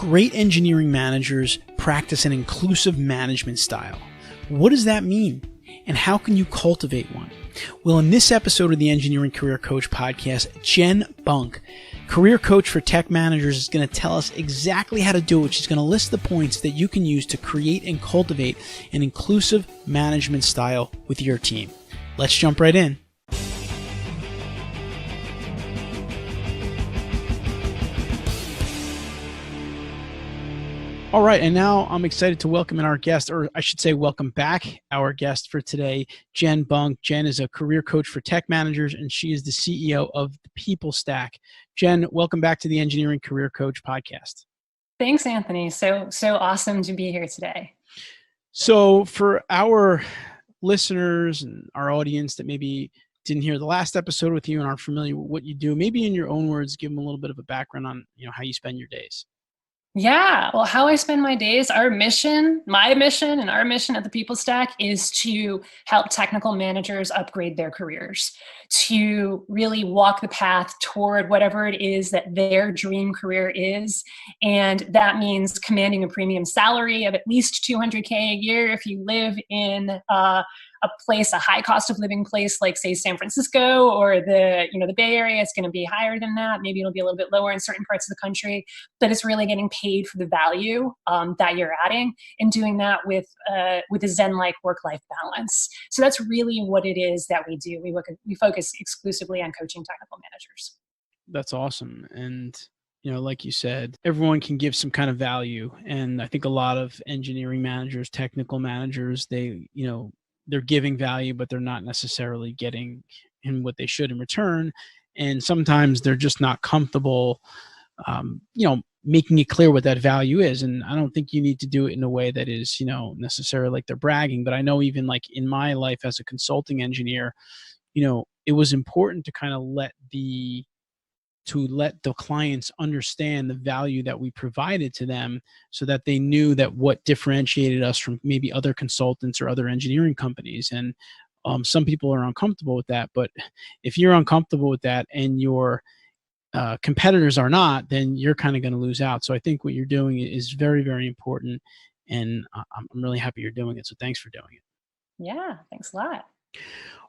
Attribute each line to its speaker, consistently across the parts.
Speaker 1: Great engineering managers practice an inclusive management style. What does that mean? And how can you cultivate one? Well, in this episode of the Engineering Career Coach podcast, Jen Bunk, career coach for tech managers, is going to tell us exactly how to do it. She's going to list the points that you can use to create and cultivate an inclusive management style with your team. Let's jump right in. All right, and now I'm excited to welcome in our guest, or I should say welcome back our guest for today, Jen Bunk. Jen is a career coach for tech managers, and she is the CEO of the People Stack. Jen, welcome back to the Engineering Career Coach podcast.
Speaker 2: Thanks, Anthony. So awesome to be here today.
Speaker 1: So for our listeners and our audience that maybe didn't hear the last episode with you and aren't familiar with what you do, maybe in your own words, give them a little bit of a background on how you spend your days.
Speaker 2: Yeah, well, how I spend my days, my mission and our mission at the People Stack is to help technical managers upgrade their careers, to really walk the path toward whatever it is that their dream career is. And that means commanding a premium salary of at least $200K a year if you live in a high cost of living place like, say, San Francisco or the Bay Area. It's going to be higher than that. Maybe it'll be a little bit lower in certain parts of the country, but it's really getting paid for the value that you're adding, and doing that with a Zen-like work-life balance. So that's really what it is that we do. We focus exclusively on coaching technical managers.
Speaker 1: That's awesome. And like you said, everyone can give some kind of value. And I think a lot of engineering managers, technical managers, they're giving value, but they're not necessarily getting in what they should in return. And sometimes they're just not comfortable, making it clear what that value is. And I don't think you need to do it in a way that is, necessarily like they're bragging. But I know even like in my life as a consulting engineer, it was important to kind of let the clients understand the value that we provided to them, so that they knew that what differentiated us from maybe other consultants or other engineering companies. And some people are uncomfortable with that, but if you're uncomfortable with that and your competitors are not, then you're kind of going to lose out. So I think what you're doing is very, very important, and I'm really happy you're doing it. So thanks for doing it.
Speaker 2: Yeah, thanks a lot.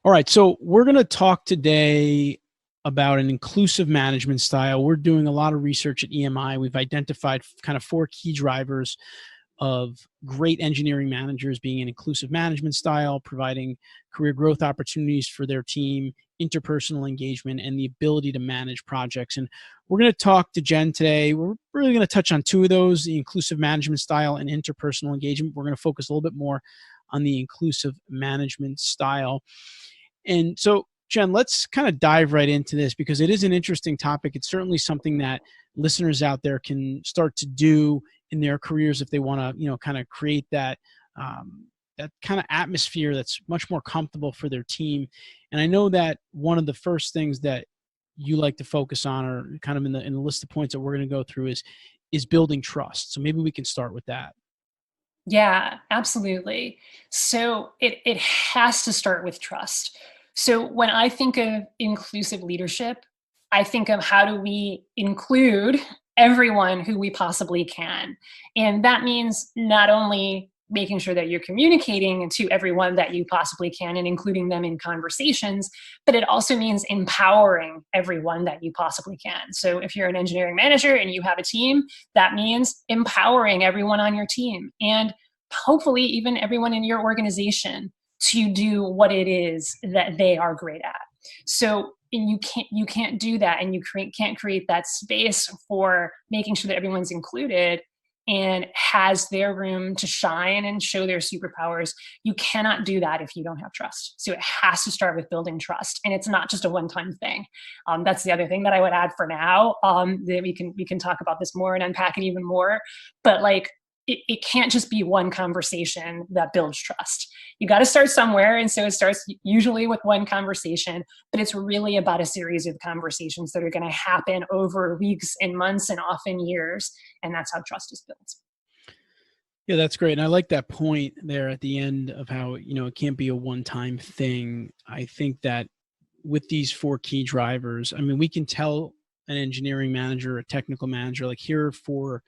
Speaker 1: All right, so we're going to talk today about an inclusive management style. We're doing a lot of research at EMI. We've identified kind of 4 key drivers of great engineering managers being an inclusive management style, providing career growth opportunities for their team, interpersonal engagement, and the ability to manage projects. And we're going to talk to Jen today. We're really going to touch on 2 of those, the inclusive management style and interpersonal engagement. We're going to focus a little bit more on the inclusive management style. And so, Jen, let's kind of dive right into this, because it is an interesting topic. It's certainly something that listeners out there can start to do in their careers if they want to, kind of create that kind of atmosphere that's much more comfortable for their team. And I know that one of the first things that you like to focus on, or kind of in the list of points that we're going to go through, is building trust. So maybe we can start with that.
Speaker 2: Yeah, absolutely. So it has to start with trust. So when I think of inclusive leadership, I think of how do we include everyone who we possibly can. And that means not only making sure that you're communicating to everyone that you possibly can and including them in conversations, but it also means empowering everyone that you possibly can. So if you're an engineering manager and you have a team, that means empowering everyone on your team, and hopefully even everyone in your organization to do what it is that they are great at. So you can't do that, and you can't create that space for making sure that everyone's included and has their room to shine and show their superpowers. You cannot do that if you don't have trust. So it has to start with building trust, and it's not just a one-time thing. That's the other thing that I would add for now. That we can talk about this more and unpack it even more. But it can't just be one conversation that builds trust. You got to start somewhere. And so it starts usually with one conversation, but it's really about a series of conversations that are going to happen over weeks and months and often years. And that's how trust is built.
Speaker 1: Yeah, that's great. And I like that point there at the end of how, it can't be a one-time thing. I think that with these 4 key drivers, we can tell an engineering manager, a technical manager, like, here are 4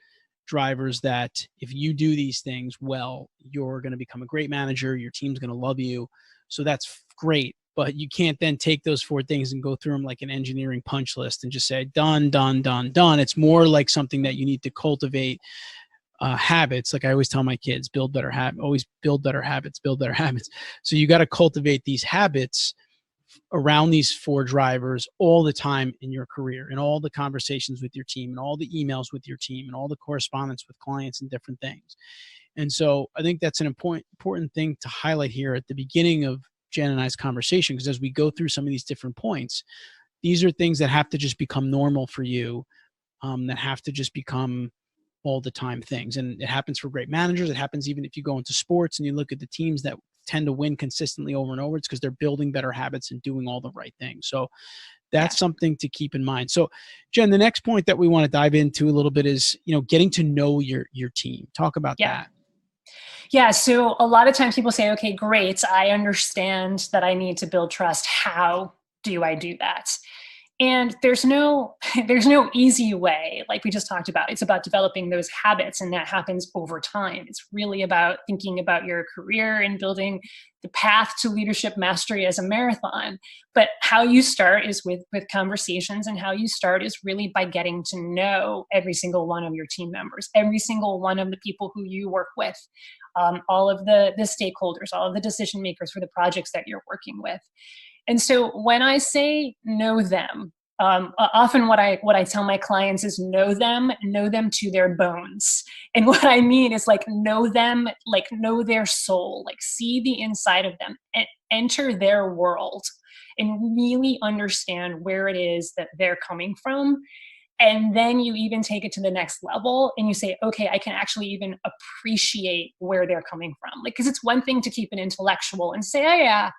Speaker 1: drivers that if you do these things well, you're going to become a great manager. Your team's going to love you. So that's great. But you can't then take those 4 things and go through them like an engineering punch list and just say, done, done, done, done. It's more like something that you need to cultivate habits. Like I always tell my kids, build better habits, always build better habits, build better habits. So you got to cultivate these habits around these 4 drivers all the time in your career, and all the conversations with your team, and all the emails with your team, and all the correspondence with clients and different things. And so I think that's an important thing to highlight here at the beginning of Jen and I's conversation, because as we go through some of these different points, these are things that have to just become normal for you, that have to just become all the time things. And it happens for great managers. It happens even if you go into sports and you look at the teams that tend to win consistently over and over. It's because they're building better habits and doing all the right things. So that's something to keep in mind. So Jen, the next point that we want to dive into a little bit is, getting to know your team. Talk about that.
Speaker 2: Yeah. So a lot of times people say, okay, great. I understand that I need to build trust. How do I do that? And there's no there's no easy way, like we just talked about. It's about developing those habits, and that happens over time. It's really about thinking about your career and building the path to leadership mastery as a marathon. But how you start is with conversations, and how you start is really by getting to know every single one of your team members, every single one of the people who you work with, all of the stakeholders, all of the decision makers for the projects that you're working with. And so when I say know them, often what I tell my clients is know them to their bones. And what I mean is like know them, like know their soul, like see the inside of them, and enter their world, and really understand where it is that they're coming from. And then you even take it to the next level and you say, okay, I can actually even appreciate where they're coming from. Like, because it's one thing to keep an intellectual and say, oh yeah,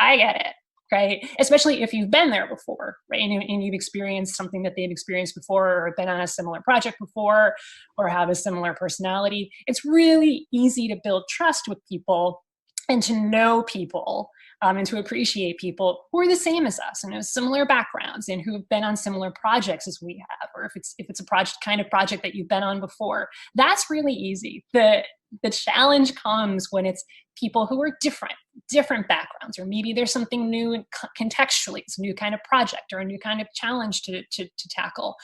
Speaker 2: I get it, right? Especially if you've been there before, right? And you've experienced something that they've experienced before, or been on a similar project before, or have a similar personality. It's really easy to build trust with people and to know people, and to appreciate people who are the same as us and have similar backgrounds and who have been on similar projects as we have, or if it's a project that you've been on before. That's really easy. The challenge comes when it's people who are different backgrounds, or maybe there's something new contextually. It's a new kind of project or a new kind of challenge to tackle.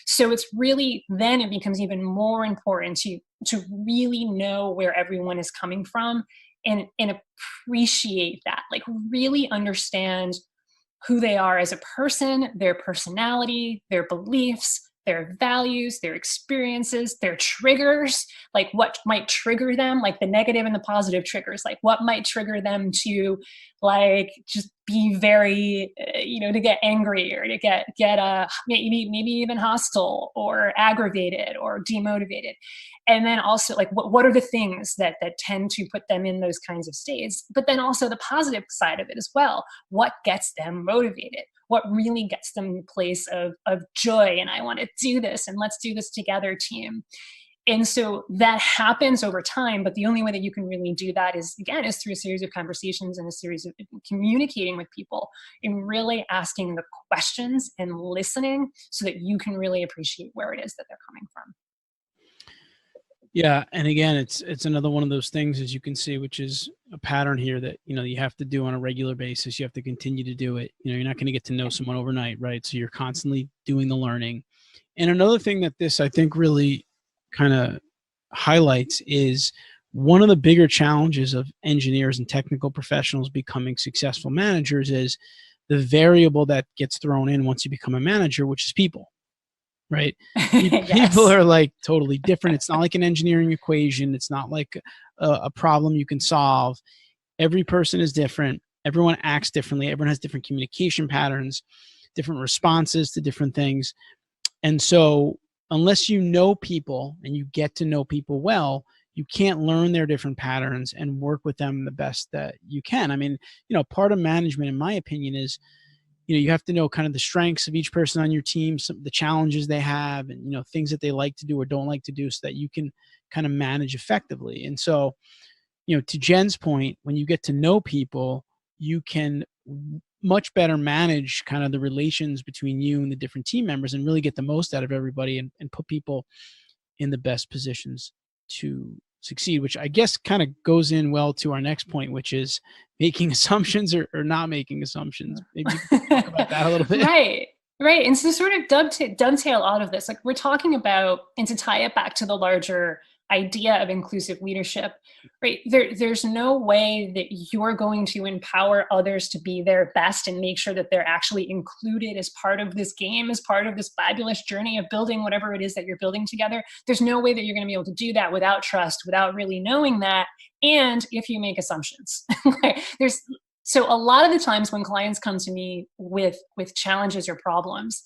Speaker 2: So it's really, then it becomes even more important to really know where everyone is coming from, and appreciate that, like really understand who they are as a person, their personality, their beliefs, their values, their experiences, their triggers, like what might trigger them, like the negative and the positive triggers, like what might trigger them to like just be very, to get angry, or to get maybe even hostile or aggravated or demotivated. And then also like what are the things that tend to put them in those kinds of states, but then also the positive side of it as well. What gets them motivated? What really gets them in a place of joy, and I want to do this, and let's do this together, team. And so that happens over time, but the only way that you can really do that is through a series of conversations and a series of communicating with people, and really asking the questions and listening, so that you can really appreciate where it is that they're coming from.
Speaker 1: Yeah, and again, it's another one of those things, as you can see, which is a pattern here that you have to do on a regular basis. You have to continue to do it. You're not going to get to know someone overnight, right? So you're constantly doing the learning. And another thing that this, I think, really kind of highlights is one of the bigger challenges of engineers and technical professionals becoming successful managers is the variable that gets thrown in once you become a manager, which is people. Right?
Speaker 2: Yes.
Speaker 1: People are like totally different. It's not like an engineering equation. It's not like a problem you can solve. Every person is different. Everyone acts differently. Everyone has different communication patterns, different responses to different things. And so unless you know people and you get to know people well, you can't learn their different patterns and work with them the best that you can. I mean, part of management, in my opinion, is you have to know kind of the strengths of each person on your team, the challenges they have, and things that they like to do or don't like to do, so that you can kind of manage effectively. And so, to Jen's point, when you get to know people, you can much better manage kind of the relations between you and the different team members, and really get the most out of everybody, and put people in the best positions to succeed, which I guess kind of goes in well to our next point, which is making assumptions or not making assumptions. Maybe you could talk about that a little bit.
Speaker 2: Right. Right. And so sort of dovetail out of this, like we're talking about, and to tie it back to the larger idea of inclusive leadership, right? There's no way that you're going to empower others to be their best and make sure that they're actually included as part of this game, as part of this fabulous journey of building whatever it is that you're building together. There's no way that you're going to be able to do that without trust, without really knowing that. And if you make assumptions, there's so a lot of the times when clients come to me with challenges or problems,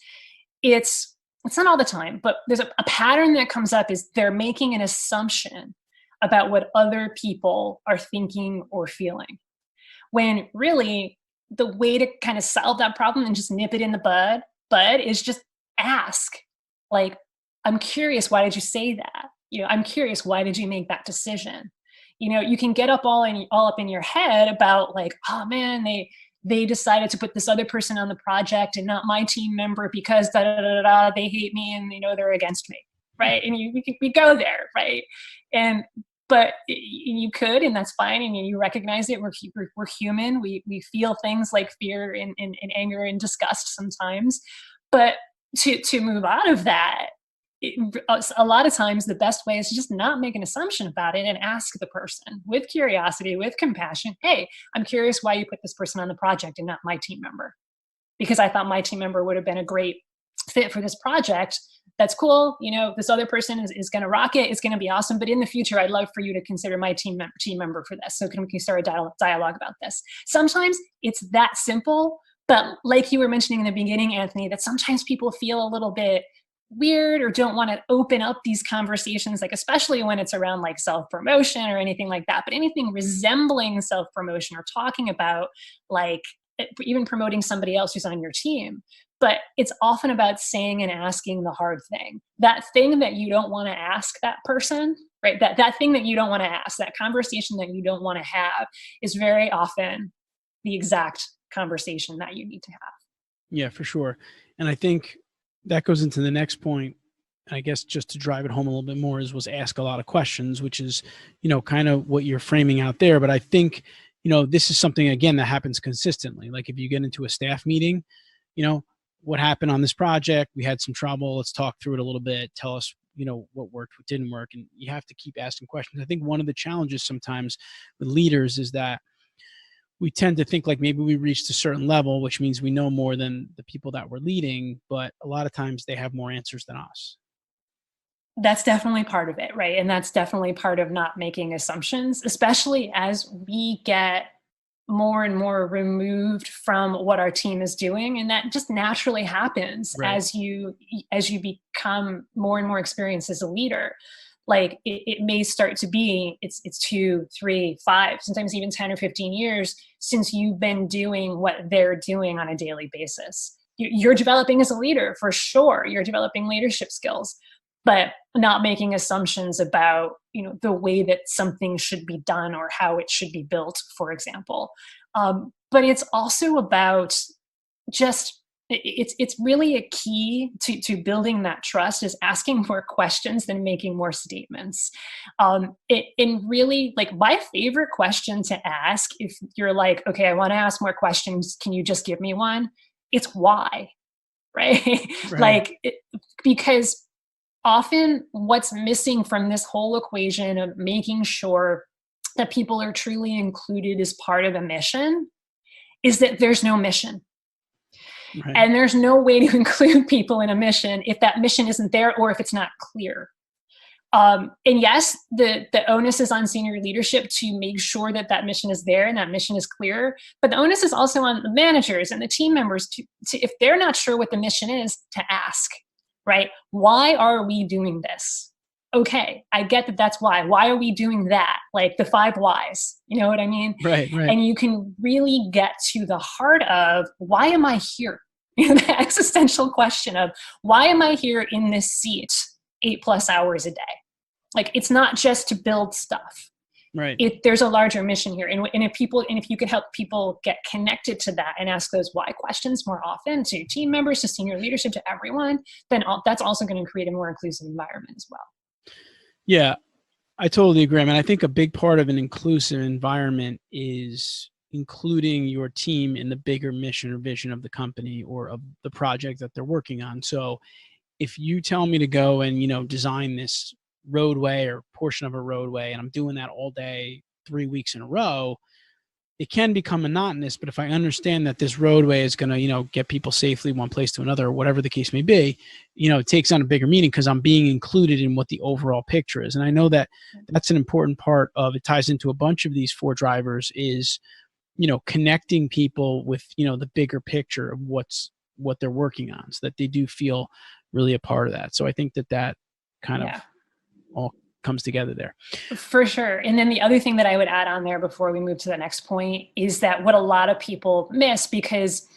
Speaker 2: it's not all the time, but there's a pattern that comes up is they're making an assumption about what other people are thinking or feeling. When really the way to kind of solve that problem and just nip it in the bud is just ask, like, I'm curious, why did you say that? I'm curious, why did you make that decision? You can get all up in your head about like, oh man, they decided to put this other person on the project and not my team member because da da da da, they hate me and they're against me, right? And we go there, right? But you could, and that's fine, and you recognize it. We're human. We feel things like fear and anger and disgust sometimes, but to move out of that, a lot of times the best way is to just not make an assumption about it and ask the person with curiosity, with compassion, hey, I'm curious why you put this person on the project and not my team member, because I thought my team member would have been a great fit for this project. That's cool. This other person is going to rock it. It's going to be awesome. But in the future, I'd love for you to consider my team member for this. So can we start a dialogue about this? Sometimes it's that simple. But like you were mentioning in the beginning, Anthony, that sometimes people feel a little bit weird or don't want to open up these conversations, like especially when it's around like self-promotion or anything like that, but anything resembling self-promotion or talking about like even promoting somebody else who's on your team. But it's often about saying and asking the hard thing, that thing that you don't want to ask that person, right? That thing that you don't want to ask, that conversation that you don't want to have is very often the exact conversation that you need to have.
Speaker 1: Yeah, for sure. And I think that goes into the next point. I guess just to drive it home a little bit more was ask a lot of questions, which is, kind of what you're framing out there. But I think, this is something, again, that happens consistently. Like if you get into a staff meeting, what happened on this project? We had some trouble. Let's talk through it a little bit. Tell us, what worked, what didn't work. And you have to keep asking questions. I think one of the challenges sometimes with leaders is that we tend to think like maybe we reached a certain level, which means we know more than the people that we're leading, but a lot of times they have more answers than us.
Speaker 2: That's definitely part of it, right? And that's definitely part of not making assumptions, especially as we get more and more removed from what our team is doing. And that just naturally happens
Speaker 1: Right.
Speaker 2: as you become more and more experienced as a leader. Like it may start to be, it's 2, 3, 5, sometimes even 10 or 15 years since you've been doing what they're doing on a daily basis. You're developing as a leader, for sure. You're developing leadership skills, but not making assumptions about, the way that something should be done or how it should be built, for example. But it's also about just, it's really a key to building that trust is asking more questions than making more statements. And really, like, my favorite question to ask, if you're like, okay, I want to ask more questions, can you just give me one? It's why, right?
Speaker 1: Right.
Speaker 2: Because often what's missing from this whole equation of making sure that people are truly included as part of a mission is that there's no mission.
Speaker 1: Right.
Speaker 2: And there's no way to include people in a mission if that mission isn't there or if it's not clear. And yes, the onus is on senior leadership to make sure that that mission is there and that mission is clear. But the onus is also on the managers and the team members to if they're not sure what the mission is, to ask, right? Why are we doing this? Okay, I get that that's why. Why are we doing that? Like the 5 whys, you know what I mean?
Speaker 1: Right.
Speaker 2: And you can really get to the heart of, why am I here? The existential question of, why am I here in this seat 8+ hours a day? Like, it's not just to build stuff.
Speaker 1: Right.
Speaker 2: There's a larger mission here. And if you could help people get connected to that and ask those why questions more often to team members, to senior leadership, to everyone, then that's also going to create a more inclusive environment as well.
Speaker 1: Yeah, I totally agree. I mean, I think a big part of an inclusive environment is including your team in the bigger mission or vision of the company or of the project that they're working on. So if you tell me to go and, design this roadway or portion of a roadway, and I'm doing that all day, 3 weeks in a row, it can become monotonous. But if I understand that this roadway is going to, get people safely one place to another, or whatever the case may be, it takes on a bigger meaning because I'm being included in what the overall picture is. And I know that that's an important part of it. Ties into a bunch of these four drivers is, connecting people with, the bigger picture of what they're working on, so that they do feel really a part of that. So I think that kind of
Speaker 2: Yeah.
Speaker 1: all comes together there.
Speaker 2: For sure. And then the other thing that I would add on there before we move to the next point is that what a lot of people miss, because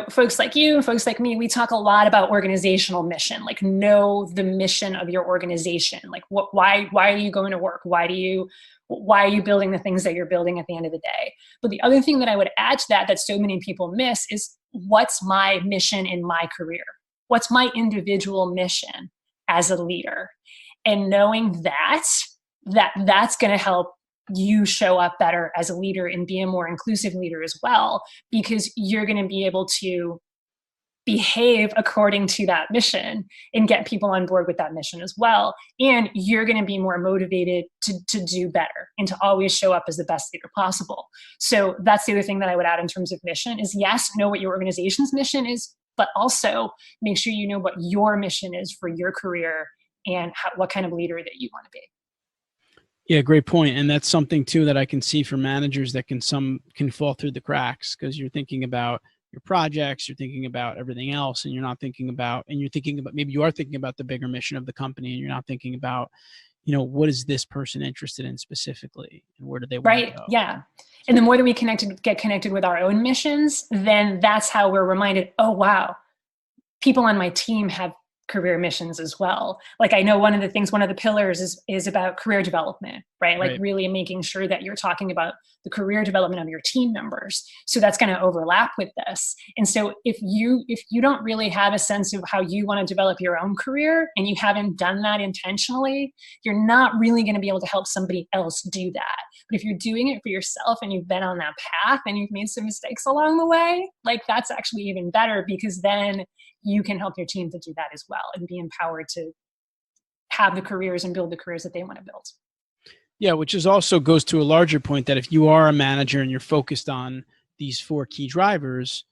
Speaker 2: folks like you, folks like me, we talk a lot about organizational mission, like know the mission of your organization. Like why are you going to work? Why are you building the things that you're building at the end of the day? But the other thing that I would add to that so many people miss is, what's my mission in my career? What's my individual mission as a leader? And knowing that's going to help you show up better as a leader and be a more inclusive leader as well, because you're going to be able to behave according to that mission and get people on board with that mission as well. And you're going to be more motivated to do better and to always show up as the best leader possible. So that's the other thing that I would add in terms of mission is, yes, know what your organization's mission is, but also make sure you know what your mission is for your career and what kind of leader that you want to be.
Speaker 1: Yeah, great point. And that's something too that I can see for managers that can fall through the cracks, because you're thinking about your projects, you're thinking about everything else, and maybe you are thinking about the bigger mission of the company, and you're not thinking about, what is this person interested in specifically, and where do they want to go?
Speaker 2: Yeah. And the more that we get connected with our own missions, then that's how we're reminded, oh, wow, people on my team have career missions as well. Like, I know one of the pillars is about career development, right? Like really making sure that you're talking about the career development of your team members. So that's going to overlap with this. And so if you don't really have a sense of how you want to develop your own career, and you haven't done that intentionally, you're not really going to be able to help somebody else do that. But if you're doing it for yourself and you've been on that path and you've made some mistakes along the way, like, that's actually even better, because then you can help your team to do that as well and be empowered to have the careers and build the careers that they want to build.
Speaker 1: Yeah, which is also goes to a larger point, that if you are a manager and you're focused on these four key drivers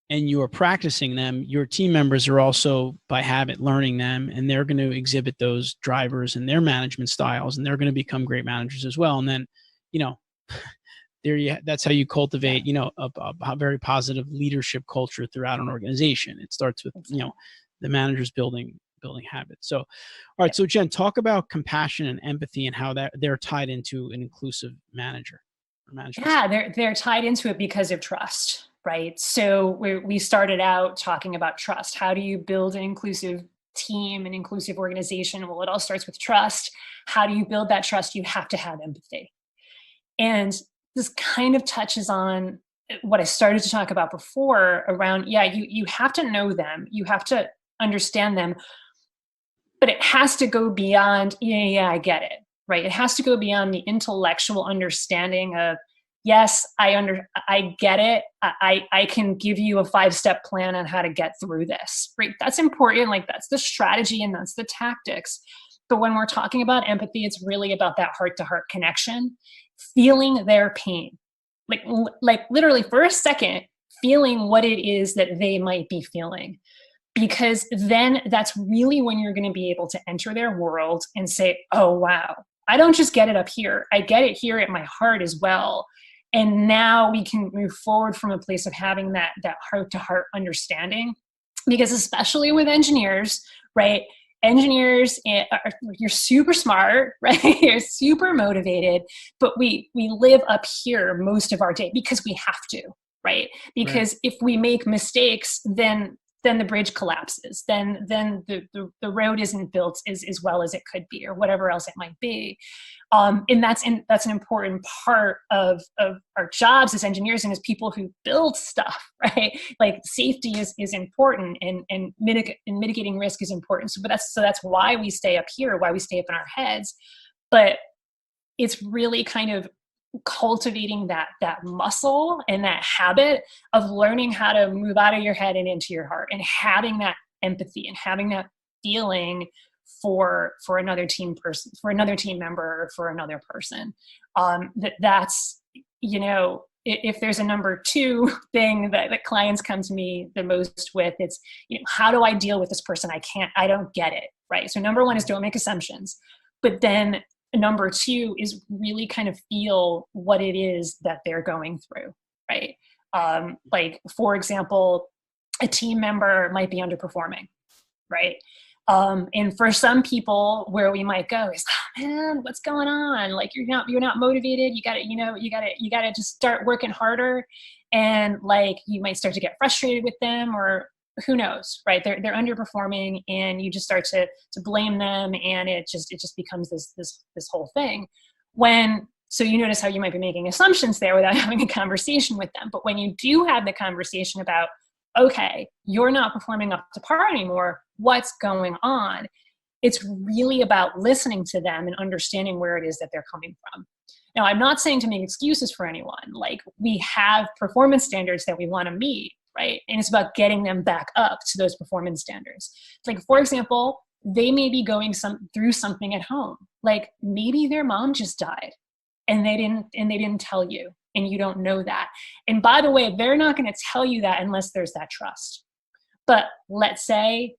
Speaker 1: and you are practicing them, your team members are also by habit learning them, and they're going to exhibit those drivers and their management styles, and they're going to become great managers as well. And then, that's how you cultivate, a very positive leadership culture throughout an organization. It starts with, the managers building habits. So, all right. So Jen, talk about compassion and empathy and how they're tied into an inclusive manager or management.
Speaker 2: Yeah, they're tied into it because of trust, right? So we started out talking about trust. How do you build an inclusive team, an inclusive organization? Well, it all starts with trust. How do you build that trust? You have to have empathy. And this kind of touches on what I started to talk about before around, you have to know them, you have to understand them, but it has to go beyond, I get it, right? It has to go beyond the intellectual understanding of, yes, I get it. I can give you a 5-step plan on how to get through this, right? That's important. Like, that's the strategy and that's the tactics. But when we're talking about empathy, it's really about that heart-to-heart connection, feeling their pain, like literally for a second, feeling what it is that they might be feeling, because then that's really when you're going to be able to enter their world and say, oh, wow, I don't just get it up here, I get it here at my heart as well. And now we can move forward from a place of having that heart-to-heart understanding, because especially with engineers, right? Engineers, you're super smart, right? You're super motivated, but we live up here most of our day because we have to, right? Because if we make mistakes, then then the bridge collapses. Then the road isn't built as well as it could be, or whatever else it might be. And that's an important part of our jobs as engineers and as people who build stuff, right? Like safety is important, and mitigating risk is important. So that's why we stay up here, why we stay up in our heads. But it's really kind of cultivating that muscle and that habit of learning how to move out of your head and into your heart, and having that empathy and having that feeling for another team person, for another team member, or for another person. That's, if there's a number two thing that clients come to me the most with, it's, how do I deal with this person? I don't get it. Right. So number one is don't make assumptions, but then number two is really kind of feel what it is that they're going through. Right. Like, for example, a team member might be underperforming. Right. And for some people, where we might go is, oh, man, what's going on? Like, you're not motivated. You gotta just start working harder. And like, you might start to get frustrated with them, or who knows, right? They're underperforming, and you just start to blame them. And it just becomes this whole thing. So you notice how you might be making assumptions there without having a conversation with them. But when you do have the conversation about, okay, you're not performing up to par anymore, what's going on? It's really about listening to them and understanding where it is that they're coming from. Now, I'm not saying to make excuses for anyone. Like, we have performance standards that we want to meet, right? And it's about getting them back up to those performance standards. Like, for example, they may be going through something at home. Like, maybe their mom just died and they didn't tell you, and you don't know that. And by the way, they're not going to tell you that unless there's that trust. But let's say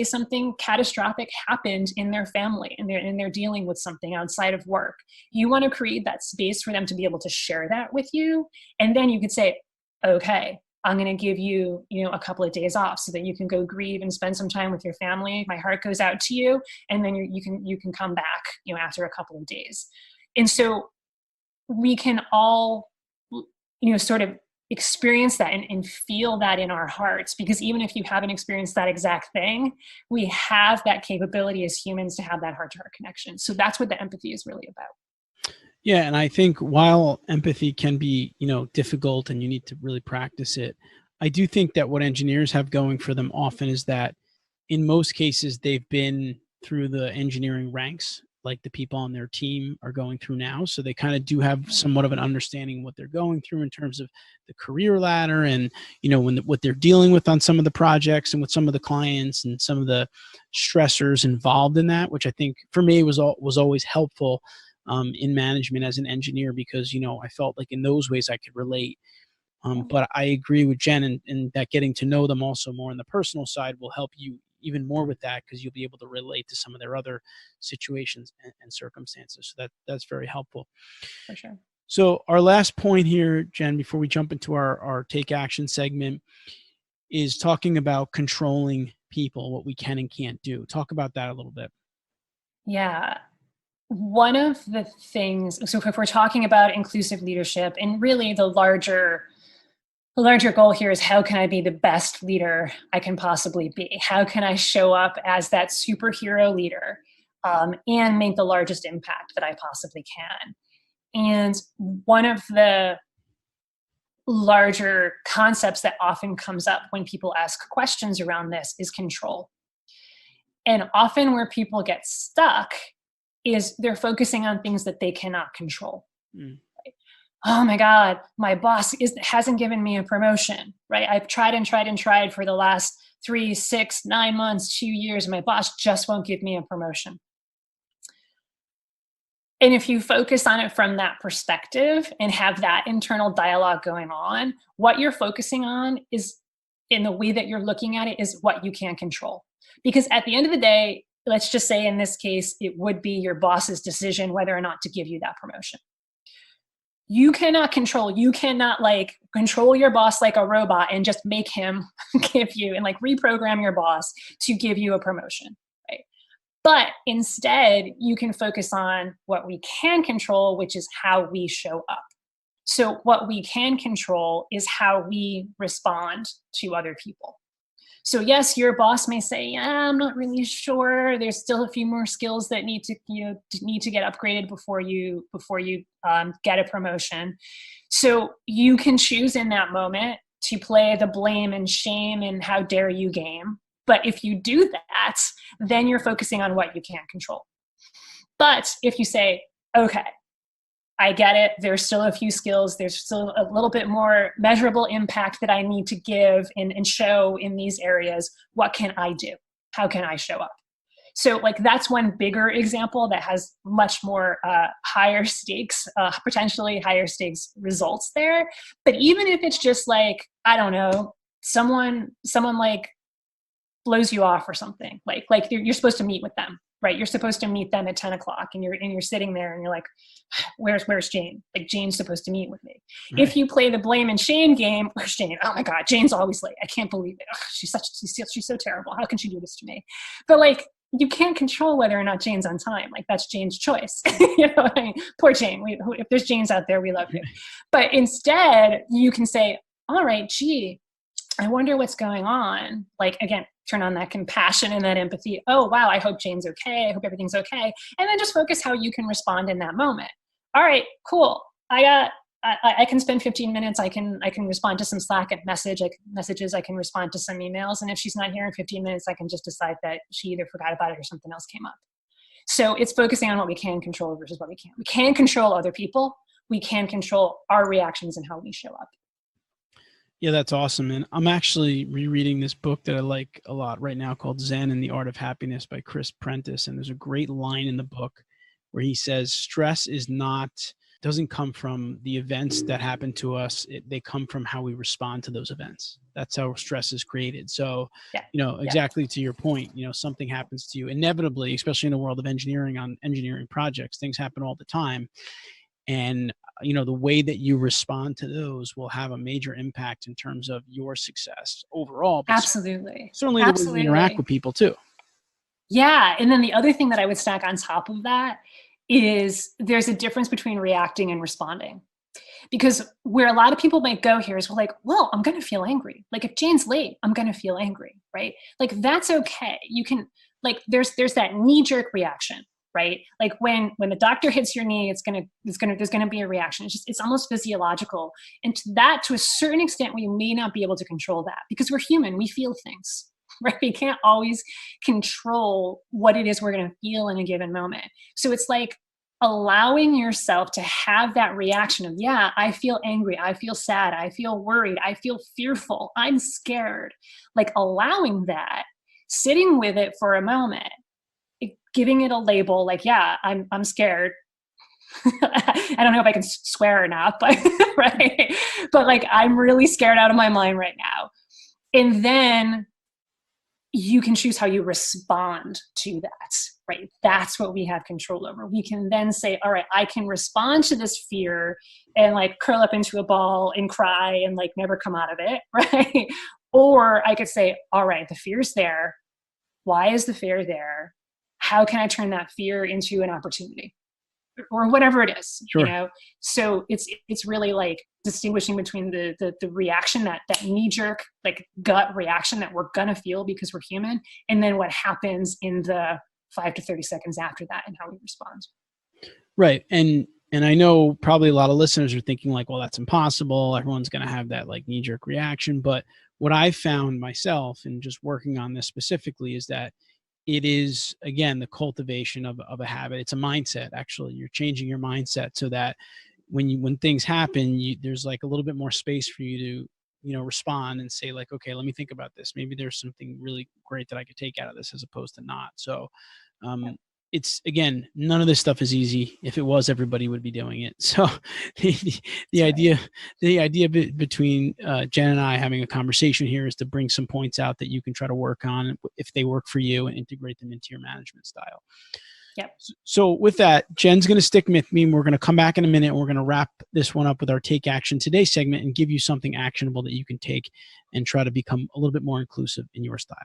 Speaker 2: something catastrophic happened in their family, and they're dealing with something outside of work. You want to create that space for them to be able to share that with you. And then you could say, okay, I'm going to give you, a couple of days off so that you can go grieve and spend some time with your family. My heart goes out to you. And then you can come back, after a couple of days. And so we can all, sort of experience that and feel that in our hearts, because even if you haven't experienced that exact thing, we have that capability as humans to have that heart-to-heart connection. So that's what the empathy is really about.
Speaker 1: Yeah, and I think while empathy can be, difficult and you need to really practice it, I do think that what engineers have going for them often is that in most cases they've been through the engineering ranks, like the people on their team are going through now. So they kind of do have somewhat of an understanding of what they're going through in terms of the career ladder, and, what they're dealing with on some of the projects and with some of the clients and some of the stressors involved in that, which I think for me was always helpful in management as an engineer, because, I felt like in those ways I could relate. But I agree with Jen in that getting to know them also more on the personal side will help you even more with that, because you'll be able to relate to some of their other situations and circumstances. So that's very helpful.
Speaker 2: For sure.
Speaker 1: So our last point here, Jen, before we jump into our take action segment, is talking about controlling people, what we can and can't do. Talk about that a little bit.
Speaker 2: Yeah. One of the things, so if we're talking about inclusive leadership, and really the larger goal here is, how can I be the best leader I can possibly be? How can I show up as that superhero leader and make the largest impact that I possibly can? And one of the larger concepts that often comes up when people ask questions around this is control. And often where people get stuck is they're focusing on things that they cannot control. Mm. Oh my God, my boss hasn't given me a promotion, right? I've tried and tried and tried for the last 3, 6, 9 months, 2 years, and my boss just won't give me a promotion. And if you focus on it from that perspective and have that internal dialogue going on, what you're focusing on is, in the way that you're looking at it, is what you can control. Because at the end of the day, let's just say in this case, it would be your boss's decision whether or not to give you that promotion. You cannot control your boss like a robot and just make him give you, and reprogram your boss to give you a promotion, right? But instead, you can focus on what we can control, which is how we show up. So what we can control is how we respond to other people. So yes, your boss may say, yeah, I'm not really sure. There's still a few more skills that need to get upgraded before you get a promotion. So you can choose in that moment to play the blame and shame and how dare you game. But if you do that, then you're focusing on what you can't control. But if you say, okay, I get it. There's still a few skills. There's still a little bit more measurable impact that I need to give and show in these areas. What can I do? How can I show up? So like that's one bigger example that has much more higher stakes, potentially higher stakes results there. But even if it's just like, I don't know, someone like blows you off or something, like you're supposed to meet with them, right? You're supposed to meet them at 10 o'clock and you're sitting there and you're like, where's Jane? Like Jane's supposed to meet with me. Right. If you play the blame and shame game, where's Jane? Oh my God, Jane's always late. I can't believe it. Ugh, she's so terrible. How can she do this to me? But like, you can't control whether or not Jane's on time. Like that's Jane's choice. You know what I mean? Poor Jane. If there's Janes out there, we love you. But instead you can say, all right, gee, I wonder what's going on. Like, again, turn on that compassion and that empathy. Oh, wow, I hope Jane's okay. I hope everything's okay. And then just focus how you can respond in that moment. All right, cool. I can spend 15 minutes. I can respond to some Slack messages. I can respond to some emails. And if she's not here in 15 minutes, I can just decide that she either forgot about it or something else came up. So it's focusing on what we can control versus what we can't. We can't control other people. We can control our reactions and how we show up.
Speaker 1: Yeah, that's awesome. And I'm actually rereading this book that I like a lot right now called Zen and the Art of Happiness by Chris Prentice. And there's a great line in the book where he says, stress doesn't come from the events that happen to us. They come from how we respond to those events. That's how stress is created. So, exactly to your point, something happens to you inevitably, especially in the world of engineering, on engineering projects, things happen all the time. And, the way that you respond to those will have a major impact in terms of your success overall. But
Speaker 2: absolutely.
Speaker 1: Certainly the way you interact with people too.
Speaker 2: Yeah. And then the other thing that I would stack on top of that is there's a difference between reacting and responding. Because where a lot of people might go here is well, I'm going to feel angry. Like if Jane's late, I'm going to feel angry, right? Like that's okay. You can there's that knee-jerk reaction. Right? Like when the doctor hits your knee, there's gonna be a reaction. It's almost physiological. And to a certain extent, we may not be able to control that because we're human, we feel things, right? We can't always control what it is we're gonna feel in a given moment. So it's like allowing yourself to have that reaction of, yeah, I feel angry, I feel sad, I feel worried, I feel fearful, I'm scared. Like allowing that, sitting with it for a moment, giving it a label, like, yeah, I'm scared. I don't know if I can swear or not, but right. But like, I'm really scared out of my mind right now. And then you can choose how you respond to that, right? That's what we have control over. We can then say, all right, I can respond to this fear and like curl up into a ball and cry and like never come out of it, right? Or I could say, all right, the fear's there. Why is the fear there? How can I turn that fear into an opportunity or whatever it is,
Speaker 1: Sure.
Speaker 2: So it's really like distinguishing between the reaction, that knee-jerk, like gut reaction that we're going to feel because we're human. And then what happens in the 5 to 30 seconds after that and how we respond.
Speaker 1: Right. And I know probably a lot of listeners are thinking like, well, that's impossible. Everyone's going to have that like knee-jerk reaction. But what I found myself in just working on this specifically is that it is, again, the cultivation of a habit. It's a mindset. Actually, you're changing your mindset so that when things happen, there's like a little bit more space for you to, respond and say like, okay, let me think about this. Maybe there's something really great that I could take out of this as opposed to not. So, it's, again, none of this stuff is easy. If it was, everybody would be doing it. So the idea between Jen and I having a conversation here is to bring some points out that you can try to work on if they work for you and integrate them into your management style.
Speaker 2: Yep.
Speaker 1: So with that, Jen's going to stick with me and we're going to come back in a minute and we're going to wrap this one up with our Take Action Today segment and give you something actionable that you can take and try to become a little bit more inclusive in your style.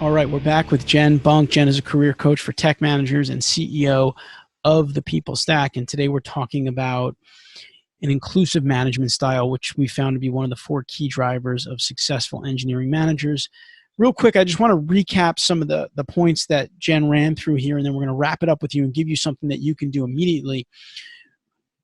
Speaker 1: All right, we're back with Jen Bunk. Jen is a career coach for tech managers and CEO of the people stack. And today we're talking about an inclusive management style, which we found to be one of the 4 key drivers of successful engineering managers. Real quick, I just want to recap some of the points that Jen ran through here, and then we're going to wrap it up with you and give you something that you can do immediately.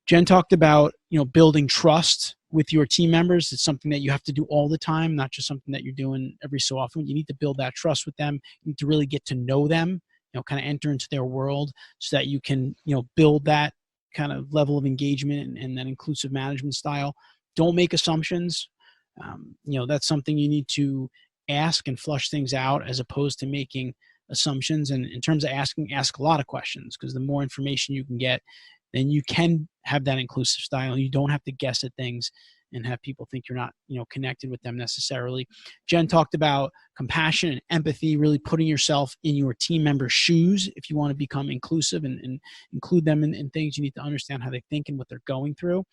Speaker 1: Jen talked about, building trust with your team members. It's something that you have to do all the time, not just something that you're doing every so often. You need to build that trust with them. You need to really get to know them, kind of enter into their world so that you can, build that kind of level of engagement and that inclusive management style. Don't make assumptions. That's something you need to ask and flush things out as opposed to making assumptions. And in terms of asking, ask a lot of questions, because the more information you can get, then you can have that inclusive style. You don't have to guess at things and have people think you're not, connected with them necessarily. Jen talked about compassion and empathy, really putting yourself in your team members' shoes. If you want to become inclusive and include them in things, you need to understand how they think and what they're going through.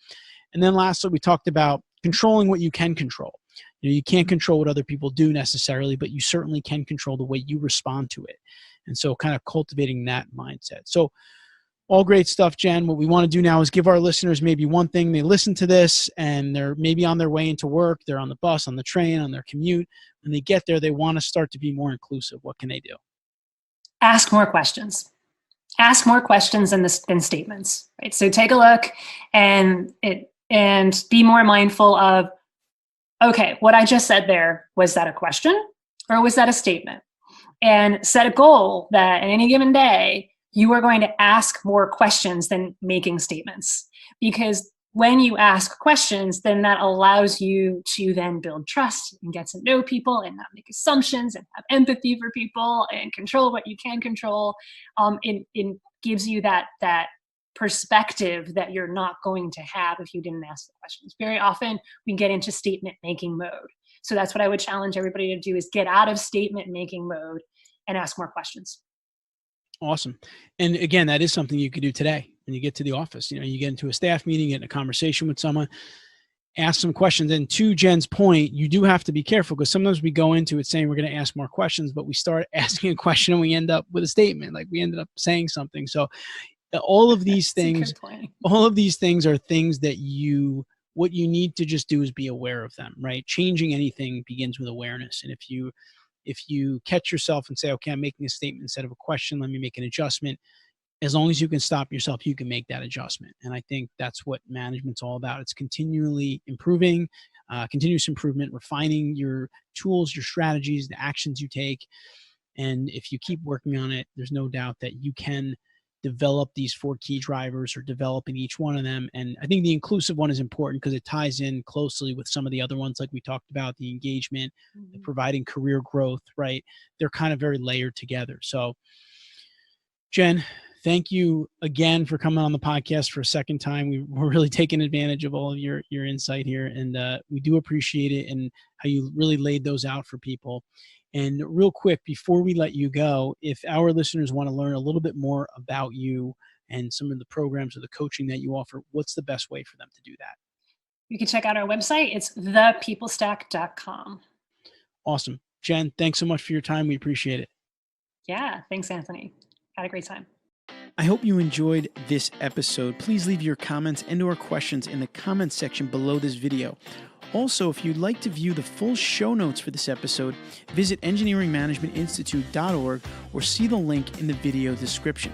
Speaker 1: And then lastly, we talked about controlling what you can control. You can't control what other people do necessarily, but you certainly can control the way you respond to it. And so kind of cultivating that mindset. So all great stuff, Jen. What we want to do now is give our listeners maybe one thing. They listen to this and they're maybe on their way into work. They're on the bus, on the train, on their commute. When they get there, they want to start to be more inclusive. What can they do?
Speaker 2: Ask more questions. Ask more questions than statements, right? So take a look and be more mindful of, okay, what I just said there, was that a question or was that a statement? And set a goal that in any given day, you are going to ask more questions than making statements. Because when you ask questions, then that allows you to then build trust and get to know people and not make assumptions and have empathy for people and control what you can control. It gives you that perspective that you're not going to have if you didn't ask the questions. Very often we get into statement making mode. So that's what I would challenge everybody to do, is get out of statement making mode and ask more questions.
Speaker 1: Awesome. And again, that is something you could do today when you get to the office. You get into a staff meeting, get in a conversation with someone, ask some questions. And to Jen's point, you do have to be careful, because sometimes we go into it saying we're going to ask more questions, but we start asking a question and we end up with a statement, like we ended up saying something. So all of these things are things that what you need to just do is be aware of them, right? Changing anything begins with awareness. And if you catch yourself and say, okay, I'm making a statement instead of a question, let me make an adjustment. As long as you can stop yourself, you can make that adjustment. And I think that's what management's all about. It's continually improving, continuous improvement, refining your tools, your strategies, the actions you take. And if you keep working on it, there's no doubt that you can develop these 4 key drivers, or develop in each one of them. And I think the inclusive one is important because it ties in closely with some of the other ones, like we talked about, the engagement, the providing career growth, right? They're kind of very layered together. So Jen, thank you again for coming on the podcast for a second time. We're really taking advantage of all of your insight here, and we do appreciate it and how you really laid those out for people. And real quick, before we let you go, if our listeners want to learn a little bit more about you and some of the programs or the coaching that you offer, what's the best way for them to do that?
Speaker 2: You can check out our website. It's thepeoplestack.com.
Speaker 1: Awesome. Jen, thanks so much for your time. We appreciate it.
Speaker 2: Yeah, thanks, Anthony. Had a great time.
Speaker 1: I hope you enjoyed this episode. Please leave your comments and/or questions in the comments section below this video. Also, if you'd like to view the full show notes for this episode, visit engineeringmanagementinstitute.org or see the link in the video description.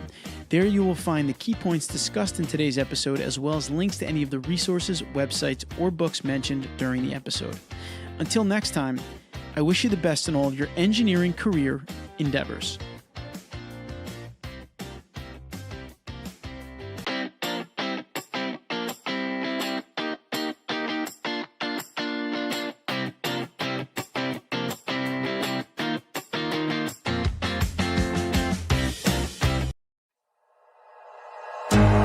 Speaker 1: There you will find the key points discussed in today's episode, as well as links to any of the resources, websites, or books mentioned during the episode. Until next time, I wish you the best in all of your engineering career endeavors.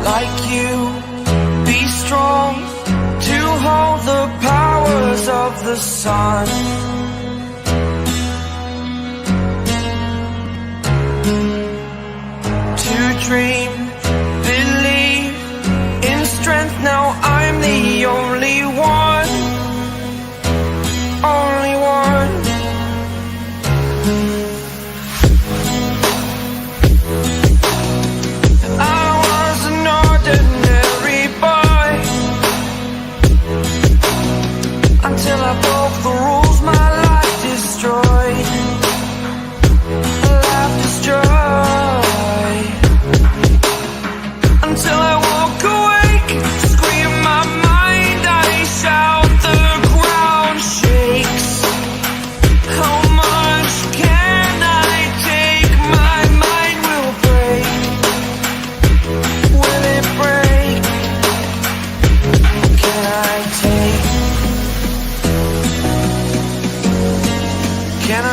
Speaker 3: Like you, be strong to hold the powers of the sun. To dream, believe in strength. Now I'm the only one, only one. I want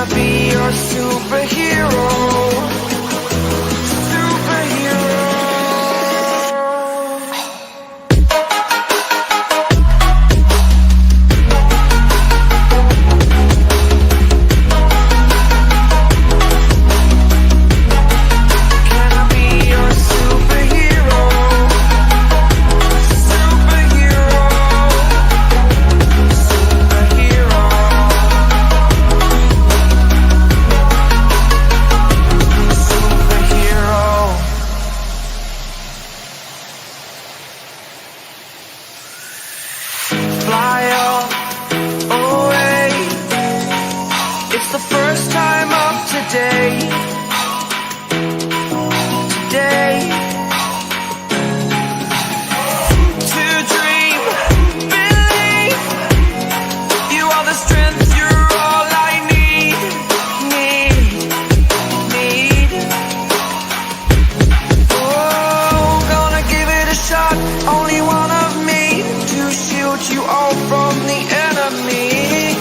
Speaker 3: I be your superhero? Superhero. Can I be your superhero? Superhero. Superhero. Superhero. Fly away. It's the first time of today. Today. To dream, believe. You are the strength, you're all I need. Need. Oh, gonna give it a shot. Only one of me to shield you all from the enemy.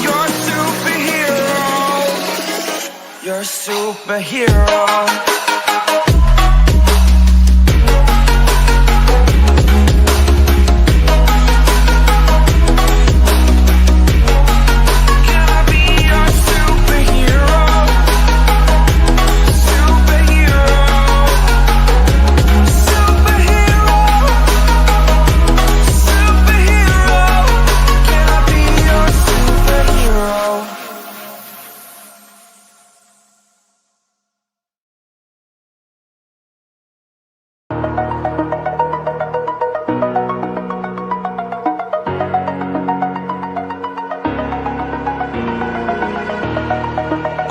Speaker 3: You're a superhero. You're a superhero. Can I be your superhero? Superhero. Superhero. Superhero. Can I be your superhero?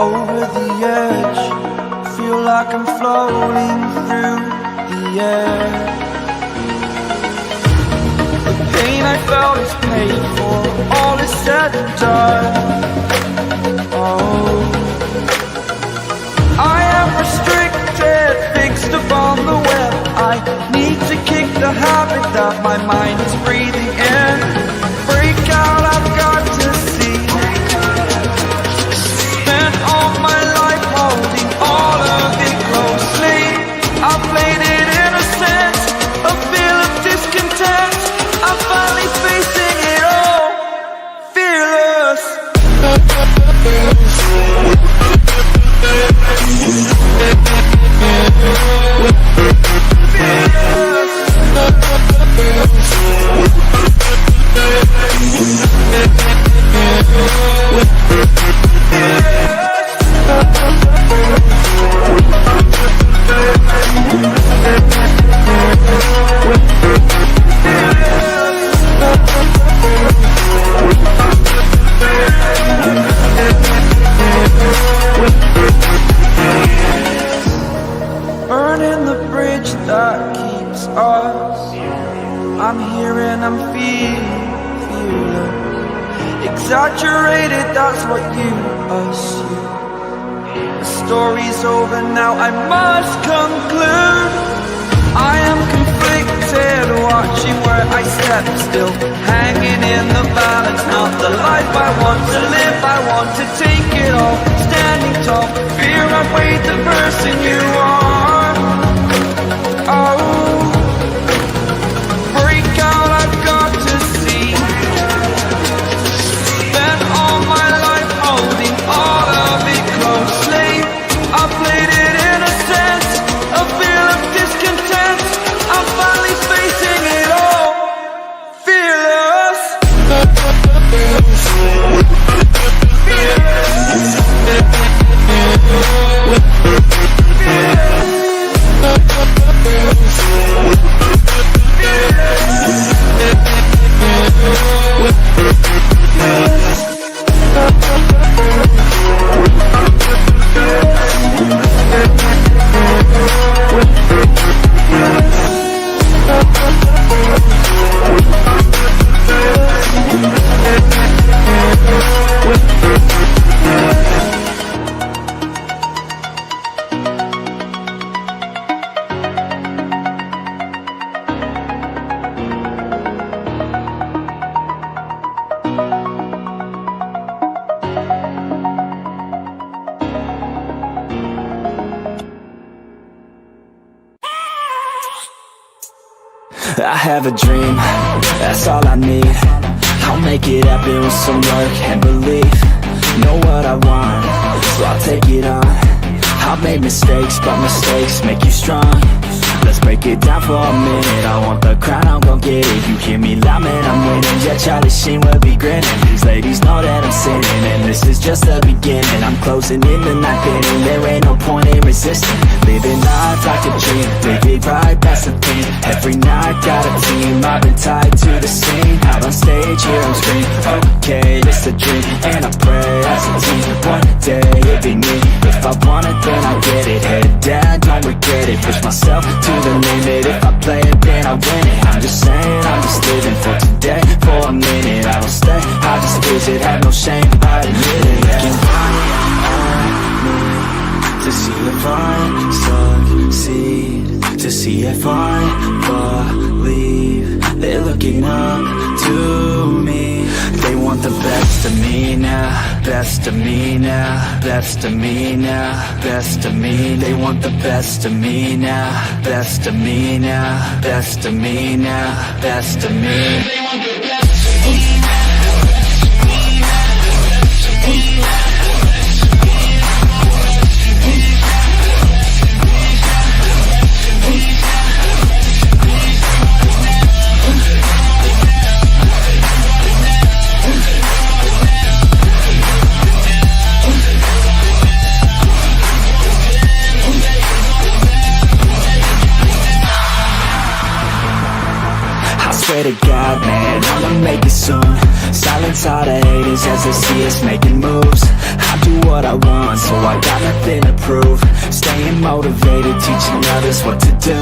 Speaker 3: Over the edge, feel like I'm floating through the air. The pain I felt is paid for, all is said and done. Oh, I am restricted, fixed upon the web. I need to kick the habit that my mind is breathing in. Break out, I've got to see. Spent all my life holding all of it closely. I played it innocent, a feel of discontent. I'm finally facing it all, fearless. Burning the bridge that keeps us. I'm here and I'm feeling exaggerated, that's what you assume. The story's over now, I must conclude. I am conflicted, watching where I step still, hanging in the balance. Not the life I want to live, I want to take it all. Standing tall, fear outweighed the person you are. Oh, break out, I've got to see. Spent all my life holding all of it closely. I played it innocent, a feel of discontent. I'm finally facing it all, fearless. Fearless. Fearless. have a dream, that's all I need. I'll make it happen with some work and belief. Know what I want, so I'll take it on. I've made mistakes, but mistakes make you strong. Let's break it down for a minute. I want the crown, I'm gon' get it. You hear me loud, man, I'm winning. Yeah, Charlie Sheen will be grinning. These ladies know that I'm sinning, and this is just the beginning. I'm closing in the night inning. There ain't no point in resisting. Living life like a dream, live it right, that's the thing. Every night got a team, I've been tied to the scene. Out on stage, here I'm screaming. Okay, it's a dream, and I pray as a team. One day it'll be me. If I want it, then I get it. Head down, don't regret it. Push myself to the limit. If I play it, then I win it. I'm just saying, I'm just living for today. For a minute, I don't stay, I just visit. Have no shame, I admit it. Looking right at me to see if I succeed, to see if I believe. They're looking up to me. They want the best of me now, best of me now, best of me now, best of me. They want the best of me now, best of me now, best of me now, best of me. They want the best of me now. Swear to God, man, I'ma make it soon. Silence all the haters as they see us making moves. I do what I want, so I got nothing to prove. Staying motivated, teaching others what to do.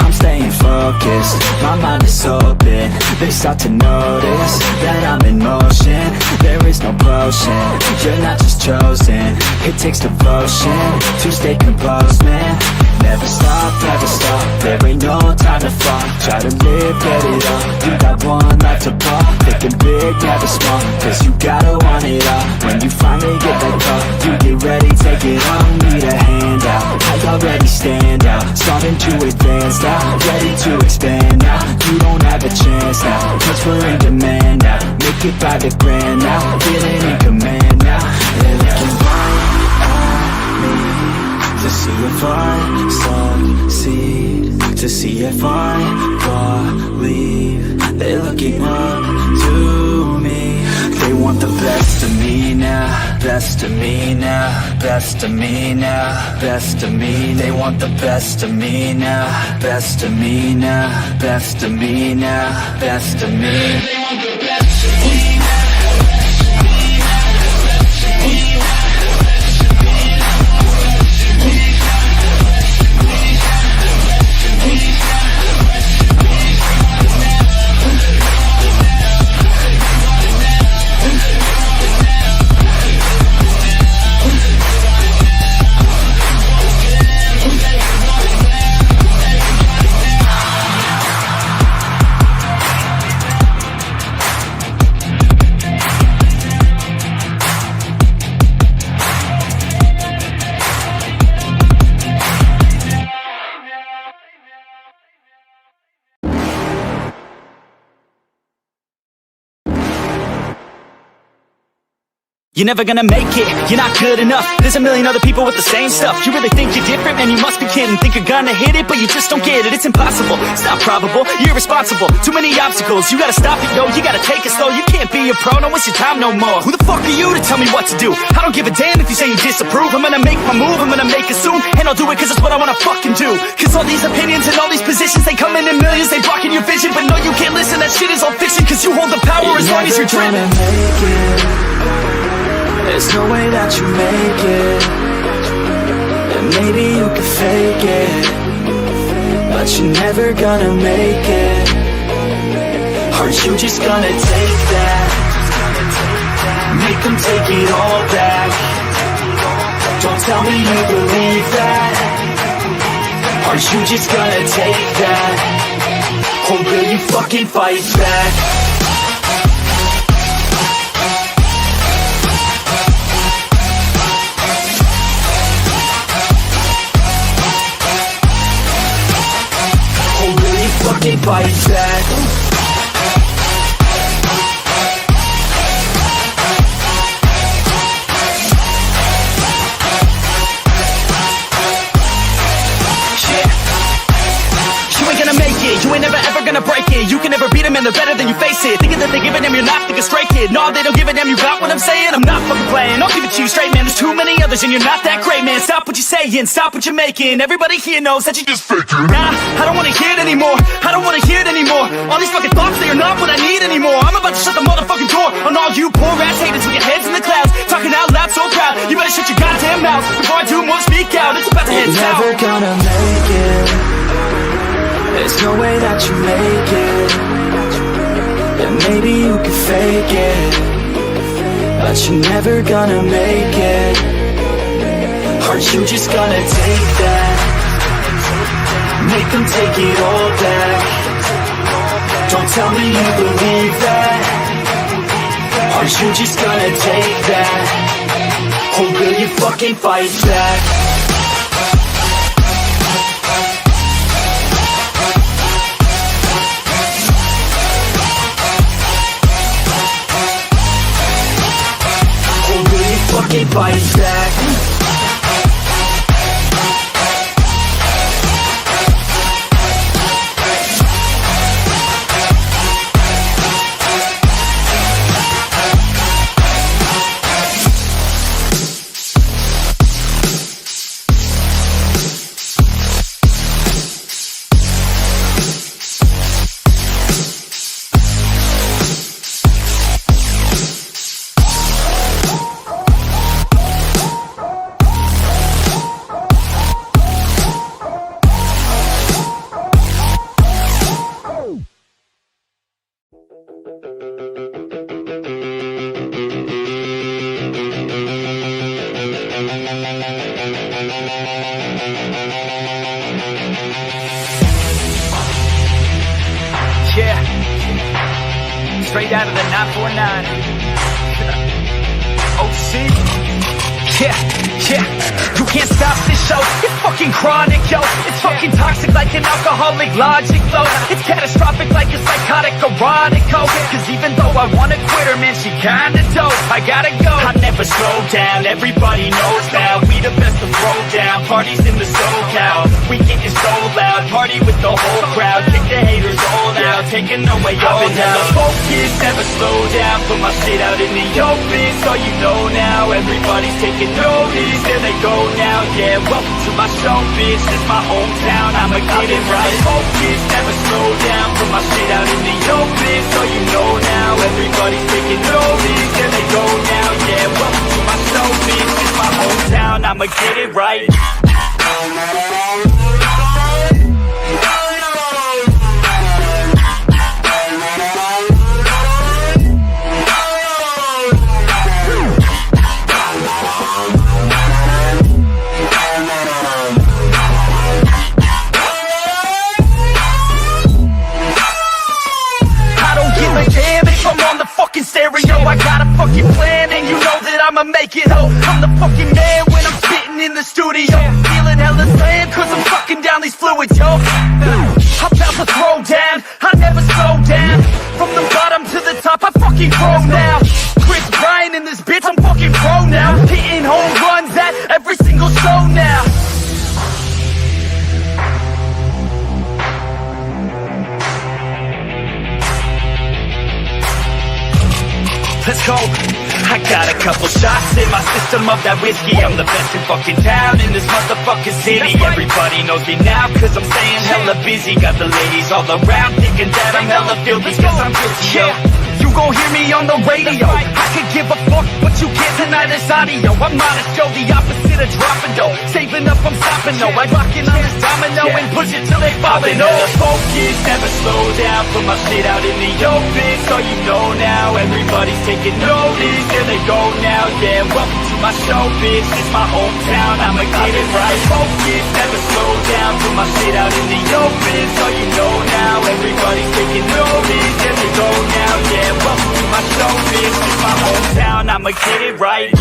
Speaker 3: I'm staying focused, my mind is open. They start to notice that I'm in motion. There is no potion, you're not just chosen. It takes devotion to stay composed, man. Never stop, there ain't no time to fall. Try to live, get it all, you got one life to ball. Thinking big, never small, cause you gotta want it all. When you finally get that call, you get ready, take it on. Need a hand out, I already stand out. Starting to advance now, ready to expand now. You don't have a chance now, cause we're in demand now. Make it by the grand now, feeling in command now. They're looking right at me to see if I succeed, to see if I believe. They're looking up to me. They want the best of me now, best of me now, best of me now, best of me. They want the best of me now, best of me now, best of me now, best of me. They want the best of me.
Speaker 4: You're never gonna make it, you're not good enough. There's a million other people with the same stuff. You really think you're different? Man, you must be kidding. Think you're gonna hit it, but you just don't get it. It's impossible, it's not probable, you're irresponsible. Too many obstacles, you gotta stop it, yo. You gotta take it slow, you can't be a pro, don't waste your time no more. Who the fuck are you to tell me what to do? I don't give a damn if you say you disapprove. I'm gonna make my move, I'm gonna make it soon. And I'll do it cause it's what I wanna fucking do. Cause all these opinions and all these positions, they come in millions, they blocking your vision. But no, you can't listen, that shit is all fiction. Cause you hold the power as long as you're dreaming.
Speaker 3: There's no way that you make it, and maybe you can fake it, but you're never gonna make it. Are you just gonna take that? Make them take it all back. Don't tell me you believe that. Are you just gonna take that? Or will you fucking fight back?
Speaker 4: fucking fight back. You ain't never ever gonna break it. You can never beat them and they're better than you face it. Thinking that they give a damn, you're not thinking straight, kid. No, they don't give a damn, you got what I'm saying? I'm not fucking playing, I'll give it to you straight, man. There's too many others and you're not that great, man. Stop what you're saying, stop what you're making. Everybody here knows that you just faking. Nah, I don't wanna hear it anymore, I don't wanna hear it anymore. All these fucking thoughts, they are not what I need anymore. I'm about to shut the motherfucking door on all you poor ass haters with your heads in the clouds, talking out loud so proud. You better shut your goddamn mouth before I do more speak out. It's about to head south.
Speaker 3: You're never gonna make it. There's no way that you make it. And maybe you can fake it, but you're never gonna make it. Aren't you just gonna take that? Make them take it all back. Don't tell me you believe that. Aren't you just gonna take that? Or will you fucking fight back? Fucking fight back.
Speaker 4: Yeah, straight out of the 949. OC. Yeah, you can't stop this show. It's fucking chronic, yo. It's fucking toxic like an alcoholic logic flow. It's catastrophic like a psychotic erotic code. Cause even though I wanna quit her, man, she kinda dope. I gotta go. I never slow down, everybody knows now. We the best to throw down, parties in the SoCal. We getting so loud, party with the whole crowd. Kick the haters all out, taking away all now. Never focus, never slow down. Put my shit out in the open, so you know now. Everybody's taking notice, there they go now. Yeah, welcome to my show, bitch. This my hometown, I'ma get it right. Focus, never slow down. Put my shit out in the open, so you know now. Everybody's taking notice, there they go now. Yeah, welcome to my show, bitch. This my hometown, I'ma get it right. I got a fucking plan and you know that I'ma make it. Oh, I'm the fucking man when I'm spitting in the studio. Feeling hella slam cause I'm fucking down these fluids, yo. I'm about to throw down, I never slow down. From the bottom to the top, I fucking grow now. Chris Bryan in this bitch, I'm fucking pro now. Hitting home runs at every single show now. Let's go. I got a couple shots in my system of that whiskey. I'm the best in fucking town in this motherfucking city. Everybody knows me now cause I'm staying hella busy. Got the ladies all around thinking that I'm hella filthy cause I'm guilty, yo. You gon' hear me on the radio. I could give a fuck, but you can't deny this audio. I'm not a show, the opposite of dropping dough. Saving up, I'm stopping, no. I'm rocking on this domino and push it till they falling. Never focus, never slow down. Put my shit out in the open, so you know now. Everybody's taking notice, there they go now. Yeah, welcome to my show, bitch. It's my hometown, I'ma get it right. Focus, never slow down. Put my shit out in the open, so you know now. Everybody's taking notice, there they go now. Yeah, welcome to my show, bitch. It's my hometown, I'ma get it right.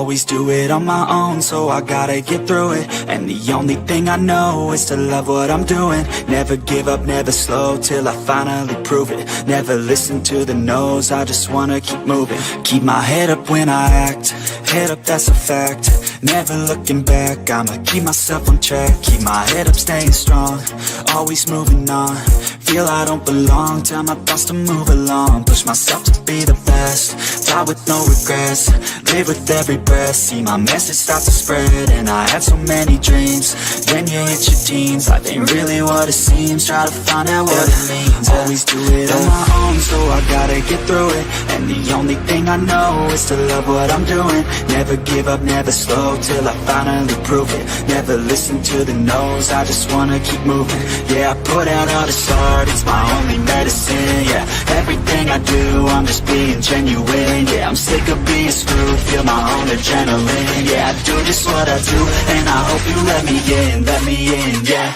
Speaker 3: always do it on my own, so I gotta get through it. And the only thing I know is to love what I'm doing. Never give up, never slow, till I finally prove it. Never listen to the no's, I just wanna keep moving. Keep my head up when I act, head up, that's a fact. Never looking back, I'ma keep myself on track. Keep my head up, staying strong, always moving on. Feel I don't belong, tell my thoughts to move along. Push myself to be the best, die with no regrets. Live with every breath, see my message start to spread. And I had so many dreams, then you hit your teens. Life ain't really what it seems, try to find out what it means. Always do it on my own, so I gotta get through it. And the only thing I know is to love what I'm doing. Never give up, never slow, till I finally prove it. Never listen to the no's, I just wanna keep moving. Yeah, I put out all this art, it's my only medicine. Yeah, everything I do, I'm just being genuine. Yeah, I'm sick of being screwed, feel my own adrenaline. Yeah, I do just what I do, and I hope you let me in, yeah.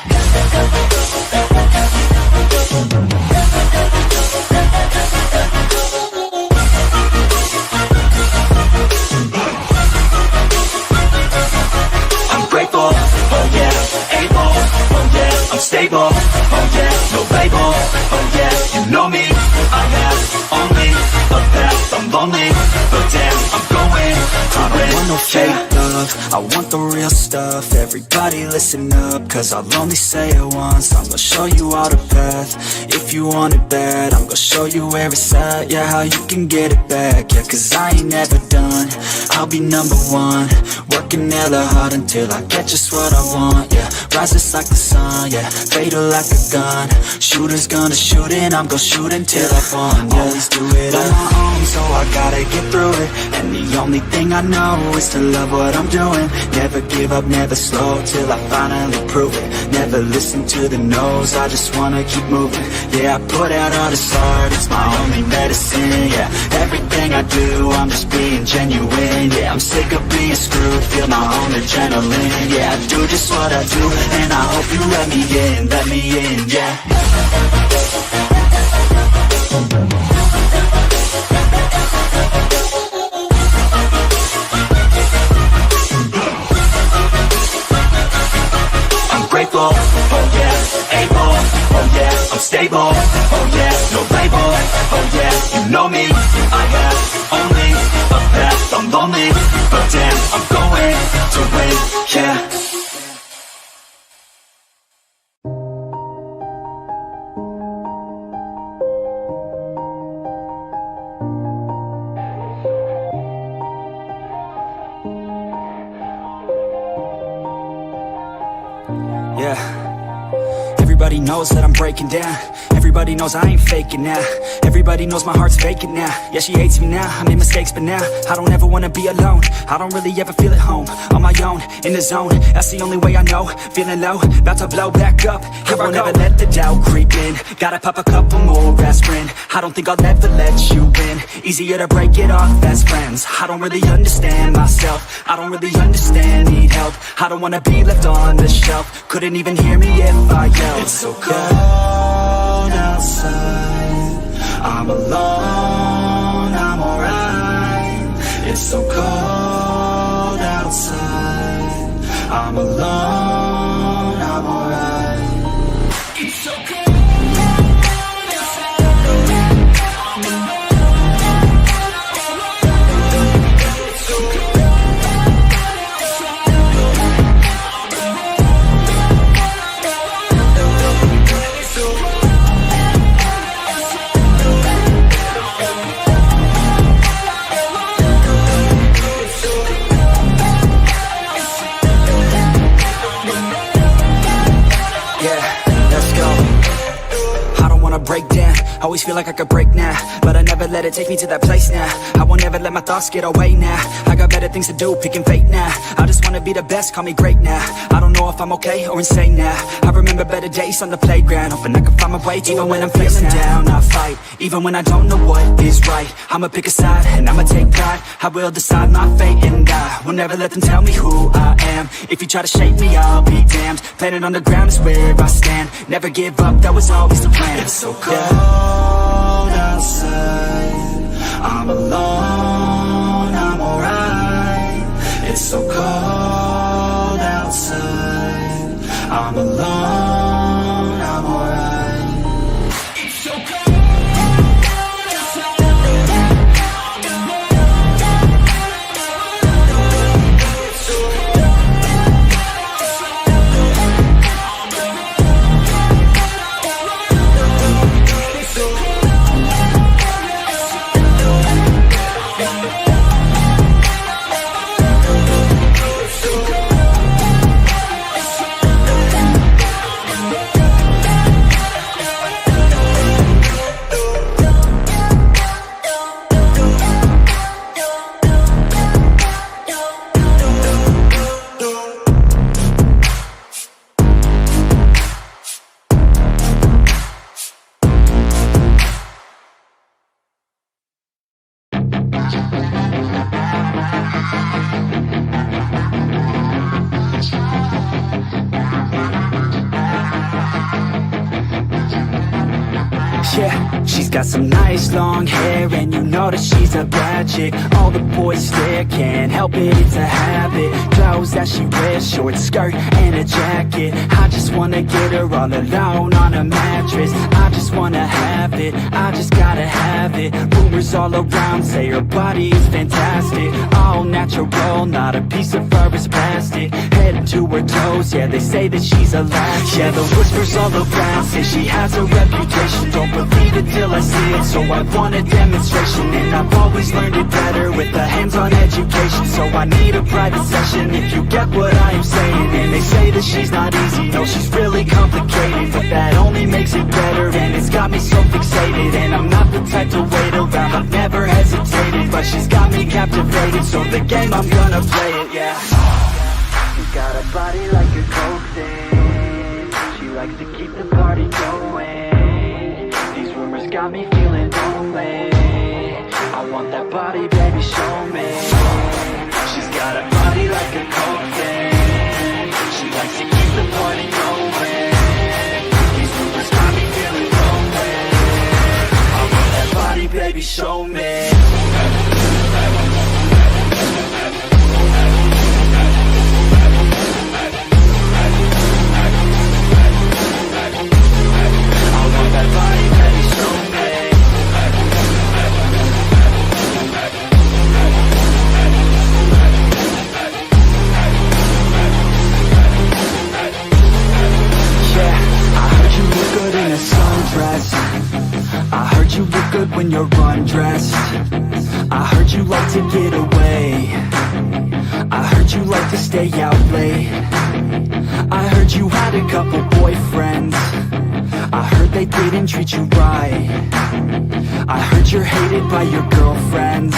Speaker 3: I'm grateful, oh yeah, able, oh yeah, I'm stable, oh yeah, no label, oh yeah, you know me, I have only a path, I'm lonely, but damn, I'm going to I don't want no fake love, I want the real stuff. Everybody listen up, cause I'll only say it once. I'm gonna show you all the path, if you want it bad. I'm gonna show you where it's at, yeah, how you can get it back. Yeah, cause I ain't never done, I'll be number one. Working hella hard until I get just what I want, yeah. Rises like the sun, yeah, fatal like a gun. Shooters gonna shoot and I'm gonna shoot until I won, yeah. Always do it on my own, so I gotta get through it. And the only thing I know is to love what I'm doing. Never give up, never slow, till I finally prove it. Never listen to the no's, I just wanna keep moving. Yeah, I put out all this art, it's my only medicine. Yeah, everything I do, I'm just being genuine. Yeah, I'm sick of being screwed, feel my own adrenaline. Yeah, I do just what I do, and I hope you let me in, yeah. I'm grateful, oh yeah, able, oh yeah, I'm stable, oh yeah, no label, oh yeah, you know me, I have only a path, I'm lonely, but damn, I'm going to win, yeah. Yeah, everybody knows that I'm breaking down. Everybody knows I ain't faking now. Everybody knows my heart's vacant now. Yeah, she hates me now, I made mistakes but now I don't ever wanna be alone. I don't really ever feel at home. On my own, in the zone, that's the only way I know. Feeling low, about to blow back up. Here I won't ever let the doubt creep in. Gotta pop a couple more aspirin. I don't think I'll ever let you in. Easier to break it off as friends. I don't really understand myself, I don't really understand, need help. I don't wanna be left on the shelf. Couldn't even hear me if I yelled. It's so cold outside, I'm alone, I'm alright. It's so cold outside, I'm alone, I'm alright. It's so cold. Break down, always feel like I could break now, but I never let it take me to that place now. I won't ever let my thoughts get away now. I got better things to do, picking fate now. I just wanna be the best, call me great now. I don't know if I'm okay or insane now. I remember better days on the playground, hoping I can find my way. Even when I'm feeling down, I fight. Even when I don't know what is right, I'ma pick a side and I'ma take pride. I will decide my fate and I will never let them tell me who I am. If you try to shape me, I'll be damned. Planet on the ground is where I stand. Never give up, that was always the plan. It's so cold outside, I'm alone, I'm alright. so cold outside. I'm alone, I'm alright. It's so cold.
Speaker 4: Yeah, she's got some nice long hair, and you know that she's a bad chick. All the boys stare, can't help it, it's a habit. Clothes that she wears, short skirt and a jacket. I just wanna get her all alone on a mattress. I just wanna have it, I just gotta have it. Rumors all around say her body is fantastic. All natural, not a piece of fur is plastic. Head to her toes, yeah, they say that she's a latch. Yeah, the whispers all around say she has a reputation. Don't believe it till I see it, so I want a demonstration. And I've always learned it better with a hands-on education. So I need a private session, if you get what I am saying. And they say that she's not easy, no, she's really complicated. But that only makes it better, and it's got me so fixated. And I'm not the type to wait around, I've never hesitated. But she's got me captivated, so the game, I'm gonna play it, yeah. She's got a body like a coke thing. She likes to keep the party going. Rumors got me feeling lonely. I want that body, baby, show me. She's got a body like a coke thing. She likes to keep the party going. These rumors got me feeling lonely. I want that body, baby, show me. I heard you look good when you're undressed. I heard you like to get away. I heard you like to stay out late. I heard you had a couple boyfriends. I heard they didn't treat you right. I heard you're hated by your girlfriends,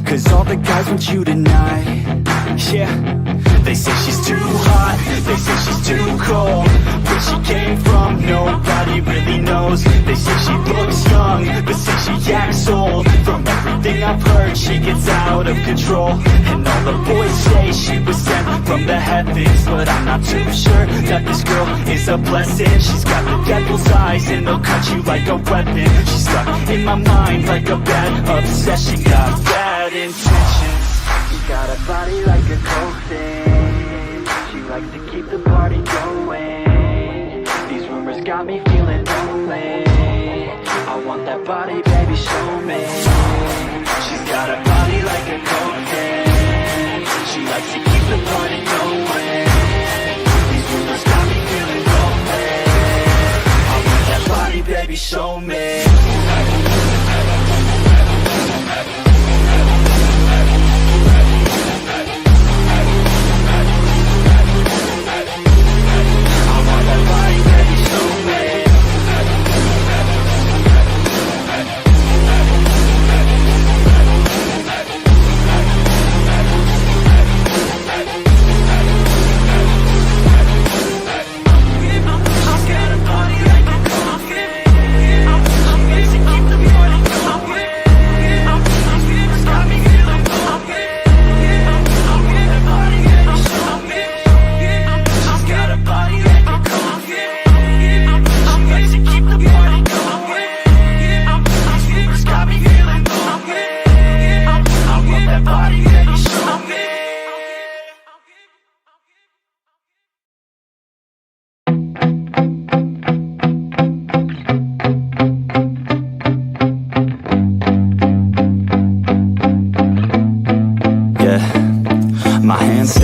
Speaker 4: 'cause all the guys want you tonight. Yeah, they say she's too hot, they say she's too cold. Where she came from, nobody really knows. They say she looks young, but say she acts old. From everything I've heard, she gets out of control. And all the boys say she was sent from the heavens, but I'm not too sure that this girl is a blessing. She's got the devil's eyes, and they'll cut you like a weapon. She's stuck in my mind like a bad obsession. Got bad intentions. She got a body like a coke thing. She likes to keep the party going. These rumors got me feeling lonely. I want that body, baby, show me. She's got a body like a coke thing. She likes to keep the party going. These rumors got me feeling lonely. I want that body, baby, show me.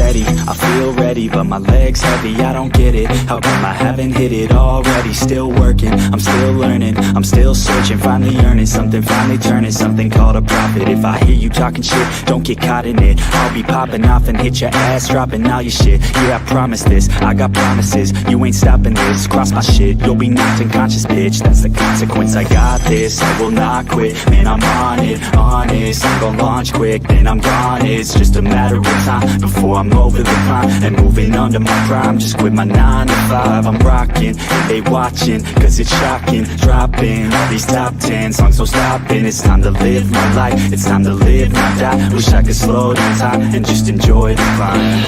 Speaker 4: steady, I feel ready, but my legs heavy, I don't get it. How come I haven't hit it already? Still working, I'm still learning, I'm still searching, finally earning something, finally turning something called a profit. If I hear you talking shit, don't get caught in it. I'll be popping off and hit your ass, dropping all your shit. Yeah, I promise this, I got promises, you ain't stopping this. Cross my shit, you'll be knocked unconscious, bitch. That's the consequence, I got this, I will not quit. Man, I'm on it, honest, I'm gon' launch quick, then I'm gone. It's just a matter of time before I'm over the climb and moving under my prime. Just quit my 9 to 5, I'm rocking, and they watching, cause it's shocking. Dropping all these top 10 songs, so stopping. It's time to live my life, it's time to live, not die. Wish I could slow down time and just enjoy the climb.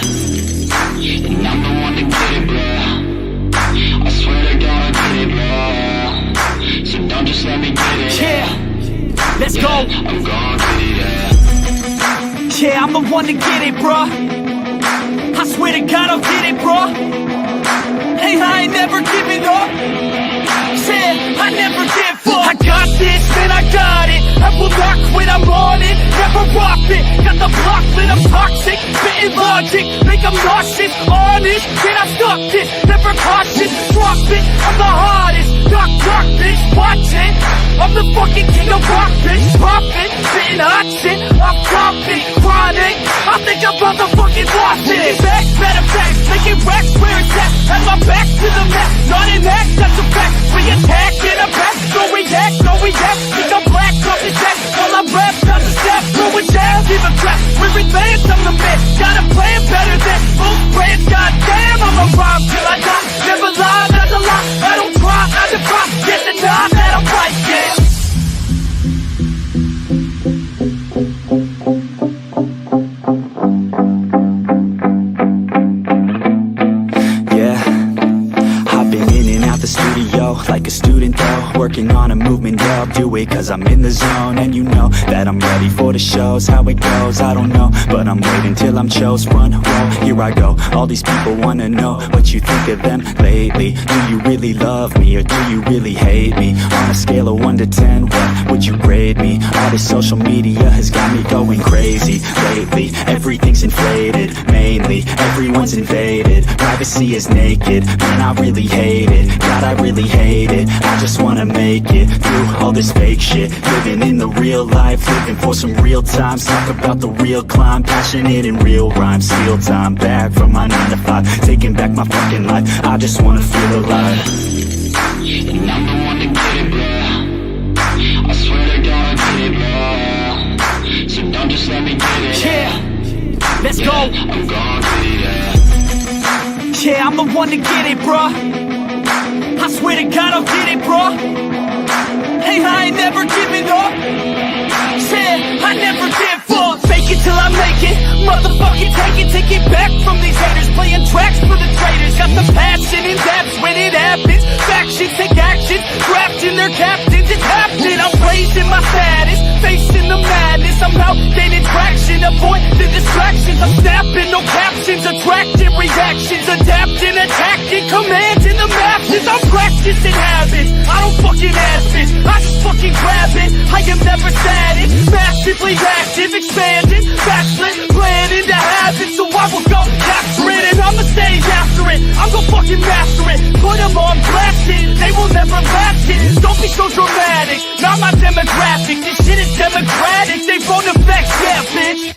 Speaker 5: And I'm the one to get it, bro. I swear to God I get it, bro. So don't just let me get it.
Speaker 4: Yeah, let's go.
Speaker 5: I'm gonna get it, yeah.
Speaker 4: Yeah, I'm the one to get it, bruh. I swear to God I'll get it, bruh. Hey, I ain't never giving up. Said I never give up. I got this, man, I got it. I will not quit, I'm on it. Never rock it. Got the block lit, I'm toxic. Spitting logic, make them nauseous. Honest, can I stop this? Never cautious, drop it. I'm the hardest. Knock, knock, bitch, watch it. I'm the fucking king of rock, bitch. Pop it, spitting hot shit. I'm dropping, chronic. I think I'm about to fucking lost it. Back, better back, making racks where it's at. Have my back to the map, not an act, that's a fact. We attack in a back, no react, no react. Think I'm black, off the jack. While I rap, not the step, going down, give a crap. We're advanced, I'm the man. Got a plan better than most brands. Goddamn, I'm a rhyme till I die. Never lie, that's a lie. I don't try, I defy. Get the time that I'm right, yeah. Like a student though, working on a movement, yeah, I'll do it cause I'm in the zone. And you know that I'm ready for the shows. How it goes, I don't know, but I'm waiting till I'm chose. Front row, here I go. All these people wanna know what you think of them lately. Do you really love me or do you really hate me? On a scale of 1 to 10, what would you grade me? All this social media has got me going crazy lately. Everything's inflated, mainly everyone's invaded. Privacy is naked, man, I really hate it. God, I really hate it. I just wanna make it through all this fake shit. Living in the real life, living for some real times. Talk about the real climb, passionate in real rhymes. Steal time back from my 9 to 5, taking back my fucking life. I just wanna feel alive.
Speaker 5: And I'm the one to get it, bro. I swear to God I get it, bro. So don't just let me get it.
Speaker 4: Yeah, let's go.
Speaker 5: I'm gonna get it, yeah.
Speaker 4: Yeah, I'm the one to get it, bruh. I swear to God I'll get it, bro. Hey, I ain't never giving up. Said I never give up. Fake it till I make it. Motherfucking take it back from these haters. Playing tracks for the traitors. Got the passion and that's when it happens. Factions take action, drafting their captains. It's happening. I'm raising my status, facing the madness. I'm out gaining traction, avoid the distractions. I'm snapping, no captions, attracting reactions, adapting, attacking, commanding the masses. I'm practicing habits, I don't fucking ask it, I just fucking grab it. I am never static, massively active, expanding, backslid, planning to have it. So I will go after it and I'ma stay after it. I'm gonna fucking master it, put them on blast it. They will never last it, don't be so dramatic. Not my demographic, this shit is democratic. They phone effects, yeah bitch.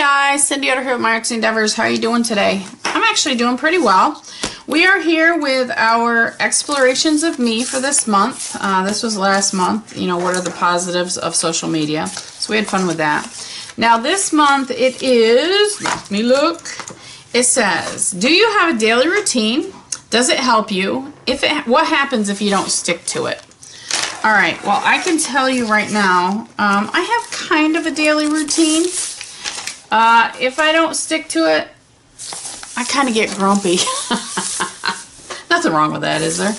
Speaker 6: guys, Cindy Otter here with My Arts Endeavors. How are you doing today? I'm actually doing pretty well. We are here with our explorations of me for this month. This was last month. You know, what are the positives of social media? So we had fun with that. Now this month it is, let me look. It says, do you have a daily routine? Does it help you? What happens if you don't stick to it? All right, well, I can tell you right now, I have kind of a daily routine. If I don't stick to it, I kind of get grumpy. Nothing wrong with that, is there?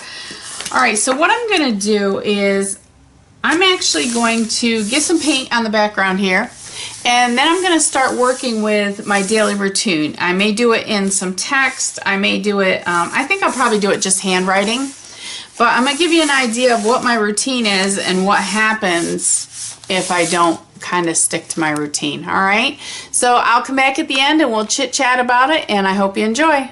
Speaker 6: All right, so what I'm going to do is I'm actually going to get some paint on the background here, and then I'm going to start working with my daily routine. I may do it in some text. I may do it, I think I'll probably do it just handwriting. But I'm going to give you an idea of what my routine is and what happens if I don't kind of stick to my routine. All right? So I'll come back at the end and we'll chit chat about it, and I hope you enjoy.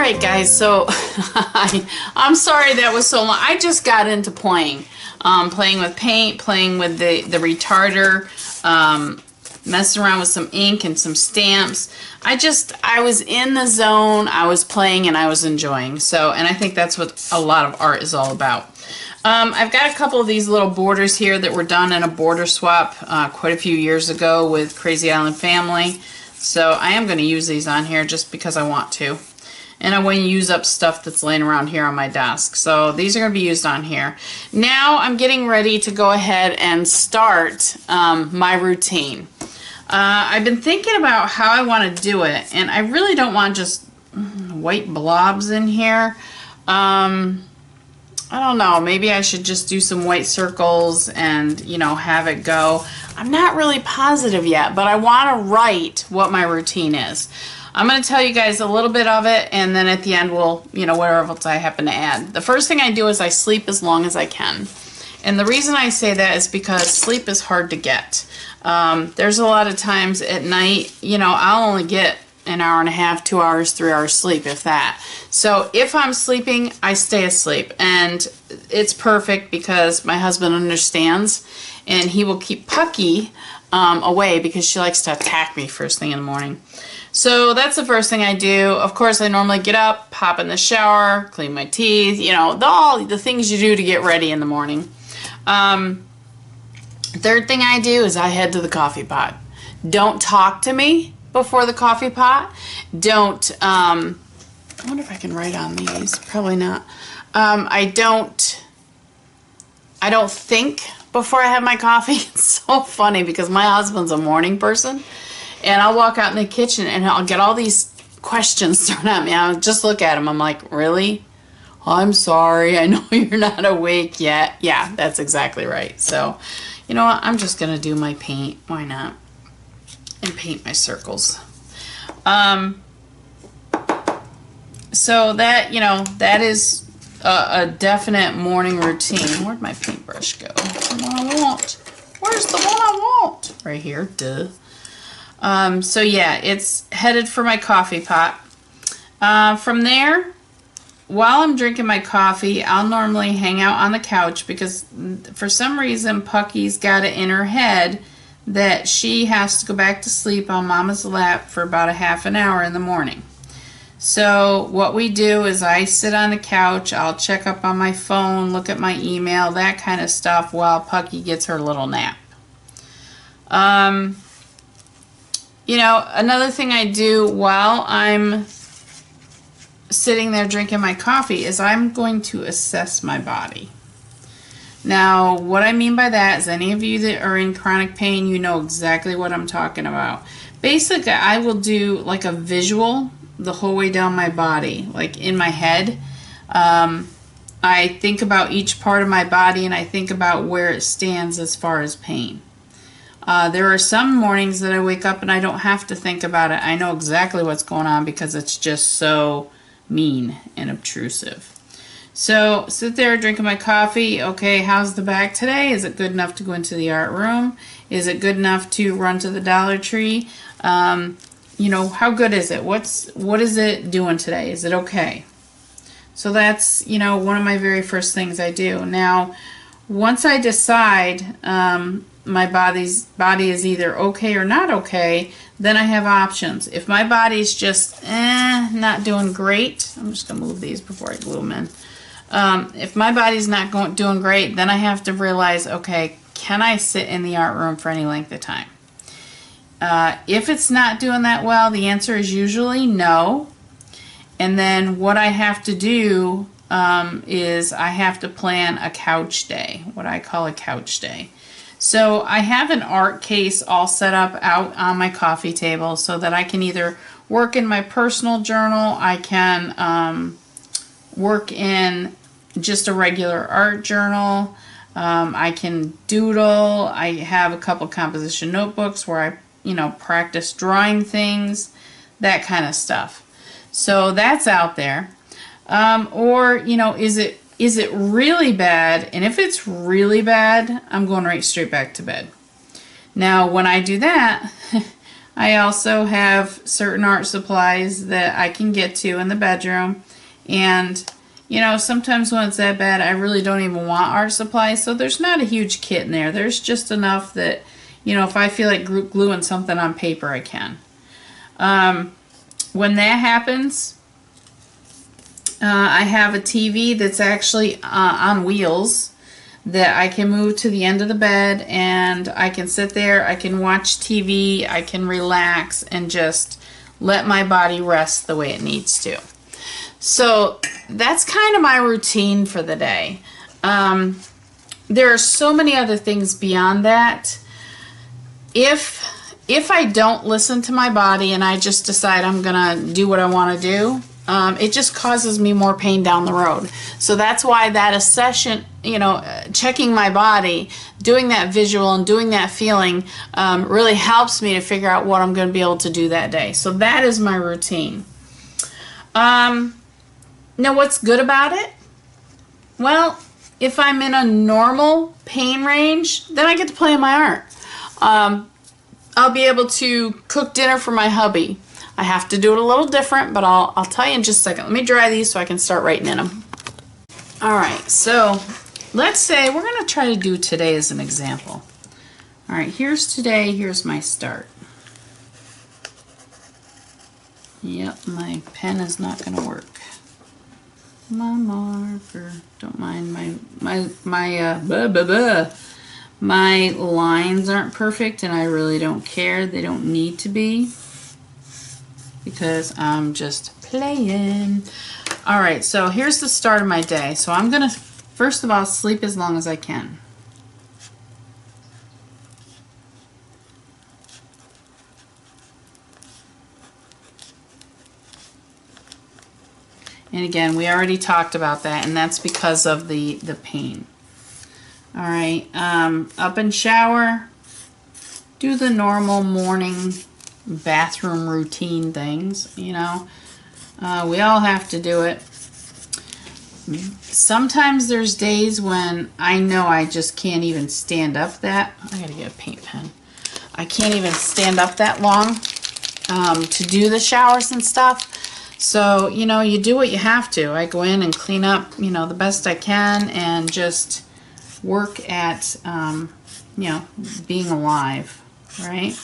Speaker 6: right, guys, so I'm sorry that was so long. I just got into playing. Playing with paint, playing with the retarder, messing around with some ink and some stamps. I was in the zone, I was playing, and I was enjoying. So, and I think that's what a lot of art is all about. I've got a couple of these little borders here that were done in a border swap quite a few years ago with Crazy Island Family. So I am going to use these on here just because I want to. And I want to use up stuff that's laying around here on my desk. So these are going to be used on here. Now I'm getting ready to go ahead and start my routine. I've been thinking about how I want to do it, and I really don't want just white blobs in here. I don't know, maybe I should just do some white circles and, you know, have it go. I'm not really positive yet, but I want to write what my routine is. I'm going to tell you guys a little bit of it, and then at the end we'll, you know, whatever else I happen to add. The first thing I do is I sleep as long as I can. And the reason I say that is because sleep is hard to get. There's a lot of times at night, you know, I'll only get an hour and a half, 2 hours, 3 hours sleep, if that. So if I'm sleeping, I stay asleep. And it's perfect because my husband understands, and he will keep Pucky away because she likes to attack me first thing in the morning. So that's the first thing I do. Of course, I normally get up, hop in the shower, clean my teeth, you know, all the things you do to get ready in the morning. Third thing I do is I head to the coffee pot. Don't talk to me before the coffee pot. Don't, I wonder if I can write on these. Probably not. I don't think before I have my coffee. It's so funny because my husband's a morning person, and I'll walk out in the kitchen and I'll get all these questions thrown at me. I'll just look at him. I'm like, really? I'm sorry. I know you're not awake yet. Yeah, that's exactly right. So, you know what? I'm just going to do my paint. Why not? And paint my circles. So that, you know, that is a definite morning routine. Where'd my paintbrush go? The one I want. Where's the one I want? Right here. Duh. So yeah, it's headed for my coffee pot. From there, while I'm drinking my coffee, I'll normally hang out on the couch because for some reason Pucky's got it in her head that she has to go back to sleep on Mama's lap for about a half an hour in the morning. So what we do is I sit on the couch, I'll check up on my phone, look at my email, that kind of stuff while Pucky gets her little nap. You know, another thing I do while I'm sitting there drinking my coffee is I'm going to assess my body. Now, what I mean by that is any of you that are in chronic pain, you know exactly what I'm talking about. Basically, I will do like a visual the whole way down my body, like in my head. I think about each part of my body and I think about where it stands as far as pain. There are some mornings that I wake up and I don't have to think about it. I know exactly what's going on because it's just so mean and obtrusive. So sit there drinking my coffee. Okay, how's the back today? Is it good enough to go into the art room? Is it good enough to run to the Dollar Tree? You know, how good is it? What is it doing today? Is it okay? So that's, you know, one of my very first things I do. Now, once I decide my body is either okay or not okay, then I have options. If my body's just not doing great, I'm just going to move these before I glue them in. If my body's not doing great, then I have to realize, okay, can I sit in the art room for any length of time? If it's not doing that well, the answer is usually no. And then what I have to do is I have to plan a couch day, what I call a couch day. So I have an art case all set up out on my coffee table so that I can either work in my personal journal, I can work in just a regular art journal, I can doodle, I have a couple composition notebooks where I, you know, practice drawing things, that kind of stuff. So that's out there. Or, you know, is it really bad? And if it's really bad, I'm going right straight back to bed. Now, when I do that, I also have certain art supplies that I can get to in the bedroom. And, you know, sometimes when it's that bad, I really don't even want art supplies. So there's not a huge kit in there. There's just enough that, you know, if I feel like gluing something on paper, I can. When that happens, I have a TV that's actually on wheels that I can move to the end of the bed, and I can sit there, I can watch TV, I can relax and just let my body rest the way it needs to. So that's kind of my routine for the day. There are so many other things beyond that. If I don't listen to my body and I just decide I'm gonna do what I want to do, it just causes me more pain down the road. So that's why that a session, you know, checking my body, doing that visual and doing that feeling really helps me to figure out what I'm going to be able to do that day. So that is my routine. Now what's good about it? Well, if I'm in a normal pain range, then I get to play in my art. I'll be able to cook dinner for my hubby. I have to do it a little different, but I'll tell you in just a second. Let me dry these so I can start writing in them. All right, so let's say we're going to try to do today as an example. All right, here's today. Here's my start. Yep, my pen is not going to work. My marker. Don't mind my lines aren't perfect, and I really don't care. They don't need to be, because I'm just playing. All right, so here's the start of my day. So I'm gonna, first of all, sleep as long as I can. And again, we already talked about that, and that's because of the pain. All right, up and shower, do the normal morning bathroom routine things, you know. We all have to do it. Sometimes there's days when I know I just can't even stand up that, I gotta get a paint pen. I can't even stand up that long to do the showers and stuff. So, you know, you do what you have to. I go in and clean up, you know, the best I can and just work at, you know, being alive, right?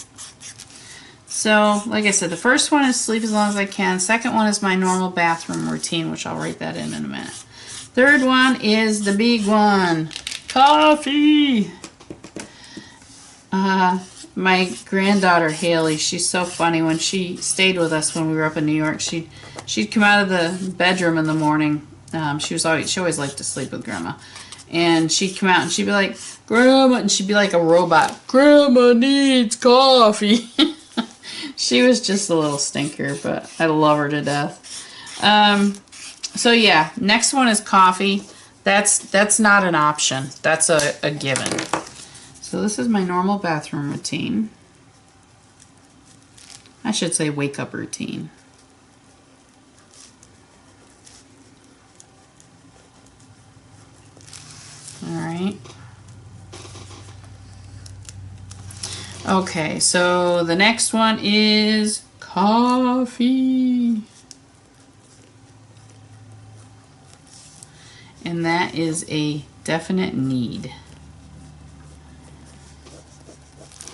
Speaker 6: So, like I said, the first one is sleep as long as I can. Second one is my normal bathroom routine, which I'll write that in a minute. Third one is the big one, coffee. My granddaughter Haley, she's so funny. When she stayed with us when we were up in New York, she'd come out of the bedroom in the morning. She always liked to sleep with Grandma. And she'd come out and she'd be like, Grandma, and she'd be like a robot. Grandma needs coffee. She was just a little stinker, but I love her to death. So yeah, next one is coffee. That's not an option. That's a given. So this is my normal bathroom routine. I should say wake up routine. All right. Okay, so the next one is coffee. And that is a definite need.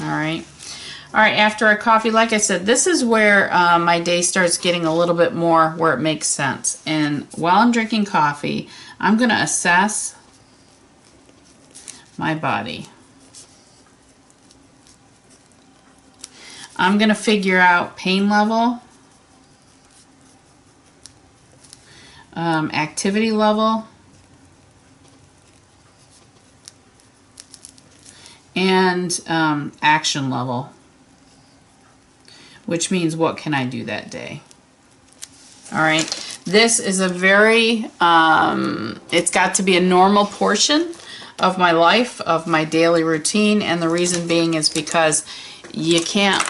Speaker 6: All right. All right, after our coffee, like I said, this is where my day starts getting a little bit more where it makes sense. And while I'm drinking coffee, I'm going to assess my body. I'm going to figure out pain level, activity level, and action level, which means what can I do that day. All right, this is a very, it's got to be a normal portion of my life, of my daily routine, and the reason being is because you can't,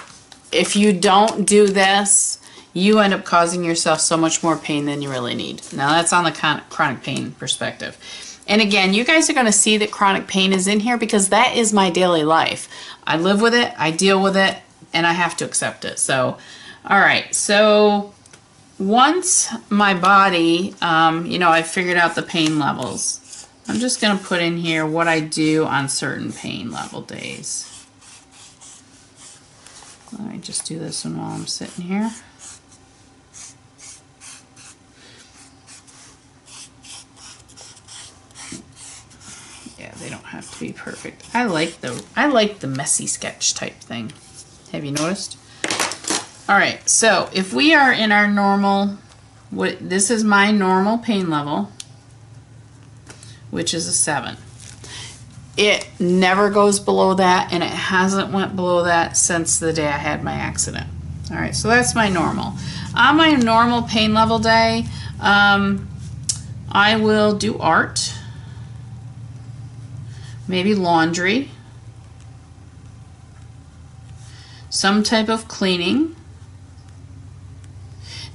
Speaker 6: if you don't do this, you end up causing yourself so much more pain than you really need. Now that's on the chronic pain perspective. And again, you guys are going to see that chronic pain is in here because that is my daily life. I live with it, I deal with it, and I have to accept it. So, all right. So once my body, I figured out the pain levels, I'm just going to put in here what I do on certain pain level days. Let me just do this one while I'm sitting here. Yeah, they don't have to be perfect. I like the messy sketch type thing. Have you noticed? All right, so if we are in our normal, this is my normal pain level, which is a 7. It never goes below that, and it hasn't went below that since the day I had my accident. All right, so that's my normal. On my normal pain level day, I will do art, maybe laundry, some type of cleaning.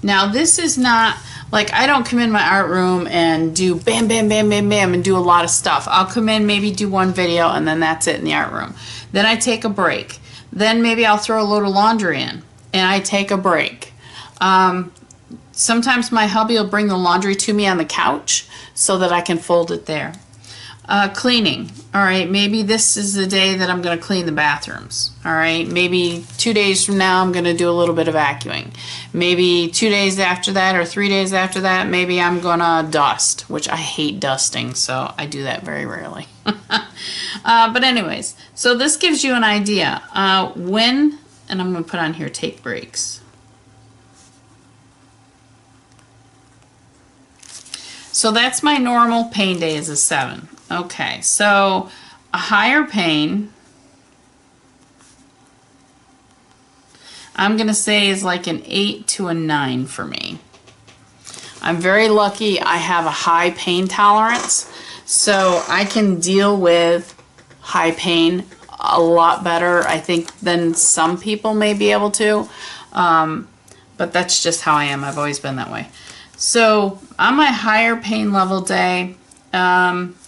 Speaker 6: Now this is not, like, I don't come in my art room and do bam, bam, bam, bam, bam, and do a lot of stuff. I'll come in, maybe do one video, and then that's it in the art room. Then I take a break. Then maybe I'll throw a load of laundry in, and I take a break. Sometimes my hubby will bring the laundry to me on the couch so that I can fold it there. Cleaning. All right, maybe this is the day that I'm going to clean the bathrooms. All right, maybe 2 days from now I'm going to do a little bit of vacuuming. Maybe 2 days after that or 3 days after that, maybe I'm going to dust, which I hate dusting, so I do that very rarely. But anyways, so this gives you an idea when, and I'm going to put on here, take breaks. So that's my normal pain day is a 7. Okay, so a higher pain, I'm going to say is like an 8 to a 9 for me. I'm very lucky I have a high pain tolerance, so I can deal with high pain a lot better, I think, than some people may be able to. But that's just how I am. I've always been that way. So on my higher pain level day,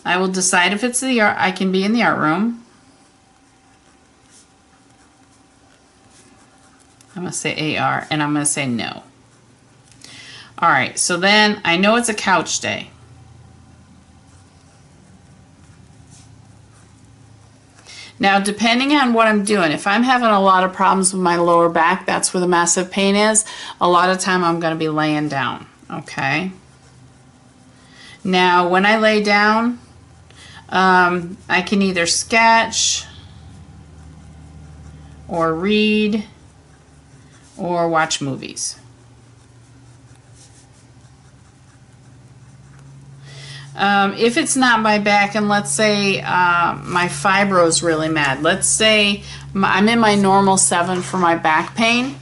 Speaker 6: I will decide if it's the art. I can be in the art room. I'm going to say AR, and I'm going to say no. All right, so then I know it's a couch day. Now, depending on what I'm doing, if I'm having a lot of problems with my lower back, that's where the massive pain is, a lot of time I'm going to be laying down, okay? Now, when I lay down, I can either sketch or read or watch movies. If it's not my back, and let's say my fibro is really mad, let's say I'm in my normal 7 for my back pain,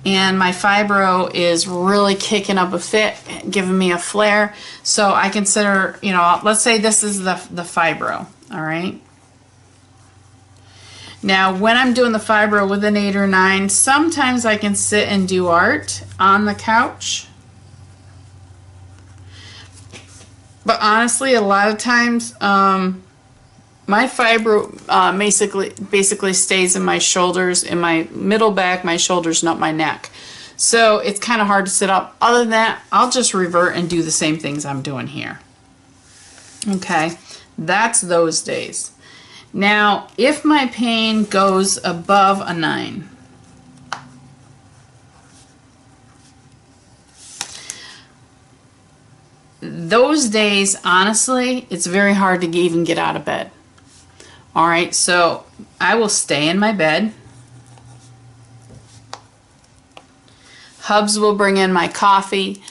Speaker 6: and my fibro is really kicking up a fit, giving me a flare, so I consider, let's say this is the fibro, all right? Now, when I'm doing the fibro with an 8 or 9, sometimes I can sit and do art on the couch. But honestly, a lot of times, my fibro basically stays in my shoulders, in my middle back, my shoulders, not my neck. So it's kind of hard to sit up. Other than that, I'll just revert and do the same things I'm doing here. Okay, that's those days. Now, if my pain goes above a 9, those days, honestly, it's very hard to even get out of bed. All right, so I will stay in my bed. Hubs will bring in my coffee.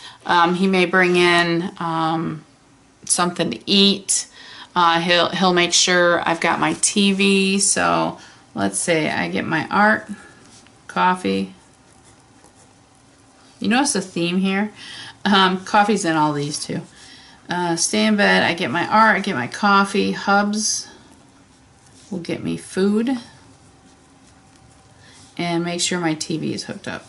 Speaker 6: He may bring in something to eat. He'll make sure I've got my TV. So let's say I get my art, coffee. You notice the theme here? Coffee's in all these too. Stay in bed, I get my art, I get my coffee. Hubs will get me food and make sure my TV is hooked up.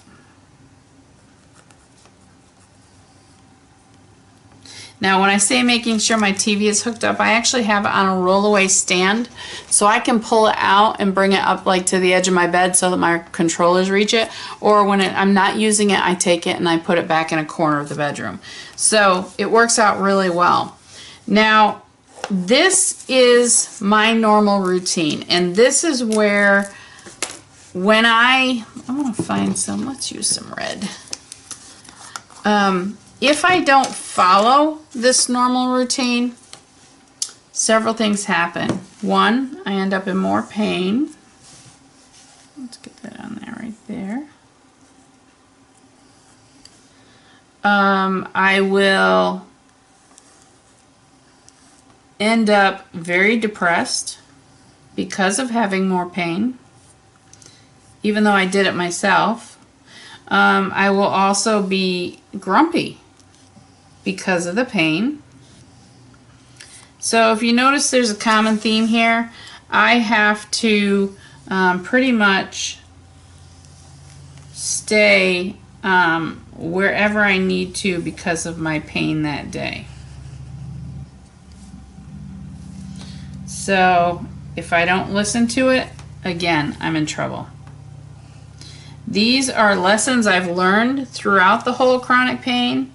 Speaker 6: Now, when I say making sure my TV is hooked up, I actually have it on a roll-away stand, so I can pull it out and bring it up like to the edge of my bed so that my controllers reach it. Or when I'm not using it, I take it and I put it back in a corner of the bedroom. So it works out really well. Now, this is my normal routine, and this is where when I want to find some, let's use some red. If I don't follow this normal routine, several things happen. One, I end up in more pain. Let's get that on there right there. I will end up very depressed because of having more pain, even though I did it myself. I will also be grumpy because of the pain. So if you notice there's a common theme here, I have to pretty much stay wherever I need to because of my pain that day. So if I don't listen to it, again, I'm in trouble. These are lessons I've learned throughout the whole chronic pain.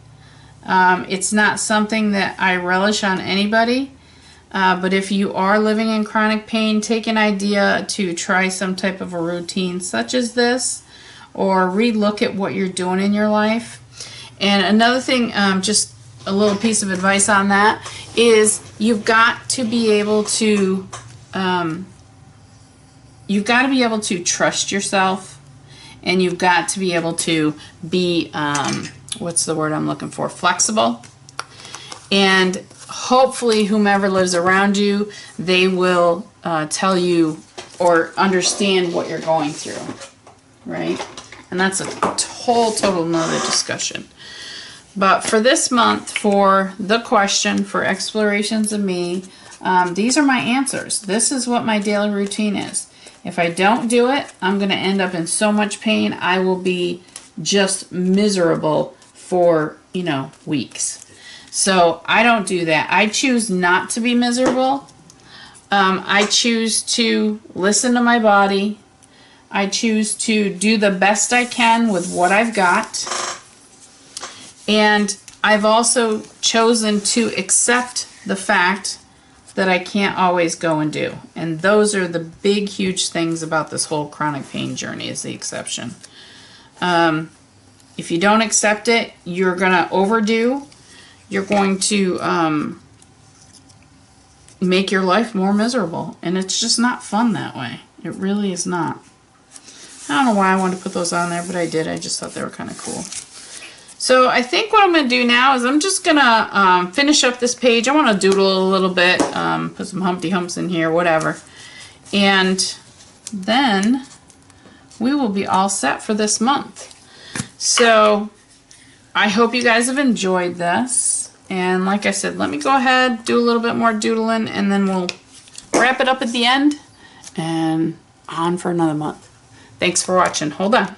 Speaker 6: It's not something that I relish on anybody, but if you are living in chronic pain, take an idea to try some type of a routine such as this, or relook at what you're doing in your life. And another thing, just a little piece of advice on that, is you've got to be able to trust yourself, and you've got to be able to be what's the word I'm looking for? Flexible. And hopefully whomever lives around you, they will tell you or understand what you're going through, right? And that's a total another discussion. But for this month, for the question, for Explorations of Me, these are my answers. This is what my daily routine is. If I don't do it, I'm going to end up in so much pain, I will be just miserable for, weeks. So I don't do that. I choose not to be miserable. I choose to listen to my body. I choose to do the best I can with what I've got. And I've also chosen to accept the fact that I can't always go and do. And those are the big, huge things about this whole chronic pain journey, is the exception. If you don't accept it, you're going to overdo. You're going to make your life more miserable. And it's just not fun that way. It really is not. I don't know why I wanted to put those on there, but I did. I just thought they were kind of cool. So I think what I'm going to do now is I'm just going to finish up this page. I want to doodle a little bit, put some Humpty Humps in here, whatever. And then we will be all set for this month. So I hope you guys have enjoyed this. And like I said, let me go ahead, do a little bit more doodling, and then we'll wrap it up at the end and on for another month. Thanks for watching. Hold on.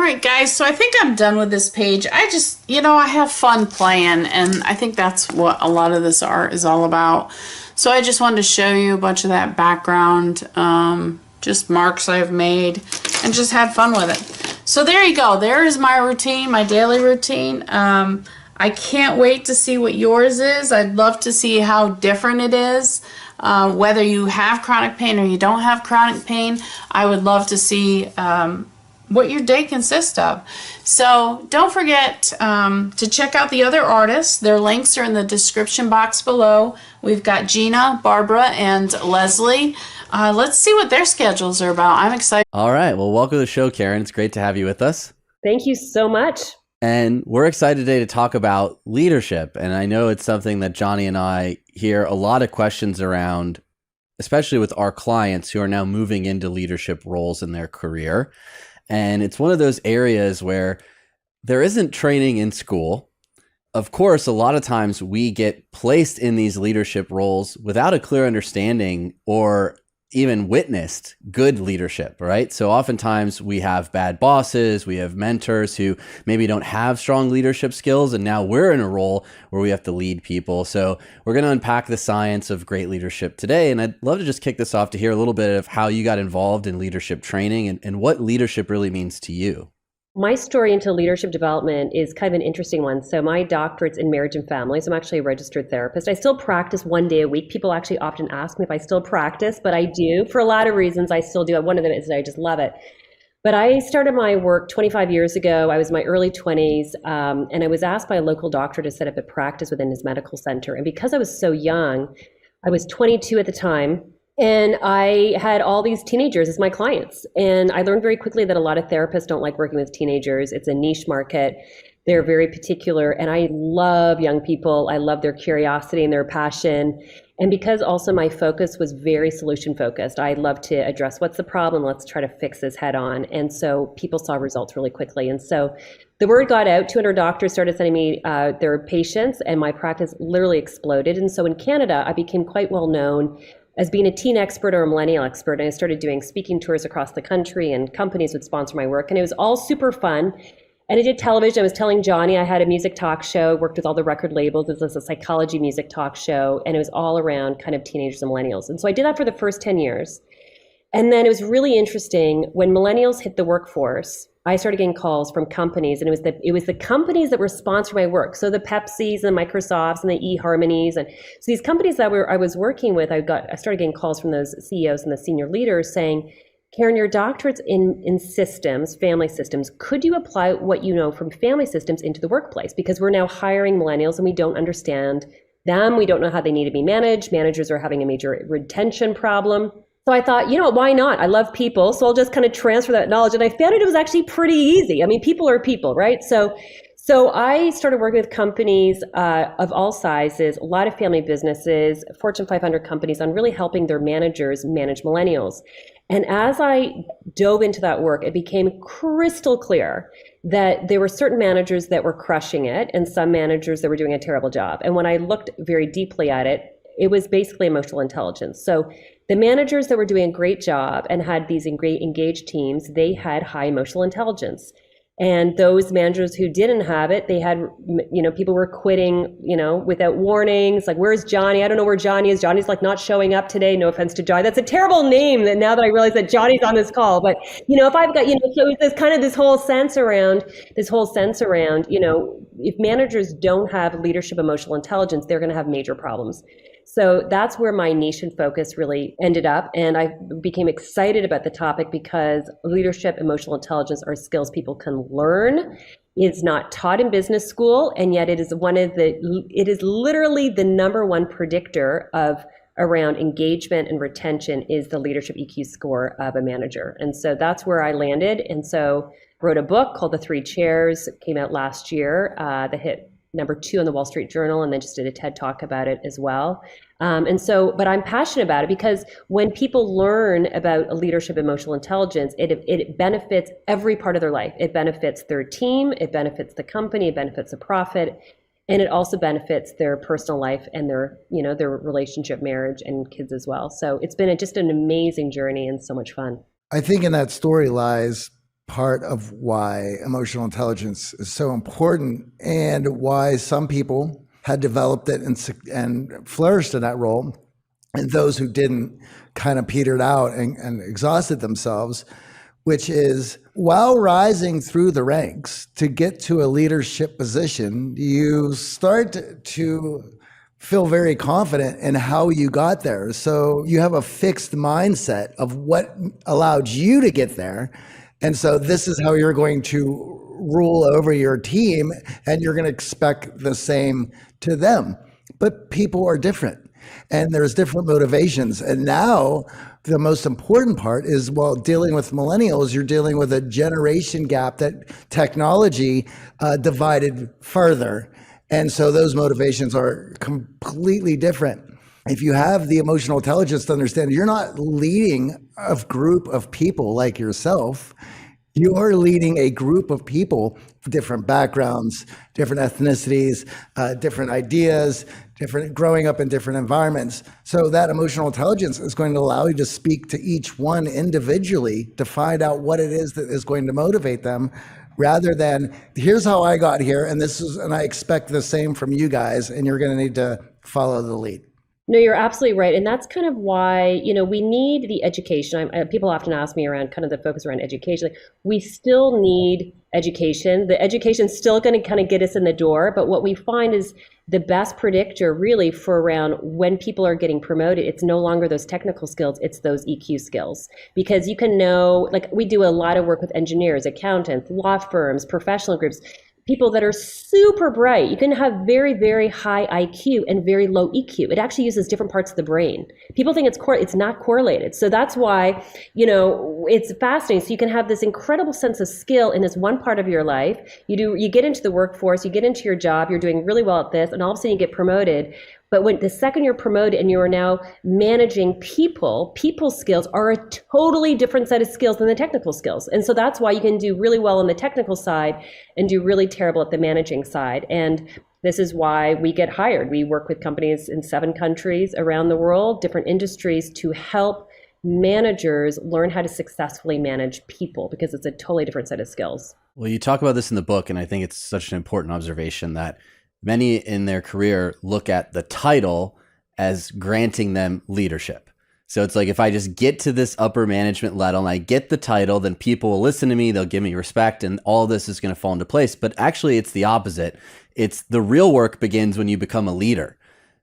Speaker 6: right, guys. So I think I'm done with this page. I just, I have fun playing, and I think that's what a lot of this art is all about. So I just wanted to show you a bunch of that background, just marks I've made, and just had fun with it. So there you go. There is my routine, my daily routine. I can't wait to see what yours is. I'd love to see how different it is. Whether you have chronic pain or you don't have chronic pain, I would love to see what your day consists of. So don't forget to check out the other artists. Their links are in the description box below. We've got Gina, Barbara, and Leslie. Let's see what their schedules are about. I'm excited.
Speaker 7: All right. Well, welcome to the show, Karen. It's great to have you with us.
Speaker 8: Thank you so much.
Speaker 7: And we're excited today to talk about leadership. And I know it's something that Johnny and I hear a lot of questions around, especially with our clients who are now moving into leadership roles in their career. And it's one of those areas where there isn't training in school. Of course, a lot of times we get placed in these leadership roles without a clear understanding or even witnessed good leadership, right? So oftentimes we have bad bosses, we have mentors who maybe don't have strong leadership skills, and now we're in a role where we have to lead people. So we're going to unpack the science of great leadership today, and I'd love to just kick this off to hear a little bit of how you got involved in leadership training and what leadership really means to you.
Speaker 8: My story into leadership development is kind of an interesting one. So my doctorate's in marriage and family. So I'm actually a registered therapist. I still practice 1 day a week. People actually often ask me if I still practice, but I do. For a lot of reasons, I still do. One of them is that I just love it. But I started my work 25 years ago. I was in my early 20s, and I was asked by a local doctor to set up a practice within his medical center. And because I was so young, I was 22 at the time, and I had all these teenagers as my clients. And I learned very quickly that a lot of therapists don't like working with teenagers. It's a niche market. They're very particular. And I love young people. I love their curiosity and their passion. And because also my focus was very solution focused, I love to address what's the problem. Let's try to fix this head on. And so people saw results really quickly. And so the word got out. 200 doctors started sending me their patients, and my practice literally exploded. And so in Canada, I became quite well known as being a teen expert or a millennial expert. And I started doing speaking tours across the country, and companies would sponsor my work. And it was all super fun. And I did television. I was telling Johnny I had a music talk show, worked with all the record labels. It was a psychology music talk show, and it was all around kind of teenagers and millennials. And so I did that for the first 10 years. And then it was really interesting when millennials hit the workforce. I started getting calls from companies, and it was the companies that were sponsoring my work. So the Pepsis and the Microsofts and the eHarmonies, and so these companies that I was working with, I started getting calls from those CEOs and the senior leaders saying, "Karen, your doctorate's in systems, family systems. Could you apply what you know from family systems into the workplace? Because we're now hiring millennials and we don't understand them. We don't know how they need to be managed. Managers are having a major retention problem." So I thought, why not? I love people, so I'll just kind of transfer that knowledge. And I found it was actually pretty easy. I mean, people are people, right? So I started working with companies of all sizes, a lot of family businesses, Fortune 500 companies, on really helping their managers manage millennials. And as I dove into that work, it became crystal clear that there were certain managers that were crushing it and some managers that were doing a terrible job. And when I looked very deeply at it, it was basically emotional intelligence. So the managers that were doing a great job and had these engaged teams, they had high emotional intelligence. And those managers who didn't have it, they had, people were quitting, without warnings. Like, where's Johnny? I don't know where Johnny is. Johnny's like not showing up today. No offense to Johnny. That's a terrible name that now that I realize that Johnny's on this call. But, if I've got, so there's kind of this whole sense around, if managers don't have leadership emotional intelligence, they're going to have major problems. So that's where my niche and focus really ended up. And I became excited about the topic because leadership, emotional intelligence are skills people can learn. It's not taught in business school, and yet it is literally the number one predictor of around engagement and retention is the leadership EQ score of a manager. And so that's where I landed. And so wrote a book called The Three Chairs, came out last year, that hit number 2 on the Wall Street Journal, and then just did a TED Talk about it as well. But I'm passionate about it because when people learn about leadership emotional intelligence, it benefits every part of their life. It benefits their team, it benefits the company, it benefits the profit, and it also benefits their personal life and their relationship, marriage, and kids as well. So it's been just an amazing journey and so much fun.
Speaker 9: I think in that story lies part of why emotional intelligence is so important and why some people had developed it and flourished in that role, and those who didn't kind of petered out and exhausted themselves, which is while rising through the ranks to get to a leadership position, you start to feel very confident in how you got there. So you have a fixed mindset of what allowed you to get there. And so this is how you're going to rule over your team, and you're going to expect the same to them. But people are different, and there's different motivations. And now the most important part is, while dealing with millennials, you're dealing with a generation gap that technology divided further. And so those motivations are completely different. If you have the emotional intelligence to understand you're not leading a group of people like yourself, you are leading a group of people, different backgrounds, different ethnicities, different ideas, different growing up in different environments. So that emotional intelligence is going to allow you to speak to each one individually to find out what it is that is going to motivate them, rather than here's how I got here, and I expect the same from you guys, and you're going to need to follow the lead.
Speaker 8: No, you're absolutely right. And that's kind of why, we need the education. People often ask me around kind of the focus around education. Like, we still need education. The education's still going to kind of get us in the door. But what we find is the best predictor really for around when people are getting promoted, it's no longer those technical skills, it's those EQ skills. Because you can know, like, we do a lot of work with engineers, accountants, law firms, professional groups, people that are super bright. You can have very, very high IQ and very low EQ. It actually uses different parts of the brain. People think it's not correlated. So that's why, it's fascinating. So you can have this incredible sense of skill in this one part of your life. You get into the workforce, you get into your job, you're doing really well at this, and all of a sudden you get promoted. But when the second you're promoted and you are now managing people skills are a totally different set of skills than the technical skills. And so that's why you can do really well on the technical side and do really terrible at the managing side. And this is why we get hired. We work with companies in 7 countries around the world, different industries, to help managers learn how to successfully manage people, because it's a totally different set of skills.
Speaker 7: Well, you talk about this in the book, and I think it's such an important observation that many in their career look at the title as granting them leadership. So it's like, if I just get to this upper management level and I get the title, then people will listen to me, they'll give me respect, and all this is going to fall into place. But actually, it's the opposite. It's the real work begins when you become a leader,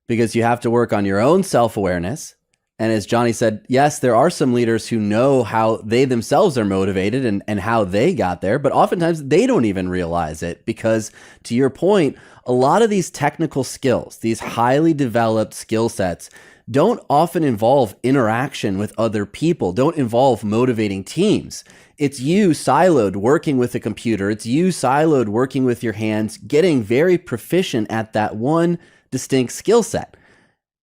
Speaker 7: because you have to work on your own self-awareness. And as Johnny said, yes, there are some leaders who know how they themselves are motivated and how they got there, but oftentimes they don't even realize it, because, to your point, a lot of these technical skills, these highly developed skill sets, don't often involve interaction with other people, don't involve motivating teams. It's you siloed working with a computer. It's you siloed working with your hands, getting very proficient at that one distinct skill set.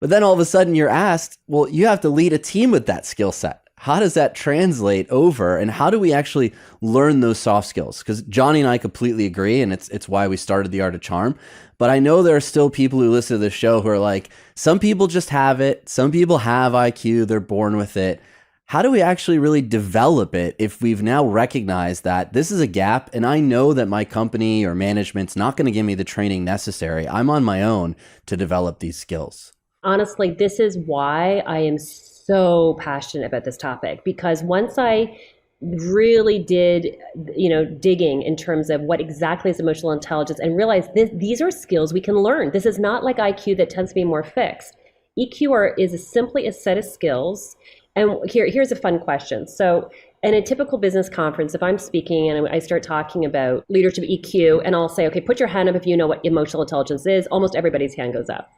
Speaker 7: But then all of a sudden you're asked, well, you have to lead a team with that skill set. How does that translate over? And how do we actually learn those soft skills? Because Johnny and I completely agree, and it's why we started The Art of Charm. But I know there are still people who listen to this show who are like, some people just have it. Some people have IQ. They're born with it. How do we actually really develop it if we've now recognized that this is a gap, and I know that my company or management's not going to give me the training necessary? I'm on my own to develop these skills.
Speaker 8: Honestly, this is why I am so passionate about this topic, because once I really did, digging in terms of what exactly is emotional intelligence, and realized these are skills we can learn. This is not like IQ that tends to be more fixed. EQ is simply a set of skills. And here's a fun question. So in a typical business conference, if I'm speaking and I start talking about leadership EQ, and I'll say, okay, put your hand up if you know what emotional intelligence is, almost everybody's hand goes up.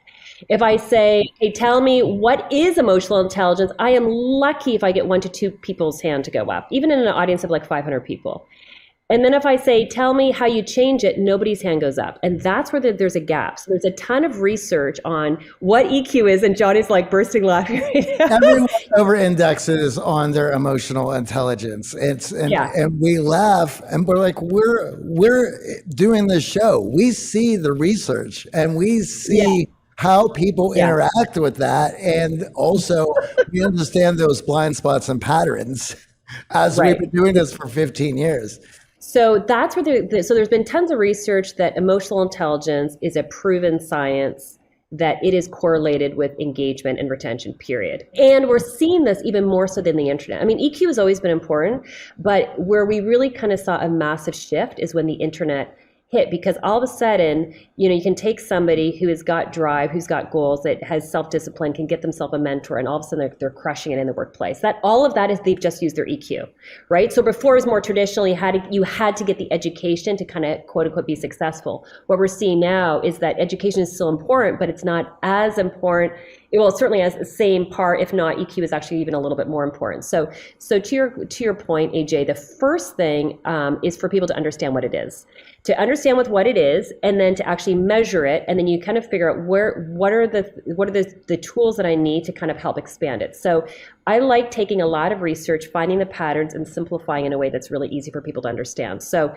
Speaker 8: If I say, hey, tell me what is emotional intelligence, I am lucky if I get 1 to 2 people's hand to go up, even in an audience of like 500 people. And then if I say, tell me how you change it, nobody's hand goes up. And that's where there's a gap. So there's a ton of research on what EQ is, and Johnny's like bursting laughing right now.
Speaker 9: Everyone over indexes on their emotional intelligence. And we laugh, and we're like, we're doing this show. We see the research, and we see how people interact with that. And also we understand those blind spots and patterns. as
Speaker 8: Right.
Speaker 9: we've been doing this for 15 years.
Speaker 8: So that's where so there's been tons of research that emotional intelligence is a proven science, that it is correlated with engagement and retention, period. And we're seeing this even more so than the internet. I mean, EQ has always been important, but where we really kind of saw a massive shift is when the internet hit, because all of a sudden, you can take somebody who has got drive, who's got goals, that has self-discipline, can get themselves a mentor, and all of a sudden they're crushing it in the workplace. That all of that is they've just used their EQ, right? So before it was more traditional, you had to get the education to kind of quote unquote be successful. What we're seeing now is that education is still important, but it's not as important. Well, it certainly has the same part, if not EQ is actually even a little bit more important. So to your point, AJ, the first thing is for people to understand what it is. To understand what it is, and then to actually measure it, and then you kind of figure out what are the tools that I need to kind of help expand it. So I like taking a lot of research, finding the patterns, and simplifying in a way that's really easy for people to understand. So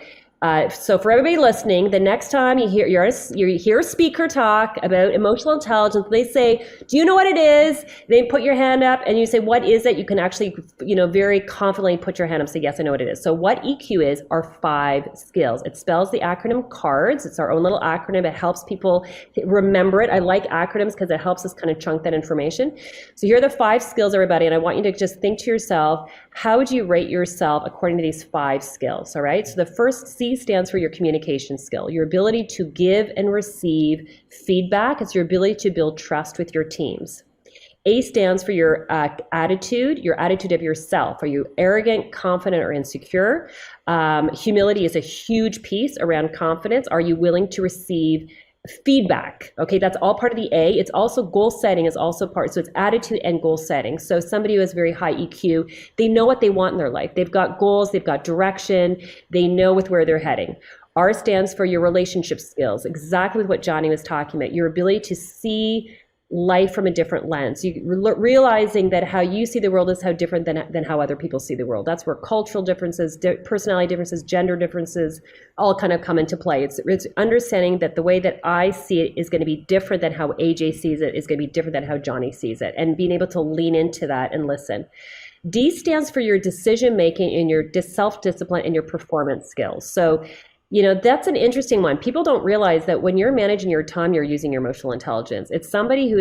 Speaker 8: for everybody listening, the next time you hear a speaker talk about emotional intelligence, they say, "Do you know what it is?" They put your hand up, and you say, "What is it?" You can actually, very confidently put your hand up and say, "Yes, I know what it is." So what EQ is are 5 skills. It spells the acronym CARDS. It's our own little acronym. It helps people remember it. I like acronyms because it helps us kind of chunk that information. So here are the 5 skills, everybody, and I want you to just think to yourself, how would you rate yourself according to these 5 skills? All right. So the first C stands for your communication skill, your ability to give and receive feedback. It's your ability to build trust with your teams. A stands for your attitude of yourself. Are you arrogant, confident, or insecure? Humility is a huge piece around confidence. Are you willing to receive feedback? Okay, that's all part of the A. It's also goal setting is also part. So it's attitude and goal setting. So somebody who has very high EQ, they know what they want in their life. They've got goals, they've got direction, they know with where they're heading. R stands for your relationship skills, exactly with what Johnny was talking about, your ability to see life from a different lens. Realizing that how you see the world is how different than how other people see the world. That's where cultural differences, personality differences, gender differences all kind of come into play. It's understanding that the way that I see it is going to be different than how AJ sees it, is going to be different than how Johnny sees it, and being able to lean into that and listen. D stands for your decision making and your self-discipline and your performance skills. So that's an interesting one. People don't realize that when you're managing your time, you're using your emotional intelligence. It's somebody who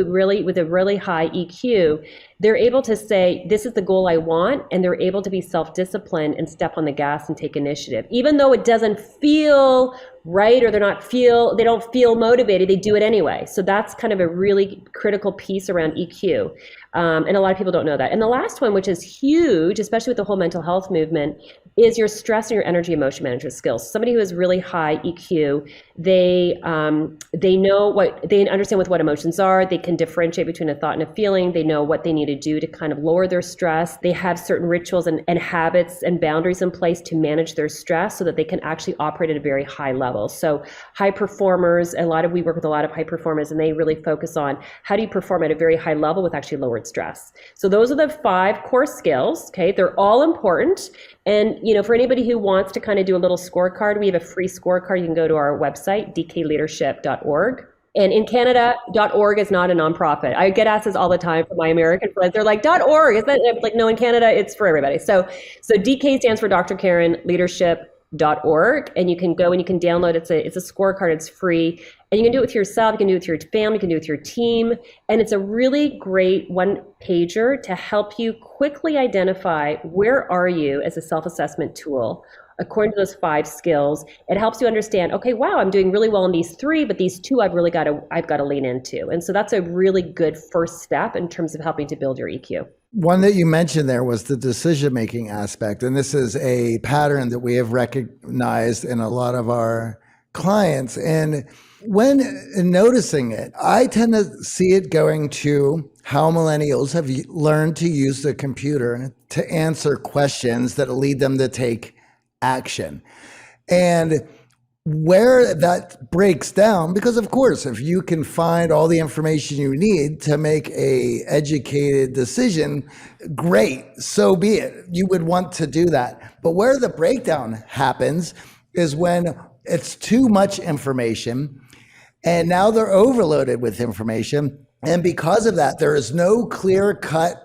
Speaker 8: really, with a really high EQ, they're able to say, this is the goal I want, and they're able to be self-disciplined and step on the gas and take initiative. Even though it doesn't feel right, or they don't feel motivated, they do it anyway. So that's kind of a really critical piece around EQ. And a lot of people don't know that. And the last one, which is huge, especially with the whole mental health movement, is your stress and your energy emotion management skills. Somebody who has really high EQ, they understand what emotions are. They can differentiate between a thought and a feeling. They know what they need to do to kind of lower their stress. They have certain rituals and habits and boundaries in place to manage their stress so that they can actually operate at a very high level. So high performers, we work with a lot of high performers, and they really focus on how do you perform at a very high level with actually lowered stress. So those are the 5 core skills. Okay, they're all important. And for anybody who wants to kind of do a little scorecard, we have a free scorecard. You can go to our website, dkleadership.org. And in Canada, .org is not a nonprofit. I get asked this all the time from my American friends. They're like, .org, is that? Like, no, in Canada, it's for everybody. So DK stands for Dr. Karen Leadership.org, and you can go and you can download it. It's a scorecard. It's free, and you can do it with yourself. You can do it with your family. You can do it with your team, and it's a really great one-pager to help you quickly identify where are you as a self-assessment tool according to those 5 skills. It helps you understand, okay, wow, I'm doing really well in these 3, but these 2 I've got to lean into. And so that's a really good first step in terms of helping to build your EQ.
Speaker 9: One that you mentioned there was the decision-making aspect. And this is a pattern that we have recognized in a lot of our clients. And when noticing it, I tend to see it going to how millennials have learned to use the computer to answer questions that lead them to take action. And where that breaks down, because of course, if you can find all the information you need to make a educated decision, great, so be it. You would want to do that. But where the breakdown happens is when it's too much information, and now they're overloaded with information. And because of that, there is no clear-cut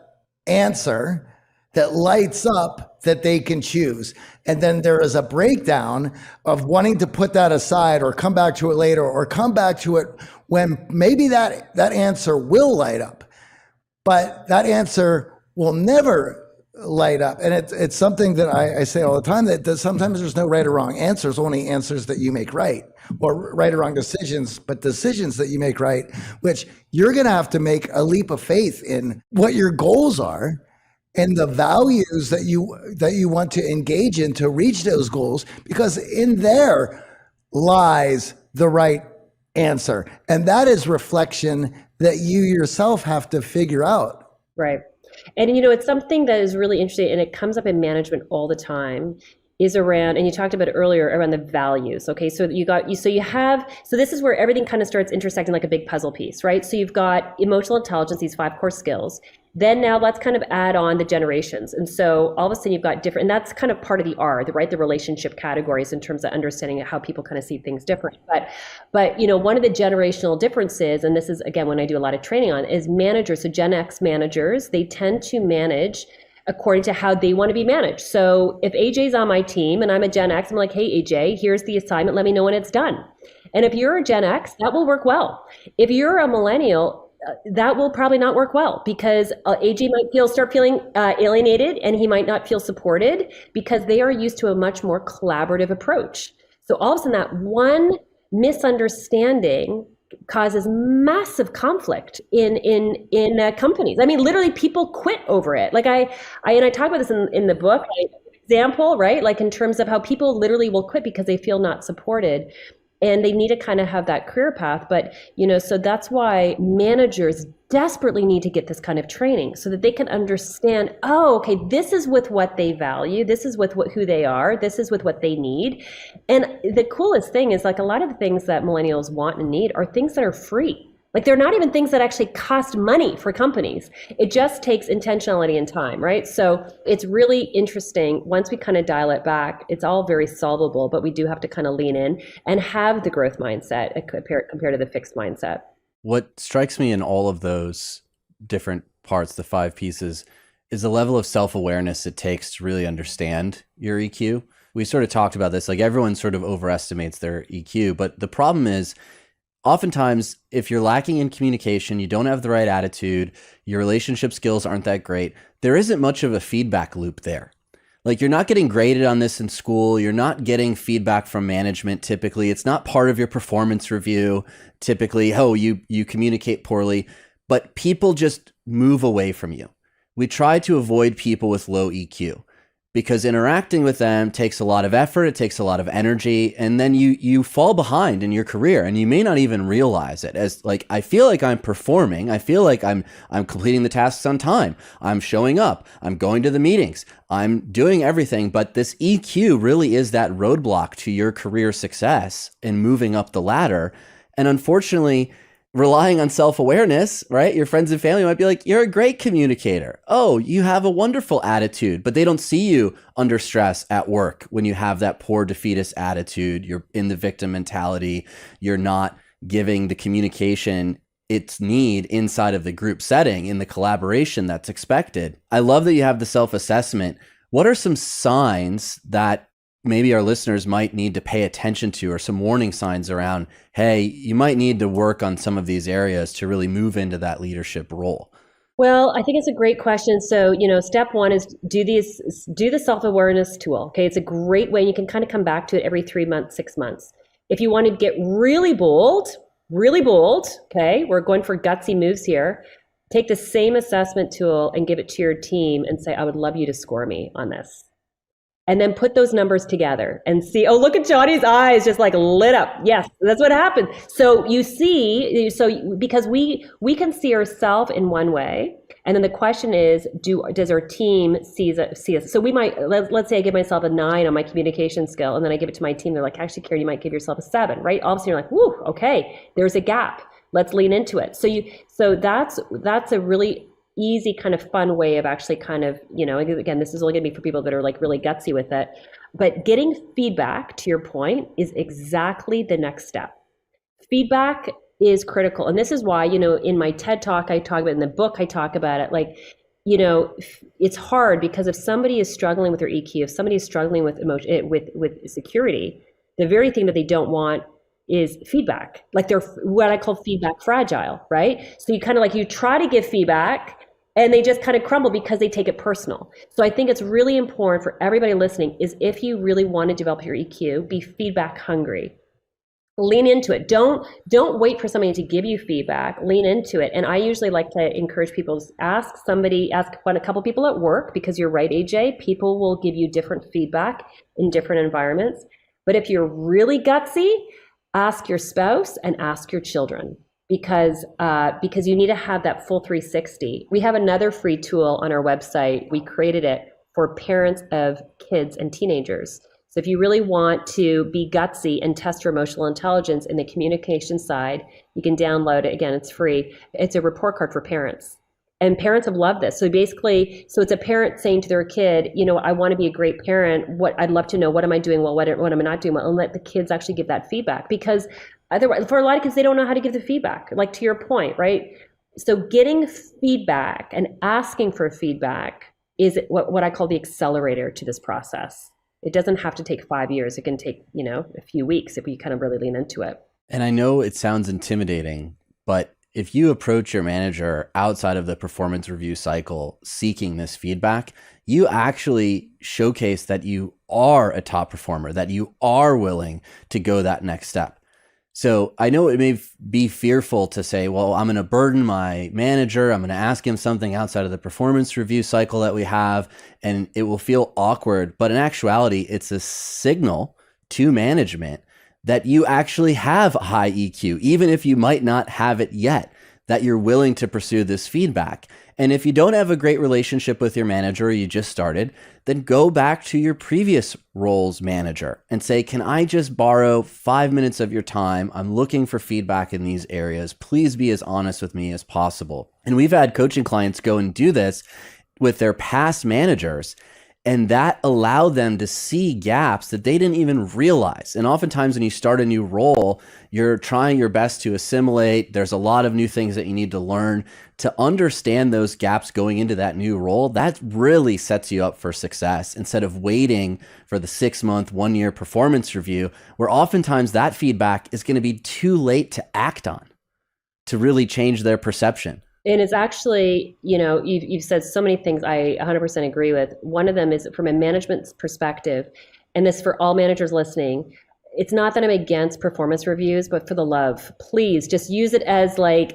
Speaker 9: answer that lights up that they can choose. And then there is a breakdown of wanting to put that aside or come back to it later or come back to it when maybe that answer will light up, but that answer will never light up. And it's something that I say all the time, that sometimes there's no right or wrong answers, only answers that you make right, or right or wrong decisions, but decisions that you make right, which you're going to have to make a leap of faith in what your goals are and the values that you want to engage in to reach those goals, because in there lies the right answer. And that is reflection that you yourself have to figure out.
Speaker 8: Right. And, it's something that is really interesting, and it comes up in management all the time, is around, and you talked about it earlier, around the values. Okay. So this is where everything kind of starts intersecting like a big puzzle piece, right? So you've got emotional intelligence, these 5 core skills. Then now let's kind of add on the generations. And so all of a sudden you've got different, and that's kind of part of the R, right? The relationship categories in terms of understanding how people kind of see things different. But one of the generational differences, and this is, again, when I do a lot of training on, is managers. So Gen X managers, they tend to manage according to how they want to be managed. So if AJ's on my team and I'm a Gen X, I'm like, hey, AJ, here's the assignment. Let me know when it's done. And if you're a Gen X, that will work well. If you're a millennial, that will probably not work well, because AJ might start feeling alienated, and he might not feel supported because they are used to a much more collaborative approach. So all of a sudden that one misunderstanding causes massive conflict in companies. I mean, literally people quit over it. Like I talk about this in the book, example, right? Like in terms of how people literally will quit because they feel not supported. And they need to kind of have that career path. But, so that's why managers desperately need to get this kind of training so that they can understand, oh, okay, this is with what they value. This is with who they are. This is with what they need. And the coolest thing is, like, a lot of the things that millennials want and need are things that are free. Like, they're not even things that actually cost money for companies. It just takes intentionality and time, right? So it's really interesting. Once we kind of dial it back, it's all very solvable, but we do have to kind of lean in and have the growth mindset compared to the fixed mindset.
Speaker 7: What strikes me in all of those different parts, the 5 pieces, is the level of self-awareness it takes to really understand your EQ. We sort of talked about this, like everyone sort of overestimates their EQ, but the problem is, oftentimes, if you're lacking in communication, you don't have the right attitude, your relationship skills aren't that great, there isn't much of a feedback loop there. Like, you're not getting graded on this in school. You're not getting feedback from management typically. It's not part of your performance review typically. Oh, you communicate poorly, but people just move away from you. We try to avoid people with low EQ, because interacting with them takes a lot of effort, it takes a lot of energy, and then you fall behind in your career, and you may not even realize it. As like, I feel like I'm performing, I feel like I'm completing the tasks on time, I'm showing up, I'm going to the meetings, I'm doing everything, but this EQ really is that roadblock to your career success in moving up the ladder. And unfortunately, relying on self-awareness, right? Your friends and family might be like, you're a great communicator. Oh, you have a wonderful attitude, but they don't see you under stress at work when you have that poor defeatist attitude. You're in the victim mentality. You're not giving the communication its need inside of the group setting, in the collaboration that's expected. I love that you have the self-assessment. What are some signs that maybe our listeners might need to pay attention to, or some warning signs around, hey, you might need to work on some of these areas to really move into that leadership role?
Speaker 8: Well, I think it's a great question. So, step one is do the self-awareness tool. Okay. It's a great way. You can kind of come back to it every 3 months, 6 months. If you want to get really bold, okay, we're going for gutsy moves here. Take the same assessment tool and give it to your team and say, I would love you to score me on this. And then put those numbers together and see, oh, look at Johnny's eyes just like lit up. Yes, that's what happened. So you see, because we can see ourselves in one way. And then the question is, does our team see us? So we might, let's say I give myself a 9 on my communication skill, and then I give it to my team. They're like, actually, Karen, you might give yourself a 7, right? All of a sudden you're like, whoo, okay, there's a gap. Let's lean into it. So that's a really easy kind of fun way of actually kind of, again, this is only gonna be for people that are like really gutsy with it, but getting feedback, to your point, is exactly the next step. Feedback is critical. And this is why, in my TED talk, I talk about it, in the book, I talk about it, like, it's hard because if somebody is struggling with their EQ, if somebody is struggling with emotion, with security, the very thing that they don't want is feedback. Like they're what I call feedback fragile, right? So you kind of like, you try to give feedback and they just kind of crumble because they take it personal. So I think it's really important for everybody listening is if you really want to develop your EQ, be feedback hungry. Lean into it. Don't wait for somebody to give you feedback. Lean into it. And I usually like to encourage people to ask a couple people at work, because you're right, AJ, people will give you different feedback in different environments. But if you're really gutsy, ask your spouse and ask your children, because you need to have that full 360. We have another free tool on our website. We created it for parents of kids and teenagers. So if you really want to be gutsy and test your emotional intelligence in the communication side, you can download it. Again, it's free. It's a report card for parents. And parents have loved this. So basically, it's a parent saying to their kid, I want to be a great parent. I'd love to know, what am I doing well? What am I not doing well? And let the kids actually give that feedback. Because otherwise, for a lot of kids, they don't know how to give the feedback, like to your point, right? So getting feedback and asking for feedback is what I call the accelerator to this process. It doesn't have to take 5 years. It can take, a few weeks if we kind of really lean into it.
Speaker 7: And I know it sounds intimidating, but if you approach your manager outside of the performance review cycle seeking this feedback, you actually showcase that you are a top performer, that you are willing to go that next step. So I know it may be fearful to say, well, I'm going to burden my manager. I'm going to ask him something outside of the performance review cycle that we have, and it will feel awkward. But in actuality, it's a signal to management that you actually have high EQ, even if you might not have it yet, that you're willing to pursue this feedback. And if you don't have a great relationship with your manager, or you just started, then go back to your previous role's manager and say, can I just borrow 5 minutes of your time? I'm looking for feedback in these areas. Please be as honest with me as possible. And we've had coaching clients go and do this with their past managers, and that allowed them to see gaps that they didn't even realize. And oftentimes when you start a new role, you're trying your best to assimilate. There's a lot of new things that you need to learn to understand those gaps going into that new role. That really sets you up for success instead of waiting for the 6-month, 1-year performance review, where oftentimes that feedback is going to be too late to act on, to really change their perception.
Speaker 8: And it's actually, you've said so many things I 100% agree with. One of them is from a management perspective, and this for all managers listening, it's not that I'm against performance reviews, but for the love, please just use it as like,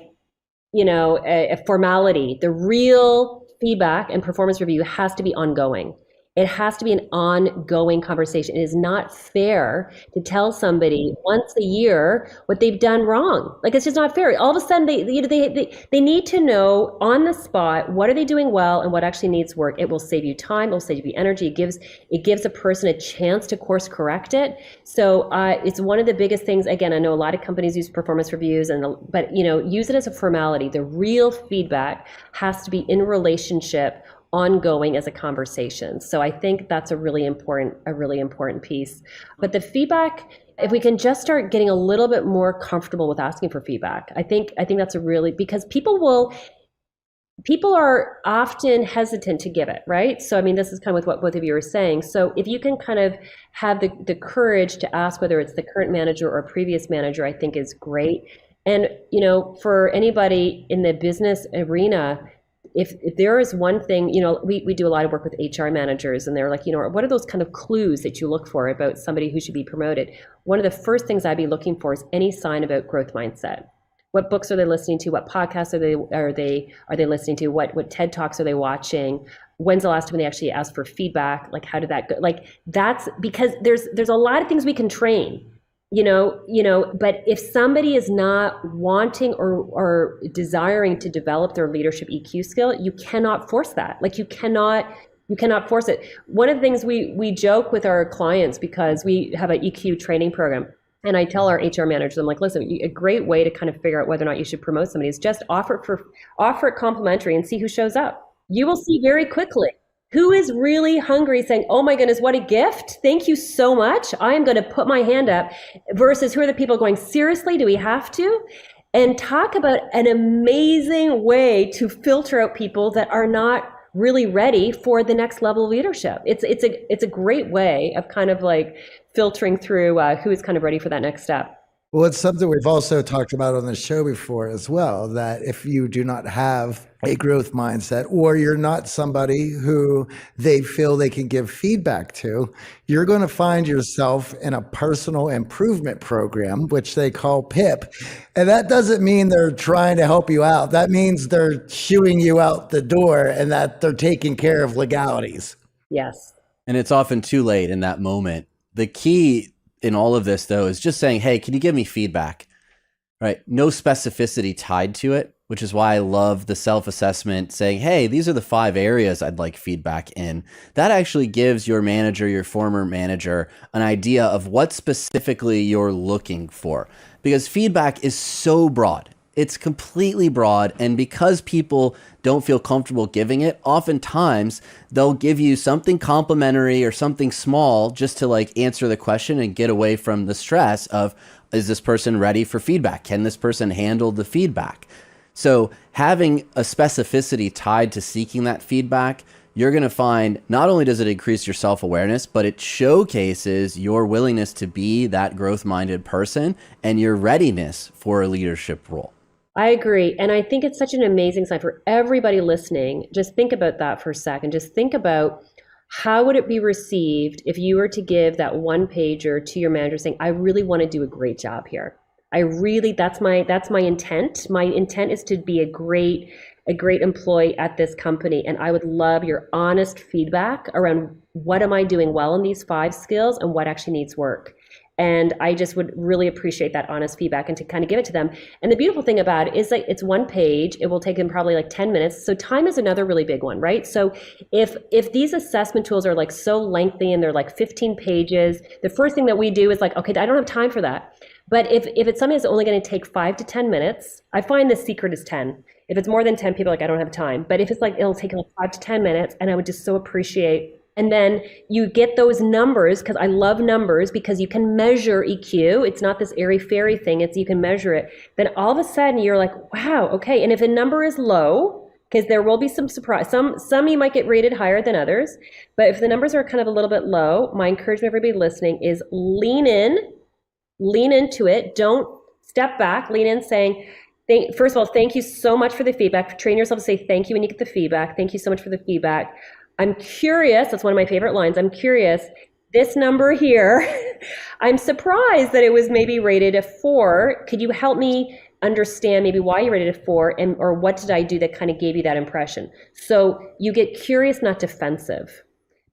Speaker 8: a formality. The real feedback and performance review has to be ongoing. It has to be an ongoing conversation. It is not fair to tell somebody once a year what they've done wrong. Like, it's just not fair. All of a sudden, they need to know on the spot, what are they doing well and what actually needs work. It will save you time. It will save you energy. It gives a person a chance to course correct it. So it's one of the biggest things. Again, I know a lot of companies use performance reviews, but use it as a formality. The real feedback has to be in relationship, ongoing as a conversation. So I think that's a really important piece. But the feedback, if we can just start getting a little bit more comfortable with asking for feedback, I think that's because people are often hesitant to give it, right? So, I mean, this is kind of with what both of you are saying. So if you can kind of have the courage to ask whether it's the current manager or a previous manager, I think is great. And, for anybody in the business arena, if there is one thing, we do a lot of work with HR managers, and they're like, what are those kind of clues that you look for about somebody who should be promoted? One of the first things I'd be looking for is any sign about growth mindset. What books are they listening to? What podcasts are they listening to? What TED Talks are they watching? When's the last time they actually asked for feedback? Like, how did that go? Like, that's because there's a lot of things we can train. But if somebody is not wanting or desiring to develop their leadership EQ skill, you cannot force that. Like, you cannot force it. One of the things we joke with our clients, because we have an EQ training program, and I tell our HR managers, I'm like, listen, a great way to kind of figure out whether or not you should promote somebody is just offer it complimentary and see who shows up. You will see very quickly who is really hungry, saying, oh my goodness, what a gift. Thank you so much. I am going to put my hand up, versus who are the people going, seriously, do we have to? And talk about an amazing way to filter out people that are not really ready for the next level of leadership. It's a great way of kind of like filtering through who's kind of ready for that next step.
Speaker 9: Well, it's something we've also talked about on the show before as well, that if you do not have a growth mindset, or you're not somebody who they feel they can give feedback to, you're going to find yourself in a personal improvement program, which they call PIP. And that doesn't mean they're trying to help you out. That means they're shooing you out the door and that they're taking care of legalities.
Speaker 8: Yes.
Speaker 7: And it's often too late in that moment. The key in all of this, though, is just saying, hey, can you give me feedback? Right? No specificity tied to it, which is why I love the self-assessment saying, hey, these are the 5 areas I'd like feedback in. That actually gives your manager, your former manager, an idea of what specifically you're looking for. Because feedback is so broad. It's completely broad. And because people don't feel comfortable giving it, oftentimes they'll give you something complimentary or something small just to like answer the question and get away from the stress of, is this person ready for feedback? Can this person handle the feedback? So having a specificity tied to seeking that feedback, you're going to find not only does it increase your self-awareness, but it showcases your willingness to be that growth-minded person and your readiness for a leadership role.
Speaker 8: I agree. And I think it's such an amazing sign for everybody listening. Just think about that for a second. Just think about how would it be received if you were to give that one pager to your manager saying, I really want to do a great job here. That's my intent. My intent is to be a great employee at this company. And I would love your honest feedback around what am I doing well in these 5 skills and what actually needs work. And I just would really appreciate that honest feedback and to kind of give it to them. And the beautiful thing about it is like it's one page. It will take them probably like 10 minutes. So time is another really big one, right? So if these assessment tools are like so lengthy and they're like 15 pages, the first thing that we do is like, okay, I don't have time for that. But if it's something that's only going to take 5 to 10 minutes, I find the secret is 10. If it's more than 10, people are like, I don't have time. But if it's like, it'll take like 5 to 10 minutes, and I would just so appreciate. And then you get those numbers, because I love numbers, because you can measure EQ. It's not this airy-fairy thing. It's you can measure it. Then all of a sudden you're like, wow, okay. And if a number is low, because there will be some surprise, some you might get rated higher than others. But if the numbers are kind of a little bit low, my encouragement to everybody listening is lean into it. Don't step back, lean in saying, first of all, thank you so much for the feedback. Train yourself to say thank you when you get the feedback. Thank you so much for the feedback. I'm curious, that's one of my favorite lines. I'm curious, this number here, I'm surprised that it was maybe rated a 4. Could you help me understand maybe why you rated a 4 or what did I do that kind of gave you that impression? So you get curious, not defensive.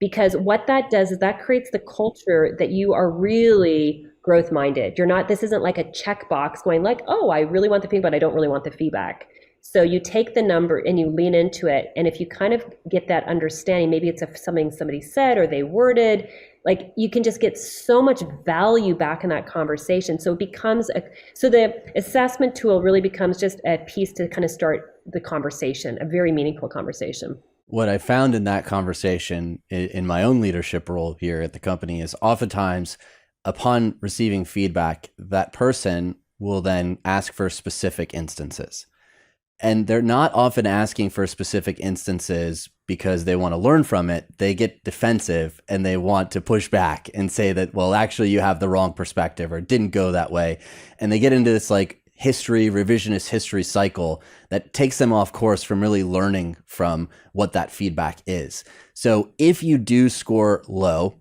Speaker 8: Because what that does is that creates the culture that you are really growth minded. This isn't like a checkbox going like, oh, I really want the feedback, but I don't really want the feedback. So you take the number and you lean into it. And if you kind of get that understanding, maybe it's something somebody said or they worded, like you can just get so much value back in that conversation. So the assessment tool really becomes just a piece to kind of start the conversation, a very meaningful conversation.
Speaker 7: What I found in that conversation in my own leadership role here at the company is oftentimes upon receiving feedback, that person will then ask for specific instances. And they're not often asking for specific instances because they want to learn from it. They get defensive and they want to push back and say that, well, actually you have the wrong perspective or it didn't go that way. And they get into this like revisionist history cycle that takes them off course from really learning from what that feedback is. So if you do score low,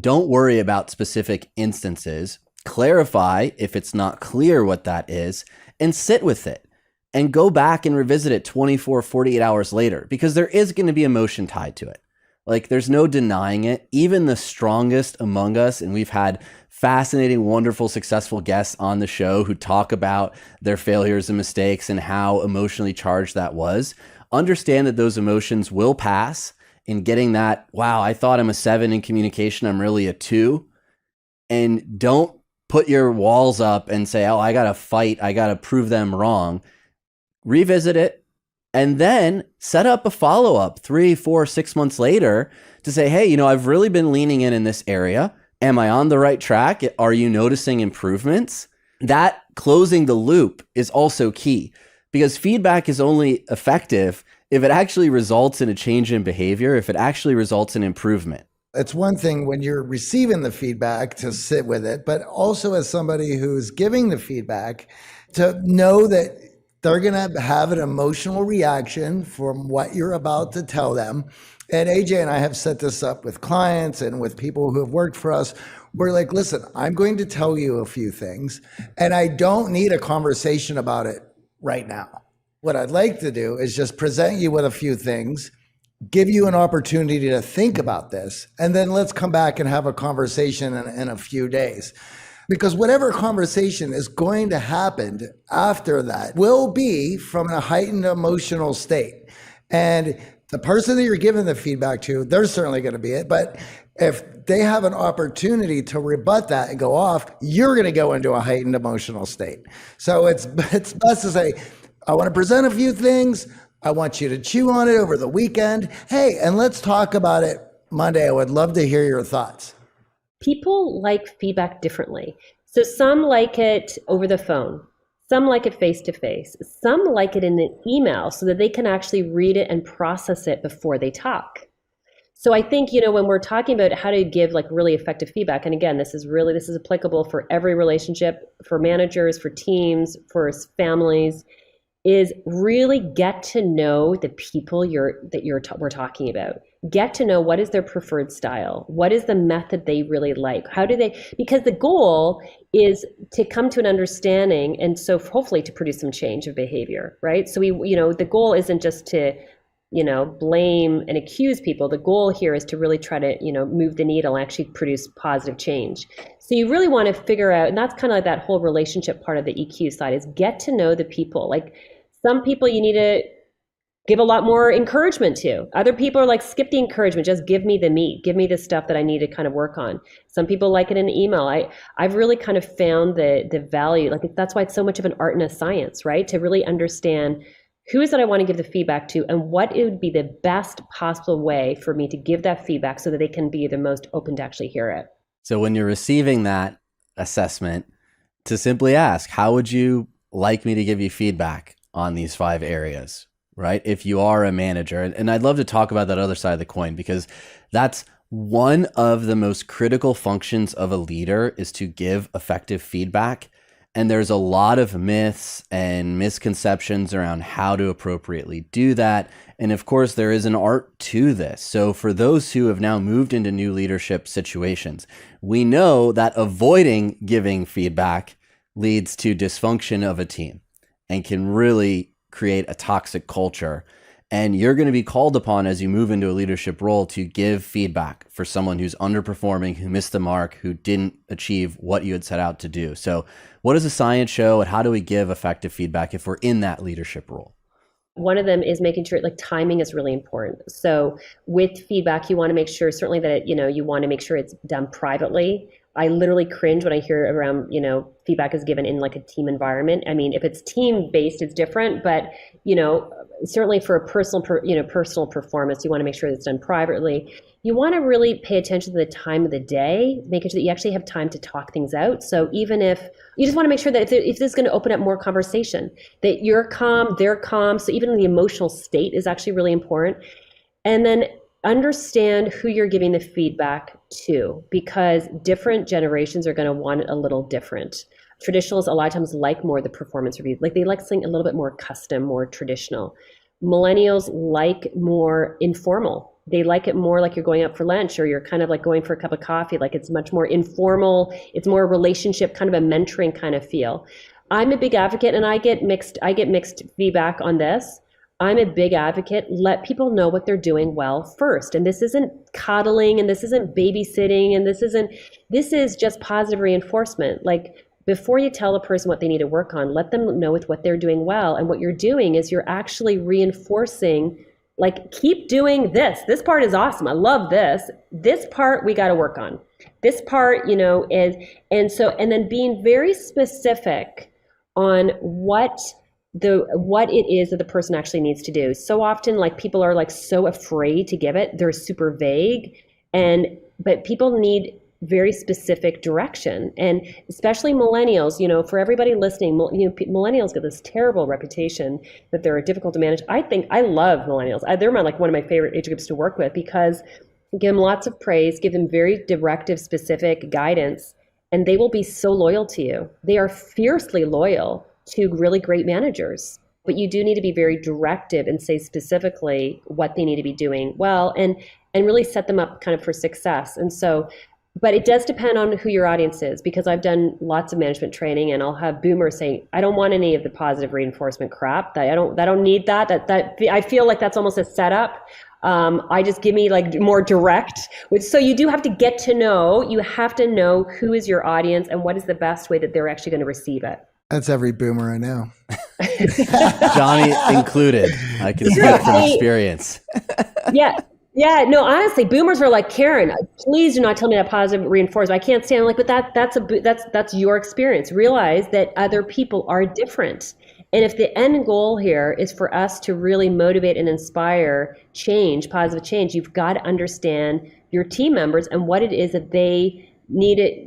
Speaker 7: don't worry about specific instances. Clarify if it's not clear what that is and sit with it. And go back and revisit it 24, 48 hours later, because there is going to be emotion tied to it. Like there's no denying it. Even the strongest among us, and we've had fascinating, wonderful, successful guests on the show who talk about their failures and mistakes and how emotionally charged that was. Understand that those emotions will pass. In getting that, wow, I thought I'm a 7 in communication, I'm really a 2. And don't put your walls up and say, oh, I got to fight, I got to prove them wrong. Revisit it, and then set up a follow-up 3, 4, 6 months later to say, hey, I've really been leaning in this area. Am I on the right track? Are you noticing improvements? That closing the loop is also key, because feedback is only effective if it actually results in a change in behavior, if it actually results in improvement.
Speaker 9: It's one thing when you're receiving the feedback to sit with it, but also as somebody who's giving the feedback to know that they're going to have an emotional reaction from what you're about to tell them. And AJ and I have set this up with clients and with people who have worked for us. We're like, listen, I'm going to tell you a few things, and I don't need a conversation about it right now. What I'd like to do is just present you with a few things, give you an opportunity to think about this, and then let's come back and have a conversation in a few days. Because whatever conversation is going to happen after that will be from a heightened emotional state. And the person that you're giving the feedback to, they're certainly going to be it. But if they have an opportunity to rebut that and go off, you're going to go into a heightened emotional state. So it's best to say, I want to present a few things. I want you to chew on it over the weekend. Hey, and let's talk about it Monday. I would love to hear your thoughts.
Speaker 8: People like feedback differently. So some like it over the phone. Some like it face to face. Some like it in an email so that they can actually read it and process it before they talk. So I think, when we're talking about how to give like really effective feedback, and again, this is applicable for every relationship, for managers, for teams, for families, is really get to know the people we're talking about. Get to know what is their preferred style. What is the method they really like? Because the goal is to come to an understanding, and so hopefully to produce some change of behavior, right? So the goal isn't just to, blame and accuse people. The goal here is to really try to, move the needle and actually produce positive change. So you really want to figure out, and that's kind of like that whole relationship part of the EQ side, is get to know the people. Like some people you need to give a lot more encouragement to. Other people are like, skip the encouragement, just give me the meat, give me the stuff that I need to kind of work on. Some people like it in email. I've really kind of found the value, like that's why it's so much of an art and a science, right? To really understand who is it I want to give the feedback to, and what it would be the best possible way for me to give that feedback so that they can be the most open to actually hear it.
Speaker 7: So when you're receiving that assessment, to simply ask, how would you like me to give you feedback on these 5 areas, right? If you are a manager, and I'd love to talk about that other side of the coin, because that's one of the most critical functions of a leader, is to give effective feedback. And there's a lot of myths and misconceptions around how to appropriately do that. And of course, there is an art to this. So for those who have now moved into new leadership situations, we know that avoiding giving feedback leads to dysfunction of a team and can really create a toxic culture. And you're going to be called upon as you move into a leadership role to give feedback for someone who's underperforming, who missed the mark, who didn't achieve what you had set out to do. So what does the science show, and how do we give effective feedback if we're in that leadership role?
Speaker 8: One of them is making sure like timing is really important. So with feedback, you want to make sure certainly that, you want to make sure it's done privately. I literally cringe when I hear around, feedback is given in like a team environment. I mean, if it's team based, it's different, but, certainly for a personal performance, you want to make sure that it's done privately. You want to really pay attention to the time of the day, making sure that you actually have time to talk things out. So even if you just want to make sure that if this is going to open up more conversation, that you're calm, they're calm. So even the emotional state is actually really important. And then understand who you're giving the feedback to, because different generations are going to want it a little different. Traditionals a lot of times like more the performance review, like they like something a little bit more custom, more traditional. Millennials like more informal. They like it more like you're going out for lunch, or you're kind of like going for a cup of coffee. Like it's much more informal. It's more a relationship, kind of a mentoring kind of feel. I'm a big advocate, and I get mixed feedback on this. I'm a big advocate. Let people know what they're doing well first. And this isn't coddling, and this isn't babysitting, and this is just positive reinforcement. Like before you tell a person what they need to work on, let them know with what they're doing well. And what you're doing is you're actually reinforcing, like, keep doing this. This part is awesome. I love this. This part we got to work on. This part, is, and then being very specific on what it is that the person actually needs to do. So often, like, people are like so afraid to give it. They're super vague, but people need very specific direction. And especially millennials, for everybody listening, millennials get this terrible reputation that they're difficult to manage. I think I love millennials. They're one of my favorite age groups to work with, because give them lots of praise, give them very directive, specific guidance, and they will be so loyal to you. They are fiercely loyal to really great managers. But you do need to be very directive and say specifically what they need to be doing well, and really set them up kind of for success. And so, but it does depend on who your audience is, because I've done lots of management training, and I'll have boomers saying, I don't want any of the positive reinforcement crap. I don't need that. That I feel like that's almost a setup. I just give me like more direct. So you do have to get to know, you have to know who is your audience and what is the best way that they're actually going to receive it.
Speaker 9: That's every boomer I know.
Speaker 7: Johnny included. I can speak from experience.
Speaker 8: Yeah, no, honestly, boomers are like, Karen, please do not tell me that positive reinforcement. I can't stand. I'm like, but that's your experience. Realize that other people are different. And if the end goal here is for us to really motivate and inspire change, positive change, you've got to understand your team members and what it is that they need it,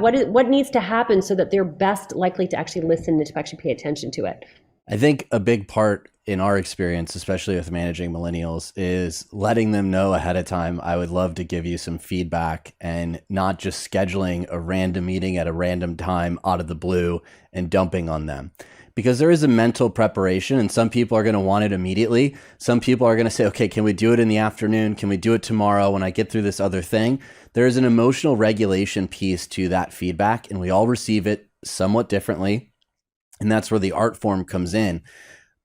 Speaker 8: what needs to happen so that they're best likely to actually listen and to actually pay attention to it.
Speaker 7: I think a big part in our experience, especially with managing millennials, is letting them know ahead of time, I would love to give you some feedback, and not just scheduling a random meeting at a random time out of the blue and dumping on them. Because there is a mental preparation, and some people are going to want it immediately. Some people are going to say, okay, can we do it in the afternoon? Can we do it tomorrow when I get through this other thing? There is an emotional regulation piece to that feedback, and we all receive it somewhat differently. And that's where the art form comes in.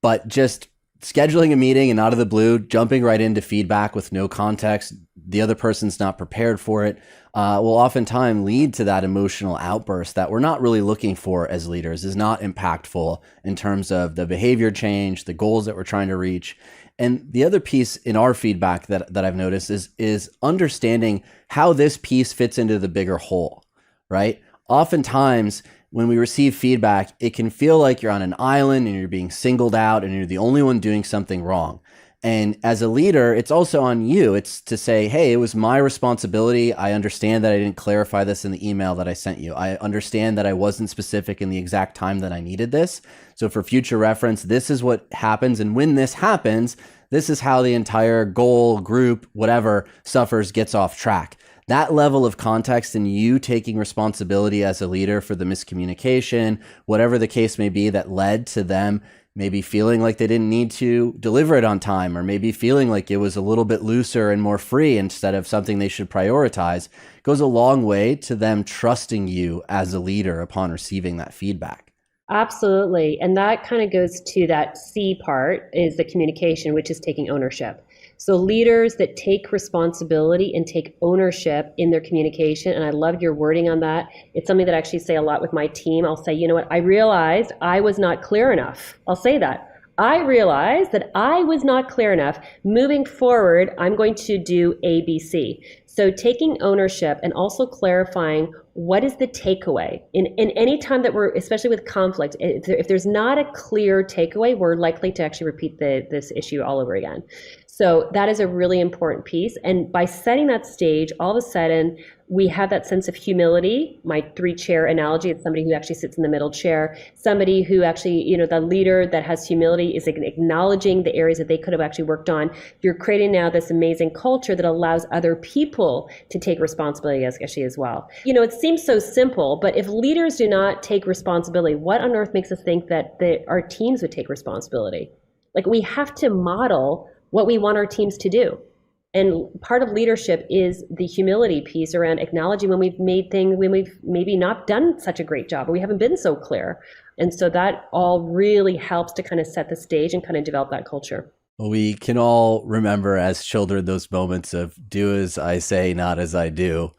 Speaker 7: But just scheduling a meeting and out of the blue, jumping right into feedback with no context, the other person's not prepared for it, will oftentimes lead to that emotional outburst that we're not really looking for as leaders, is not impactful in terms of the behavior change, the goals that we're trying to reach. And the other piece in our feedback that I've noticed is understanding how this piece fits into the bigger whole, right? Oftentimes, when we receive feedback, it can feel like you're on an island and you're being singled out and you're the only one doing something wrong. And as a leader, it's also on you. It's to say, hey, it was my responsibility. I understand that I didn't clarify this in the email that I sent you. I understand that I wasn't specific in the exact time that I needed this. So for future reference, this is what happens. And when this happens, this is how the entire goal, group, whatever suffers, gets off track. That level of context and you taking responsibility as a leader for the miscommunication, whatever the case may be that led to them maybe feeling like they didn't need to deliver it on time, or maybe feeling like it was a little bit looser and more free instead of something they should prioritize, goes a long way to them trusting you as a leader upon receiving that feedback.
Speaker 8: Absolutely. And that kind of goes to that C part, is the communication, which is taking ownership. So leaders that take responsibility and take ownership in their communication, and I love your wording on that. It's something that I actually say a lot with my team. I'll say, you know what, I realized I was not clear enough. I'll say that. I realized that I was not clear enough. Moving forward, I'm going to do A, B, C. So taking ownership and also clarifying what is the takeaway. In any time that we're, especially with conflict, if there's not a clear takeaway, we're likely to actually repeat this issue all over again. So that is a really important piece. And by setting that stage, all of a sudden, we have that sense of humility. My 3-chair analogy, it's somebody who actually sits in the middle chair, somebody who actually, the leader that has humility is acknowledging the areas that they could have actually worked on. You're creating now this amazing culture that allows other people to take responsibility actually as well. It seems so simple, but if leaders do not take responsibility, what on earth makes us think that our teams would take responsibility? Like, we have to model what we want our teams to do. And part of leadership is the humility piece around acknowledging when we've maybe not done such a great job, or we haven't been so clear. And so that all really helps to kind of set the stage and kind of develop that culture.
Speaker 7: Well, we can all remember as children those moments of do as I say, not as I do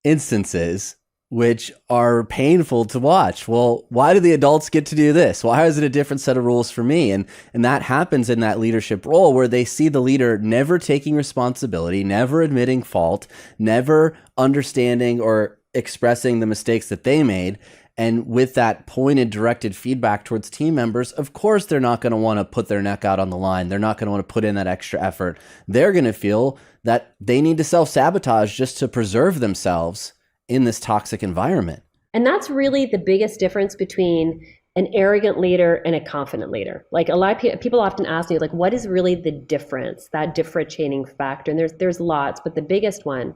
Speaker 7: instances, which are painful to watch. Well, why do the adults get to do this? Why is it a different set of rules for me? And that happens in that leadership role where they see the leader never taking responsibility, never admitting fault, never understanding or expressing the mistakes that they made. And with that pointed, directed feedback towards team members, of course, they're not going to want to put their neck out on the line. They're not going to want to put in that extra effort. They're going to feel that they need to self-sabotage just to preserve themselves in this toxic environment.
Speaker 8: And that's really the biggest difference between an arrogant leader and a confident leader. Like a lot of people often ask me, like, what is really the difference, that differentiating factor? And there's lots, but the biggest one,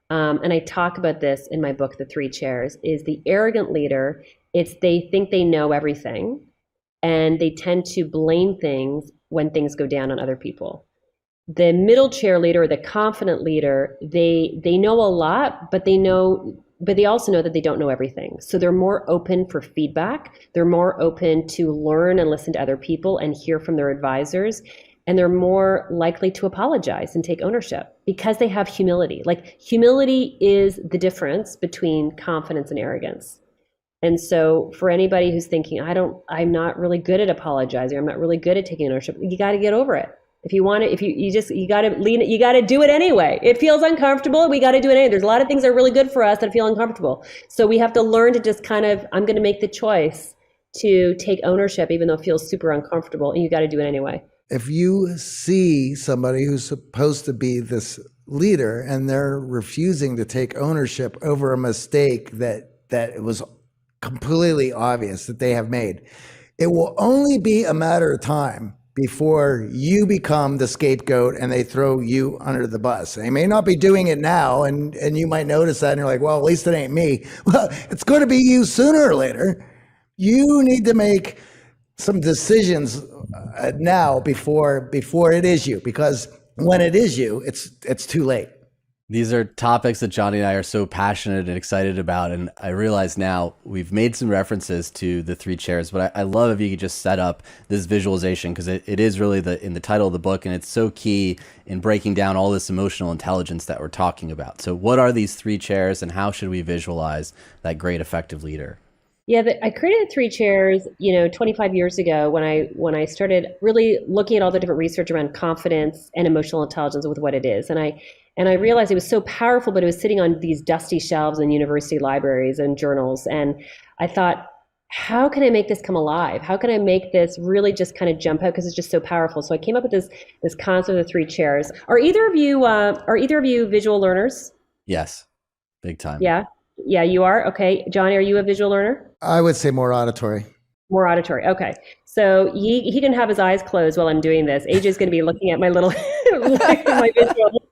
Speaker 8: and I talk about this in my book, The Three Chairs, is the arrogant leader. It's they think they know everything, and they tend to blame things when things go down on other people. The middle chair leader, or the confident leader, they know a lot, but they also know that they don't know everything. So they're more open for feedback. They're more open to learn and listen to other people and hear from their advisors. And they're more likely to apologize and take ownership because they have humility. Like, humility is the difference between confidence and arrogance. And so for anybody who's thinking, I'm not really good at apologizing, I'm not really good at taking ownership, you got to get over it. If you want to, you got to lean it, you got to do it anyway. It feels uncomfortable. We got to do it anyway. There's a lot of things that are really good for us that feel uncomfortable. So we have to learn to just kind of, I'm going to make the choice to take ownership, even though it feels super uncomfortable, and you got to do it anyway.
Speaker 9: If you see somebody who's supposed to be this leader and they're refusing to take ownership over a mistake that it was completely obvious that they have made, it will only be a matter of time before you become the scapegoat and they throw you under the bus. They may not be doing it now, and you might notice that and you're like, well, at least it ain't me. Well, it's going to be you sooner or later. You need to make some decisions now before it is you, because when it is you, it's too late.
Speaker 7: These are topics that Johnny and I are so passionate and excited about. And I realize now we've made some references to the three chairs, but I love if you could just set up this visualization, because it is really in the title of the book, and it's so key in breaking down all this emotional intelligence that we're talking about. So what are these three chairs, and how should we visualize that great effective leader?
Speaker 8: Yeah, I created the three chairs, 25 years ago when I started really looking at all the different research around confidence and emotional intelligence with what it is. And I realized it was so powerful, but it was sitting on these dusty shelves in university libraries and journals. And I thought, how can I make this come alive? How can I make this really just kind of jump out, because it's just so powerful? So I came up with this concept of the three chairs. Are either of you visual learners?
Speaker 7: Yes, big time.
Speaker 8: Yeah, you are? Okay. Johnny, are you a visual learner?
Speaker 9: I would say more auditory.
Speaker 8: More auditory. Okay. So he can have his eyes closed while I'm doing this. AJ's going to be looking at my little my visual.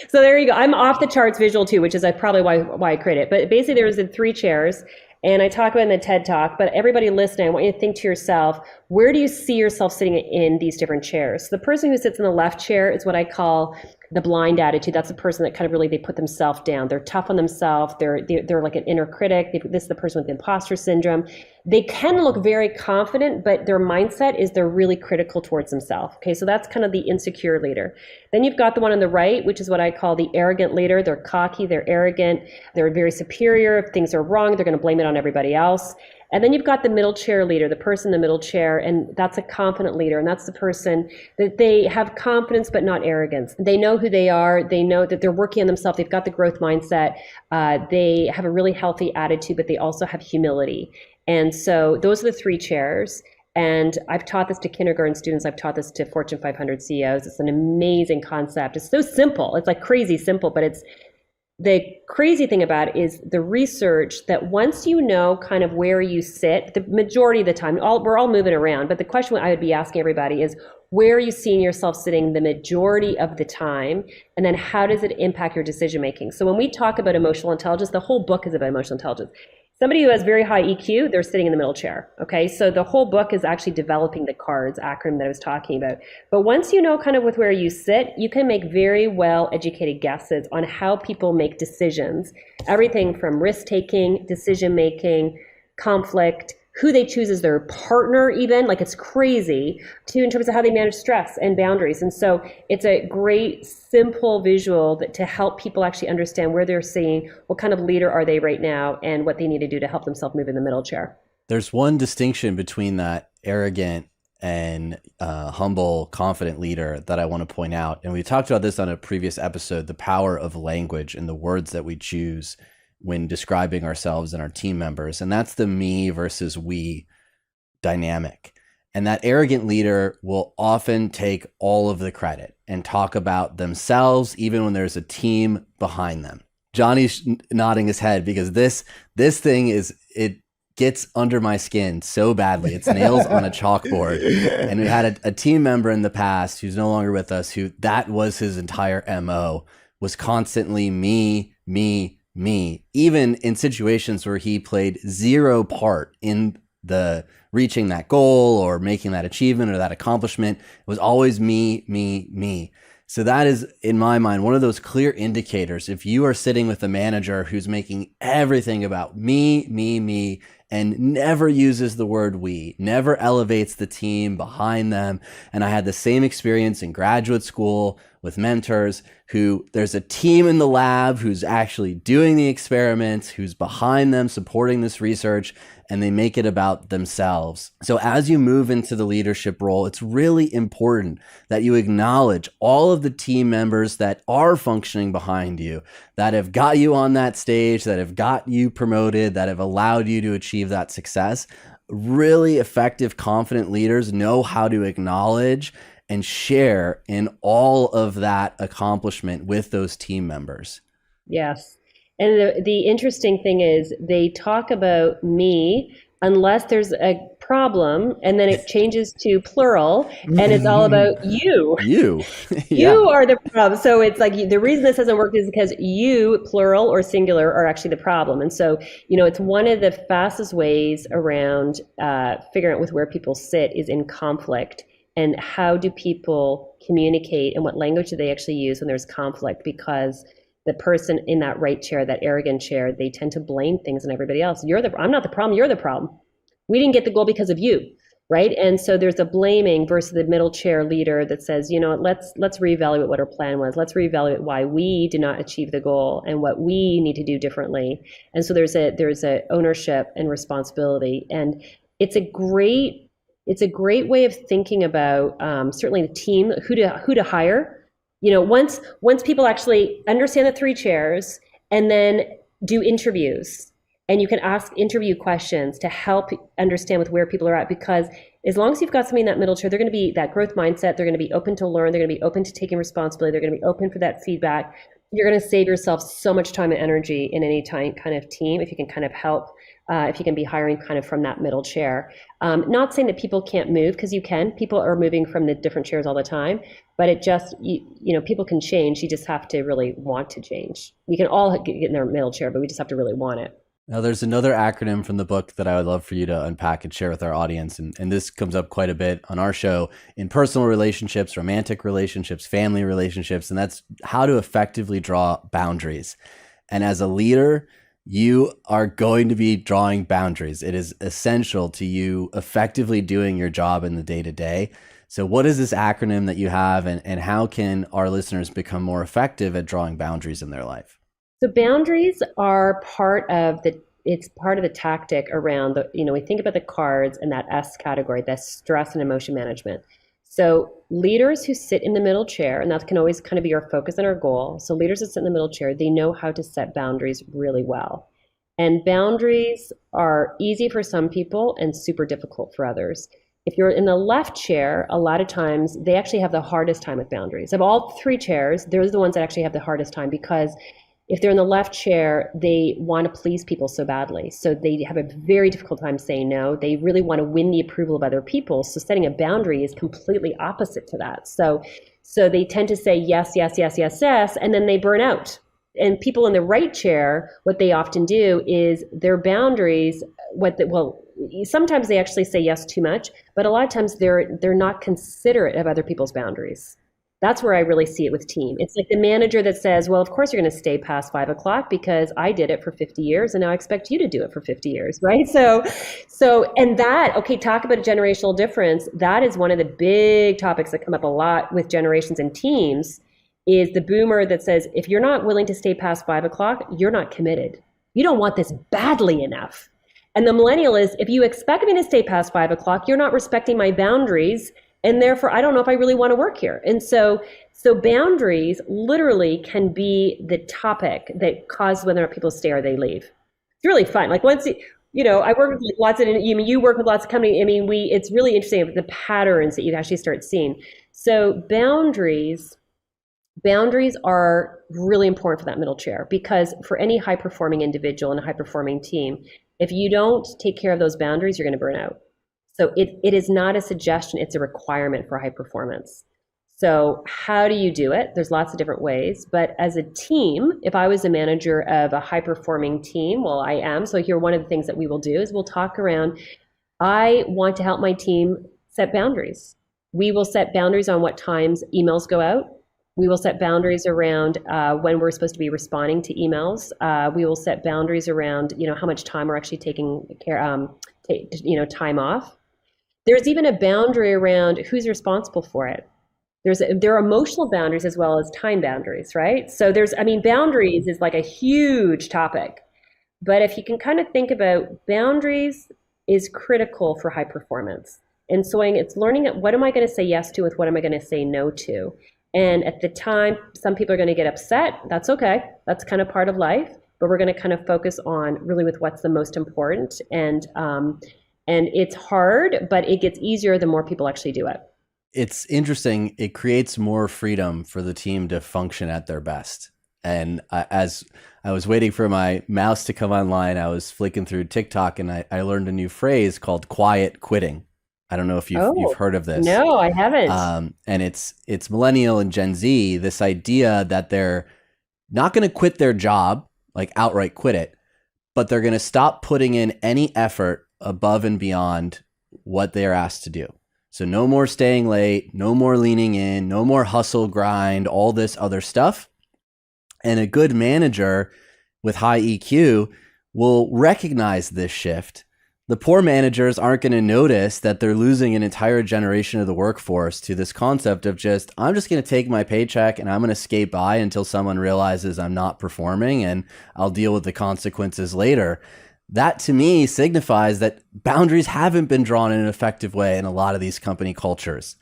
Speaker 8: So there you go. I'm off the charts visual too, which is probably why I created it. But basically there's the three chairs, and I talk about it in the TED Talk, but everybody listening, I want you to think to yourself, where do you see yourself sitting in these different chairs? So the person who sits in the left chair is what I call the blind attitude. That's the person that kind of really, they put themselves down. They're tough on themselves. They're like an inner critic. This is the person with imposter syndrome. They can look very confident, but their mindset is they're really critical towards themselves. Okay, so that's kind of the insecure leader. Then you've got the one on the right, which is what I call the arrogant leader. They're cocky, they're arrogant, they're very superior. If things are wrong, they're going to blame it on everybody else. And then you've got the middle chair leader, the person in the middle chair, and that's a confident leader. And that's the person that they have confidence, but not arrogance. They know who they are. They know that they're working on themselves. They've got the growth mindset. They have a really healthy attitude, but they also have humility. And so those are the three chairs. And I've taught this to kindergarten students. I've taught this to Fortune 500 CEOs. It's an amazing concept. It's so simple. It's like crazy simple, but the crazy thing about it is the research that once you know kind of where you sit, the majority of the time, we're all moving around, but the question I would be asking everybody is, where are you seeing yourself sitting the majority of the time? And then how does it impact your decision making? So when we talk about emotional intelligence, the whole book is about emotional intelligence. Somebody who has very high EQ, they're sitting in the middle chair. Okay, so the whole book is actually developing the CARDS acronym that I was talking about. But once you know kind of with where you sit, you can make very well educated guesses on how people make decisions. Everything from risk taking, decision making, conflict, who they choose as their partner even, like it's crazy, to in terms of how they manage stress and boundaries. And so it's a great, simple visual to help people actually understand where they're sitting, what kind of leader are they right now, and what they need to do to help themselves move in the middle chair.
Speaker 7: There's one distinction between that arrogant and humble, confident leader that I want to point out. And we talked about this on a previous episode, the power of language and the words that we choose when describing ourselves and our team members. And that's the me versus we dynamic. And that arrogant leader will often take all of the credit and talk about themselves, even when there's a team behind them. Johnny's nodding his head because this thing it gets under my skin so badly. It's nails on a chalkboard. And we had a team member in the past who's no longer with us, who that was his entire MO, was constantly me, even in situations where he played zero part in the reaching that goal or making that achievement or that accomplishment. It was always me. So that is, in my mind, one of those clear indicators. If you are sitting with a manager who's making everything about me, and never uses the word we, never elevates the team behind them. And I had the same experience in graduate school with mentors who there's a team in the lab who's actually doing the experiments, who's behind them, supporting this research, and they make it about themselves. So as you move into the leadership role, it's really important that you acknowledge all of the team members that are functioning behind you, that have got you on that stage, that have got you promoted, that have allowed you to achieve that success. Really effective, confident leaders know how to acknowledge and share in all of that accomplishment with those team members.
Speaker 8: Yes. And the interesting thing is they talk about me unless there's a problem, and then it changes to plural, and it's all about you.
Speaker 7: You.
Speaker 8: Yeah. You are the problem. So it's like the reason this hasn't worked is because you, plural or singular, are actually the problem. And so, it's one of the fastest ways around figuring out with where people sit is in conflict. And how do people communicate, and what language do they actually use when there's conflict? Because the person in that right chair, that arrogant chair, they tend to blame things on everybody else. I'm not the problem, you're the problem. We didn't get the goal because of you, right? And so there's a blaming versus the middle chair leader that says, let's reevaluate what our plan was. Let's reevaluate why we did not achieve the goal and what we need to do differently. And so there's a ownership and responsibility. And it's a great way of thinking about certainly the team, who to hire. Once people actually understand the three chairs and then do interviews, and you can ask interview questions to help understand with where people are at, because as long as you've got somebody in that middle chair, they're going to be that growth mindset. They're going to be open to learn. They're going to be open to taking responsibility. They're going to be open for that feedback. You're going to save yourself so much time and energy in any kind of team if you can kind of help. If you can be hiring kind of from that middle chair. Not saying that people can't move, because you can. People are moving from the different chairs all the time, but it just, people can change. You just have to really want to change. We can all get in their middle chair, but we just have to really want it.
Speaker 7: Now, there's another acronym from the book that I would love for you to unpack and share with our audience. And this comes up quite a bit on our show in personal relationships, romantic relationships, family relationships, and that's how to effectively draw boundaries. And as a leader, you are going to be drawing boundaries. It is essential to you effectively doing your job in the day-to-day. So what is this acronym that you have, and how can our listeners become more effective at drawing boundaries in their life?
Speaker 8: So boundaries are part of the tactic around we think about the cards and that S category, that stress and emotion management. So leaders who sit in the middle chair, and that can always kind of be our focus and our goal. So leaders that sit in the middle chair, they know how to set boundaries really well. And boundaries are easy for some people and super difficult for others. If you're in the left chair, a lot of times they actually have the hardest time with boundaries. Of all three chairs, they're the ones that actually have the hardest time, because if they're in the left chair, they want to please people so badly. So they have a very difficult time saying no. They really want to win the approval of other people. So setting a boundary is completely opposite to that. So they tend to say yes, and then they burn out. And people in the right chair, what they often do is their boundaries, sometimes they actually say yes too much, but a lot of times they're not considerate of other people's boundaries. That's where I really see it with team. It's like the manager that says, well, of course you're going to stay past 5 o'clock because I did it for 50 years and now I expect you to do it for 50 years, right? And that, okay, talk about a generational difference. That is one of the big topics that come up a lot with generations and teams, is the boomer that says, if you're not willing to stay past 5 o'clock, you're not committed. You don't want this badly enough. And the millennial is, if you expect me to stay past 5 o'clock, you're not respecting my boundaries. And therefore, I don't know if I really want to work here. And so So boundaries literally can be the topic that causes whether or not people stay or they leave. It's really fun. Like once I work with lots of, you work with lots of companies. It's really interesting the patterns that you actually start seeing. So boundaries are really important for that middle chair, because for any high performing individual and a high performing team, if you don't take care of those boundaries, you're going to burn out. So it is not a suggestion, it's a requirement for high performance. So how do you do it? There's lots of different ways, but as a team, if I was a manager of a high performing team, well, I am. So here, one of the things that we will do is we'll talk around, I want to help my team set boundaries. We will set boundaries on what times emails go out. We will set boundaries around when we're supposed to be responding to emails. We will set boundaries around, how much time we're actually taking care, time off. There's even a boundary around who's responsible for it. There are emotional boundaries as well as time boundaries, right? So boundaries is like a huge topic. But if you can kind of think about boundaries is critical for high performance. And so it's learning what am I going to say yes to with what am I going to say no to. And at the time, some people are going to get upset. That's okay. That's kind of part of life. But we're going to kind of focus on really with what's the most important. And it's hard, but it gets easier the more people actually do it.
Speaker 7: It's interesting. It creates more freedom for the team to function at their best. And as I was waiting for my mouse to come online, I was flicking through TikTok and I learned a new phrase called quiet quitting. I don't know if you've heard of this.
Speaker 8: No, I haven't.
Speaker 7: And it's millennial and Gen Z, this idea that they're not going to quit their job, like outright quit it, but they're going to stop putting in any effort above and beyond what they're asked to do. So no more staying late, no more leaning in, no more hustle grind, all this other stuff. And a good manager with high EQ will recognize this shift. The poor managers aren't going to notice that they're losing an entire generation of the workforce to this concept of I'm just going to take my paycheck and I'm going to skate by until someone realizes I'm not performing and I'll deal with the consequences later. That to me signifies that boundaries haven't been drawn in an effective way in a lot of these company cultures.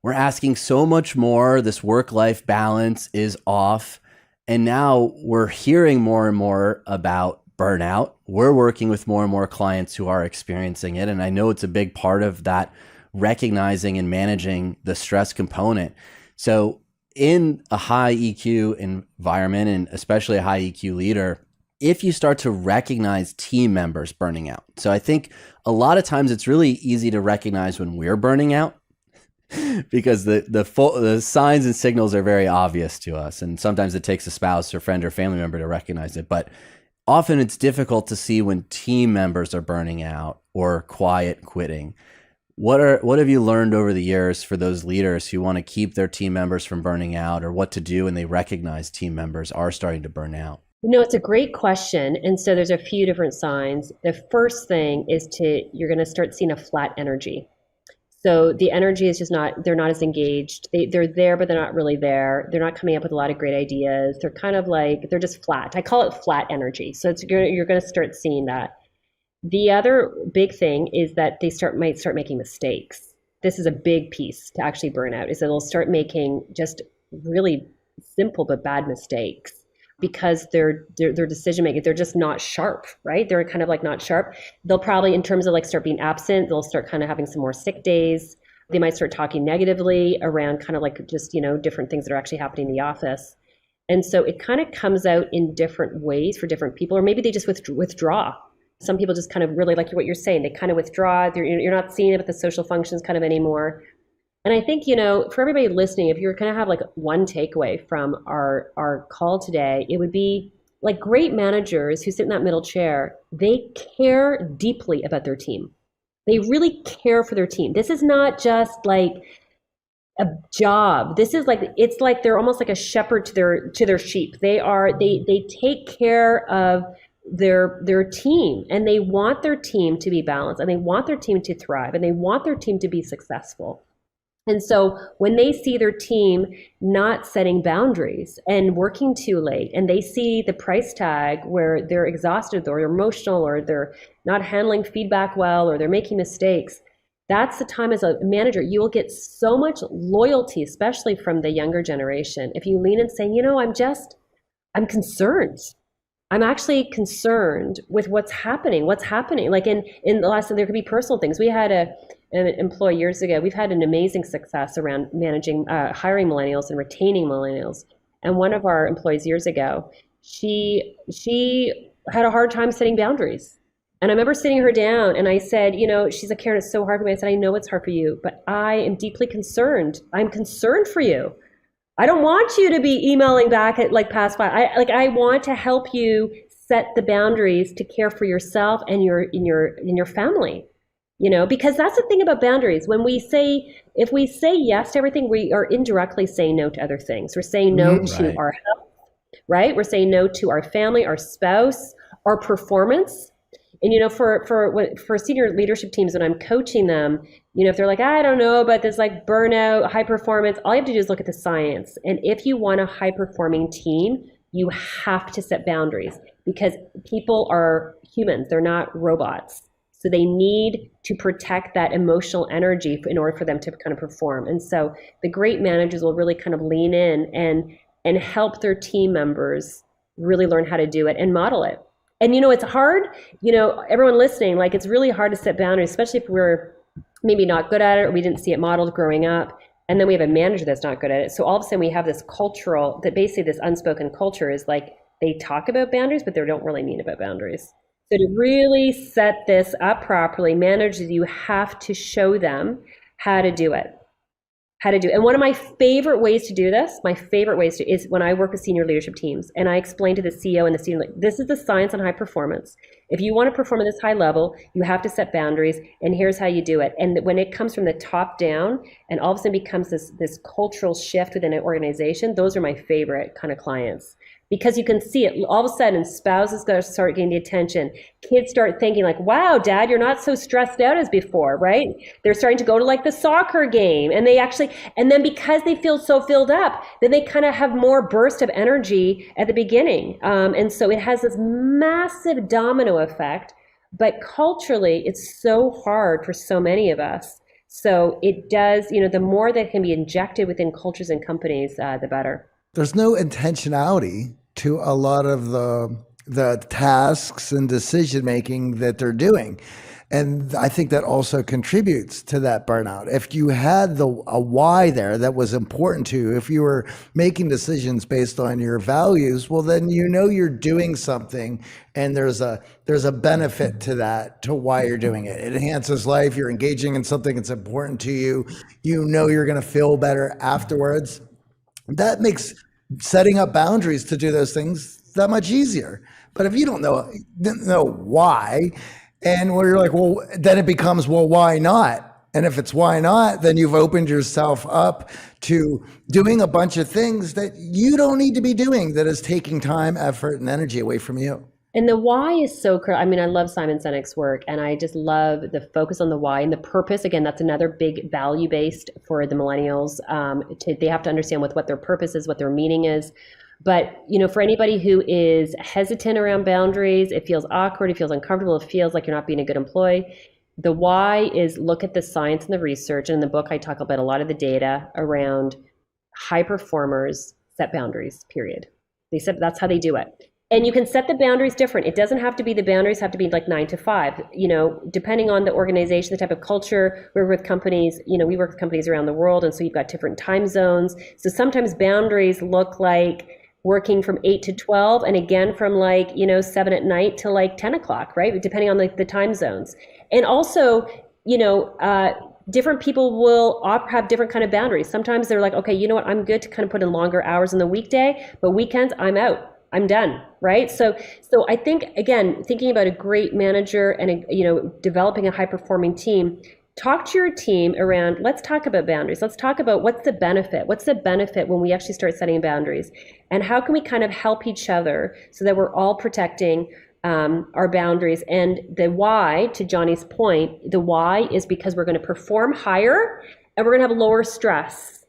Speaker 7: We're asking so much more. This work-life balance is off. And now we're hearing more and more about burnout. We're working with more and more clients who are experiencing it. And I know it's a big part of that, recognizing and managing the stress component. So in a high EQ environment, and especially a high EQ leader, if you start to recognize team members burning out. So I think a lot of times it's really easy to recognize when we're burning out because the signs and signals are very obvious to us. And sometimes it takes a spouse or friend or family member to recognize it. But often it's difficult to see when team members are burning out or quiet quitting. What have you learned over the years for those leaders who want to keep their team members from burning out, or what to do when they recognize team members are starting to burn out?
Speaker 8: It's a great question. And so there's a few different signs. The first thing is you're going to start seeing a flat energy. So the energy is they're not as engaged. They're there, but they're not really there. They're not coming up with a lot of great ideas. They're kind of they're just flat. I call it flat energy. So you're going to start seeing that. The other big thing is that they might start making mistakes. This is a big piece to actually burn out, is that they'll start making just really simple but bad mistakes because their decision making, they're just not sharp, right? They're kind of not sharp. They'll probably, in terms of start being absent, they'll start kind of having some more sick days. They might start talking negatively around kind of just, different things that are actually happening in the office. And so it kind of comes out in different ways for different people, or maybe they just withdraw. Some people just kind of really, like what you're saying, they kind of withdraw. You're not seeing it at the social functions kind of anymore. And I think, for everybody listening, if you're going to have one takeaway from our call today, it would be great managers who sit in that middle chair, they care deeply about their team. They really care for their team. This is not just a job. This is it's they're almost like a shepherd to their sheep. They take care of their team, and they want their team to be balanced, and they want their team to thrive, and they want their team to be successful. And so when they see their team not setting boundaries and working too late, and they see the price tag where they're exhausted or they're emotional or they're not handling feedback well or they're making mistakes, That's the time as a manager, you will get so much loyalty, especially from the younger generation. If you lean in saying, I'm concerned. I'm actually concerned with what's happening. Like in the last, there could be personal things. We had an employee years ago. We've had an amazing success around managing, hiring millennials and retaining millennials. And one of our employees years ago, she had a hard time setting boundaries. And I remember sitting her down and I said, she's like, Karen, it's so hard for me. I said, I know it's hard for you, but I am deeply concerned. I'm concerned for you. I don't want you to be emailing back at like past 5. I want to help you set the boundaries to care for yourself and your family. Because that's the thing about boundaries. If we say yes to everything, we are indirectly saying no to other things. We're saying no to our health, right? We're saying no to our family, our spouse, our performance. And for senior leadership teams, when I'm coaching them, if they're like, I don't know about this, like burnout, high performance, all you have to do is look at the science. And if you want a high performing team, you have to set boundaries, because people are humans, they're not robots. So they need to protect that emotional energy in order for them to kind of perform. And so the great managers will really kind of lean in and help their team members really learn how to do it and model it. And it's hard, everyone listening, like it's really hard to set boundaries, especially if we're maybe not good at it or we didn't see it modeled growing up. And then we have a manager that's not good at it. So all of a sudden we have this cultural, that basically this unspoken culture is like they talk about boundaries, but they don't really mean about boundaries. So to really set this up properly, managers, you have to show them how to do it. And one of my favorite ways to do this, is when I work with senior leadership teams and I explain to the CEO and the senior, this is the science on high performance. If you want to perform at this high level, you have to set boundaries, and here's how you do it. And when it comes from the top down and all of a sudden becomes this cultural shift within an organization, those are my favorite kind of clients. Because you can see it all of a sudden, spouses got to start getting the attention. Kids start thinking like, wow, Dad, you're not so stressed out as before, right? They're starting to go to like the soccer game, and then because they feel so filled up, then they kind of have more burst of energy at the beginning. And so it has this massive domino effect, but culturally it's so hard for so many of us. So it does, the more that can be injected within cultures and companies, the better.
Speaker 9: There's no intentionality to a lot of the tasks and decision making that they're doing. And I think that also contributes to that burnout. If you had a why there that was important to you, if you were making decisions based on your values, well, then you're doing something, and there's a benefit to that, to why you're doing it. It enhances life. You're engaging in something that's important to you. You're going to feel better afterwards. That makes setting up boundaries to do those things that much easier. But if you don't know why, and where you're like, well, then it becomes, well, why not? And if it's why not, then you've opened yourself up to doing a bunch of things that you don't need to be doing, that is taking time, effort, and energy away from you.
Speaker 8: And the why is so critical. I mean, I love Simon Sinek's work, and I just love the focus on the why and the purpose. Again, that's another big value based for the millennials. They have to understand what their purpose is, what their meaning is. But, for anybody who is hesitant around boundaries, it feels awkward, it feels uncomfortable, it feels like you're not being a good employee. The why is look at the science and the research. And in the book, I talk about a lot of the data around high performers set boundaries, period. They said that's how they do it. And you can set the boundaries different. It doesn't have to be, the boundaries have to be like 9 to 5, depending on the organization, the type of culture. We work with companies, we work with companies around the world. And so you've got different time zones. So sometimes boundaries look like working from 8 to 12, and again from 7 at night till 10 o'clock, right? Depending on the time zones. And also, different people will have different kind of boundaries. Sometimes they're like, okay, you know what? I'm good to kind of put in longer hours in the weekday, but weekends I'm out. I'm done, right? So I think, again, thinking about a great manager and developing a high performing team, talk to your team around, let's talk about boundaries. Let's talk about what's the benefit when we actually start setting boundaries, and how can we kind of help each other so that we're all protecting our boundaries. And the why, to Johnny's point, the why is because we're going to perform higher and we're going to have lower stress.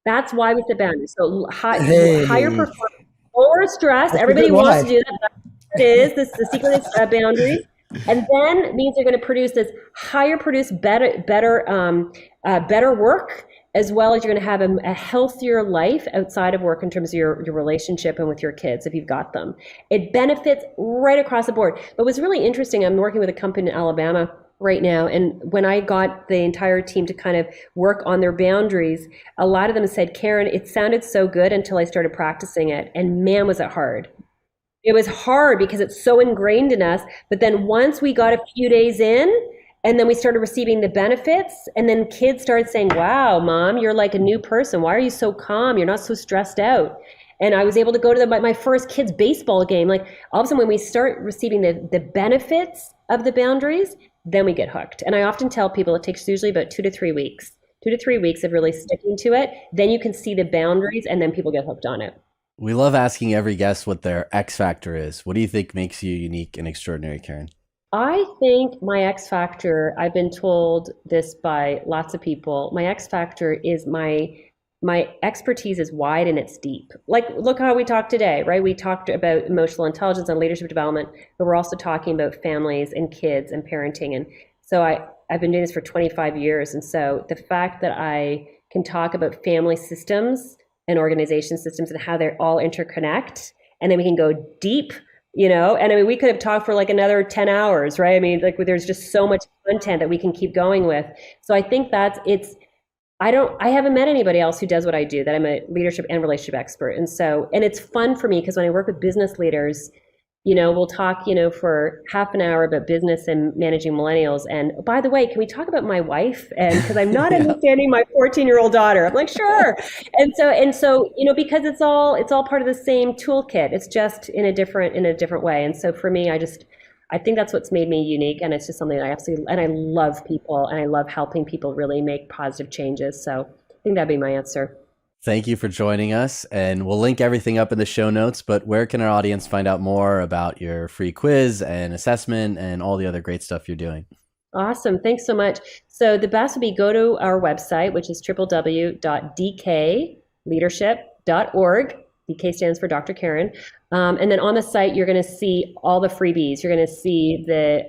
Speaker 8: That's why we set boundaries. So higher performance, lower stress. Everybody wants to do that. It is. The secret is boundaries. And then it means you're going to produce this higher produce, better work, as well as you're going to have a healthier life outside of work in terms of your relationship and with your kids if you've got them. It benefits right across the board. But what's really interesting, I'm working with a company in Alabama right now, and when I got the entire team to kind of work on their boundaries, a lot of them said, Karen, it sounded so good until I started practicing it, and man, was it hard. It was hard because it's so ingrained in us. But then once we got a few days in, and then we started receiving the benefits, and then kids started saying, wow, mom, you're like a new person. Why are you so calm? You're not so stressed out. And I was able to go to my first kids' baseball game. Like all of a sudden, when we start receiving the benefits of the boundaries, then we get hooked. And I often tell people it takes usually about 2 to 3 weeks, 2 to 3 weeks of really sticking to it. Then you can see the boundaries, and then people get hooked on it.
Speaker 7: We love asking every guest what their X factor is. What do you think makes you unique and extraordinary, Karen?
Speaker 8: I think my X factor, I've been told this by lots of people, my X factor is my expertise is wide and it's deep. Like look how we talked today, right? We talked about emotional intelligence and leadership development, but we're also talking about families and kids and parenting. And so I've been doing this for 25 years. And so the fact that I can talk about family systems and organization systems and how they all interconnect, and then we can go deep, and I mean, we could have talked for like another 10 hours, right? I mean, like there's just so much content that we can keep going with. So I think I haven't met anybody else who does what I do, that I'm a leadership and relationship expert. And it's fun for me because when I work with business leaders, we'll talk, for half an hour about business and managing millennials. And by the way, can we talk about my wife? And because I'm not understanding my 14-year-old daughter, I'm like, sure. And so, because it's all part of the same toolkit. It's just in a different way. And so for me, I think that's what's made me unique. And it's just something that I absolutely, and I love people and I love helping people really make positive changes. So I think that'd be my answer.
Speaker 7: Thank you for joining us, and we'll link everything up in the show notes, but where can our audience find out more about your free quiz and assessment and all the other great stuff you're doing?
Speaker 8: Awesome. Thanks so much. So the best would be go to our website, which is www.dkleadership.org. DK stands for Dr. Karen. And then on the site, you're going to see all the freebies. You're going to see the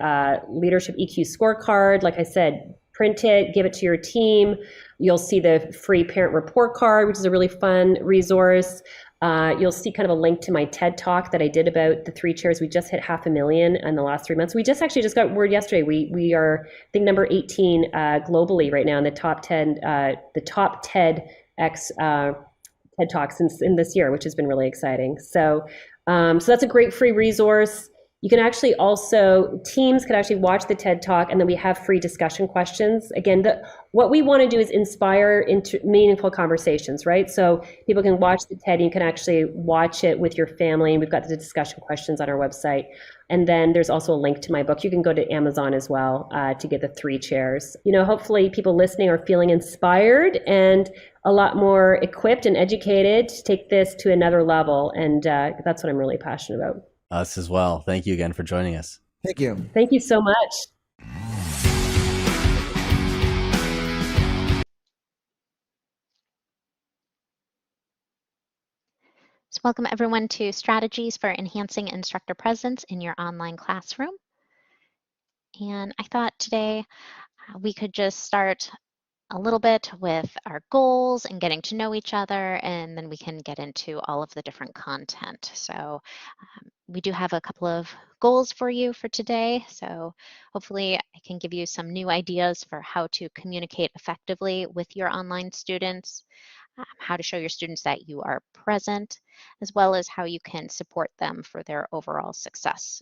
Speaker 8: Leadership EQ scorecard. Like I said, print it, give it to your team. You'll see the free parent report card, which is a really fun resource. You'll see kind of a link to my TED Talk that I did about the 3 chairs. We just hit 500,000 in the last 3 months. We just got word yesterday. We are, I think, number 18 globally right now in the top 10, the top TEDx TED Talks in this year, which has been really exciting. So that's a great free resource. You can actually teams can actually watch the TED Talk, and then we have free discussion questions. Again, what we want to do is inspire into meaningful conversations, right? So people can watch the TED, and you can actually watch it with your family. We've got the discussion questions on our website. And then there's also a link to my book. You can go to Amazon as well to get the 3 chairs. Hopefully people listening are feeling inspired and a lot more equipped and educated to take this to another level. And that's what I'm really passionate about.
Speaker 7: Us as well. Thank you again for joining us.
Speaker 9: Thank you.
Speaker 8: Thank you so much.
Speaker 10: So welcome everyone to Strategies for Enhancing Instructor Presence in Your Online Classroom. And I thought today we could just start a little bit with our goals and getting to know each other, and then we can get into all of the different content. So we do have a couple of goals for you for today. So hopefully I can give you some new ideas for how to communicate effectively with your online students, how to show your students that you are present, as well as how you can support them for their overall success.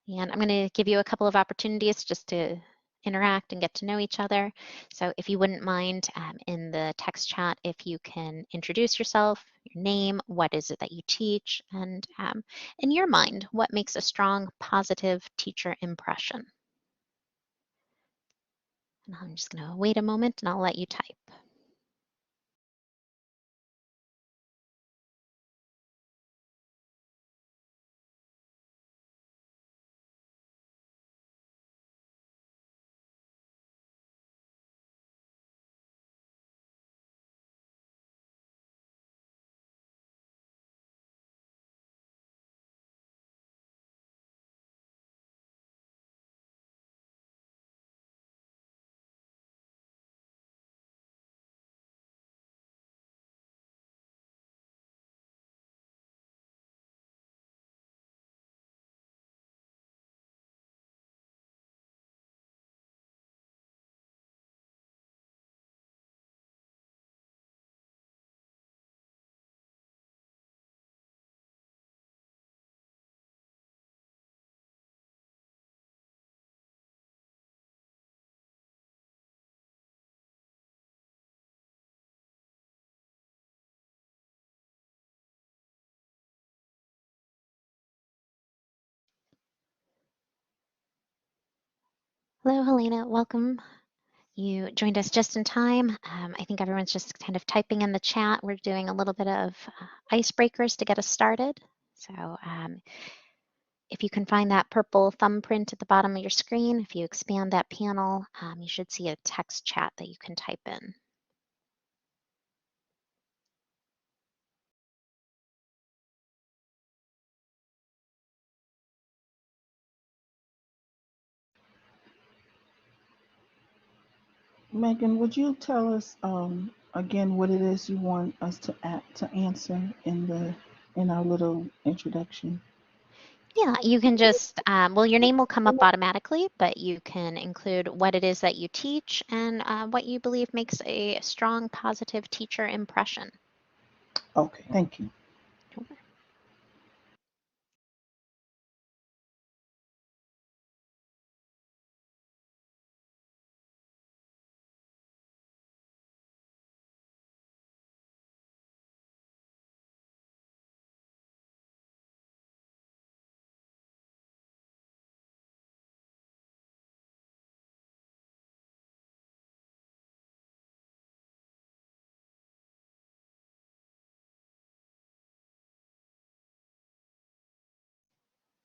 Speaker 10: And I'm going to give you a couple of opportunities just to interact and get to know each other. So if you wouldn't mind in the text chat, if you can introduce yourself, your name, what is it that you teach, and in your mind, what makes a strong, positive teacher impression? And I'm just going to wait a moment and I'll let you type. Hello, Helena. Welcome. You joined us just in time. I think everyone's just kind of typing in the chat. We're doing a little bit of icebreakers to get us started. So if you can find that purple thumbprint at the bottom of your screen, if you expand that panel, you should see a text chat that you can type in.
Speaker 11: Megan, would you tell us again what it is you want us to answer in our little introduction?
Speaker 10: Yeah, you can just, well, your name will come up automatically, but you can include what it is that you teach and what you believe makes a strong positive teacher impression.
Speaker 11: Okay, thank you.
Speaker 10: Sure.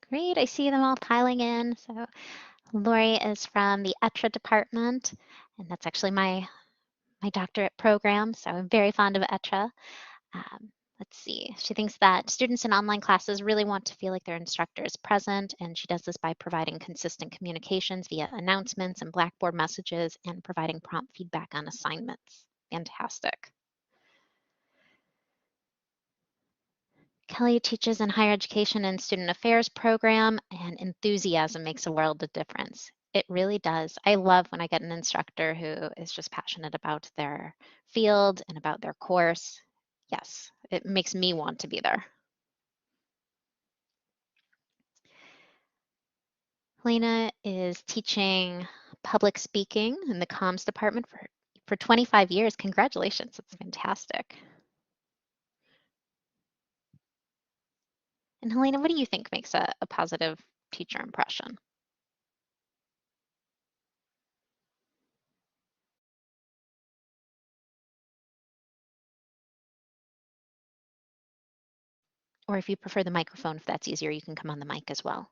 Speaker 10: Great, I see them all piling in. So Lori is from the ETRA department, and that's actually my doctorate program, so I'm very fond of ETRA. Let's see, she thinks that students in online classes really want to feel like their instructor is present, and she does this by providing consistent communications via announcements and Blackboard messages and providing prompt feedback on assignments. Fantastic. Kelly teaches in higher education and student affairs program, and enthusiasm makes a world of difference. It really does. I love when I get an instructor who is just passionate about their field and about their course. Yes, it makes me want to be there. Helena is teaching public speaking in the comms department for 25 years. Congratulations, that's fantastic. And Helena, what do you think makes a positive teacher impression? Or if you prefer the microphone, if that's easier, you can come on the mic as well.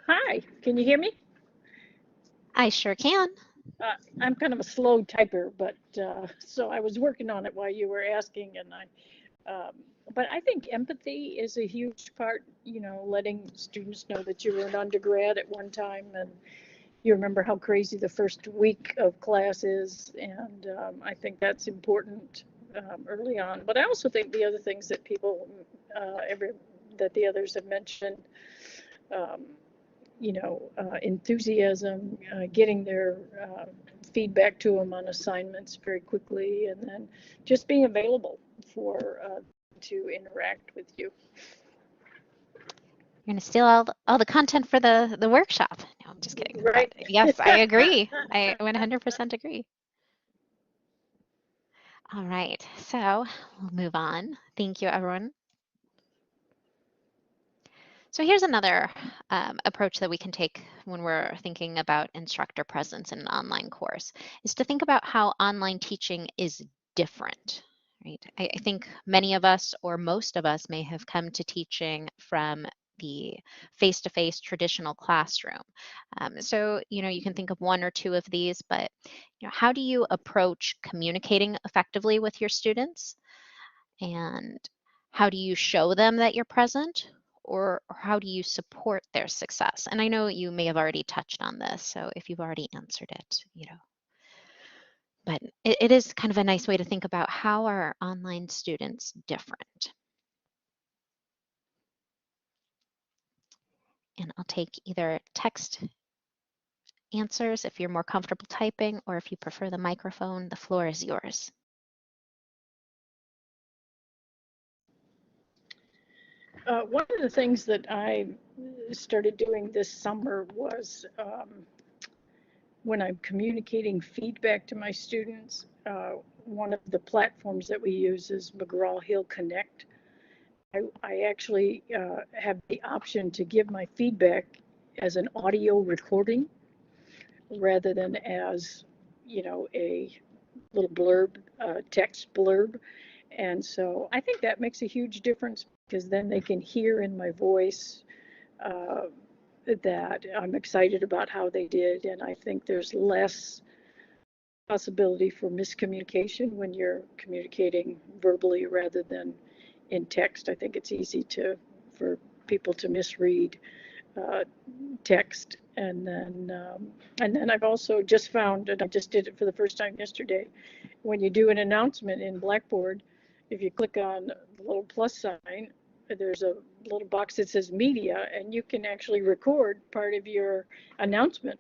Speaker 12: Hi, can you hear me?
Speaker 10: I sure can.
Speaker 12: I'm kind of a slow typer, but so I was working on it while you were asking, and but I think empathy is a huge part. You know, letting students know that you were an undergrad at one time, and you remember how crazy the first week of class is, and I think that's important early on. But I also think the other things that people, that the others have mentioned. Um, Enthusiasm, getting their feedback to them on assignments very quickly, and then just being available for to interact with you.
Speaker 10: You're going to steal all the content for the workshop. No, I'm just kidding.
Speaker 12: Right.
Speaker 10: But yes, I agree. I 100% agree. All right, so we'll move on. Thank you, everyone. So here's another approach that we can take when we're thinking about instructor presence in an online course, is to think about how online teaching is different, right? I think many of us or most of us may have come to teaching from the face-to-face traditional classroom. So, you can think of one or two of these, but how do you approach communicating effectively with your students? And how do you show them that you're present? Or how do you support their success? And I know you may have already touched on this, so if you've already answered it, but it is kind of a nice way to think about how are our online students different. And I'll take either text answers if you're more comfortable typing, or if you prefer the microphone, the floor is yours.
Speaker 12: One of the things that I started doing this summer was when I'm communicating feedback to my students, one of the platforms that we use is McGraw-Hill Connect. I actually have the option to give my feedback as an audio recording rather than as, a little blurb, text blurb. And so I think that makes a huge difference because then they can hear in my voice uh, that I'm excited about how they did. And I think there's less possibility for miscommunication when you're communicating verbally rather than in text. I think it's easy for people to misread uh, text. And then I've also just found, and I just did it for the first time yesterday, when you do an announcement in Blackboard, if you click on the little plus sign, there's a little box that says media, and you can actually record part of your announcement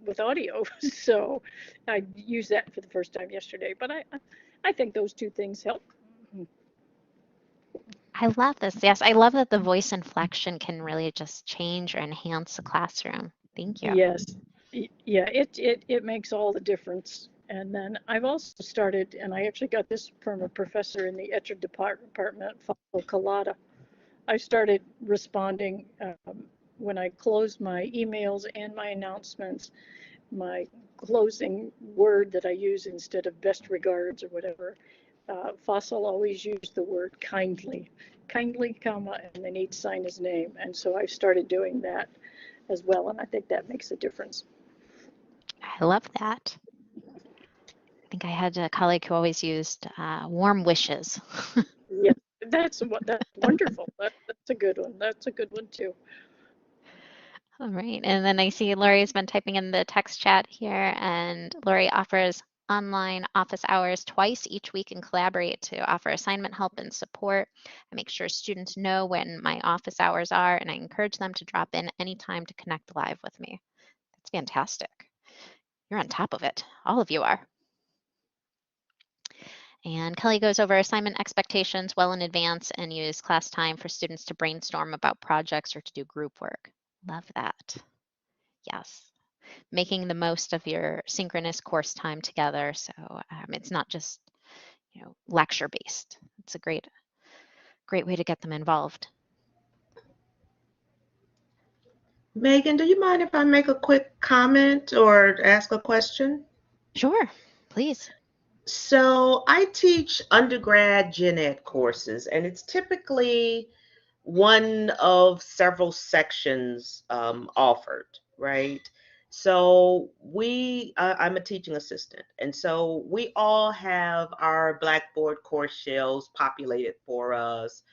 Speaker 12: with audio. So I used that for the first time yesterday. But I think those two things help.
Speaker 10: I love this. Yes, I love that the voice inflection can really just change or enhance the classroom. Thank you.
Speaker 12: Yes, yeah, it makes all the difference. And then I've also started, and I actually got this from a professor in the Etcher department, Fazil Kalata. I started responding when I close my emails and my announcements. My closing word that I use instead of best regards or whatever. Fossil always used the word kindly, kindly, comma, and then he'd sign his name. And so I've started doing that as well, and I think that makes a difference.
Speaker 10: I love that. I think I had a colleague who always used warm wishes.
Speaker 12: Yeah, that's wonderful. That's a good one. That's a good one too.
Speaker 10: All right. And then I see Lori's been typing in the text chat here, and Lori offers online office hours twice each week and collaborate to offer assignment help and support. I make sure students know when my office hours are, and I encourage them to drop in anytime to connect live with me. That's fantastic. You're on top of it. All of you are. And Kelly goes over assignment expectations well in advance and use class time for students to brainstorm about projects or to do group work. Love that. Yes. Making the most of your synchronous course time together. So it's not just, lecture based. It's a great way to get them involved.
Speaker 13: Megan, do you mind if I make a quick comment or ask a question?
Speaker 10: Sure, please.
Speaker 13: So I teach undergrad gen ed courses, and it's typically one of several sections offered, right? So I'm a teaching assistant, and so we all have our Blackboard course shells populated for us.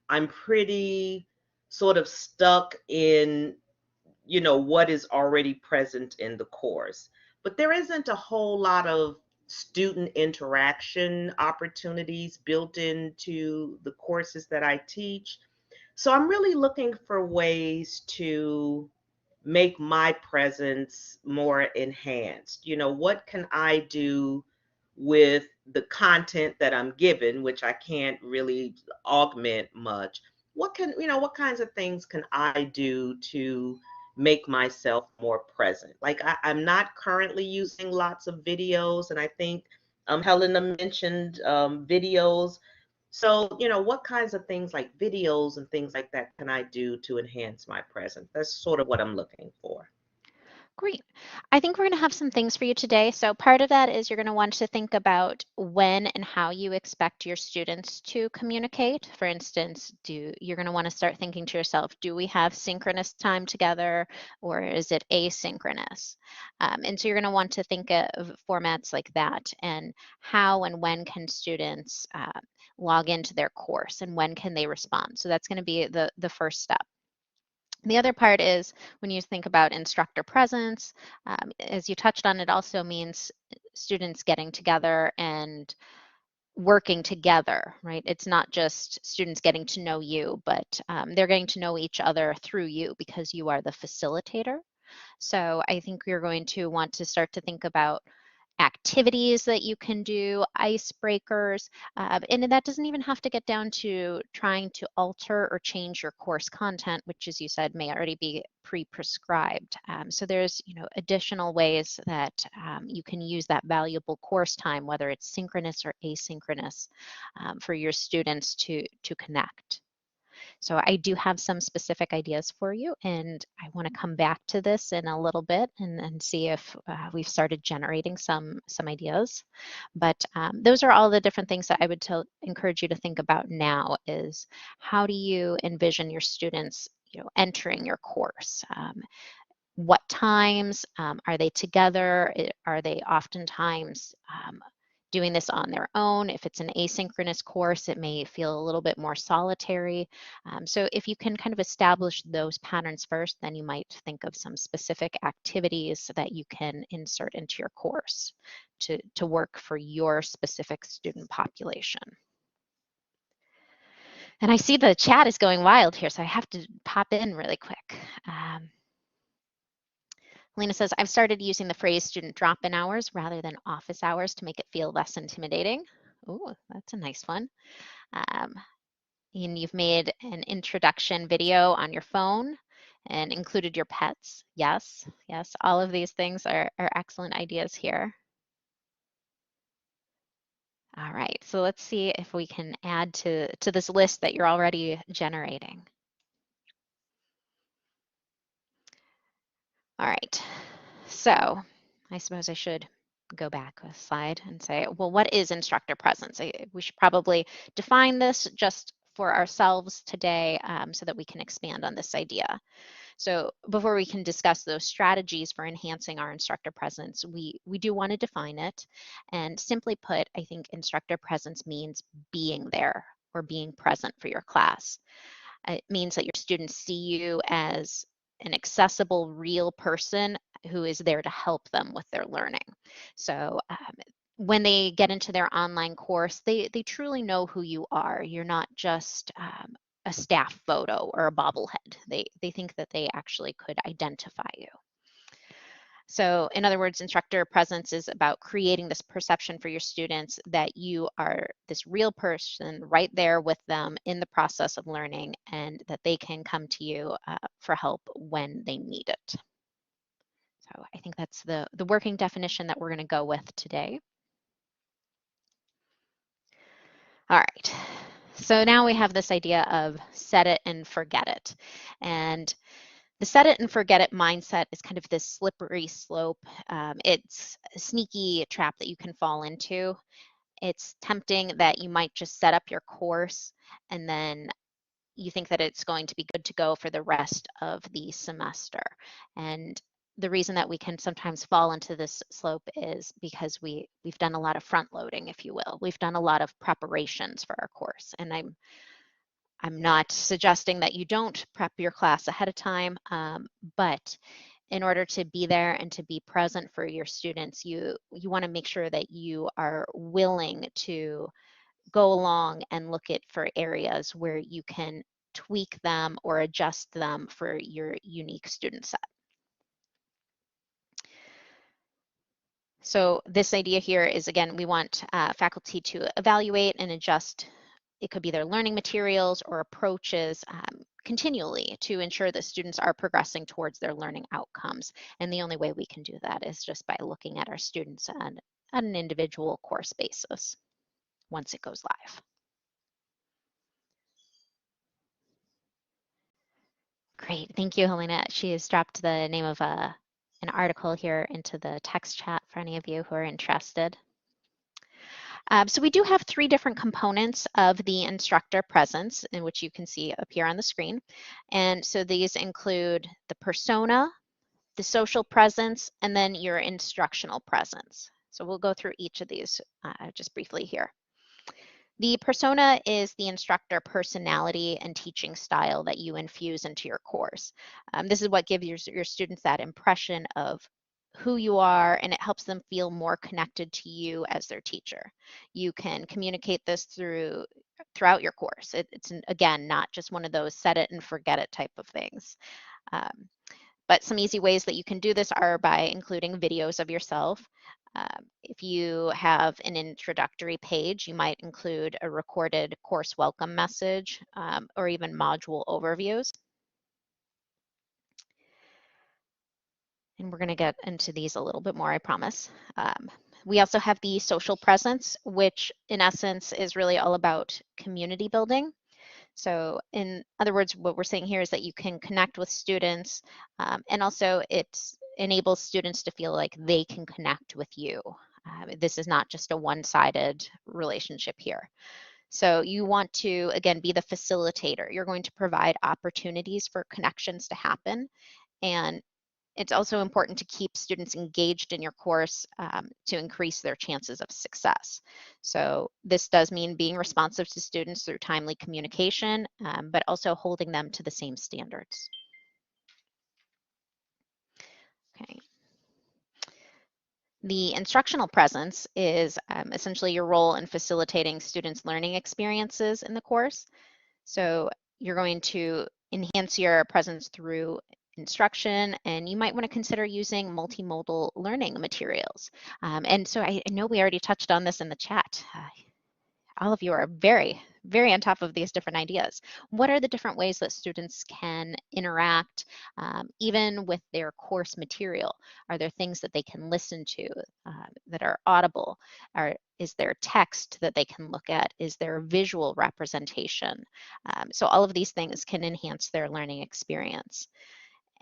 Speaker 13: I'm pretty sort of stuck in what is already present in the course. But there isn't a whole lot of student interaction opportunities built into the courses that I teach. So I'm really looking for ways to make my presence more enhanced. What can I do with the content that I'm given, which I can't really augment much? What kinds of things can I do to make myself more present? Like I'm not currently using lots of videos, and I think Helena mentioned videos. So, what kinds of things like videos and things like that can I do to enhance my presence? That's sort of what I'm looking for.
Speaker 10: Great. I think we're going to have some things for you today. So part of that is you're going to want to think about when and how you expect your students to communicate. For instance, you're going to want to start thinking to yourself, do we have synchronous time together or is it asynchronous? And so you're going to want to think of formats like that and how and when can students log into their course and when can they respond. So that's going to be the first step. The other part is when you think about instructor presence, as you touched on, it also means students getting together and working together, right? It's not just students getting to know you, but they're getting to know each other through you because you are the facilitator. So I think you're going to want to start to think about activities that you can do, icebreakers, and that doesn't even have to get down to trying to alter or change your course content, which, as you said, may already be pre-prescribed. So there's, additional ways that you can use that valuable course time, whether it's synchronous or asynchronous, for your students to connect. So I do have some specific ideas for you, and I want to come back to this in a little bit and see if we've started generating some ideas. But those are all the different things that I would encourage you to think about now is how do you envision your students entering your course? What times are they together? Are they oftentimes doing this on their own? If it's an asynchronous course, it may feel a little bit more solitary. So if you can kind of establish those patterns first, then you might think of some specific activities that you can insert into your course to work for your specific student population. And I see the chat is going wild here, so I have to pop in really quick. Lena says, I've started using the phrase student drop-in hours rather than office hours to make it feel less intimidating. Oh, that's a nice one. And you've made an introduction video on your phone and included your pets. Yes, yes, all of these things are excellent ideas here. All right, so let's see if we can add to this list that you're already generating. All right, so I suppose I should go back a slide and say, well, what is instructor presence? We should probably define this just for ourselves today so that we can expand on this idea. So before we can discuss those strategies for enhancing our instructor presence, we do want to define it. And simply put, I think instructor presence means being there or being present for your class. It means that your students see you as an accessible, real person who is there to help them with their learning. So when they get into their online course, they truly know who you are. You're not just a staff photo or a bobblehead. They think that they actually could identify you. So in other words, instructor presence is about creating this perception for your students that you are this real person right there with them in the process of learning and that they can come to you for help when they need it. So I think that's the working definition that we're going to go with today. All right, so now we have this idea of set it and forget it. And the set it and forget it mindset is kind of this slippery slope. It's a sneaky trap that you can fall into. It's tempting that you might just set up your course and then you think that it's going to be good to go for the rest of the semester. And the reason that we can sometimes fall into this slope is because we've done a lot of front loading, if you will. We've done a lot of preparations for our course. And I'm not suggesting that you don't prep your class ahead of time, but in order to be there and to be present for your students, you want to make sure that you are willing to go along and look at for areas where you can tweak them or adjust them for your unique student set. So this idea here is, again, we want faculty to evaluate and adjust. It could be their learning materials or approaches continually to ensure that students are progressing towards their learning outcomes. And the only way we can do that is just by looking at our students on an individual course basis once it goes live. Great, thank you, Helena. She has dropped the name of an article here into the text chat for any of you who are interested. So we do have 3 different components of the instructor presence, in which you can see up here on the screen. And so these include the persona, the social presence, and then your instructional presence. So we'll go through each of these just briefly here. The persona is the instructor personality and teaching style that you infuse into your course. This is what gives your students that impression of who you are, and it helps them feel more connected to you as their teacher. You can communicate this throughout your course. It's again, not just one of those set it and forget it type of things. But some easy ways that you can do this are by including videos of yourself. If you have an introductory page, you might include a recorded course welcome message or even module overviews. And we're going to get into these a little bit more, I promise. We also have the social presence, which in essence is really all about community building. So in other words, what we're saying here is that you can connect with students and also it enables students to feel like they can connect with you. This is not just a one-sided relationship here. So you want to, again, be the facilitator. You're going to provide opportunities for connections to happen. And it's also important to keep students engaged in your course to increase their chances of success. So this does mean being responsive to students through timely communication, but also holding them to the same standards. Okay. The instructional presence is essentially your role in facilitating students' learning experiences in the course. So you're going to enhance your presence through instruction, and you might want to consider using multimodal learning materials. And so I know we already touched on this in the chat. All of you are very, very on top of these different ideas. What are the different ways that students can interact even with their course material? Are there things that they can listen to that are audible? Is there text that they can look at? Is there visual representation? So all of these things can enhance their learning experience.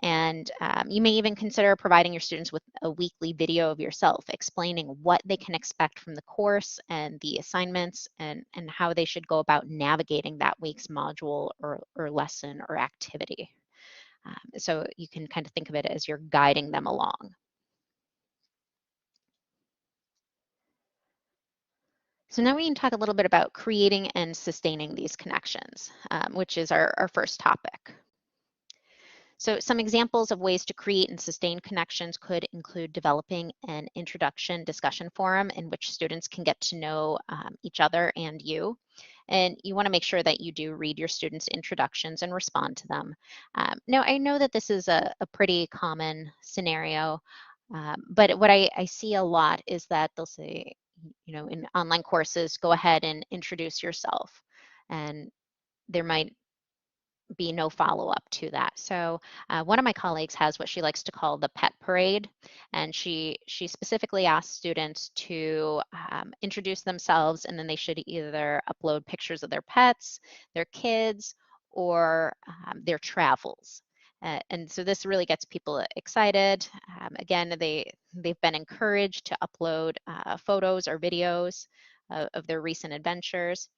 Speaker 10: And you may even consider providing your students with a weekly video of yourself explaining what they can expect from the course and the assignments and how they should go about navigating that week's module or lesson or activity. So you can kind of think of it as you're guiding them along. So now we can talk a little bit about creating and sustaining these connections, which is our first topic. So some examples of ways to create and sustain connections could include developing an introduction discussion forum in which students can get to know each other and you. And you want to make sure that you do read your students' introductions and respond to them. Now, I know that this is a pretty common scenario, but what I see a lot is that they'll say, you know, in online courses, go ahead and introduce yourself. And there might be no follow-up to that. So one of my colleagues has what she likes to call the pet parade, and she specifically asks students to introduce themselves, and then they should either upload pictures of their pets, their kids, or their travels. And so this really gets people excited. Again, they've been encouraged to upload photos or videos of their recent adventures.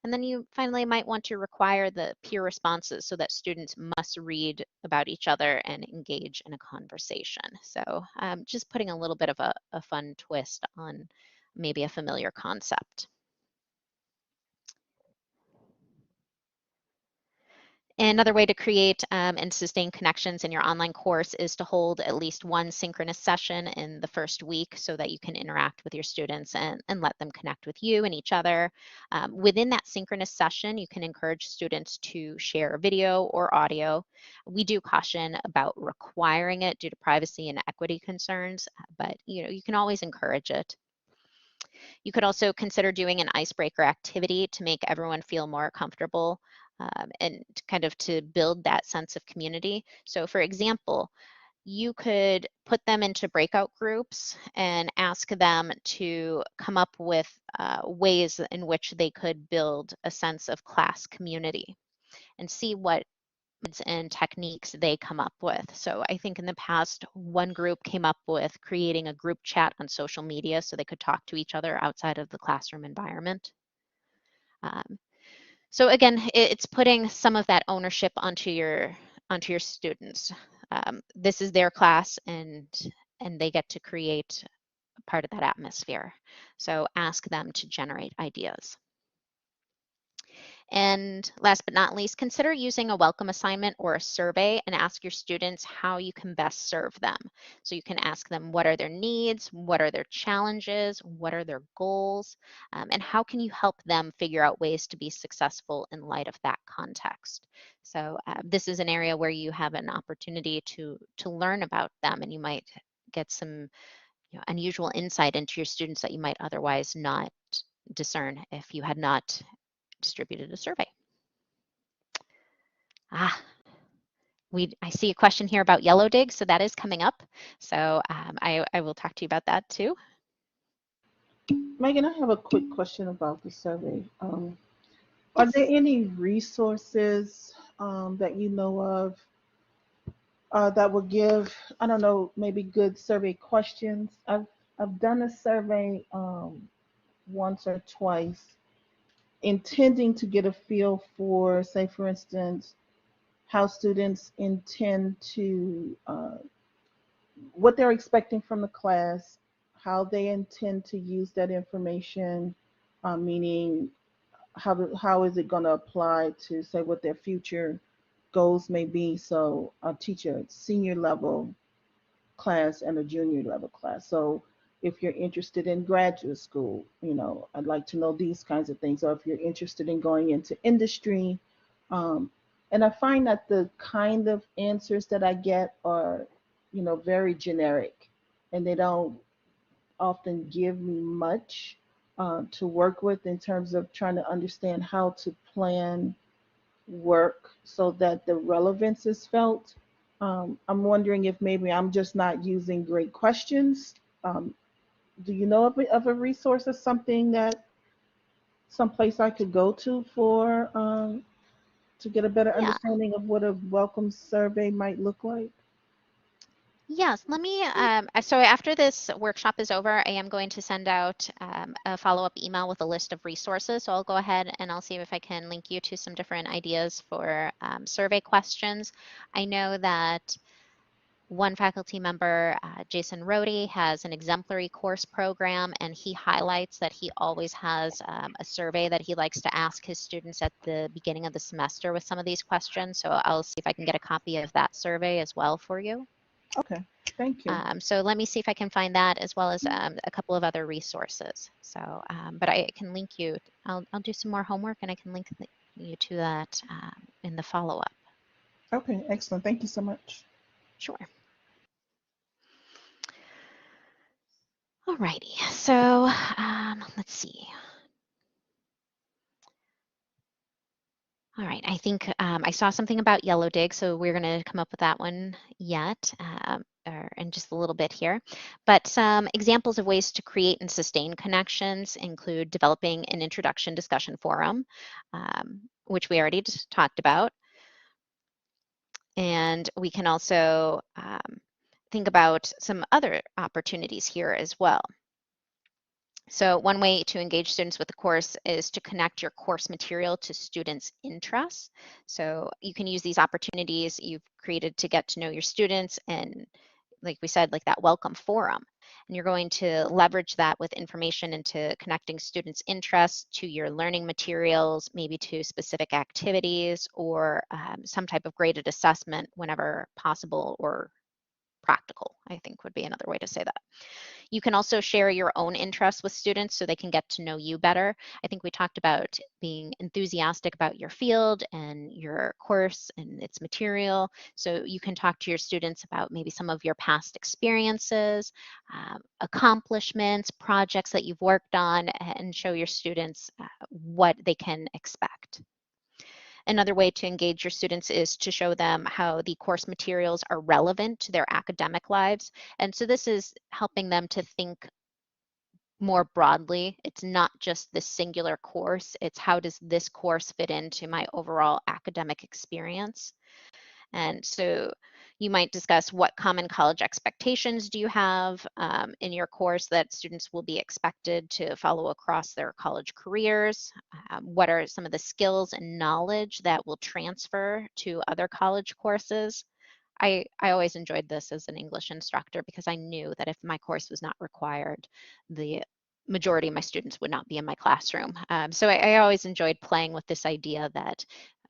Speaker 10: And then you finally might want to require the peer responses so that students must read about each other and engage in a conversation. So just putting a little bit of a fun twist on maybe a familiar concept. Another way to create and sustain connections in your online course is to hold at least one synchronous session in the first week so that you can interact with your students and let them connect with you and each other. Within that synchronous session, you can encourage students to share video or audio. We do caution about requiring it due to privacy and equity concerns, but you can always encourage it. You could also consider doing an icebreaker activity to make everyone feel more comfortable and kind of to build that sense of community. So for example, you could put them into breakout groups and ask them to come up with ways in which they could build a sense of class community and see what methods and techniques they come up with. So I think in the past, one group came up with creating a group chat on social media so they could talk to each other outside of the classroom environment. So again, it's putting some of that ownership onto your students. This is their class, and they get to create part of that atmosphere. So ask them to generate ideas. And last but not least, consider using a welcome assignment or a survey and ask your students how you can best serve them. So you can ask them what are their needs, what are their challenges, what are their goals, and how can you help them figure out ways to be successful in light of that context. So this is an area where you have an opportunity to learn about them, and you might get some unusual insight into your students that you might otherwise not discern if you had not distributed a survey. I see a question here about yellow dig, so that is coming up. So I will talk to you about that too.
Speaker 11: Megan, I have a quick question about the survey. Are there any resources that you know of that will give, I don't know, maybe good survey questions? I've done a survey once or twice, intending to get a feel for, say, for instance, how students intend to, what they're expecting from the class, how they intend to use that information, meaning how is it going to apply to, say, what their future goals may be. So I teach a senior level class and a junior level class. So if you're interested in graduate school, I'd like to know these kinds of things. Or if you're interested in going into industry, um, and I find that the kind of answers that I get are, very generic, and they don't often give me much to work with in terms of trying to understand how to plan work so that the relevance is felt. I'm wondering if maybe I'm just not using great questions. Um, do you know of a resource or something that someplace I could go to for to get a better
Speaker 10: Yeah.
Speaker 11: understanding of what a welcome survey might look like?
Speaker 10: Yes, let me, so after this workshop is over, I am going to send out a follow-up email with a list of resources. So I'll go ahead and I'll see if I can link you to some different ideas for survey questions. I know that one faculty member, Jason Rohde, has an exemplary course program, and he highlights that he always has a survey that he likes to ask his students at the beginning of the semester with some of these questions. So I'll see if I can get a copy of that survey as well for you.
Speaker 11: Okay, thank you.
Speaker 10: So let me see if I can find that as well as a couple of other resources. So, but I can link you. I'll do some more homework and I can link you to that in the follow-up.
Speaker 11: Okay, excellent. Thank you so much.
Speaker 10: Sure. Alrighty, so let's see. All right, I think I saw something about yellow dig, so we're going to come up with that one yet, or in just a little bit here. But some examples of ways to create and sustain connections include developing an introduction discussion forum, which we already just talked about. And we can also think about some other opportunities here as well. So one way to engage students with the course is to connect your course material to students' interests. So you can use these opportunities you've created to get to know your students and, like we said, like that welcome forum. And you're going to leverage that with information into connecting students' interests to your learning materials, maybe to specific activities or some type of graded assessment whenever possible or practical, I think would be another way to say that. You can also share your own interests with students so they can get to know you better. I think we talked about being enthusiastic about your field and your course and its material. So you can talk to your students about maybe some of your past experiences, accomplishments, projects that you've worked on, and show your students what they can expect. Another way to engage your students is to show them how the course materials are relevant to their academic lives. And so this is helping them to think more broadly. It's not just this singular course, it's how does this course fit into my overall academic experience? And so you might discuss what common college expectations do you have in your course that students will be expected to follow across their college careers? What are some of the skills and knowledge that will transfer to other college courses? I always enjoyed this as an English instructor because I knew that if my course was not required, the majority of my students would not be in my classroom. So I always enjoyed playing with this idea that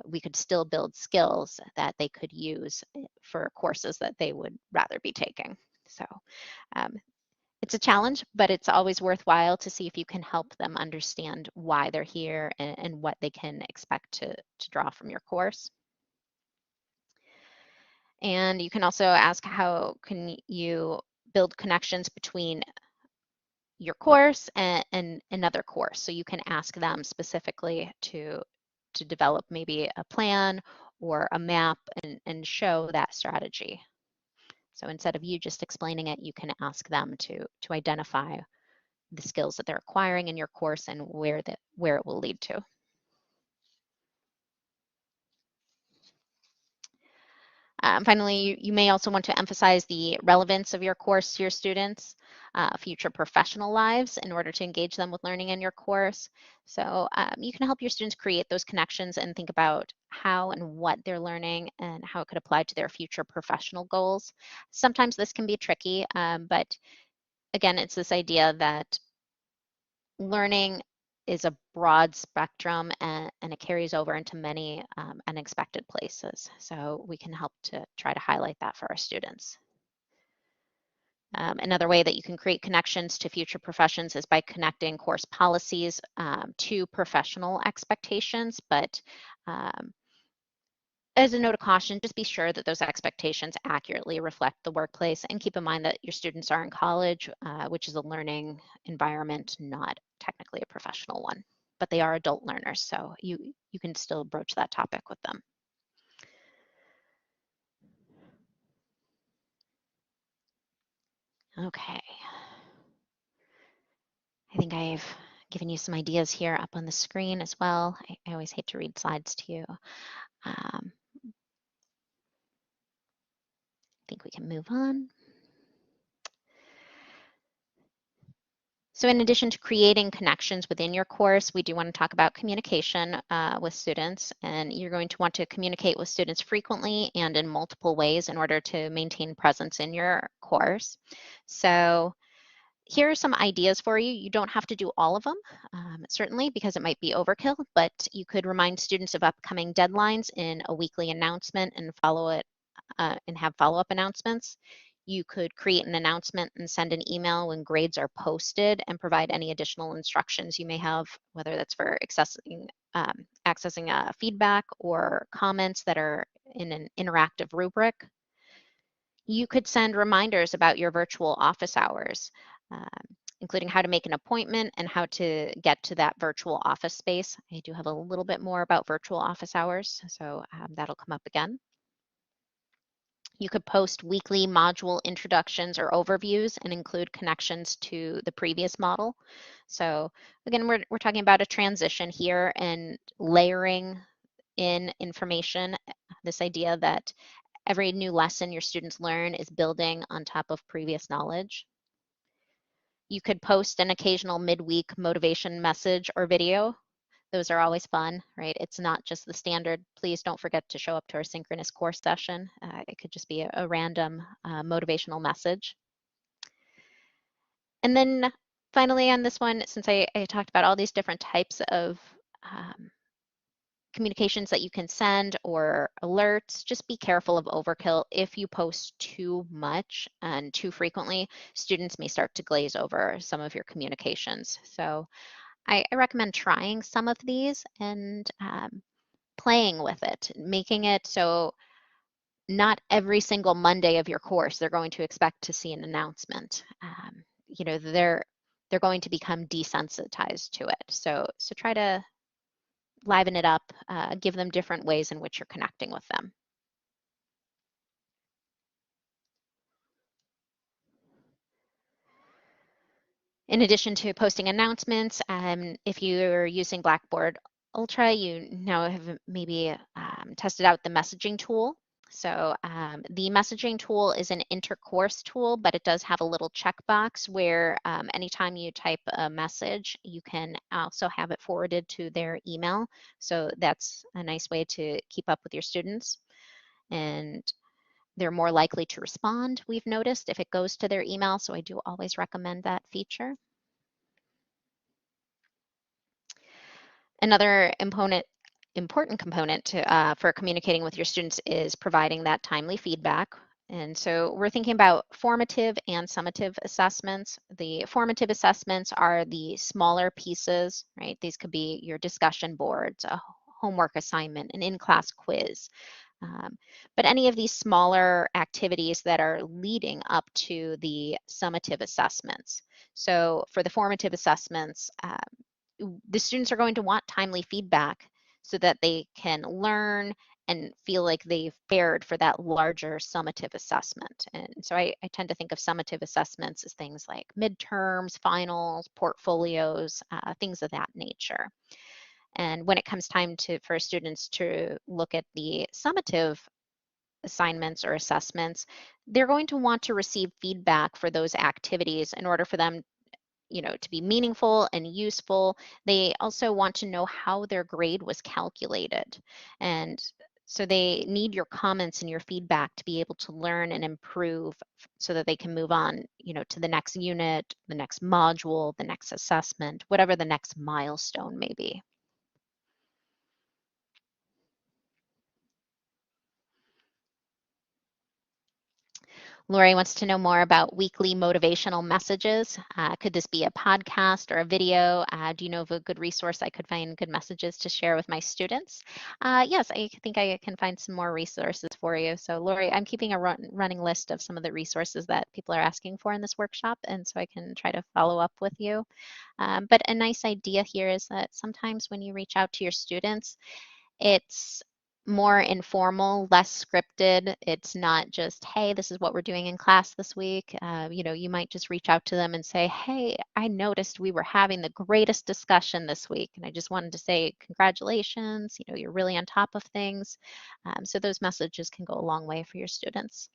Speaker 10: we could still build skills that they could use for courses that they would rather be taking. So um, it's a challenge, but it's always worthwhile to see if you can help them understand why they're here and what they can expect to draw from your course. And you can also ask how can you build connections between your course and another course. So you can ask them specifically to develop maybe a plan or a map and show that strategy. So instead of you just explaining it, you can ask them to identify the skills that they're acquiring in your course and where it will lead to. Finally, you may also want to emphasize the relevance of your course to your students' future professional lives in order to engage them with learning in your course. So you can help your students create those connections and think about how and what they're learning and how it could apply to their future professional goals. Sometimes this can be tricky, but again, it's this idea that learning is a broad spectrum and it carries over into many unexpected places. So we can help to try to highlight that for our students. Another way that you can create connections to future professions is by connecting course policies to professional expectations, but as a note of caution, just be sure that those expectations accurately reflect the workplace, and keep in mind that your students are in college, which is a learning environment, not technically a professional one, but they are adult learners, so you can still broach that topic with them. Okay. I think I've given you some ideas here up on the screen as well. I always hate to read slides to you. I think we can move on. So in addition to creating connections within your course, we do want to talk about communication with students, and you're going to want to communicate with students frequently and in multiple ways in order to maintain presence in your course. So here are some ideas for you. You don't have to do all of them, certainly, because it might be overkill, but you could remind students of upcoming deadlines in a weekly announcement and have follow-up announcements. You could create an announcement and send an email when grades are posted and provide any additional instructions you may have, whether that's for accessing feedback or comments that are in an interactive rubric. You could send reminders about your virtual office hours, including how to make an appointment and how to get to that virtual office space. I do have a little bit more about virtual office hours, so that'll come up again. You could post weekly module introductions or overviews and include connections to the previous model. So again, we're talking about a transition here and layering in information, this idea that every new lesson your students learn is building on top of previous knowledge. You could post an occasional midweek motivation message or video. Those are always fun, right? It's not just the standard, please don't forget to show up to our synchronous course session. It could just be a random motivational message. And then finally on this one, since I talked about all these different types of communications that you can send or alerts, just be careful of overkill. If you post too much and too frequently, students may start to glaze over some of your communications. So I recommend trying some of these and playing with it, making it so not every single Monday of your course they're going to expect to see an announcement. You know, they're going to become desensitized to it. So try to liven it up, give them different ways in which you're connecting with them. In addition to posting announcements, if you're using Blackboard Ultra, you now have maybe tested out the messaging tool. So the messaging tool is an intercourse tool, but it does have a little checkbox where anytime you type a message, you can also have it forwarded to their email. So that's a nice way to keep up with your students. And they're more likely to respond, we've noticed, if it goes to their email. So I do always recommend that feature. Another important component for communicating with your students is providing that timely feedback. And so we're thinking about formative and summative assessments. The formative assessments are the smaller pieces, right? These could be your discussion boards, a homework assignment, an in-class quiz. But any of these smaller activities that are leading up to the summative assessments. So for the formative assessments, the students are going to want timely feedback so that they can learn and feel like they've fared for that larger summative assessment. And so I tend to think of summative assessments as things like midterms, finals, portfolios, things of that nature. And when it comes time for students to look at the summative assignments or assessments, they're going to want to receive feedback for those activities in order for them to be meaningful and useful. They also want to know how their grade was calculated. And so they need your comments and your feedback to be able to learn and improve so that they can move on, to the next unit, the next module, the next assessment, whatever the next milestone may be. Lori wants to know more about weekly motivational messages. Could this be a podcast or a video? Do you know of a good resource I could find good messages to share with my students? Yes, I think I can find some more resources for you. So Lori, I'm keeping a running list of some of the resources that people are asking for in this workshop, and so I can try to follow up with you. But a nice idea here is that sometimes when you reach out to your students, it's more informal, less scripted. It's not just, hey, this is what we're doing in class this week. You might just reach out to them and say, hey, I noticed we were having the greatest discussion this week, and I just wanted to say congratulations. You're really on top of things. So those messages can go a long way for your students.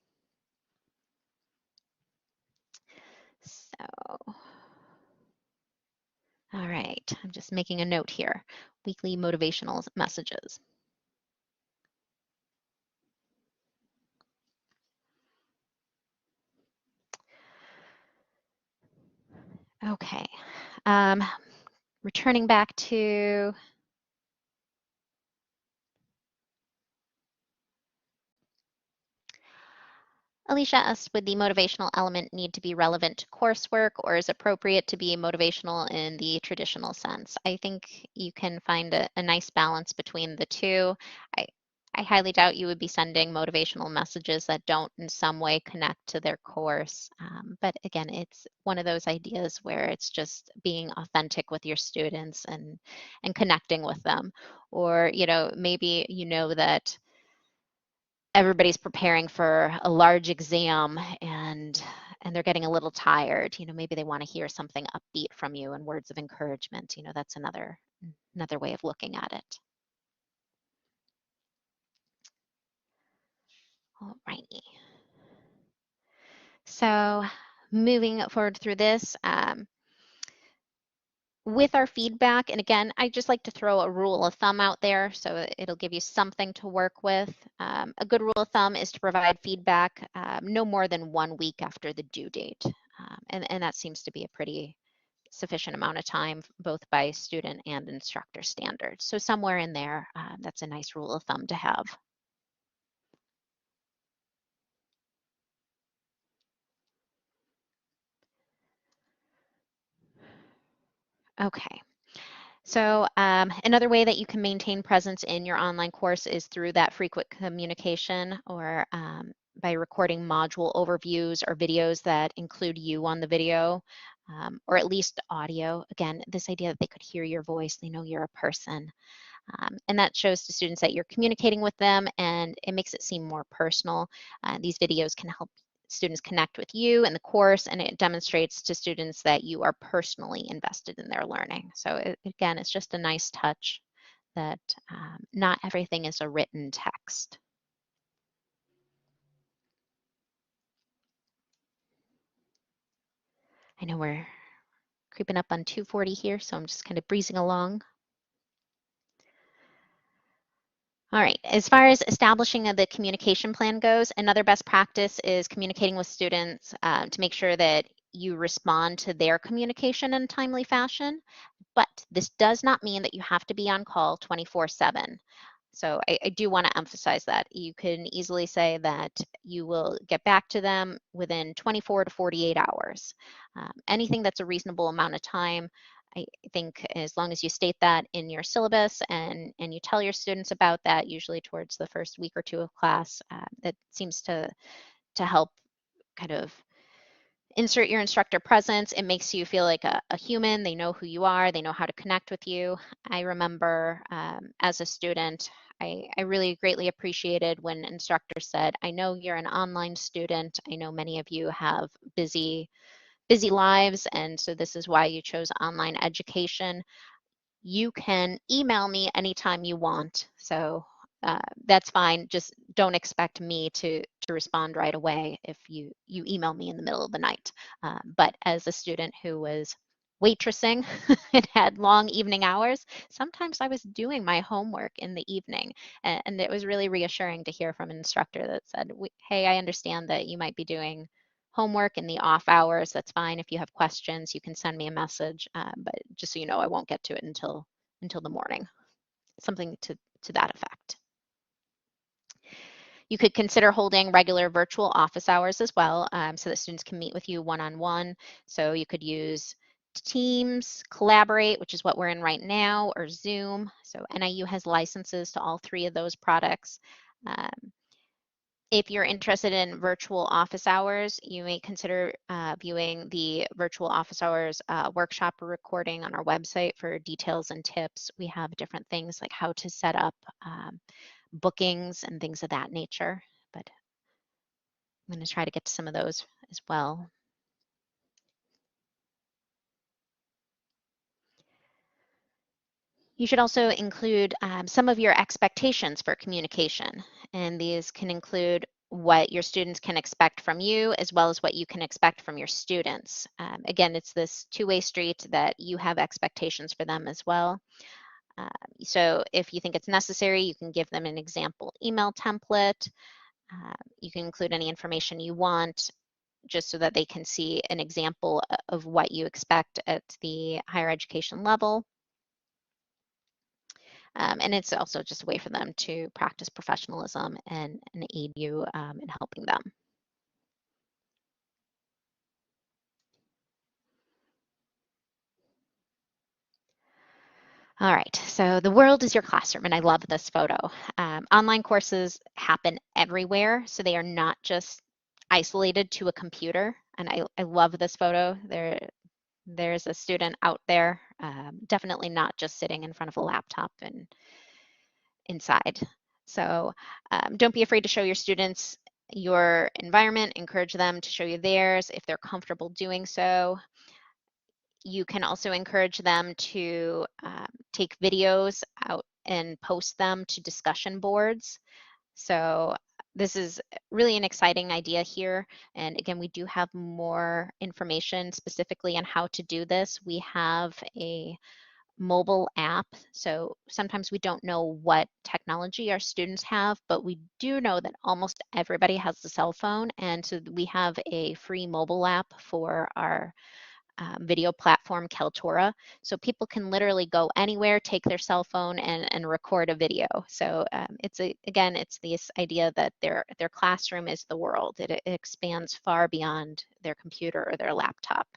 Speaker 10: So, all right, I'm just making a note here. Weekly motivational messages. Okay, returning back to Alicia asked, would the motivational element need to be relevant to coursework or is appropriate to be motivational in the traditional sense? I think you can find a nice balance between the two. I highly doubt you would be sending motivational messages that don't in some way connect to their course. But again, it's one of those ideas where it's just being authentic with your students and connecting with them. Or, maybe that everybody's preparing for a large exam and they're getting a little tired. Maybe they want to hear something upbeat from you and words of encouragement. That's another way of looking at it. All righty. So moving forward through this, with our feedback, and again, I just like to throw a rule of thumb out there so it'll give you something to work with. A good rule of thumb is to provide feedback no more than 1 week after the due date. And that seems to be a pretty sufficient amount of time, both by student and instructor standards. So somewhere in there, that's a nice rule of thumb to have. Okay. So another way that you can maintain presence in your online course is through that frequent communication or by recording module overviews or videos that include you on the video or at least audio. Again, this idea that they could hear your voice, they know you're a person. And that shows to students that you're communicating with them and it makes it seem more personal. These videos can help students connect with you and the course, and it demonstrates to students that you are personally invested in their learning. So again, it's just a nice touch that not everything is a written text. I know we're creeping up on 2:40 here, so I'm just kind of breezing along. All right, as far as establishing the communication plan goes, another best practice is communicating with students to make sure that you respond to their communication in a timely fashion. But this does not mean that you have to be on call 24/7. So I do want to emphasize that. You can easily say that you will get back to them within 24 to 48 hours. Anything that's a reasonable amount of time, I think as long as you state that in your syllabus and you tell your students about that, usually towards the first week or two of class, that seems to help kind of insert your instructor presence. It makes you feel like a human. They know who you are. They know how to connect with you. I remember as a student, I really greatly appreciated when instructors said, I know you're an online student. I know many of you have busy lives, and so this is why you chose online education. You can email me anytime you want. So that's fine. Just don't expect me to respond right away if you email me in the middle of the night. But as a student who was waitressing and had long evening hours, sometimes I was doing my homework in the evening. And it was really reassuring to hear from an instructor that said, hey, I understand that you might be doing homework in the off hours. That's fine. If you have questions, you can send me a message. But just so you know, I won't get to it until the morning. Something to that effect. You could consider holding regular virtual office hours as well, so that students can meet with you one-on-one. So you could use Teams, Collaborate, which is what we're in right now, or Zoom. So NIU has licenses to all three of those products. If you're interested in virtual office hours, you may consider viewing the virtual office hours workshop recording on our website for details and tips. We have different things like how to set up bookings and things of that nature, but I'm going to try to get to some of those as well. You should also include some of your expectations for communication, and these can include what your students can expect from you as well as what you can expect from your students. Again, it's this two-way street that you have expectations for them as well. So if you think it's necessary, you can give them an example email template. You can include any information you want just so that they can see an example of what you expect at the higher education level. And it's also just a way for them to practice professionalism and aid you in helping them. All right, so the world is your classroom, and I love this photo. Online courses happen everywhere, so they are not just isolated to a computer, and I love this photo. There's a student out there, definitely not just sitting in front of a laptop and inside. So don't be afraid to show your students your environment, encourage them to show you theirs if they're comfortable doing so. You can also encourage them to take videos out and post them to discussion boards. So this is really an exciting idea here. And again, we do have more information specifically on how to do this. We have a mobile app. So sometimes we don't know what technology our students have, but we do know that almost everybody has a cell phone. And so we have a free mobile app for our video platform, Kaltura. So people can literally go anywhere, take their cell phone and record a video. So again, it's this idea that their classroom is the world. It expands far beyond their computer or their laptop.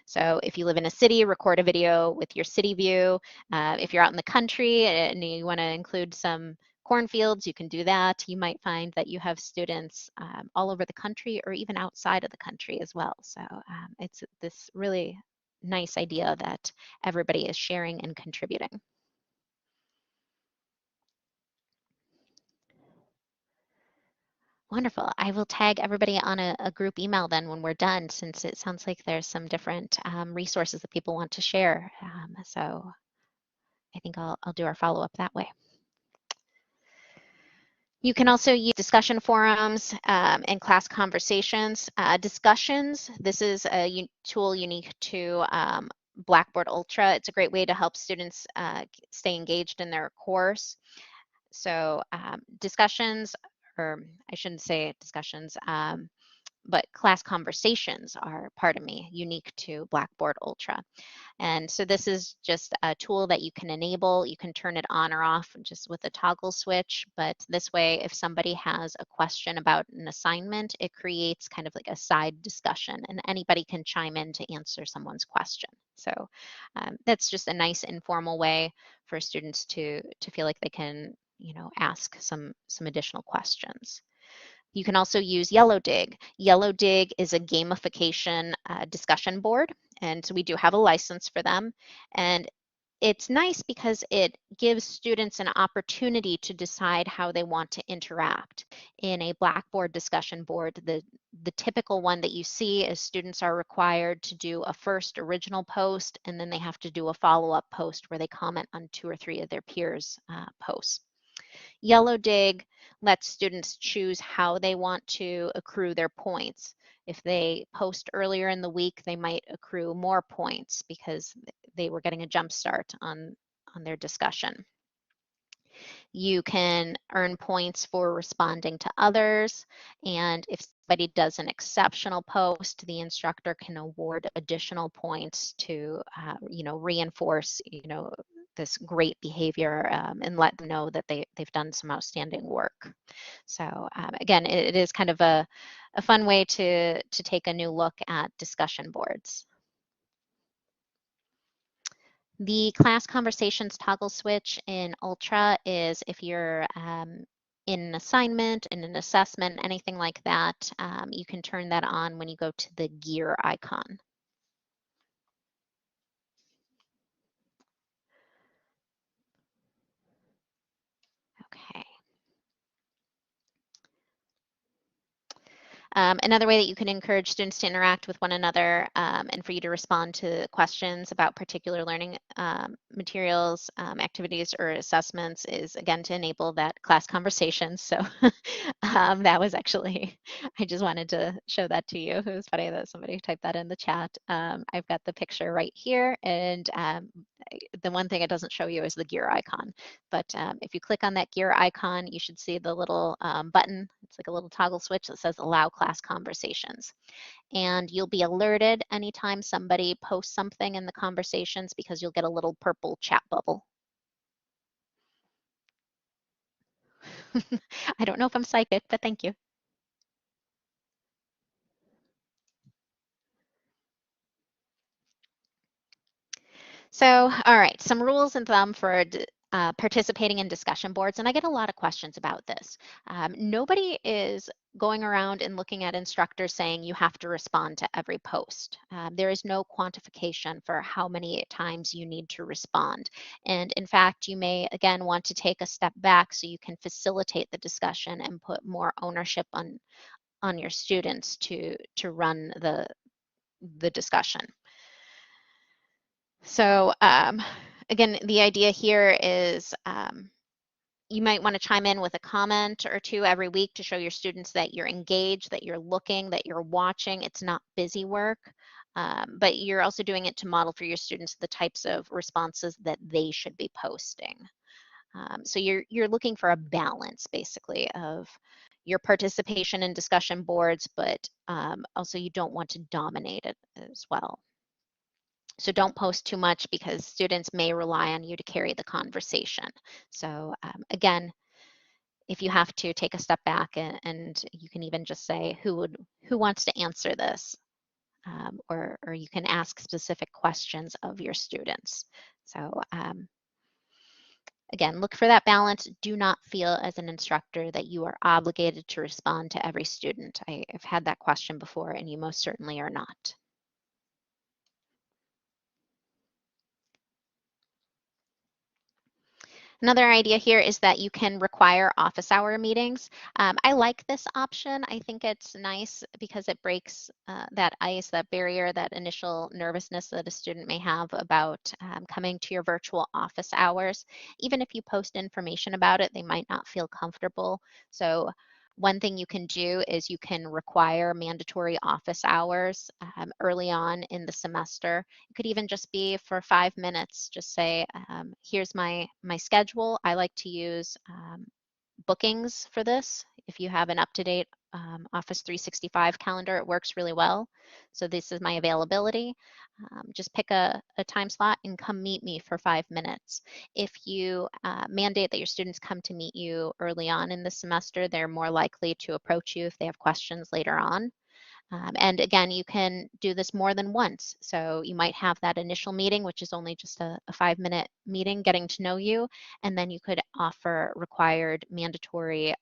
Speaker 10: So if you live in a city, record a video with your city view. If you're out in the country and you want to include some cornfields, you can do that. You might find that you have students all over the country or even outside of the country as well. So it's this really nice idea that everybody is sharing and contributing. Wonderful. I will tag everybody on a group email then when we're done, since it sounds like there's some different resources that people want to share. So I think I'll do our follow-up that way. You can also use discussion forums and class conversations. Discussions, this is a tool unique to Blackboard Ultra. It's a great way to help students stay engaged in their course. So discussions, or I shouldn't say discussions, but class conversations are, pardon me, unique to Blackboard Ultra. And so this is just a tool that you can enable. You can turn it on or off just with a toggle switch. But this way, if somebody has a question about an assignment, it creates kind of like a side discussion and anybody can chime in to answer someone's question. So that's just a nice informal way for students to feel like they can, ask some additional questions. You can also use Yellow Dig. Yellow Dig is a gamification discussion board, and so we do have a license for them. And it's nice because it gives students an opportunity to decide how they want to interact. In a Blackboard discussion board, the typical one that you see is students are required to do a first original post, and then they have to do a follow-up post where they comment on 2 or 3 of their peers' posts. Yellow Dig lets students choose how they want to accrue their points. If they post earlier in the week, they might accrue more points because they were getting a jump start on their discussion. You can earn points for responding to others, and if somebody does an exceptional post, the instructor can award additional points to, reinforce, this great behavior and let them know that they've done some outstanding work. So again, it is kind of a fun way to take a new look at discussion boards. The class conversations toggle switch in Ultra is if you're in an assignment, in an assessment, anything like that, you can turn that on when you go to the gear icon. Okay. Another way that you can encourage students to interact with one another and for you to respond to questions about particular learning materials, activities, or assessments is, again, to enable that class conversation. So that was actually, I just wanted to show that to you. It was funny that somebody typed that in the chat. I've got the picture right here, and the one thing it doesn't show you is the gear icon. But if you click on that gear icon, you should see the little button. It's like a little toggle switch that says Allow Class Conversations. And you'll be alerted anytime somebody posts something in the conversations because you'll get a little purple chat bubble. I don't know if I'm psychic, but thank you. So, all right, some rules and thumb for participating in discussion boards, and I get a lot of questions about this. Nobody is going around and looking at instructors saying you have to respond to every post. There is no quantification for how many times you need to respond. And in fact, you may, again, want to take a step back so you can facilitate the discussion and put more ownership on your students to run the discussion. So again, the idea here is you might want to chime in with a comment or two every week to show your students that you're engaged, that you're looking, that you're watching. It's not busy work, but you're also doing it to model for your students the types of responses that they should be posting. So you're looking for a balance, basically, of your participation in discussion boards, but also you don't want to dominate it as well. So don't post too much because students may rely on you to carry the conversation. So again, if you have to take a step back and you can even just say who wants to answer this, or you can ask specific questions of your students. So again, look for that balance. Do not feel as an instructor that you are obligated to respond to every student. I've had that question before, and you most certainly are not. Another idea here is that you can require office hour meetings. I like this option. I think it's nice because it breaks that ice, that barrier, that initial nervousness that a student may have about coming to your virtual office hours. Even if you post information about it, they might not feel comfortable. So one thing you can do is you can require mandatory office hours early on in the semester. It could even just be for 5 minutes. Just say, here's my schedule. I like to use bookings for this. If you have an up-to-date Office 365 calendar. It works really well. So this is my availability. Just pick a time slot and come meet me for 5 minutes. If you mandate that your students come to meet you early on in the semester, they're more likely to approach you if they have questions later on. And again, you can do this more than once. So you might have that initial meeting, which is only just a 5-minute meeting, getting to know you, and then you could offer required mandatory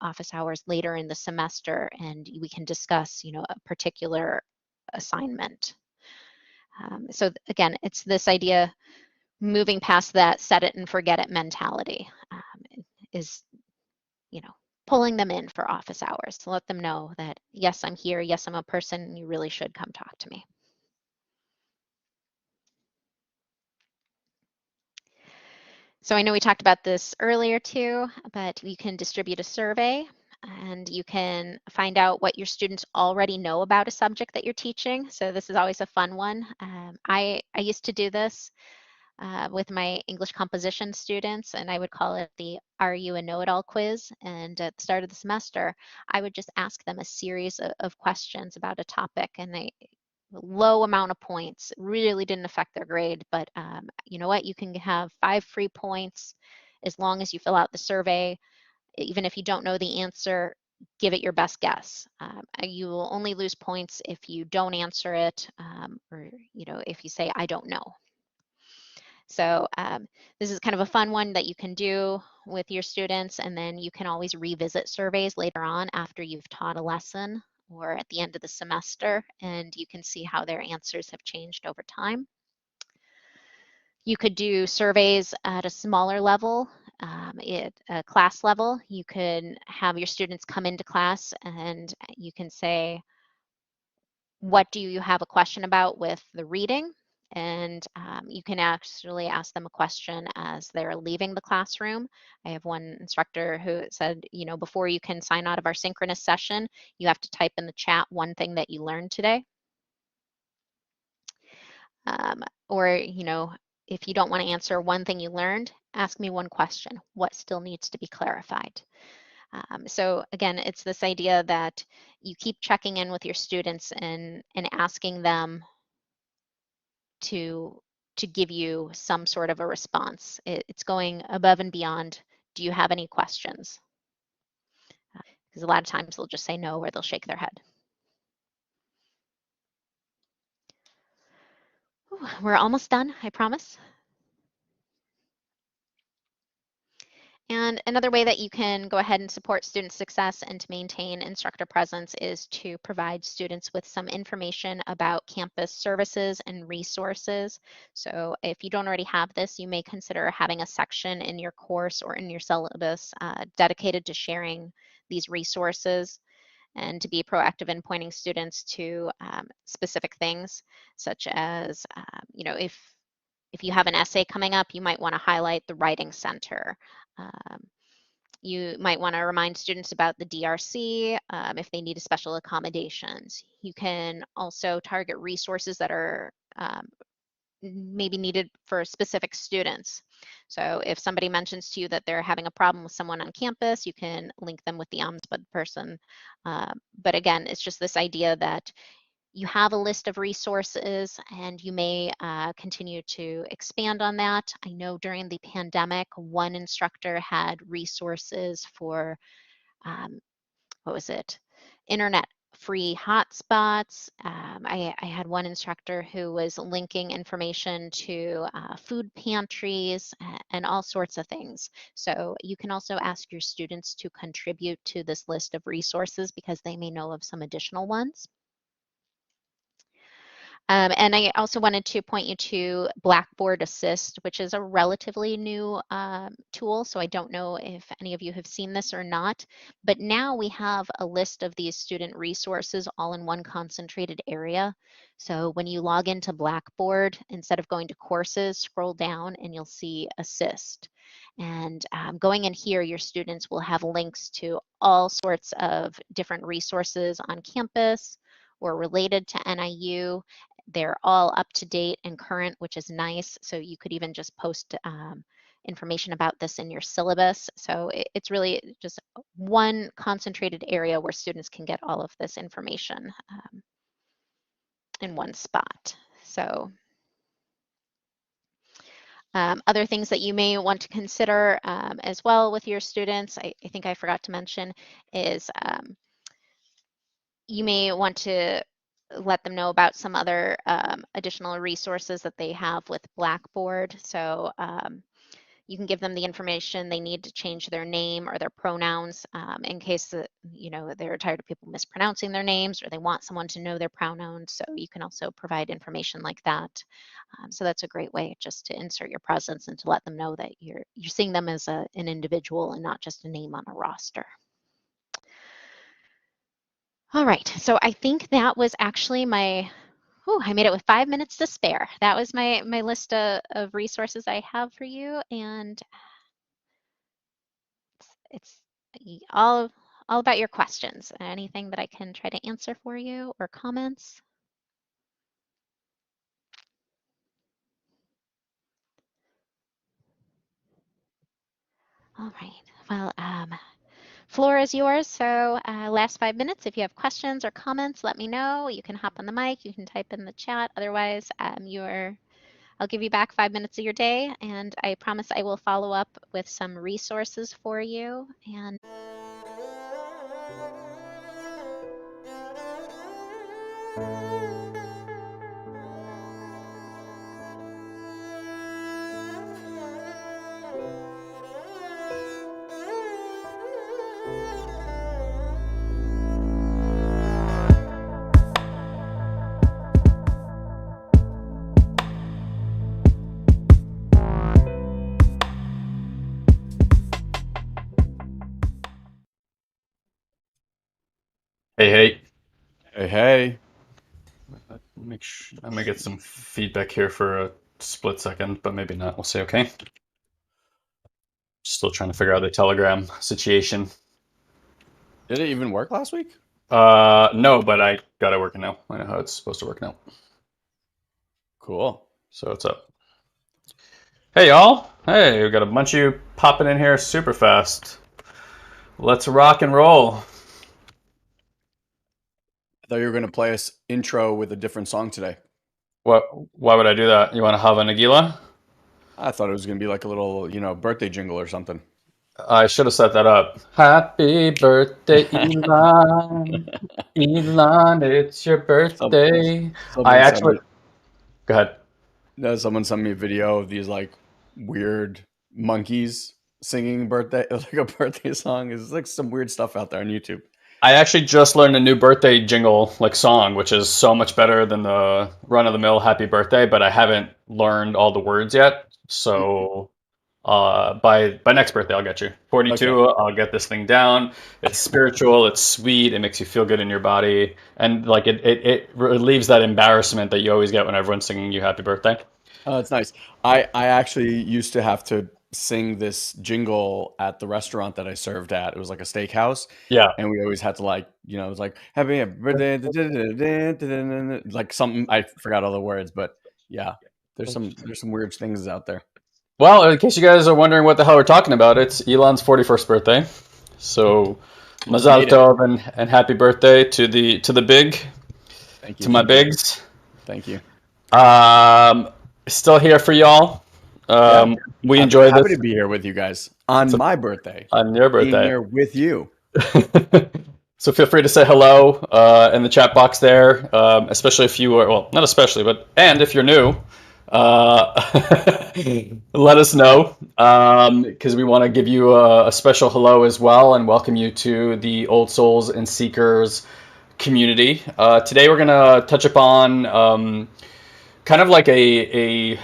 Speaker 10: office hours later in the semester, and we can discuss, a particular assignment. So again, it's this idea, moving past that set it and forget it mentality, is, pulling them in for office hours to let them know that, yes, I'm here. Yes, I'm a person. And you really should come talk to me. So I know we talked about this earlier too, but you can distribute a survey and you can find out what your students already know about a subject that you're teaching. So this is always a fun one. I used to do this with my English composition students, and I would call it the Are You a Know-It-All quiz. And at the start of the semester, I would just ask them a series of questions about a topic, and they low amount of points really didn't affect their grade. But you know what? You can have 5 free points as long as you fill out the survey. Even if you don't know the answer, give it your best guess. You will only lose points if you don't answer it, or if you say, I don't know. So this is kind of a fun one that you can do with your students, and then you can always revisit surveys later on after you've taught a lesson or at the end of the semester, and you can see how their answers have changed over time. You could do surveys at a smaller level, at a class level. You could have your students come into class and you can say, what do you have a question about with the reading? And you can actually ask them a question as they're leaving the classroom. I have one instructor who said, before you can sign out of our synchronous session, you have to type in the chat one thing that you learned today. Or, if you don't want to answer one thing you learned, ask me one question. What still needs to be clarified? So again, it's this idea that you keep checking in with your students and asking them to give you some sort of a response. It's going above and beyond. Do you have any questions? Because a lot of times they'll just say no, or they'll shake their head. Ooh, we're almost done, I promise. And another way that you can go ahead and support student success and to maintain instructor presence is to provide students with some information about campus services and resources. So if you don't already have this, you may consider having a section in your course or in your syllabus dedicated to sharing these resources, and to be proactive in pointing students to specific things, such as, if you have an essay coming up, you might want to highlight the Writing Center. You might want to remind students about the DRC if they need special accommodations. You can also target resources that are maybe needed for specific students. So if somebody mentions to you that they're having a problem with someone on campus, you can link them with the ombudsman person. But again, it's just this idea that you have a list of resources and you may continue to expand on that. I know during the pandemic, one instructor had resources for, internet free hotspots. I had one instructor who was linking information to food pantries and all sorts of things. So you can also ask your students to contribute to this list of resources because they may know of some additional ones. And I also wanted to point you to Blackboard Assist, which is a relatively new tool. So I don't know if any of you have seen this or not, but now we have a list of these student resources all in one concentrated area. So when you log into Blackboard, instead of going to courses, scroll down and you'll see Assist. And going in here, your students will have links to all sorts of different resources on campus or related to NIU. They're all up to date and current, which is nice. So you could even just post information about this in your syllabus. So it's really just one concentrated area where students can get all of this information in one spot. So other things that you may want to consider as well with your students, I think I forgot to mention, is you may want to let them know about some other additional resources that they have with Blackboard. So you can give them the information they need to change their name or their pronouns in case that, they're tired of people mispronouncing their names, or they want someone to know their pronouns. So you can also provide information like that. So that's a great way just to insert your presence and to let them know that you're seeing them as an individual and not just a name on a roster. All right, so I think that was actually my, I made it with 5 minutes to spare. That was my list of resources I have for you, and it's all about your questions. Anything that I can try to answer for you or comments? All right, well, floor is yours. So last 5 minutes, if you have questions or comments, let me know. You can hop on the mic, you can type in the chat. Otherwise, I'll give you back 5 minutes of your day, and I promise I will follow up with some resources for you. And
Speaker 14: Hey.
Speaker 7: Hey.
Speaker 14: I might get some feedback here for a split second, but maybe not. We'll see, okay? Still trying to figure out the Telegram situation.
Speaker 7: Did it even work last week?
Speaker 14: No, but I got it working now. I know how it's supposed to work now.
Speaker 7: Cool.
Speaker 14: So what's up? Hey, y'all. Hey, we got a bunch of you popping in here super fast. Let's rock and roll.
Speaker 7: I thought you were going to play us intro with a different song today.
Speaker 14: What? Why would I do that? You want to have a Nagila?
Speaker 7: I thought it was going to be like a little, birthday jingle or something.
Speaker 14: I should have set that up. Happy birthday, Elon. Elon, it's your birthday. I actually... Go ahead.
Speaker 7: No, someone sent me a video of these like weird monkeys singing birthday, like a birthday song. It's like some weird stuff out there on YouTube.
Speaker 14: I actually just learned a new birthday jingle, like song, which is so much better than the run-of-the-mill happy birthday, but I haven't learned all the words yet. So by next birthday, I'll get you. 42, okay. I'll get this thing down. It's spiritual, it's sweet, it makes you feel good in your body. And like it relieves that embarrassment that you always get when everyone's singing you happy birthday.
Speaker 7: Oh, that's nice. I actually used to have to sing this jingle at the restaurant that I served at. It was like a steakhouse.
Speaker 14: Yeah.
Speaker 7: And we always had to like, it was like happy birthday, like something, I forgot all the words, but yeah, there's some weird things out there.
Speaker 14: Well, in case you guys are wondering what the hell we're talking about, it's Elon's 41st birthday. So Mazal Tov and happy birthday to the big.
Speaker 7: Thank you.
Speaker 14: To my bigs.
Speaker 7: Thank you.
Speaker 14: Still here for y'all. We enjoy
Speaker 7: happy
Speaker 14: this.
Speaker 7: To be here with you guys on my birthday.
Speaker 14: On your birthday.
Speaker 7: Being here with you.
Speaker 14: So feel free to say hello in the chat box there, especially if you are, well, not especially, but and if you're new, let us know, because we want to give you a special hello as well and welcome you to the Old Souls and Seekers community. Today we're going to touch upon kind of like a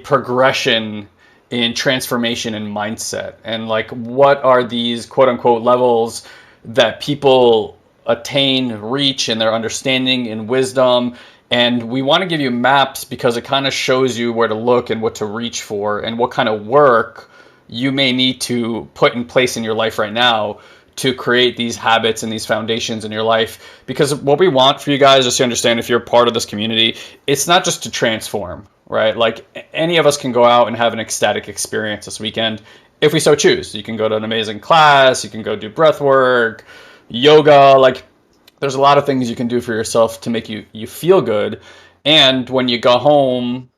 Speaker 14: progression in transformation and mindset, and like what are these quote unquote levels that people attain, reach in their understanding and wisdom. And we want to give you maps because it kind of shows you where to look and what to reach for and what kind of work you may need to put in place in your life right now to create these habits and these foundations in your life. Because what we want for you guys, just to understand, if you're part of this community, it's not just to transform, right? Like any of us can go out and have an ecstatic experience this weekend if we so choose. You can go to an amazing class, you can go do breath work, yoga, like there's a lot of things you can do for yourself to make you feel good. And when you go home,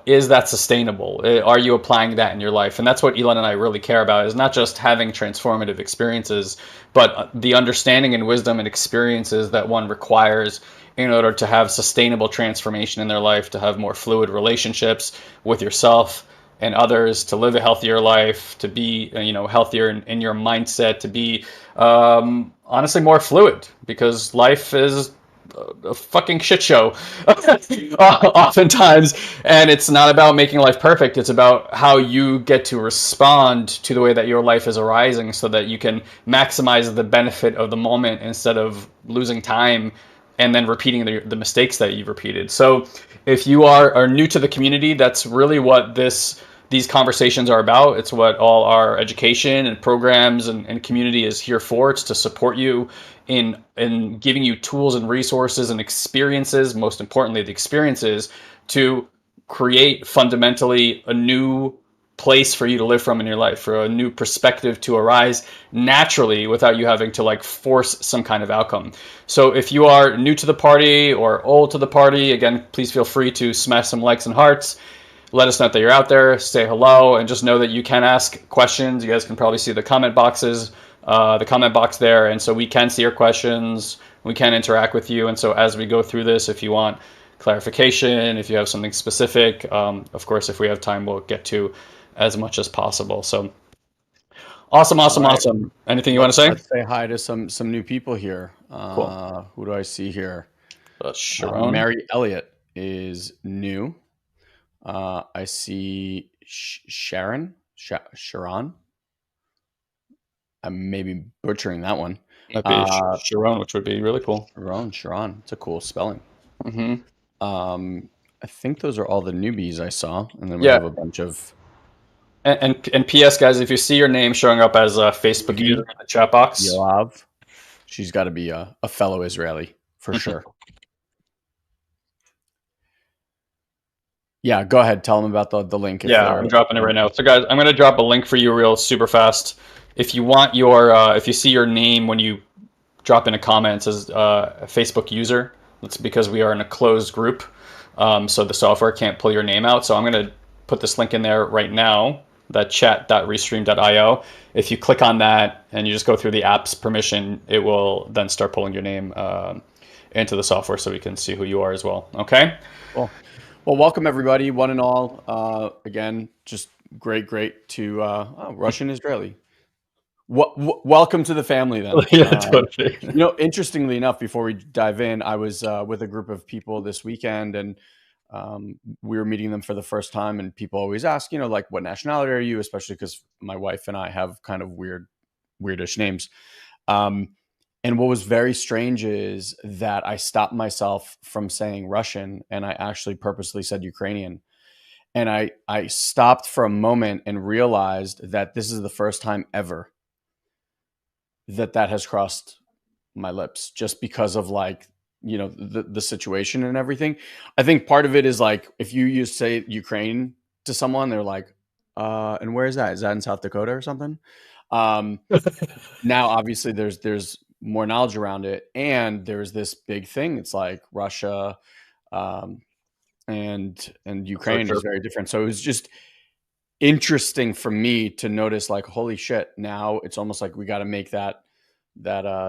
Speaker 14: is that sustainable? Are you applying that in your life? And that's what Elon and I really care about, is not just having transformative experiences, but the understanding and wisdom and experiences that one requires in order to have sustainable transformation in their life, to have more fluid relationships with yourself and others, to live a healthier life, to be healthier in your mindset, to be honestly more fluid, because life is a fucking shit show oftentimes, and it's not about making life perfect. It's about how you get to respond to the way that your life is arising, so that you can maximize the benefit of the moment instead of losing time and then repeating the mistakes that you've repeated. So if you are new to the community, that's really what these conversations are about. It's what all our education and programs and community is here for. It's to support you in giving you tools and resources and experiences, most importantly, the experiences to create fundamentally a new place for you to live from in your life, for a new perspective to arise naturally without you having to like force some kind of outcome. So if you are new to the party or old to the party, again, please feel free to smash some likes and hearts. Let us know that you're out there, say hello, and just know that you can ask questions. You guys can probably see the comment box there, and so we can see your questions, we can interact with you. And so as we go through this, if you want clarification, if you have something specific, of course, if we have time, we'll get to as much as possible. So awesome. Anything you want to say?
Speaker 7: Let's say hi to some new people here.
Speaker 14: Cool.
Speaker 7: Who do I see here?
Speaker 14: Sharon.
Speaker 7: Mary Elliott is new. I see Sharon. I'm maybe butchering that one.
Speaker 14: Might be Sharon, which would be really cool.
Speaker 7: Sharon. It's a cool spelling.
Speaker 14: Mm-hmm.
Speaker 7: I think those are all the newbies I saw, and then we have a bunch of.
Speaker 14: And P.S. guys, if you see your name showing up as a Facebook user in the chat box,
Speaker 7: Yoav, she's got to be a fellow Israeli for sure. Yeah, go ahead. Tell them about the link.
Speaker 14: I'm dropping it right now. So guys, I'm going to drop a link for you real super fast. If you want if you see your name when you drop in a comment, it says a Facebook user. That's because we are in a closed group. So the software can't pull your name out. So I'm going to put this link in there right now, that chat.restream.io. If you click on that and you just go through the app's permission, it will then start pulling your name into the software so we can see who you are as well. Okay?
Speaker 7: Cool. Well, welcome everybody, one and all. Again, just great to Russian Israeli. Welcome to the family then.
Speaker 14: Totally.
Speaker 7: Interestingly enough, before we dive in, I was with a group of people this weekend, and we were meeting them for the first time, and people always ask, like, what nationality are you? Especially because my wife and I have kind of weirdish names. And what was very strange is that I stopped myself from saying Russian, and I actually purposely said Ukrainian. And I stopped for a moment and realized that this is the first time ever that has crossed my lips, just because of the situation and everything. I think part of it is like, if you say Ukraine to someone, they're like, and where is that? Is that in South Dakota or something? Now, obviously, there's more knowledge around it, and there's this big thing. It's like Russia and Ukraine is very different. So it was just interesting for me to notice, like, holy shit, now it's almost like we got to make that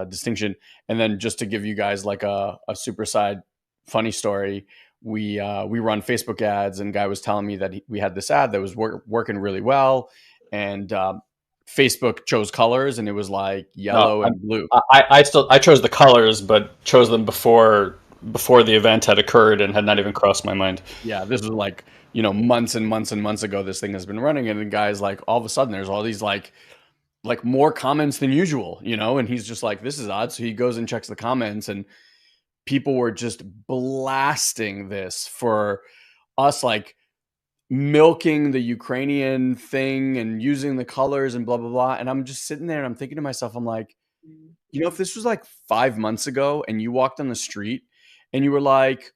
Speaker 7: distinction. And then just to give you guys like a super side funny story, we run Facebook ads, and guy was telling me that we had this ad that was working really well, and Facebook chose colors, and it was like yellow and blue.
Speaker 14: I chose the colors, but chose them before the event had occurred and had not even crossed my mind.
Speaker 7: Yeah, this was like, months and months and months ago this thing has been running, and the guy's like, all of a sudden there's all these like more comments than usual, and he's just like, this is odd. So he goes and checks the comments, and people were just blasting this for us, like milking the Ukrainian thing and using the colors and blah, blah, blah. And I'm just sitting there and I'm thinking to myself, I'm like, if this was like 5 months ago and you walked on the street and you were like,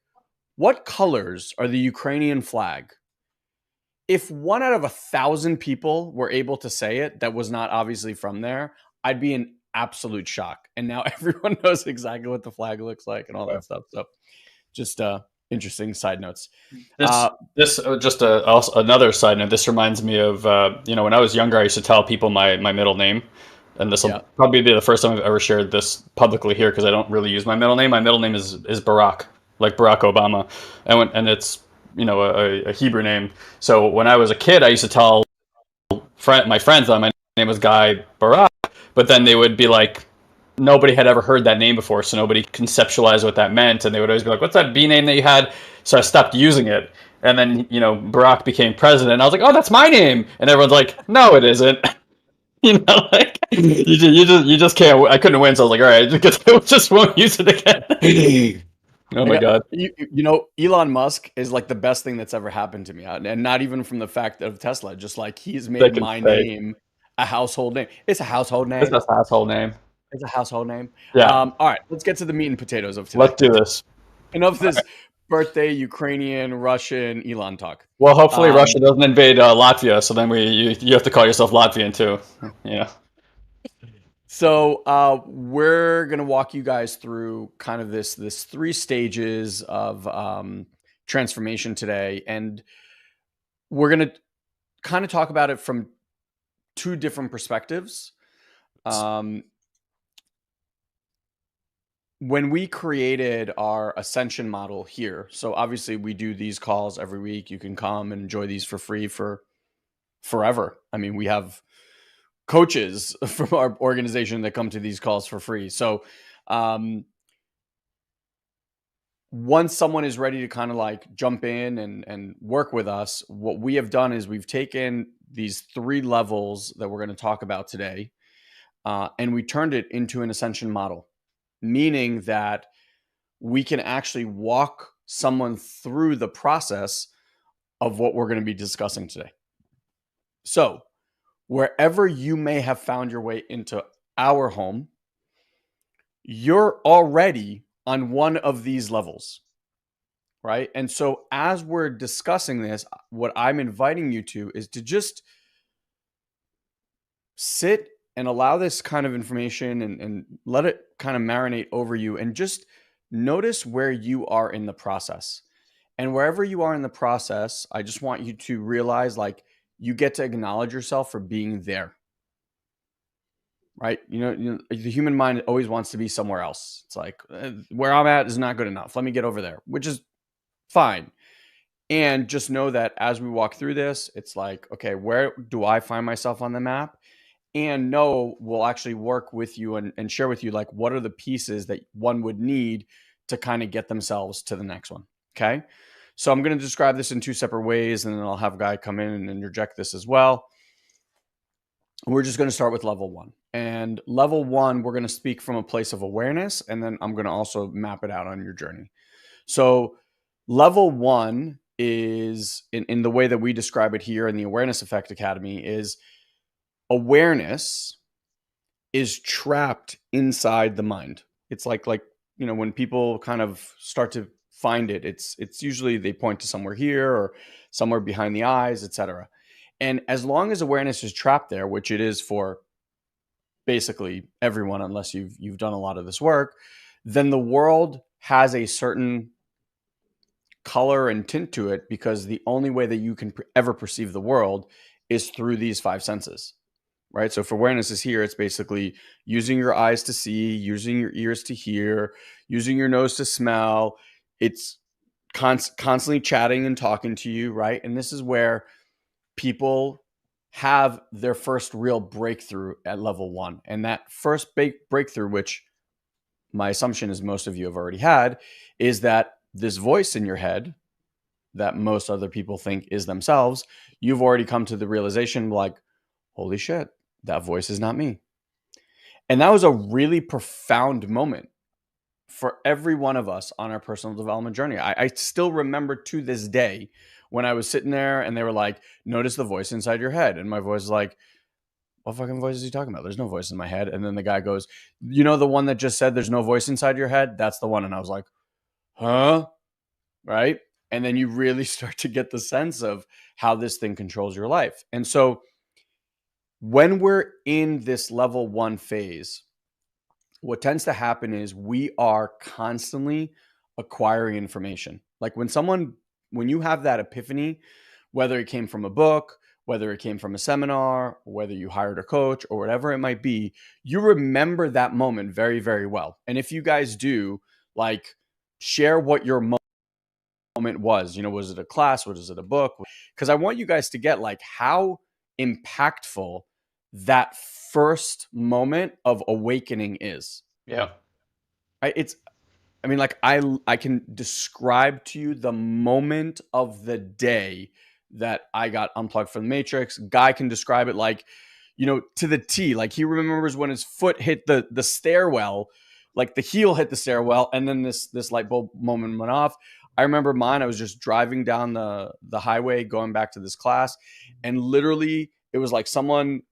Speaker 15: what colors are the Ukrainian flag? If 1 out of 1,000 people were able to say it that was not obviously from there, I'd be in absolute shock. And now everyone knows exactly what the flag looks like and all that stuff. So just interesting side notes.
Speaker 14: Also another side note. This reminds me of when I was younger, I used to tell people my middle name, and this will probably be the first time I've ever shared this publicly here because I don't really use my middle name. My middle name is Barack, like Barack Obama, and it's a Hebrew name. So when I was a kid, I used to tell my friends that my name was Guy Barack, but then they would be like, nobody had ever heard that name before, so nobody conceptualized what that meant, and they would always be like, "What's that B name that you had?" So I stopped using it, and then Barack became president. And I was like, "Oh, that's my name," and everyone's like, "No, it isn't." Like you just can't. I couldn't win, so I was like, "All right, just won't use it again." Oh my god!
Speaker 15: Elon Musk is like the best thing that's ever happened to me, and not even from the fact of Tesla. Just like he's made my name a household name. It's a household name.
Speaker 14: It's a household name.
Speaker 15: It's a household name.
Speaker 14: Yeah.
Speaker 15: All right, let's get to the meat and potatoes of today.
Speaker 14: Let's do this.
Speaker 15: Enough of this birthday Ukrainian, Russian, Elon talk.
Speaker 14: Well, hopefully Russia doesn't invade Latvia, so then you have to call yourself Latvian too. Yeah.
Speaker 15: So we're gonna walk you guys through kind of this 3 stages of transformation today, and we're gonna kind of talk about it from 2 different perspectives. When we created our ascension model here, so obviously we do these calls every week. You can come and enjoy these for free for forever. I mean, we have coaches from our organization that come to these calls for free. So once someone is ready to kind of like jump in and work with us, what we have done is we've taken these 3 levels that we're going to talk about today, and we turned it into an ascension model, meaning that we can actually walk someone through the process of what we're going to be discussing today. So wherever you may have found your way into our home, you're already on one of these levels, right? And so as we're discussing this, what I'm inviting you to is to just sit and allow this kind of information and let it kind of marinate over you, and just notice where you are in the process. And wherever you are in the process, I just want you to realize like you get to acknowledge yourself for being there. Right? The human mind always wants to be somewhere else. It's like where I'm at is not good enough. Let me get over there, which is fine. And just know that as we walk through this, it's like, okay, where do I find myself on the map? And we'll actually work with you and share with you like what are the pieces that one would need to kind of get themselves to the next one. Okay. So I'm going to describe this in 2 separate ways, and then I'll have a guy come in and interject this as well. We're just going to start with level 1. And level 1, we're going to speak from a place of awareness, and then I'm going to also map it out on your journey. So level 1 is, in the way that we describe it here in the Awareness Effect Academy, is awareness is trapped inside the mind. It's like when people kind of start to find it, it's usually they point to somewhere here or somewhere behind the eyes, etc. And as long as awareness is trapped there, which it is for basically everyone, unless you've done a lot of this work, then the world has a certain color and tint to it, because the only way that you can ever perceive the world is through these 5 senses. Right? So if awareness is here, it's basically using your eyes to see, using your ears to hear, using your nose to smell. It's constantly chatting and talking to you, right? And this is where people have their first real breakthrough at level 1. And that first breakthrough, which my assumption is most of you have already had, is that this voice in your head that most other people think is themselves, you've already come to the realization like, holy shit, that voice is not me. And that was a really profound moment for every one of us on our personal development journey. I still remember to this day when I was sitting there and they were like, notice the voice inside your head. And my voice is like, what fucking voice is he talking about? There's no voice in my head. And then the guy goes, the one that just said there's no voice inside your head? That's the one. And I was like, huh? right? And then you really start to get the sense of how this thing controls your life. And so when we're in this level 1 phase, what tends to happen is we are constantly acquiring information. Like when you have that epiphany, whether it came from a book, whether it came from a seminar, whether you hired a coach or whatever it might be, you remember that moment very, very well. And if you guys do, like, share what your moment was. Was it a class? Was it a book? Because I want you guys to get like how impactful that first moment of awakening is.
Speaker 14: Yeah.
Speaker 15: I can describe to you the moment of the day that I got unplugged from the Matrix. Guy can describe it like, to the T. Like he remembers when his foot hit the stairwell, like the heel hit the stairwell, and then this light bulb moment went off. I remember mine. I was just driving down the highway going back to this class, and literally it was like someone.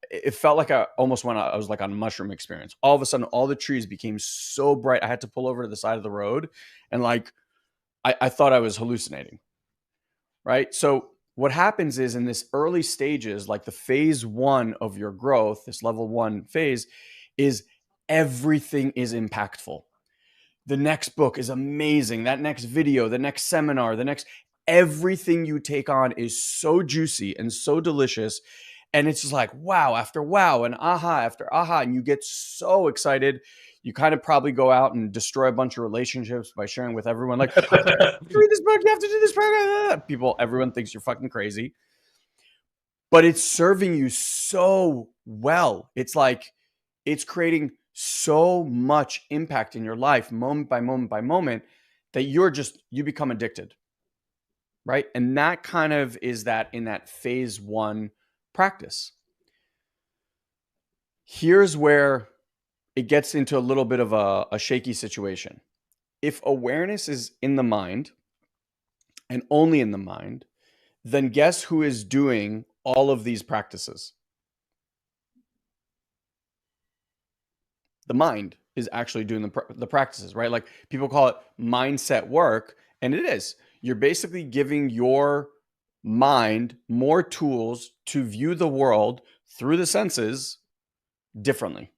Speaker 15: It felt like I was like on a mushroom experience. All of a sudden, all the trees became so bright. I had to pull over to the side of the road, and like I thought I was hallucinating. Right. So what happens is in this early stages, like the phase 1 of your growth, this level 1 phase, is everything is impactful. The next book is amazing. That next video, the next seminar, everything you take on is so juicy and so delicious. And it's just like wow after wow and aha after aha. And you get so excited. You kind of probably go out and destroy a bunch of relationships by sharing with everyone. Like, read this book, you have to do this program. Everyone thinks you're fucking crazy. But it's serving you so well. It's like, it's creating so much impact in your life, moment by moment by moment, that you become addicted. Right. And that kind of is that in that phase 1 practice. Here's where it gets into a little bit of a shaky situation. If awareness is in the mind and only in the mind, then guess who is doing all of these practices? The mind is actually doing the practices, right? Like people call it mindset work, and it is. You're basically giving your mind more tools to view the world through the senses differently.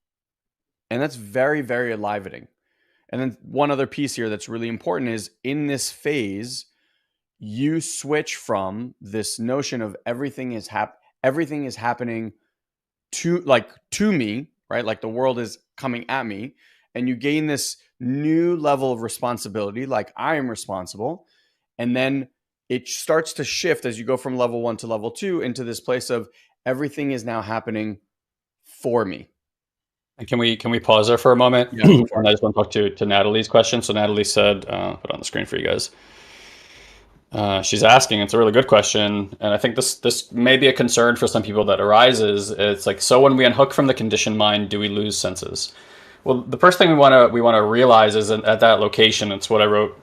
Speaker 15: And that's very, very enlivening. And then one other piece here that's really important is in this phase, you switch from this notion of everything is happening to me, right? Like the world is coming at me, and you gain this new level of responsibility, like I am responsible. And then it starts to shift as you go from level 1 to level 2 into this place of everything is now happening for me.
Speaker 14: And can we pause there for a moment?
Speaker 15: Yeah,
Speaker 14: and I just want to talk to Natalie's question. So Natalie said, put it on the screen for you guys. She's asking, it's a really good question, and I think this may be a concern for some people that arises. It's like, so when we unhook from the conditioned mind, do we lose senses? Well, the first thing we want to realize is at that location, it's what I wrote.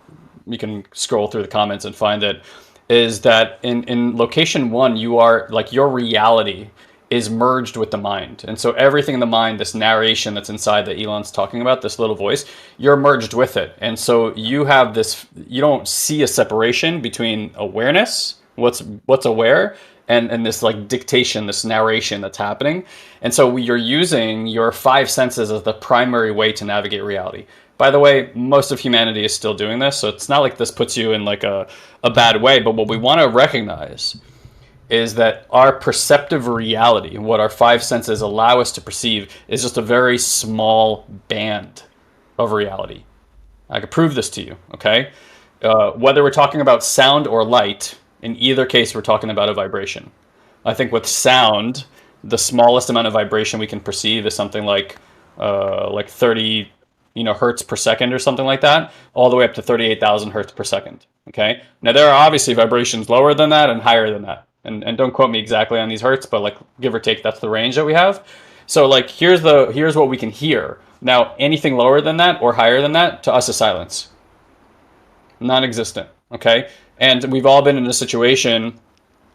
Speaker 14: You can scroll through the comments and find it. Is that in location 1, you are like your reality is merged with the mind. And so everything in the mind, this narration that's inside that Elon's talking about, this little voice, you're merged with it. And so you have this, you don't see a separation between awareness, what's aware, and this like dictation, this narration that's happening. And so you're using your 5 senses as the primary way to navigate reality. By the way, most of humanity is still doing this, so it's not like this puts you in like a bad way, but what we want to recognize is that our perceptive reality, what our 5 senses allow us to perceive, is just a very small band of reality. I could prove this to you, okay? Whether we're talking about sound or light, in either case, we're talking about a vibration. I think with sound, the smallest amount of vibration we can perceive is something like 30 hertz per second or something like that, all the way up to 38,000 hertz per second, okay? Now, there are obviously vibrations lower than that and higher than that. And don't quote me exactly on these hertz, but like give or take, that's the range that we have. So like here's what we can hear. Now anything lower than that or higher than that to us is silence, non-existent. Okay, and we've all been in a situation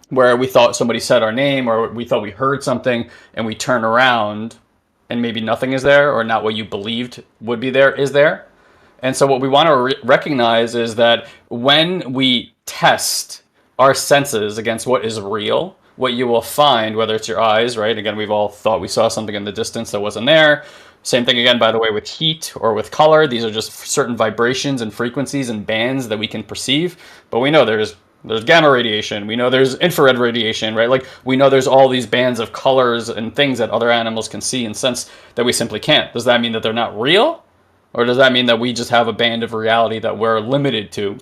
Speaker 14: where we thought somebody said our name or we thought we heard something, and we turn around and maybe nothing is there, or not what you believed would be there is there. And so what we want to recognize is that when we test our senses against what is real, what you will find, whether it's your eyes, right? Again, we've all thought we saw something in the distance that wasn't there. Same thing again, by the way, with heat or with color. These are just certain vibrations and frequencies and bands that we can perceive. But we know there's gamma radiation. We know there's infrared radiation, right? Like we know there's all these bands of colors and things that other animals can see and sense that we simply can't. Does that mean that they're not real? Or does that mean that we just have a band of reality that we're limited to?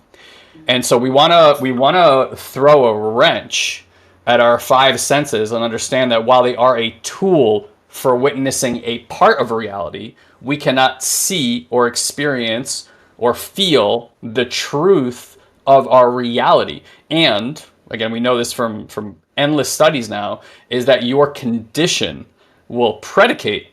Speaker 14: And so we wanna throw a wrench at our five senses and understand that while they are a tool for witnessing a part of reality, we cannot see or experience or feel the truth of our reality. And again, we know this from endless studies now, is that your conditioning will predicate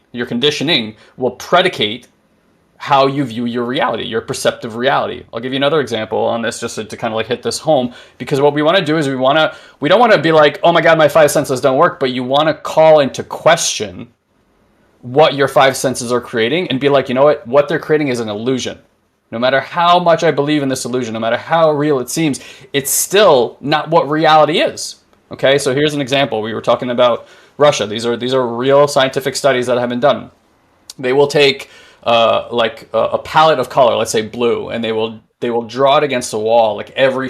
Speaker 14: how you view your reality, your perceptive reality. I'll give you another example on this just to kind of like hit this home, because what we want to do is we don't want to be like, oh my God, my five senses don't work, but you want to call into question what your five senses are creating and be like, you know what they're creating is an illusion. No matter how much I believe in this illusion, no matter how real it seems, it's still not what reality is. Okay, so here's an example. We were talking about Russia. These are real scientific studies that have been done. They will take like a palette of color, let's say blue, and they will draw it against the wall, like every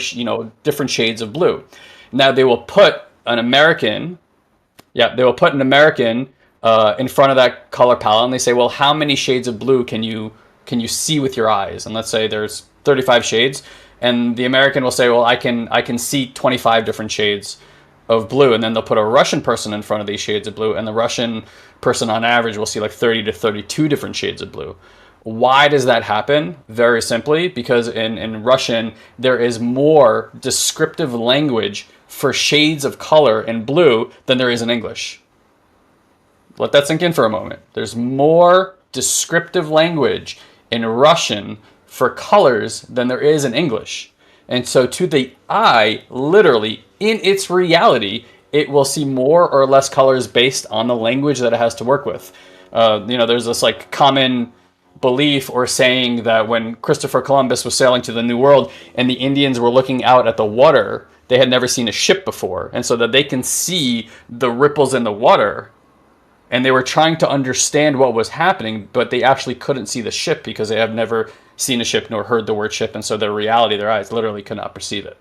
Speaker 14: different shades of blue. Now they will put an American, in front of that color palette, and they say, well, how many shades of blue can you see with your eyes? And let's say there's 35 shades, and the American will say, well, I can see 25 different shades of blue, and then they'll put a Russian person in front of these shades of blue, and the Russian person on average will see like 30 to 32 different shades of blue. Why does that happen? Very simply, because in Russian, there is more descriptive language for shades of color in blue than there is in English. Let that sink in for a moment. There's more descriptive language in Russian for colors than there is in English. And so to the eye, literally, in its reality, it will see more or less colors based on the language that it has to work with. There's this like common belief or saying that when Christopher Columbus was sailing to the New World and the Indians were looking out at the water, they had never seen a ship before. And so that they can see the ripples in the water, and they were trying to understand what was happening, but they actually couldn't see the ship because they have never seen a ship nor heard the word ship, and so their eyes literally could not perceive it.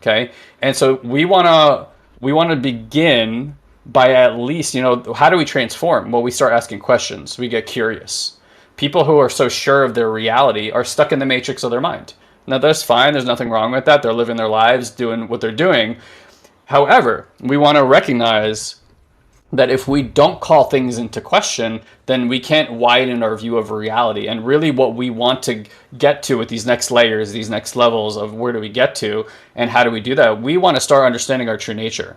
Speaker 14: Okay, and so we want to begin by at least, how do we transform? Well, we start asking questions. We get curious. People who are so sure of their reality are stuck in the matrix of their mind. Now that's fine. There's nothing wrong with that. They're living their lives, doing what they're doing. However, we want to recognize that if we don't call things into question, then we can't widen our view of reality. And really what we want to get to with these next layers, these next levels of where do we get to and how do we do that, we want to start understanding our true nature.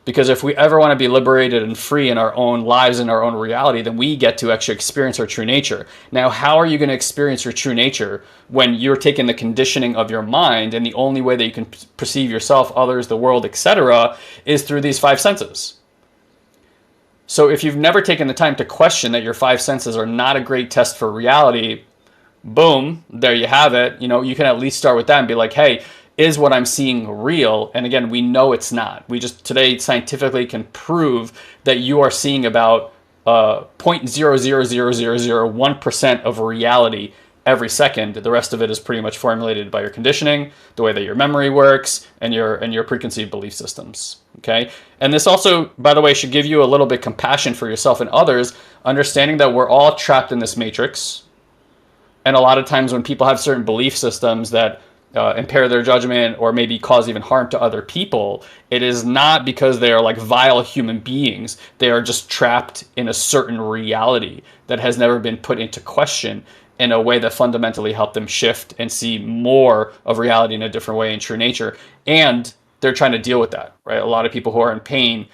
Speaker 14: Because if we ever want to be liberated and free in our own lives, in our own reality, then we get to actually experience our true nature. Now, how are you going to experience your true nature when you're taking the conditioning of your mind, and the only way that you can perceive yourself, others, the world, etc., is through these five senses? So if you've never taken the time to question that your five senses are not a great test for reality, boom, there you have it. You can at least start with that and be like, hey, is what I'm seeing real? And again, we know it's not. We just today scientifically can prove that you are seeing about 0.00001% of reality every second. The rest of it is pretty much formulated by your conditioning, the way that your memory works, and your preconceived belief systems. Okay, and this also, by the way, should give you a little bit compassion for yourself and others, understanding that we're all trapped in this matrix. And a lot of times when people have certain belief systems that impair their judgment or maybe cause even harm to other people, it is not because they are like vile human beings. They are just trapped in a certain reality that has never been put into question in a way that fundamentally helped them shift and see more of reality in a different way in true nature. And they're trying to deal with that, right? A lot of people who are in pain,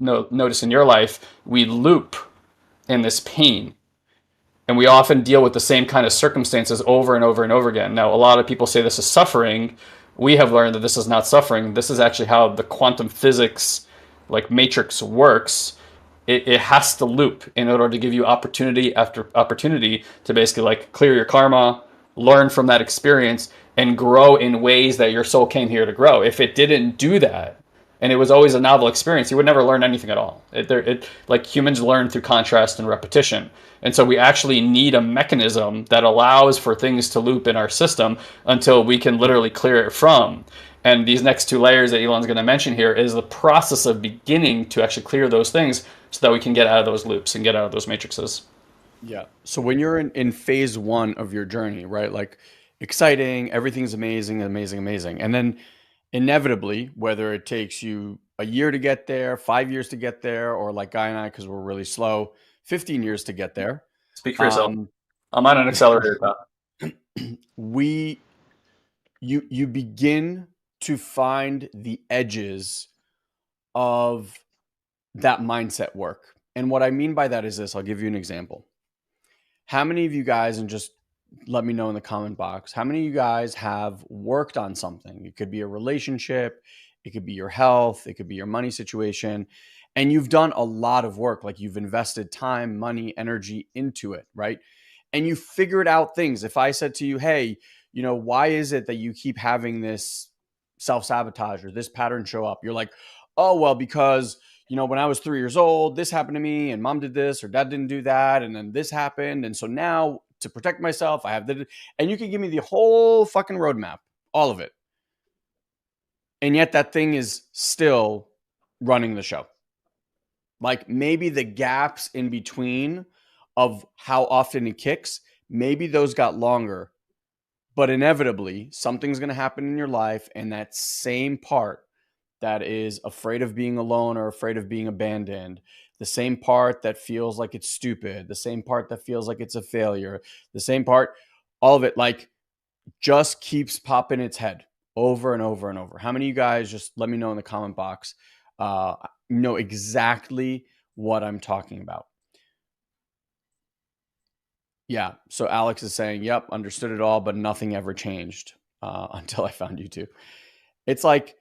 Speaker 14: notice in your life, we loop in this pain. And we often deal with the same kind of circumstances over and over and over again. Now, a lot of people say this is suffering. We have learned that this is not suffering. This is actually how the quantum physics, like matrix, works. it has to loop in order to give you opportunity after opportunity to basically like clear your karma, learn from that experience, and grow in ways that your soul came here to grow. If it didn't do that, and it was always a novel experience, you would never learn anything at all. Like humans learn through contrast and repetition. And so we actually need a mechanism that allows for things to loop in our system until we can literally clear it from. And these next two layers that Elon's going to mention here is the process of beginning to actually clear those things so that we can get out of those loops and get out of those matrices.
Speaker 15: Yeah. So when you're in phase one of your journey, right? Like exciting, everything's amazing, amazing, amazing. And then inevitably, whether it takes you a year to get there, 5 years to get there, or like Guy and I, because we're really slow, 15 years to get there.
Speaker 14: Speak for yourself. I'm on an accelerator path.
Speaker 15: You begin to find the edges of that mindset work. And what I mean by that is this, I'll give you an example. How many of you guys, and just let me know in the comment box, how many of you guys have worked on something? It could be a relationship, it could be your health, it could be your money situation, and you've done a lot of work, like you've invested time, money, energy into it, right? And you figured out things. If I said to you, hey, why is it that you keep having this self-sabotage or this pattern show up? You're like, oh, well, because when I was 3 years old, this happened to me and mom did this or dad didn't do that. And then this happened. And so now to protect myself, I have the, and you can give me the whole fucking roadmap, all of it. And yet that thing is still running the show. Like maybe the gaps in between of how often it kicks, maybe those got longer, but inevitably something's going to happen in your life. And that same part that is afraid of being alone or afraid of being abandoned, the same part that feels like it's stupid, the same part that feels like it's a failure, the same part, all of it like just keeps popping its head over and over and over. How many of you guys, just let me know in the comment box, know exactly what I'm talking about? Yeah. So Alex is saying, yep, understood it all, but nothing ever changed until I found you two. It's like,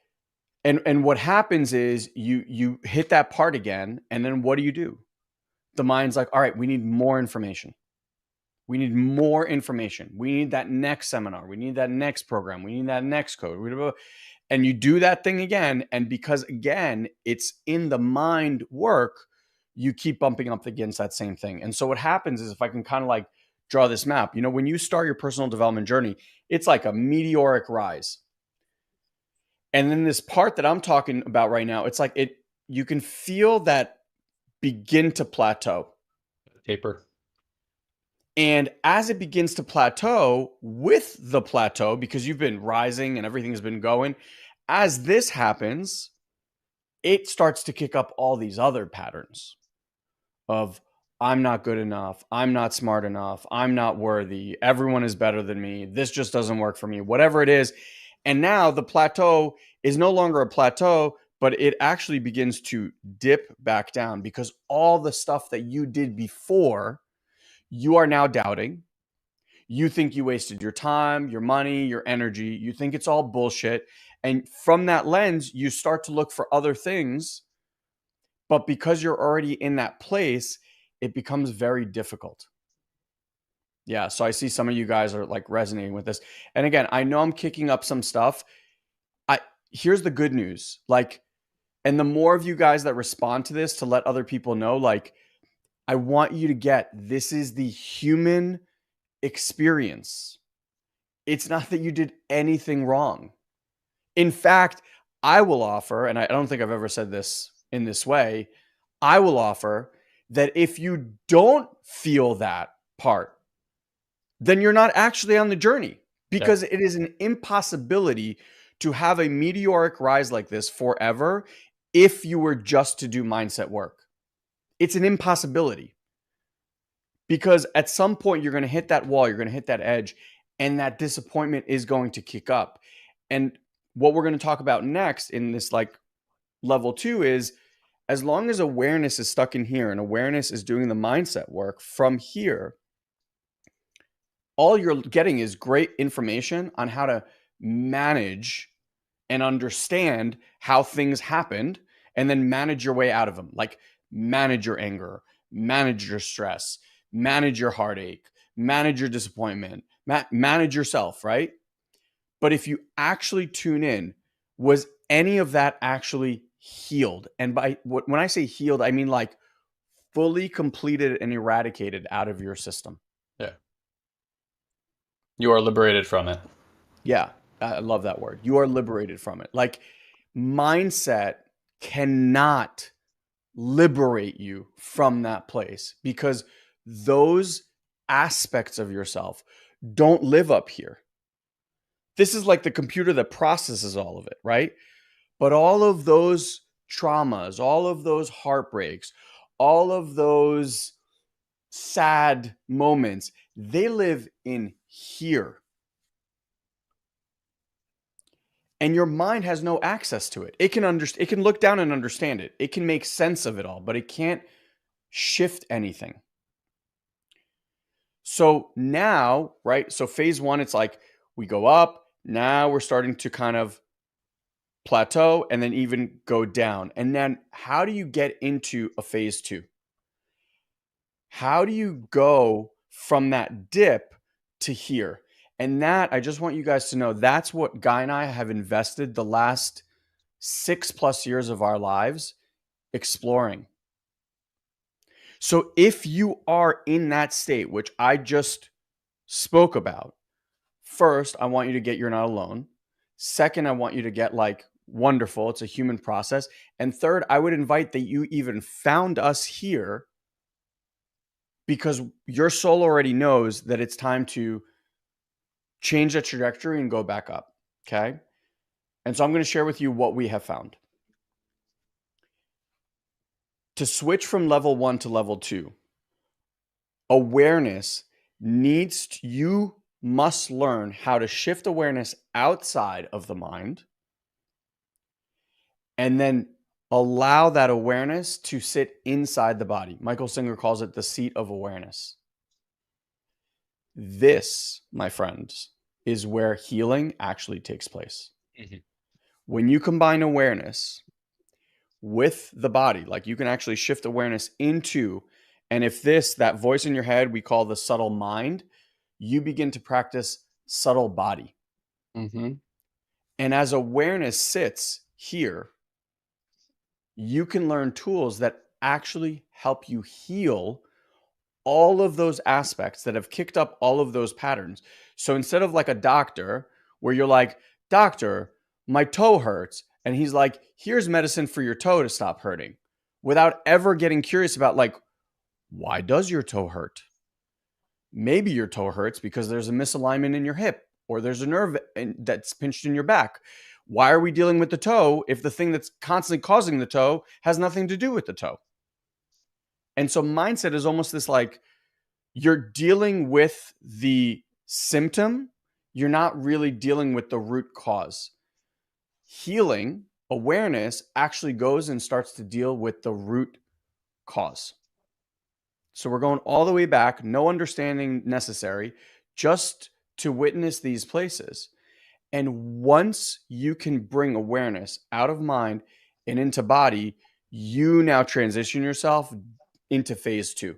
Speaker 15: and what happens is you hit that part again, and then what do? The mind's like, all right, we need more information. We need more information. We need that next seminar. We need that next program. We need that next code. And you do that thing again. And because again, it's in the mind work, you keep bumping up against that same thing. And so what happens is, if I can kind of like draw this map, when you start your personal development journey, it's like a meteoric rise. And then this part that I'm talking about right now, it's like you can feel that begin to plateau.
Speaker 14: Taper.
Speaker 15: And as it begins to plateau, with the plateau, because you've been rising and everything has been going, as this happens, it starts to kick up all these other patterns of I'm not good enough, I'm not smart enough, I'm not worthy, everyone is better than me, this just doesn't work for me, whatever it is. And now the plateau is no longer a plateau, but it actually begins to dip back down, because all the stuff that you did before, you are now doubting. You think you wasted your time, your money, your energy. You think it's all bullshit. And from that lens, you start to look for other things. But because you're already in that place, it becomes very difficult. Yeah. So I see some of you guys are like resonating with this. And again, I know I'm kicking up some stuff. Here's the good news. Like, and the more of you guys that respond to this to let other people know, like, I want you to get, this is the human experience. It's not that you did anything wrong. In fact, I will offer, and I don't think I've ever said this in this way, I will offer that if you don't feel that part, then you're not actually on the journey, because it is an impossibility to have a meteoric rise like this forever if you were just to do mindset work. It's an impossibility, because at some point you're going to hit that wall, you're going to hit that edge, and that disappointment is going to kick up. And what we're going to talk about next in this like level 2 is, as long as awareness is stuck in here and awareness is doing the mindset work from here, all you're getting is great information on how to manage and understand how things happened, and then manage your way out of them. Like, manage your anger, manage your stress, manage your heartache, manage your disappointment, manage yourself, right? But if you actually tune in, was any of that actually healed? And when I say healed, I mean like fully completed and eradicated out of your system.
Speaker 14: Yeah. You are liberated from it.
Speaker 15: Yeah, I love that word. You are liberated from it. Like mindset cannot liberate you from that place because those aspects of yourself don't live up here. This is like the computer that processes all of it, right? But all of those traumas, all of those heartbreaks, all of those sad moments, they live in here. And your mind has no access to it. It can look down and understand it. It can make sense of it all, but it can't shift anything. So now, right? So phase 1, it's like we go up. Now we're starting to kind of plateau and then even go down. And then how do you get into a phase 2? How do you go from that dip to here? And that, I just want you guys to know, that's what Guy and I have invested the last 6+ years of our lives exploring. So if you are in that state, which I just spoke about, first, I want you to get you're not alone. Second, I want you to get like wonderful. It's a human process. And third, I would invite that you even found us here because your soul already knows that it's time to change the trajectory and go back up. Okay. And so I'm going to share with you what we have found. To switch from level 1 to level 2, awareness you must learn how to shift awareness outside of the mind and then allow that awareness to sit inside the body. Michael Singer calls it the seat of awareness. This, my friends, is where healing actually takes place. Mm-hmm. When you combine awareness with the body, like you can actually shift awareness into, and if that voice in your head we call the subtle mind, you begin to practice subtle body. Mm-hmm. And as awareness sits here, you can learn tools that actually help you heal all of those aspects that have kicked up all of those patterns. So instead of like a doctor where you're like, doctor, my toe hurts. And he's like, here's medicine for your toe to stop hurting, without ever getting curious about like, why does your toe hurt? Maybe your toe hurts because there's a misalignment in your hip or there's a nerve that's pinched in your back. Why are we dealing with the toe if the thing that's constantly causing the toe has nothing to do with the toe? And so mindset is almost this like, you're dealing with the symptom. You're not really dealing with the root cause. Healing, awareness actually goes and starts to deal with the root cause. So we're going all the way back, no understanding necessary, just to witness these places. And once you can bring awareness out of mind and into body, you now transition yourself into phase 2.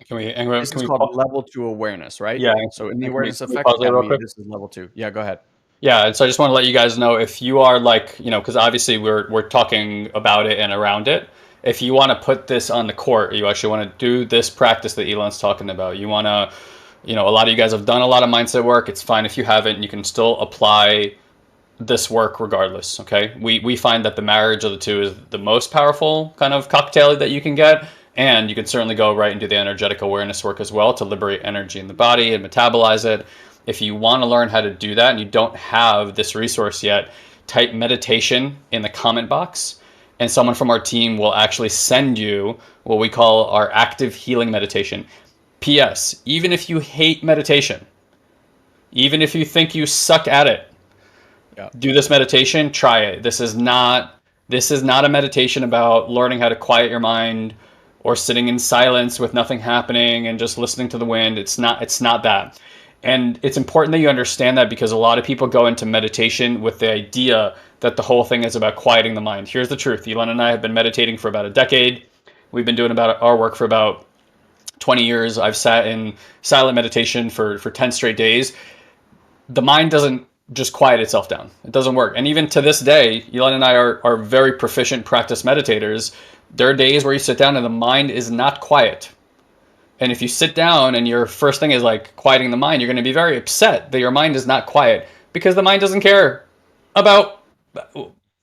Speaker 15: This is called level 2 awareness, right?
Speaker 14: Yeah.
Speaker 15: So in the Awareness Effect
Speaker 14: pause there real
Speaker 15: Academy,
Speaker 14: quick?
Speaker 15: this is level 2. Yeah, go ahead.
Speaker 14: Yeah, and so I just want to let you guys know, if you are like, because obviously we're talking about it and around it. If you want to put this on the court, you actually want to do this practice that Elon's talking about. You want to, a lot of you guys have done a lot of mindset work. It's fine if you haven't. You can still apply this work regardless. Okay, we find that the marriage of the two is the most powerful kind of cocktail that you can get, and you can certainly go right and do the energetic awareness work as well to liberate energy in the body and metabolize it. If you want to learn how to do that and you don't have this resource yet, type meditation in the comment box and someone from our team will actually send you what we call our active healing meditation. P.S. Even if you hate meditation, even if you think you suck at it, do this meditation, try it. This is not a meditation about learning how to quiet your mind or sitting in silence with nothing happening and just listening to the wind. It's not that. And it's important that you understand that, because a lot of people go into meditation with the idea that the whole thing is about quieting the mind. Here's the truth. Elon and I have been meditating for about a decade. We've been doing about our work for about 20 years. I've sat in silent meditation for 10 straight days. The mind doesn't just quiet itself down. It doesn't work. And even to this day, Elon and I are very proficient practice meditators. There are days where you sit down and the mind is not quiet. And if you sit down and your first thing is like quieting the mind, you're going to be very upset that your mind is not quiet, because the mind doesn't care about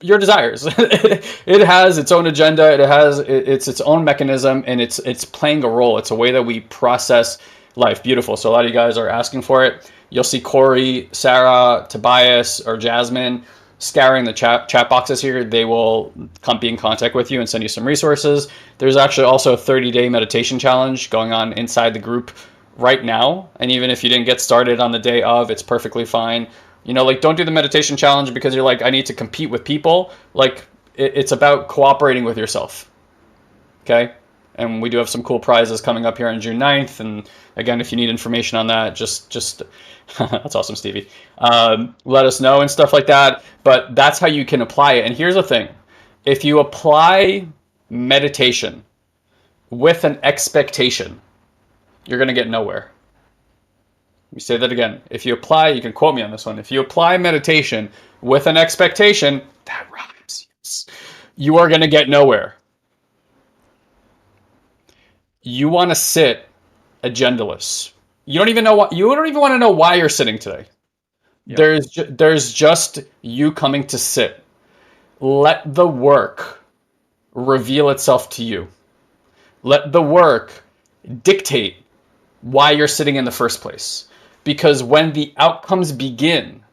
Speaker 14: your desires. It has its own agenda. It's its own mechanism, and it's playing a role. It's a way that we process life. Beautiful. So a lot of you guys are asking for it. You'll see Corey, Sarah, Tobias, or Jasmine scouring the chat boxes here. They will be in contact with you and send you some resources. There's actually also a 30-day meditation challenge going on inside the group right now. And even if you didn't get started on the day of, it's perfectly fine. You know, like, don't do the meditation challenge because you're like, I need to compete with people. Like, it's about cooperating with yourself. Okay? And we do have some cool prizes coming up here on June 9th. And again, if you need information on that, just that's awesome, Stevie. Let us know and stuff like that. But that's how you can apply it. And here's the thing. If you apply meditation with an expectation, you're going to get nowhere. Let me say that again. If you apply, you can quote me on this one. If you apply meditation with an expectation, that rhymes, yes, you are going to get nowhere. You want to sit agendaless. You don't even want to know why you're sitting today. Yep. There's just you coming to sit. Let the work reveal itself to you. Let the work dictate why you're sitting in the first place. Because when the outcomes begin,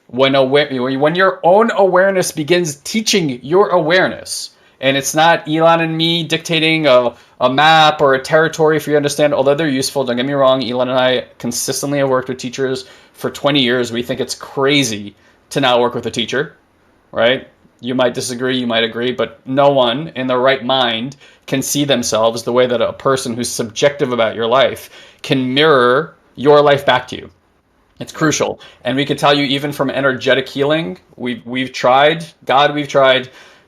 Speaker 14: when your own awareness begins teaching your awareness, and it's not Elon and me dictating a map or a territory for you to understand, although they're useful, don't get me wrong. Elon and I consistently have worked with teachers for 20 years. We think it's crazy to not work with a teacher, right? You might disagree, you might agree, but no one in their right mind can see themselves the way that a person who's subjective about your life can mirror your life back to you. It's crucial. And we can tell you, even from energetic healing, we've tried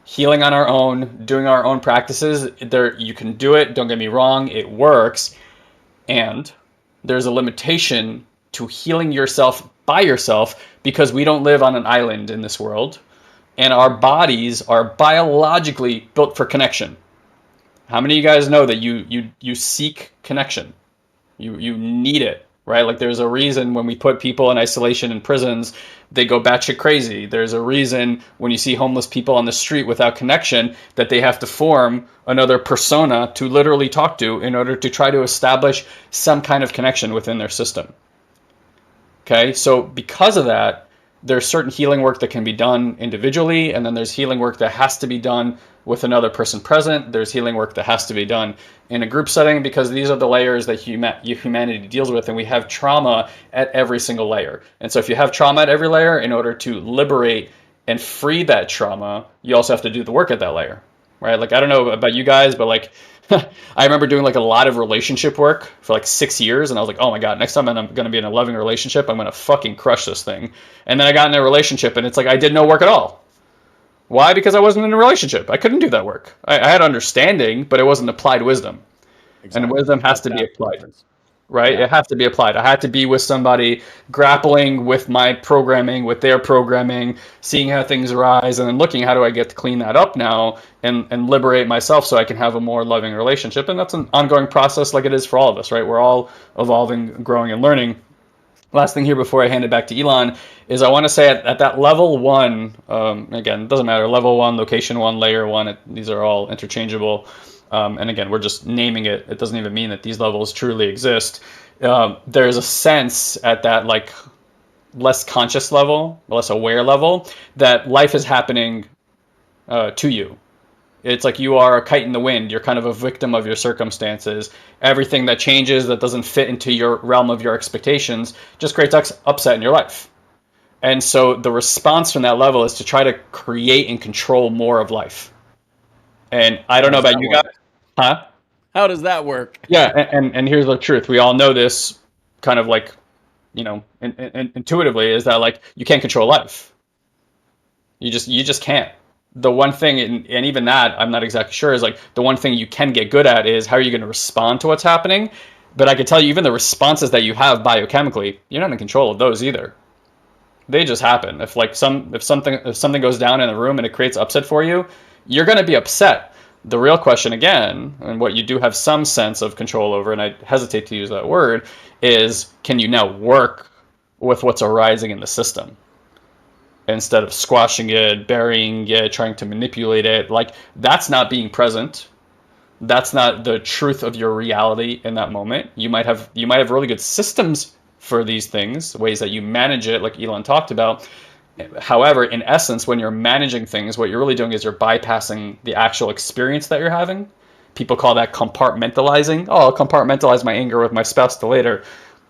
Speaker 14: healing on our own, doing our own practices. You can do it, don't get me wrong, it works. And there's a limitation to healing yourself by yourself, because we don't live on an island in this world. And our bodies are biologically built for connection. How many of you guys know that you seek connection? You need it, right? Like, there's a reason when we put people in isolation in prisons, they go batshit crazy. There's a reason when you see homeless people on the street without connection, that they have to form another persona to literally talk to in order to try to establish some kind of connection within their system. Okay, so because of that, there's certain healing work that can be done individually, and then there's healing work that has to be done with another person present. There's healing work that has to be done in a group setting, because these are the layers that humanity deals with, and we have trauma at every single layer. And so if you have trauma at every layer, in order to liberate and free that trauma, you also have to do the work at that layer, right? Like, I don't know about you guys, but like, I remember doing like a lot of relationship work for like 6 years, and I was like, oh my God, next time I'm going to be in a loving relationship, I'm going to fucking crush this thing. And then I got in a relationship, and it's like I did no work at all. Why? Because I wasn't in a relationship. I couldn't do that work. I had understanding, but it wasn't applied wisdom. Exactly. And wisdom has to be applied. Right? Yeah. It has to be applied. I had to be with somebody grappling with my programming, with their programming, seeing how things arise, and then looking, how do I get to clean that up now and liberate myself so I can have a more loving relationship. And that's an ongoing process, like it is for all of us, right? We're all evolving, growing, and learning. Last thing here before I hand it back to Elon is I want to say at that level one, again, it doesn't matter, level one, location one, layer one, these are all interchangeable. And again, we're just naming it. It doesn't even mean that these levels truly exist. There's a sense at that like less conscious level, less aware level, that life is happening to you. It's like you are a kite in the wind. You're kind of a victim of your circumstances. Everything that changes, that doesn't fit into your realm of your expectations, just creates upset in your life. And so the response from that level is to try to create and control more of life. And I don't know about you guys. Huh?
Speaker 15: How does that work?
Speaker 14: Yeah, and here's the truth. We all know this kind of like, you know, intuitively, is that like you can't control life. You just can't. the one thing, and even that, I'm not exactly sure, is like the one thing you can get good at is how are you going to respond to what's happening. But I can tell you, even the responses that you have biochemically, you're not in control of those either. They just happen. If something goes down in the room and it creates upset for you, you're going to be upset. The real question again, and what you do have some sense of control over, and I hesitate to use that word, is can you now work with what's arising in the system instead of squashing it, burying it, trying to manipulate it? Like, that's not being present. That's not the truth of your reality in that moment. You might have really good systems for these things, ways that you manage it, like Elon talked about. However, in essence, when you're managing things, what you're really doing is you're bypassing the actual experience that you're having. People call that compartmentalizing. Oh, I'll compartmentalize my anger with my spouse till later.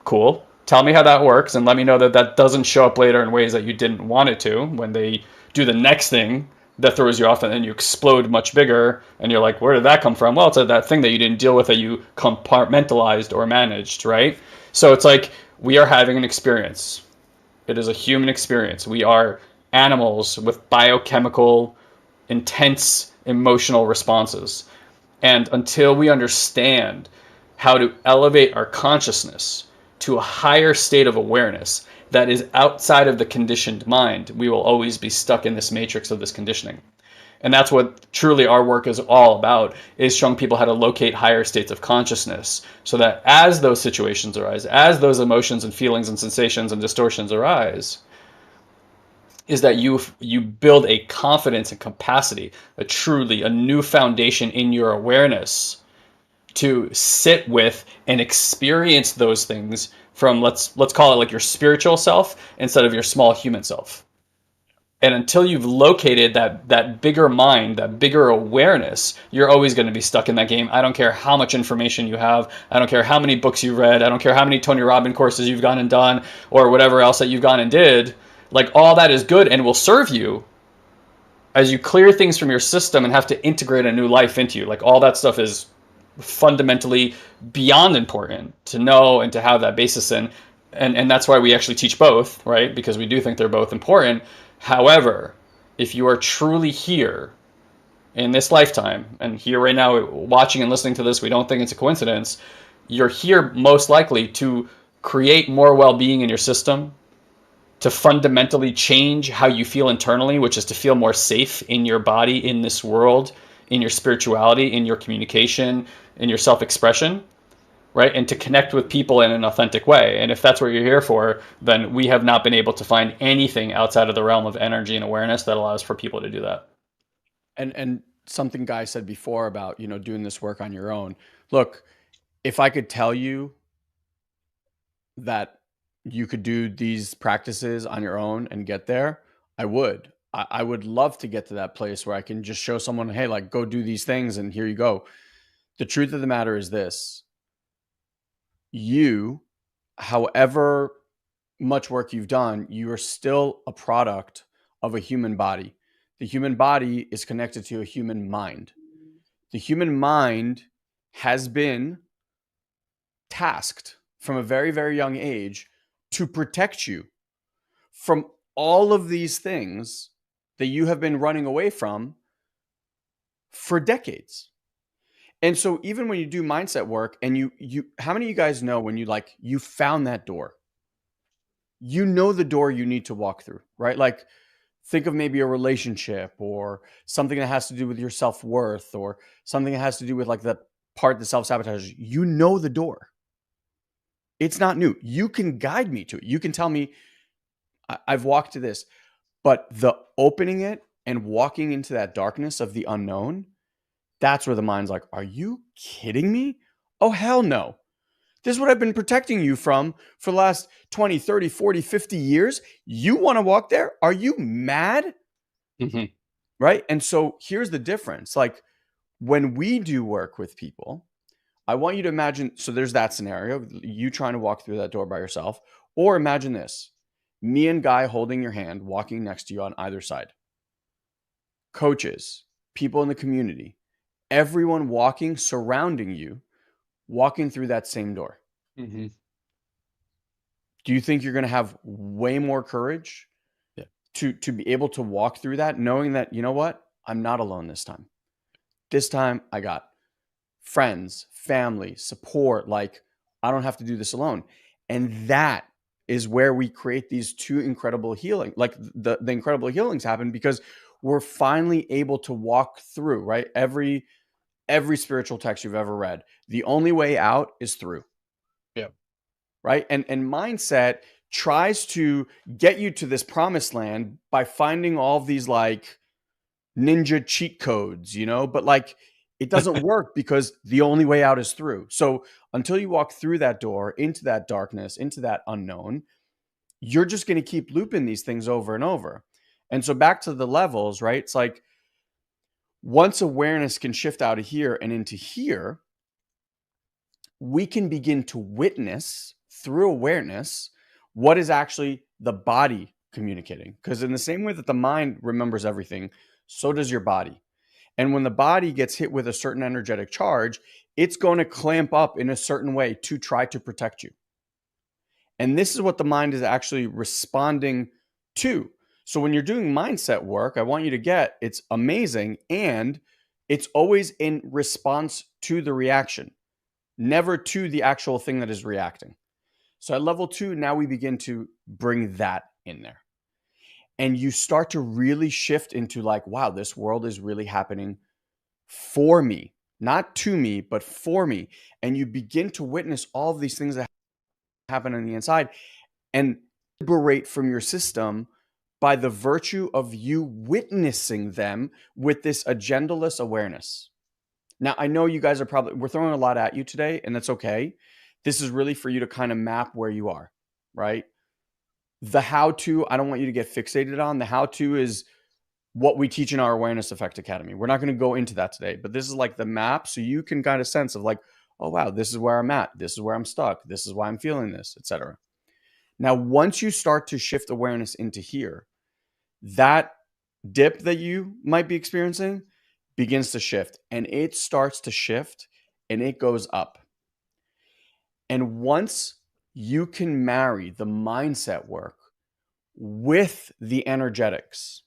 Speaker 14: Cool. Tell me how that works and let me know that that doesn't show up later in ways that you didn't want it to when they do the next thing that throws you off, and then you explode much bigger and you're like, where did that come from? Well, it's that thing that you didn't deal with, that you compartmentalized or managed, right? So it's like we are having an experience. It is a human experience. We are animals with biochemical, intense emotional responses. And until we understand how to elevate our consciousness to a higher state of awareness that is outside of the conditioned mind, we will always be stuck in this matrix of this conditioning. And that's what truly our work is all about, is showing people how to locate higher states of consciousness so that as those situations arise, as those emotions and feelings and sensations and distortions arise, is that you build a confidence and capacity, a new foundation in your awareness to sit with and experience those things from, let's call it like your spiritual self instead of your small human self. And until you've located that bigger mind, that bigger awareness, you're always going to be stuck in that game. I don't care how much information you have. I don't care how many books you've read. I don't care how many Tony Robbins courses you've gone and done, or whatever else that you've gone and did. Like, all that is good and will serve you as you clear things from your system and have to integrate a new life into you. Like, all that stuff is fundamentally beyond important to know and to have that basis in. And that's why we actually teach both, right? Because we do think they're both important. However, if you are truly here in this lifetime and here right now watching and listening to this, we don't think it's a coincidence. You're here most likely to create more well-being in your system, to fundamentally change how you feel internally, which is to feel more safe in your body, in this world, in your spirituality, in your communication, in your self-expression, right? And to connect with people in an authentic way. And if that's what you're here for, then we have not been able to find anything outside of the realm of energy and awareness that allows for people to do that.
Speaker 15: And something Guy said before about, doing this work on your own. Look, if I could tell you that you could do these practices on your own and get there, I would. I would love to get to that place where I can just show someone, hey, like, go do these things and here you go. The truth of the matter is this: you, however much work you've done, you are still a product of a human body. The human body is connected to a human mind. The human mind has been tasked from a very, very young age to protect you from all of these things that you have been running away from for decades. And so even when you do mindset work and you how many of you guys know when you found that door? You know the door you need to walk through, right? Like, think of maybe a relationship or something that has to do with your self-worth or something that has to do with like the part that self-sabotages. You know the door. It's not new. You can guide me to it. You can tell me, I've walked to this, but the opening it and walking into that darkness of the unknown, that's where the mind's like, are you kidding me? Oh, hell no. This is what I've been protecting you from for the last 20, 30, 40, 50 years. You want to walk there? Are you mad?
Speaker 14: Mm-hmm.
Speaker 15: Right? And so here's the difference. Like, when we do work with people, I want you to imagine, so there's that scenario, you trying to walk through that door by yourself, or imagine this: me and Guy holding your hand, walking next to you on either side. Coaches, people in the community, everyone walking, surrounding you, walking through that same door.
Speaker 14: Mm-hmm.
Speaker 15: Do you think you're going to have way more courage to be able to walk through that, knowing that, you know what? I'm not alone this time. This time I got friends, family, support. Like, I don't have to do this alone. And that is where we create these two incredible healing. Like the incredible healings happen because we're finally able to walk through, right? Every spiritual text you've ever read, the only way out is through.
Speaker 14: Yeah.
Speaker 15: Right. And mindset tries to get you to this promised land by finding all of these like ninja cheat codes, but like it doesn't work because the only way out is through. So until you walk through that door into that darkness, into that unknown, you're just going to keep looping these things over and over. And so back to the levels, right? It's like once awareness can shift out of here and into here, we can begin to witness through awareness what is actually the body communicating. Because in the same way that the mind remembers everything, so does your body. And when the body gets hit with a certain energetic charge, it's going to clamp up in a certain way to try to protect you. And this is what the mind is actually responding to. So when you're doing mindset work, I want you to get it's amazing. And it's always in response to the reaction, never to the actual thing that is reacting. So at level 2, now we begin to bring that in there. And you start to really shift into like, wow, this world is really happening for me, not to me, but for me. And you begin to witness all of these things that happen on the inside and liberate from your system by the virtue of you witnessing them with this agendaless awareness. Now, I know you guys we're throwing a lot at you today, and that's okay. This is really for you to kind of map where you are, right? The how-to, I don't want you to get fixated on. The how-to is what we teach in our Awareness Effect Academy. We're not going to go into that today, but this is like the map so you can kind of sense of like, oh, wow, this is where I'm at. This is where I'm stuck. This is why I'm feeling this, etc. Now, once you start to shift awareness into here, that dip that you might be experiencing begins to shift, and it starts to shift and it goes up. And once you can marry the mindset work with the energetics,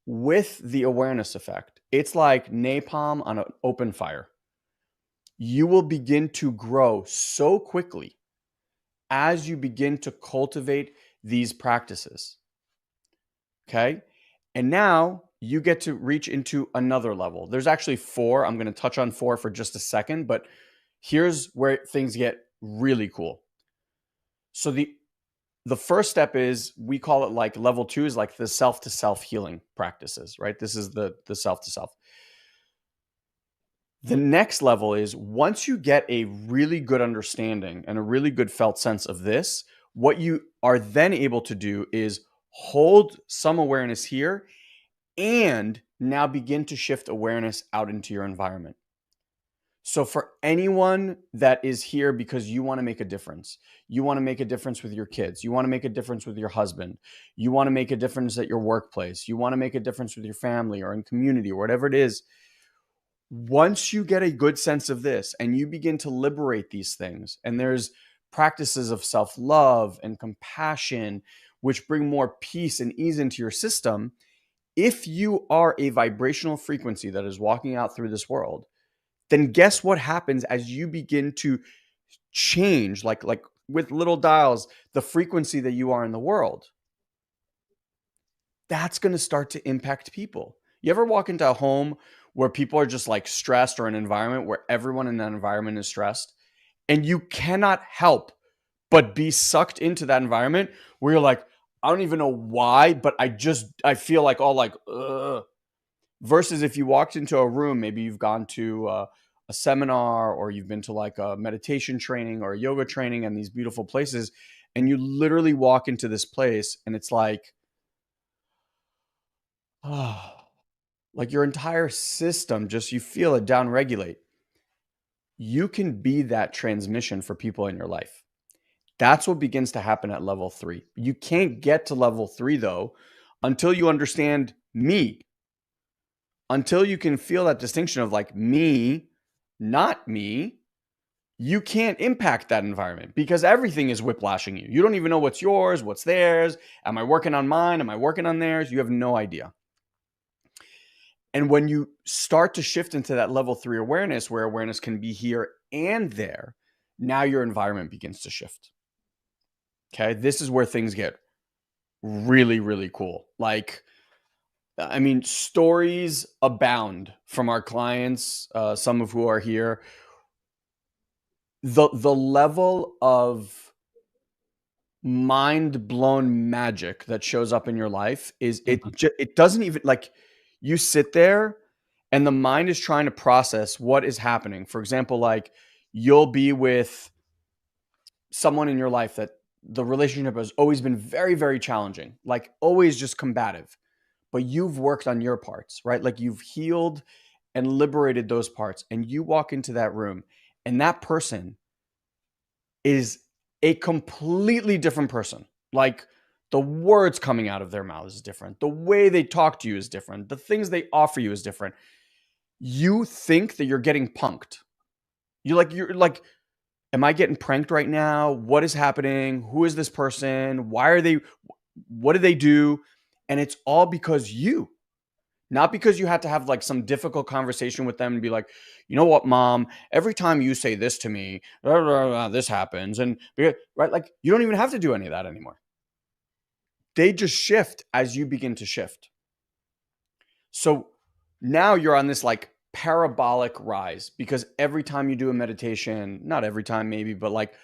Speaker 15: with the awareness effect, it's like napalm on an open fire. You will begin to grow so quickly as you begin to cultivate these practices. Okay. And now you get to reach into another level. There's actually 4. I'm going to touch on 4 for just a second, but here's where things get really cool. So the first step is, we call it like level 2 is like the self to self healing practices, right? This is the self to self. The next level is once you get a really good understanding and a really good felt sense of this, what you are then able to do is hold some awareness here and now begin to shift awareness out into your environment. So for anyone that is here because you want to make a difference, you want to make a difference with your kids, you want to make a difference with your husband, you want to make a difference at your workplace, you want to make a difference with your family or in community or whatever it is, once you get a good sense of this and you begin to liberate these things, and there's practices of self-love and compassion, which bring more peace and ease into your system, if you are a vibrational frequency that is walking out through this world, then guess what happens as you begin to change, like with little dials, the frequency that you are in the world? That's going to start to impact people. You ever walk into a home where people are just like stressed, or an environment where everyone in that environment is stressed, and you cannot help but be sucked into that environment where you're like, I don't even know why, but I feel like all like, ugh. Versus if you walked into a room, maybe you've gone to a seminar, or you've been to like a meditation training or a yoga training, and these beautiful places, and you literally walk into this place and it's like, oh, like your entire system just, you feel it down regulate. You can be that transmission for people in your life. That's what begins to happen at level 3. You can't get to level 3 though until you understand me, until you can feel that distinction of like me, not me. You can't impact that environment because everything is whiplashing you. You don't even know what's yours, what's theirs. Am I working on mine? Am I working on theirs? You have no idea. And when you start to shift into that level 3 awareness, where awareness can be here and there, now your environment begins to shift. Okay. This is where things get really, really cool. Like, I mean, stories abound from our clients, some of who are here. The level of mind blown magic that shows up in your life is it doesn't even, like, you sit there and the mind is trying to process what is happening. For example, like, you'll be with someone in your life that the relationship has always been very, very challenging, like always just combative, but you've worked on your parts, right? Like, you've healed and liberated those parts, and you walk into that room and that person is a completely different person. Like, the words coming out of their mouth is different. The way they talk to you is different. The things they offer you is different. You think that you're getting punked. You're like, am I getting pranked right now? What is happening? Who is this person? What did they do? And it's all because not because you had to have like some difficult conversation with them and be like, you know what, mom, every time you say this to me, blah, blah, blah, this happens. And right, like, you don't even have to do any of that anymore. They just shift as you begin to shift. So now you're on this like parabolic rise, because every time you do a meditation, not every time maybe, but like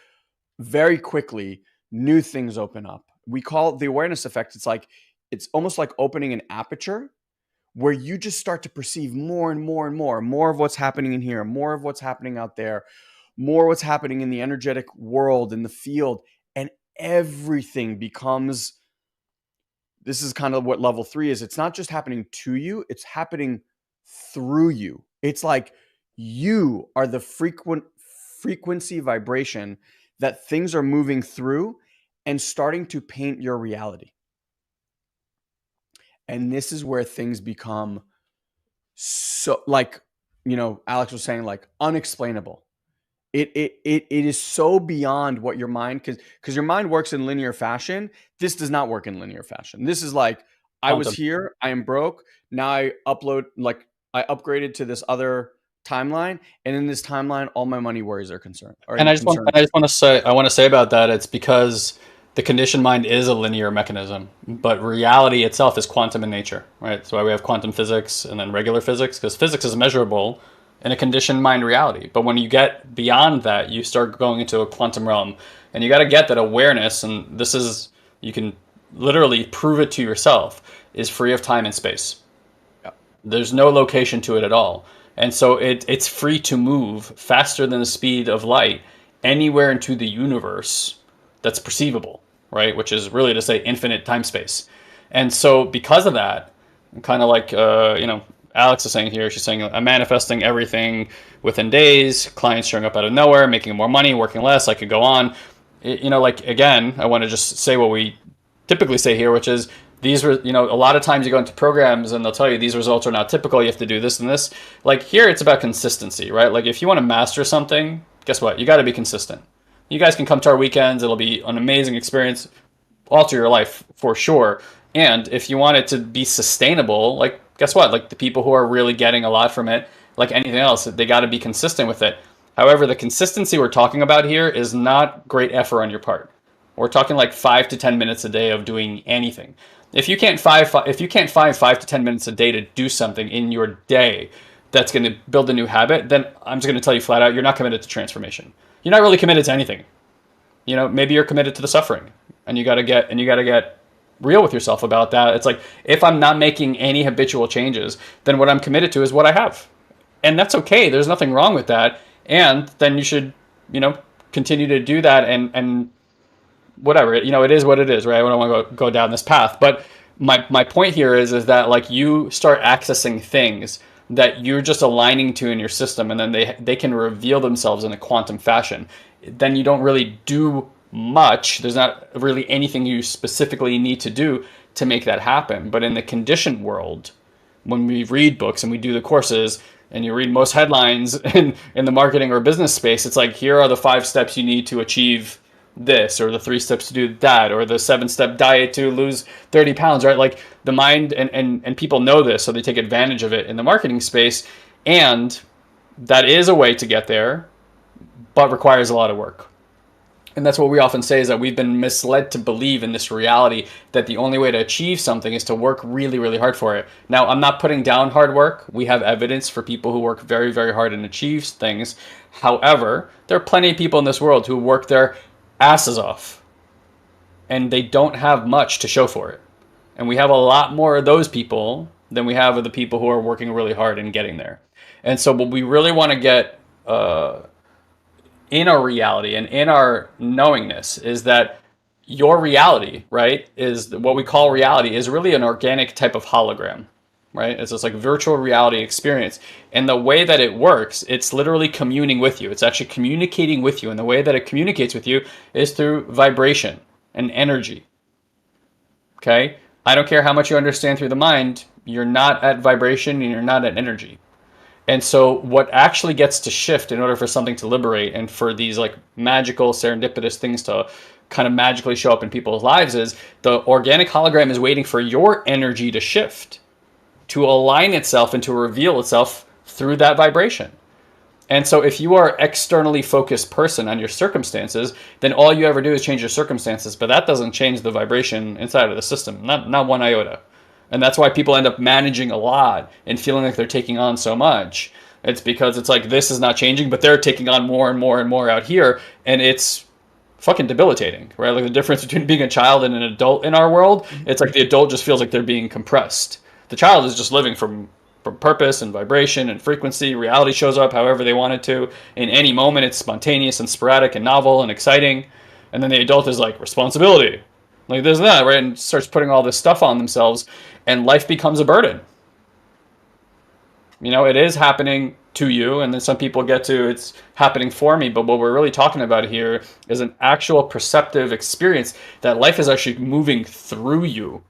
Speaker 15: very quickly, new things open up. We call it the awareness effect. It's almost like opening an aperture where you just start to perceive more and more and more of what's happening in here, more of what's happening out there, more what's happening in the energetic world, in the field, and everything becomes, this is kind of what level 3 is. It's not just happening to you, it's happening through you. It's like you are the frequency vibration that things are moving through and starting to paint your reality. And this is where things become so, like, Alex was saying, like, unexplainable. It is so beyond what your mind, because your mind works in linear fashion. This does not work in linear fashion. This is like, I was here, I am broke. Now I upgraded to this other timeline, and in this timeline, all my money worries are concerned.
Speaker 14: And I just want to say about that, it's because the conditioned mind is a linear mechanism, but reality itself is quantum in nature, right? That's why we have quantum physics and then regular physics, because physics is measurable in a conditioned mind reality. But when you get beyond that, you start going into a quantum realm, and you got to get that awareness, and this is, you can literally prove it to yourself, is free of time and space. There's no location to it at all. And so it's free to move faster than the speed of light anywhere into the universe that's perceivable, right? Which is really to say infinite time space. And so because of that, kind of like, Alex is saying here, she's saying, I'm manifesting everything within days, clients showing up out of nowhere, making more money, working less. I could go on. Again, I want to just say what we typically say here, which is, these were, a lot of times you go into programs and they'll tell you these results are not typical. You have to do this and this. Like, here, it's about consistency, right? Like, if you want to master something, guess what? You got to be consistent. You guys can come to our weekends. It'll be an amazing experience, alter your life for sure. And if you want it to be sustainable, like, guess what? Like, the people who are really getting a lot from it, like anything else, they got to be consistent with it. However, the consistency we're talking about here is not great effort on your part. We're talking like 5 to 10 minutes a day of doing anything. If you can't find 5 to 10 minutes a day to do something in your day that's going to build a new habit, then I'm just going to tell you flat out, you're not committed to transformation. You're not really committed to anything. Maybe you're committed to the suffering, and you got to get real with yourself about that. It's like, if I'm not making any habitual changes, then what I'm committed to is what I have. And that's okay. There's nothing wrong with that. And then you should, continue to do that, and whatever, it is what it is, right? I don't want to go down this path, but my point here is that, like, you start accessing things that you're just aligning to in your system, and then they can reveal themselves in a quantum fashion. Then you don't really do much. There's not really anything you specifically need to do to make that happen. But in the conditioned world, when we read books and we do the courses, and you read most headlines in the marketing or business space, it's like, here are the 5 steps you need to achieve this, or the 3 steps to do that, or the 7-step diet to lose 30 pounds, right? Like the mind and people know this, so they take advantage of it in the marketing space. And that is a way to get there, but requires a lot of work. And that's what we often say, is that we've been misled to believe in this reality that the only way to achieve something is to work really, really hard for it. Now, I'm not putting down hard work. We have evidence for people who work very, very hard and achieve things. However, there are plenty of people in this world who work their asses off and they don't have much to show for it. And we have a lot more of those people than we have of the people who are working really hard and getting there. And so what we really want to get in our reality and in our knowingness is that your reality, right, is what we call reality, is really an organic type of hologram, right? It's this like virtual reality experience. And the way that it works, it's literally communing with you. It's actually communicating with you. And the way that it communicates with you is through vibration and energy. Okay? I don't care how much you understand through the mind, you're not at vibration and you're not at energy. And so what actually gets to shift in order for something to liberate and for these like magical serendipitous things to kind of magically show up in people's lives is the organic hologram is waiting for your energy to shift, to align itself and to reveal itself through that vibration. And so if you are externally focused person on your circumstances, then all you ever do is change your circumstances, but that doesn't change the vibration inside of the system, not one iota. And that's why people end up managing a lot and feeling like they're taking on so much. It's because it's like this is not changing, but they're taking on more and more and more out here, and it's fucking debilitating, right? Like the difference between being a child and an adult in our world, it's like the adult just feels like they're being compressed. The child is just living from purpose and vibration and frequency. Reality shows up however they want it to. In any moment, it's spontaneous and sporadic and novel and exciting. And then the adult is like responsibility, like this and that, right? And starts putting all this stuff on themselves, and life becomes a burden. You know, it is happening to you, and then some people get to it's happening for me. But what we're really talking about here is an actual perceptive experience that life is actually moving through you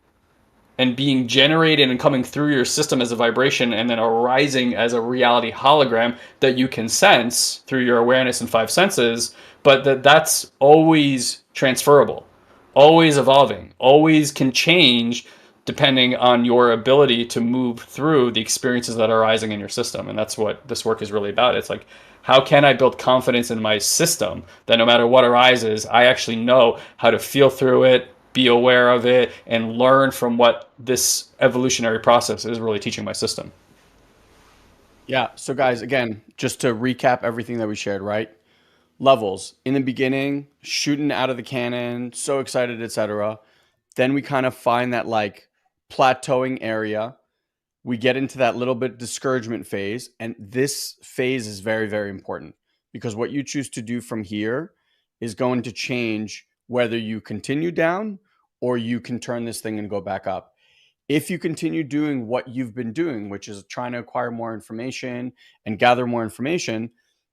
Speaker 14: and being generated and coming through your system as a vibration and then arising as a reality hologram that you can sense through your awareness and 5 senses, but that's always transferable, always evolving, always can change depending on your ability to move through the experiences that are arising in your system. And that's what this work is really about. It's like, how can I build confidence in my system that no matter what arises, I actually know how to feel through it, be aware of it, and learn from what this evolutionary process is really teaching my system.
Speaker 15: Yeah. So, guys, again, just to recap everything that we shared, right? Levels in the beginning, shooting out of the cannon, so excited, etc. Then we kind of find that like plateauing area. We get into that little bit discouragement phase. And this phase is very, very important because what you choose to do from here is going to change whether you continue down or you can turn this thing and go back up. If you continue doing what you've been doing, which is trying to acquire more information and gather more information,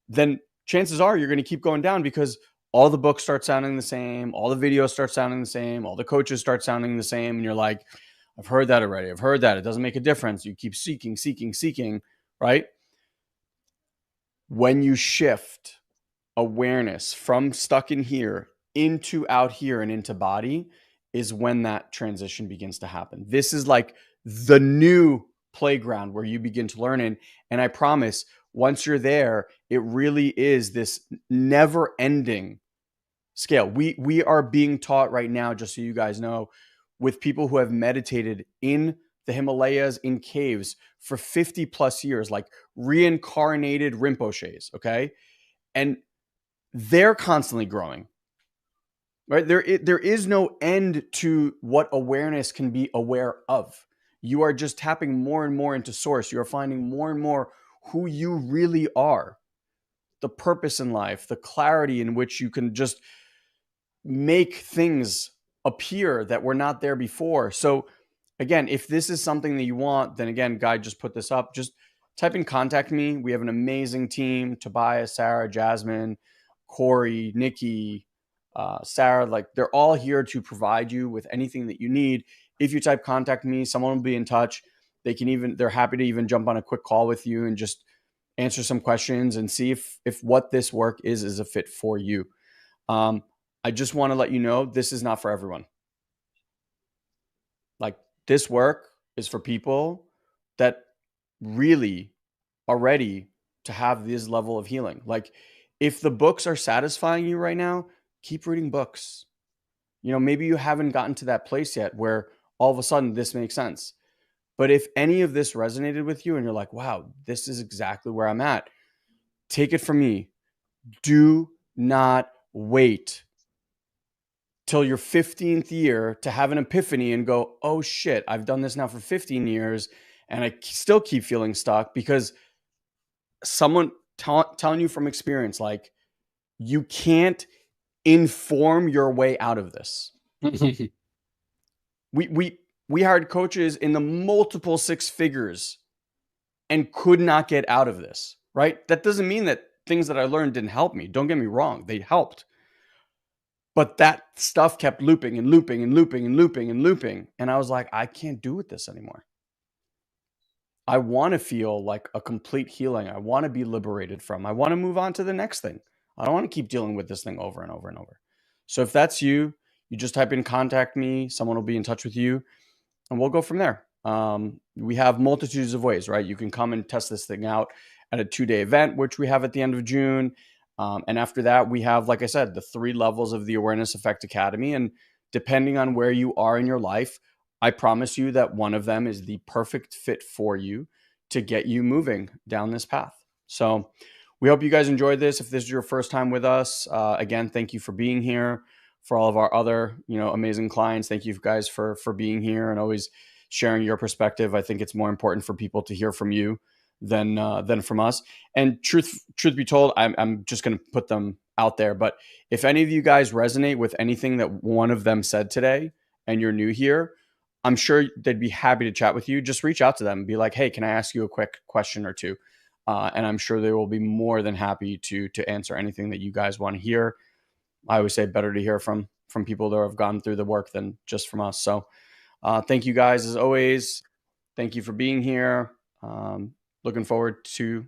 Speaker 15: then chances are you're going to keep going down because all the books start sounding the same, all the videos start sounding the same, all the coaches start sounding the same, and you're like, I've heard that already. I've heard that. It doesn't make a difference. You keep seeking, right? When you shift awareness from stuck in here into out here and into body is when that transition begins to happen. This is like the new playground where you begin to learn in. And I promise, once you're there, it really is this never ending scale. We are being taught right now, just so you guys know, with people who have meditated in the Himalayas in caves for 50 plus years, like reincarnated Rinpoches, okay? And they're constantly growing, right? There is no end to what awareness can be aware of. You are just tapping more and more into source. You're finding more and more who you really are, the purpose in life, the clarity in which you can just make things appear that were not there before. So again, if this is something that you want, then again, Guy just put this up. Just type in contact me. We have an amazing team: Tobias, Sarah, Jasmine, Corey, Nikki, Sarah. Like, they're all here to provide you with anything that you need. If you type contact me, someone will be in touch. They're happy to even jump on a quick call with you and just answer some questions and see if what this work is a fit for you. I just want to let you know this is not for everyone. Like, this work is for people that really are ready to have this level of healing. Like, if the books are satisfying you right now, keep reading books. You know, maybe you haven't gotten to that place yet where all of a sudden this makes sense. But if any of this resonated with you and you're like, wow, this is exactly where I'm at, take it from me. Do not wait till your 15th year to have an epiphany and go, oh shit, I've done this now for 15 years and I still keep feeling stuck, because someone telling you from experience, like, you can't inform your way out of this. we hired coaches in the multiple six figures and could not get out of this, right? That doesn't mean that things that I learned didn't help me. Don't get me wrong, they helped. But that stuff kept looping and looping and looping and looping and looping. And I was like, I can't do with this anymore. I want to feel like a complete healing. I want to be liberated from. I want to move on to the next thing. I don't want to keep dealing with this thing over and over and over. So if that's you, you just type in contact me. Someone will be in touch with you and we'll go from there. We have multitudes of ways, right? You can come and test this thing out at a 2-day event, which we have at the end of June. And after that, we have, like I said, the 3 levels of the Awareness Effect Academy. And depending on where you are in your life, I promise you that one of them is the perfect fit for you to get you moving down this path. So we hope you guys enjoyed this. If this is your first time with us, again, thank you for being here. For all of our other, amazing clients, thank you guys for being here and always sharing your perspective. I think it's more important for people to hear from you than from us. And truth be told, I'm just going to put them out there. But if any of you guys resonate with anything that one of them said today and you're new here, I'm sure they'd be happy to chat with you. Just reach out to them and be like, hey, can I ask you a quick question or two? And I'm sure they will be more than happy to answer anything that you guys want to hear. I always say better to hear from people that have gone through the work than just from us. So thank you guys as always. Thank you for being here. Looking forward to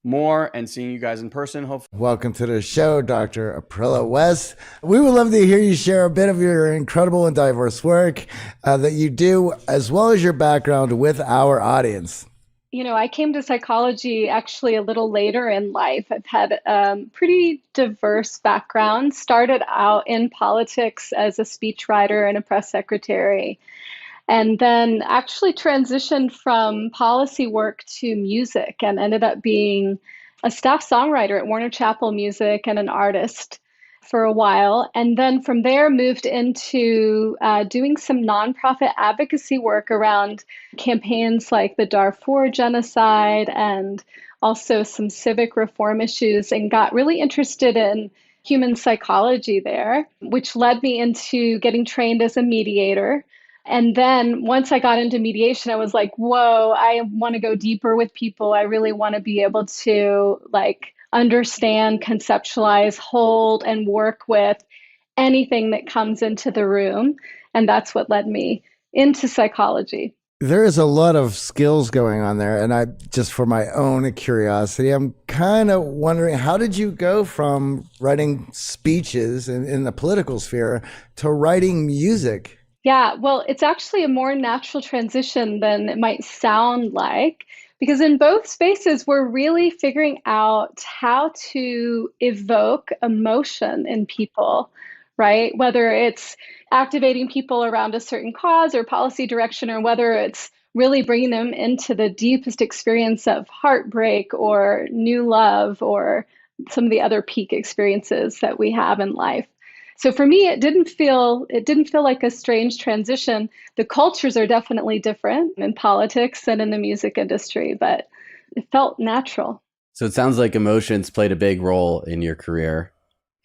Speaker 15: more and seeing you guys in person, hopefully.
Speaker 9: Welcome to the show, Dr. Aprilla West. We would love to hear you share a bit of your incredible and diverse work that you do, as well as your background with our audience.
Speaker 16: I came to psychology actually a little later in life. I've had a pretty diverse background. Started out in politics as a speechwriter and a press secretary, and then actually transitioned from policy work to music and ended up being a staff songwriter at Warner Chappell Music and an artist for a while. And then from there moved into doing some nonprofit advocacy work around campaigns like the Darfur genocide and also some civic reform issues, and got really interested in human psychology there, which led me into getting trained as a mediator. And then once I got into mediation, I was like, whoa, I want to go deeper with people. I really want to be able to understand, conceptualize, hold, and work with anything that comes into the room. And that's what led me into psychology.
Speaker 9: There is a lot of skills going on there. And I, just for my own curiosity, I'm kind of wondering, how did you go from writing speeches in the political sphere to writing music?
Speaker 16: Yeah, well, it's actually a more natural transition than it might sound like, because in both spaces, we're really figuring out how to evoke emotion in people, right? Whether it's activating people around a certain cause or policy direction, or whether it's really bringing them into the deepest experience of heartbreak or new love or some of the other peak experiences that we have in life. So for me, it didn't feel like a strange transition. The cultures are definitely different in politics and in the music industry, but it felt natural.
Speaker 7: So it sounds like emotions played a big role in your career,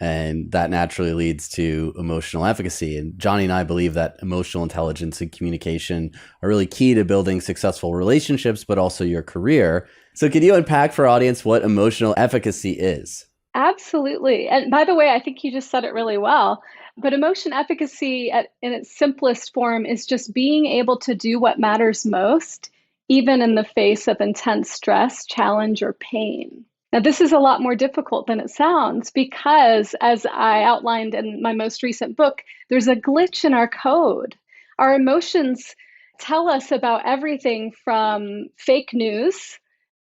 Speaker 7: and that naturally leads to emotional efficacy. And Johnny and I believe that emotional intelligence and communication are really key to building successful relationships, but also your career. So can you unpack for our audience what emotional efficacy is?
Speaker 16: Absolutely. And by the way, I think you just said it really well. But emotion efficacy in its simplest form is just being able to do what matters most, even in the face of intense stress, challenge, or pain. Now, this is a lot more difficult than it sounds because, as I outlined in my most recent book, there's a glitch in our code. Our emotions tell us about everything from fake news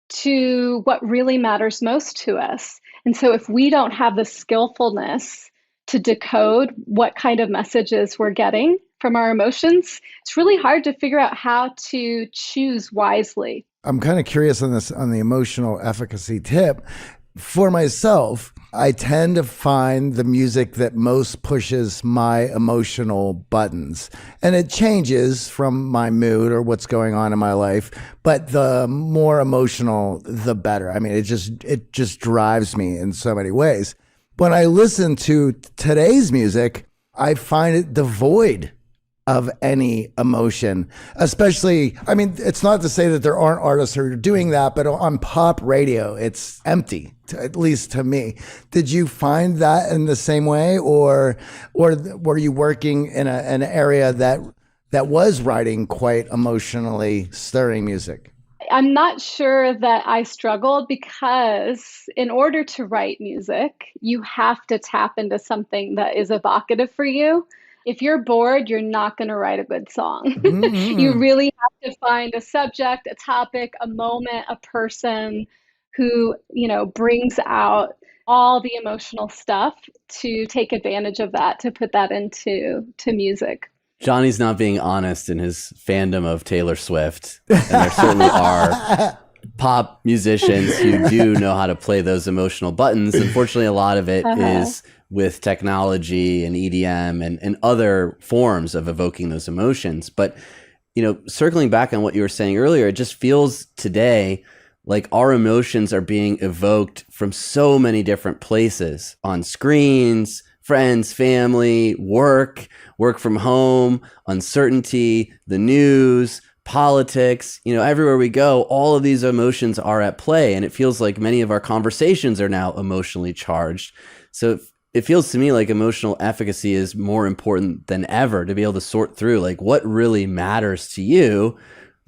Speaker 16: to what really matters most to us. And so, if we don't have the skillfulness to decode what kind of messages we're getting from our emotions, it's really hard to figure out how to choose wisely.
Speaker 9: I'm kind of curious on this, on the emotional efficacy tip. For myself, I tend to find the music that most pushes my emotional buttons. And it changes from my mood or what's going on in my life, but the more emotional, the better. I mean, it just drives me in so many ways. When I listen to today's music, I find it devoid of any emotion, especially, I mean, it's not to say that there aren't artists who are doing that, but on pop radio, it's empty, at least to me. Did you find that in the same way, or were you working in an area that was writing quite emotionally stirring music?
Speaker 16: I'm not sure that I struggled because in order to write music, you have to tap into something that is evocative for you. If you're bored, you're not going to write a good song. You really have to find a subject, a topic, a moment, a person who, brings out all the emotional stuff to take advantage of that, to put that into music.
Speaker 7: Johnny's not being honest in his fandom of Taylor Swift. And there certainly are pop musicians who do know how to play those emotional buttons. Unfortunately, a lot of it is with technology and EDM and other forms of evoking those emotions. But, circling back on what you were saying earlier, it just feels today like our emotions are being evoked from so many different places, on screens, friends, family, work from home, uncertainty, the news, politics, everywhere we go, all of these emotions are at play. And it feels like many of our conversations are now emotionally charged. So it feels to me like emotional efficacy is more important than ever to be able to sort through like what really matters to you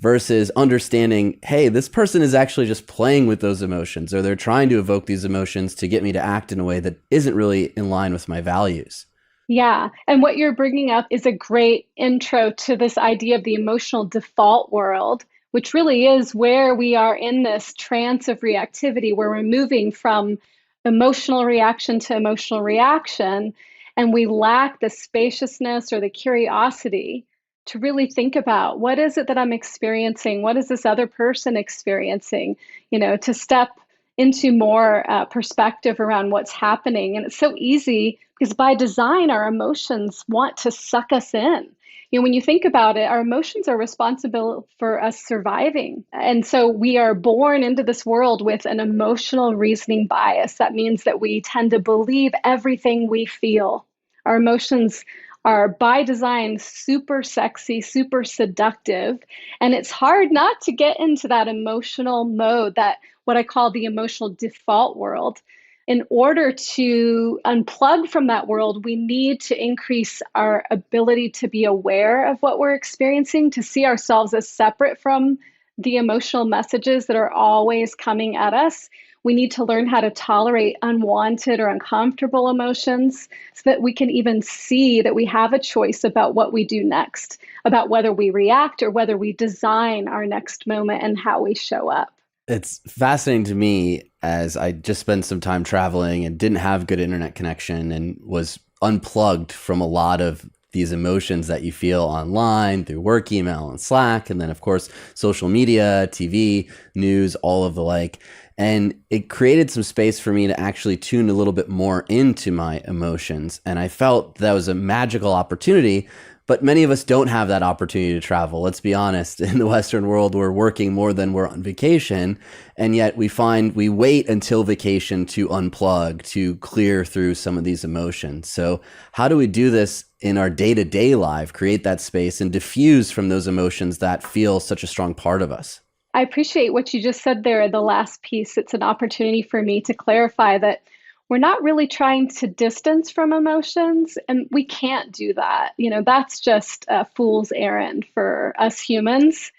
Speaker 7: versus understanding, hey, this person is actually just playing with those emotions, or they're trying to evoke these emotions to get me to act in a way that isn't really in line with my values.
Speaker 16: Yeah. And what you're bringing up is a great intro to this idea of the emotional default world, which really is where we are in this trance of reactivity, where we're moving from emotional reaction to emotional reaction, and we lack the spaciousness or the curiosity to really think about what is it that I'm experiencing? What is this other person experiencing? To step into more perspective around what's happening. And it's so easy because by design, our emotions want to suck us in. When you think about it, our emotions are responsible for us surviving. And so we are born into this world with an emotional reasoning bias. That means that we tend to believe everything we feel. Our emotions are by design super sexy, super seductive. And it's hard not to get into that emotional mode, that what I call the emotional default world. In order to unplug from that world, we need to increase our ability to be aware of what we're experiencing, to see ourselves as separate from the emotional messages that are always coming at us. We need to learn how to tolerate unwanted or uncomfortable emotions so that we can even see that we have a choice about what we do next, about whether we react or whether we design our next moment and how we show up.
Speaker 7: It's fascinating to me, as I just spent some time traveling and didn't have good internet connection and was unplugged from a lot of these emotions that you feel online through work email and Slack, and then of course social media, TV, news, all of the like. And it created some space for me to actually tune a little bit more into my emotions. And I felt that was a magical opportunity. But many of us don't have that opportunity to travel. Let's be honest. In the Western world, we're working more than we're on vacation. And yet we find we wait until vacation to unplug, to clear through some of these emotions. So how do we do this in our day-to-day life, create that space and diffuse from those emotions that feel such a strong part of us?
Speaker 16: I appreciate what you just said there, the last piece. It's an opportunity for me to clarify that we're not really trying to distance from emotions, and we can't do that. That's just a fool's errand for us humans.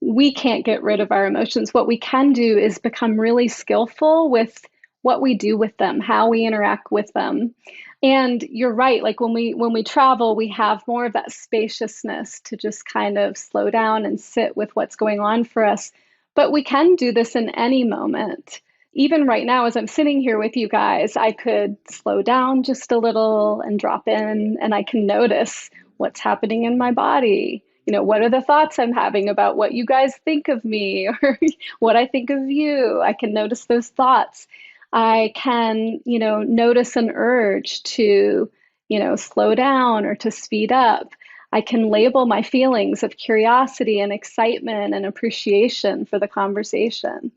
Speaker 16: we can't get rid of our emotions. What we can do is become really skillful with what we do with them, how we interact with them. And you're right, like when we travel, we have more of that spaciousness to just kind of slow down and sit with what's going on for us. But we can do this in any moment. Even right now, as I'm sitting here with you guys, I could slow down just a little and drop in, and I can notice what's happening in my body. What are the thoughts I'm having about what you guys think of me or what I think of you? I can notice those thoughts. I can, notice an urge to, slow down or to speed up. I can label my feelings of curiosity and excitement and appreciation for the conversation.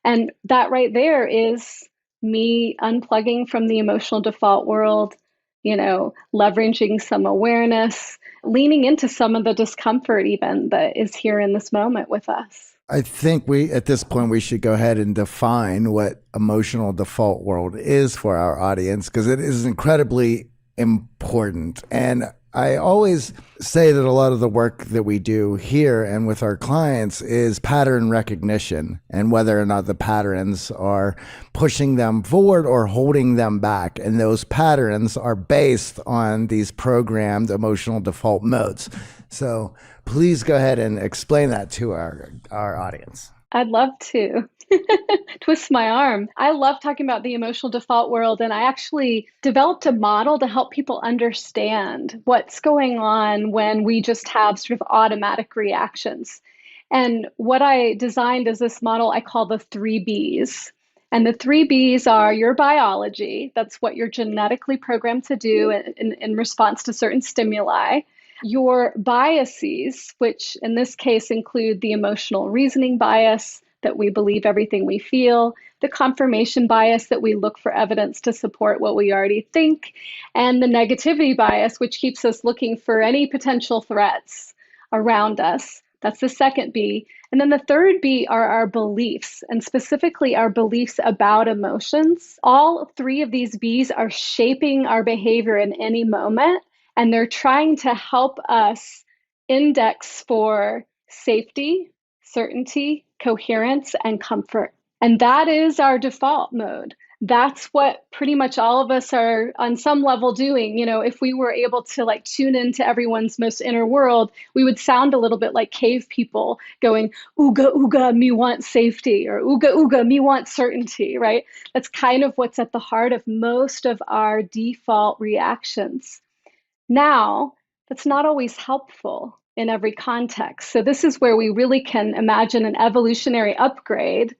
Speaker 16: And that right there is me unplugging from the emotional default world, leveraging some awareness, leaning into some of the discomfort even that is here in this moment with us.
Speaker 9: I think at this point, we should go ahead and define what emotional default world is for our audience, because it is incredibly important. And I always say that a lot of the work that we do here and with our clients is pattern recognition, and whether or not the patterns are pushing them forward or holding them back. And those patterns are based on these programmed emotional default modes. So please go ahead and explain that to our audience.
Speaker 16: I'd love to. Twist my arm. I love talking about the emotional default world, and I actually developed a model to help people understand what's going on when we just have sort of automatic reactions. And what I designed is this model I call the 3 Bs. And the 3 Bs are your biology. That's what you're genetically programmed to do in response to certain stimuli. Your biases, which in this case include the emotional reasoning bias, that we believe everything we feel, the confirmation bias, that we look for evidence to support what we already think, and the negativity bias, which keeps us looking for any potential threats around us. That's the second B. And then the third B are our beliefs, and specifically our beliefs about emotions. All 3 of these Bs are shaping our behavior in any moment, and they're trying to help us index for safety, certainty, coherence, and comfort. And that is our default mode. That's what pretty much all of us are on some level doing. If we were able to tune into everyone's most inner world, we would sound a little bit like cave people going, ooga, ooga, me want safety, or ooga, ooga, me want certainty, right? That's kind of what's at the heart of most of our default reactions. Now, that's not always helpful in every context. So this is where we really can imagine an evolutionary upgrade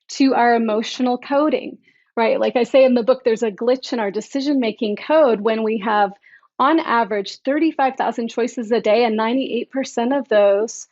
Speaker 16: to our emotional coding, right? Like I say in the book, there's a glitch in our decision-making code when we have, on average, 35,000 choices a day, and 98% of those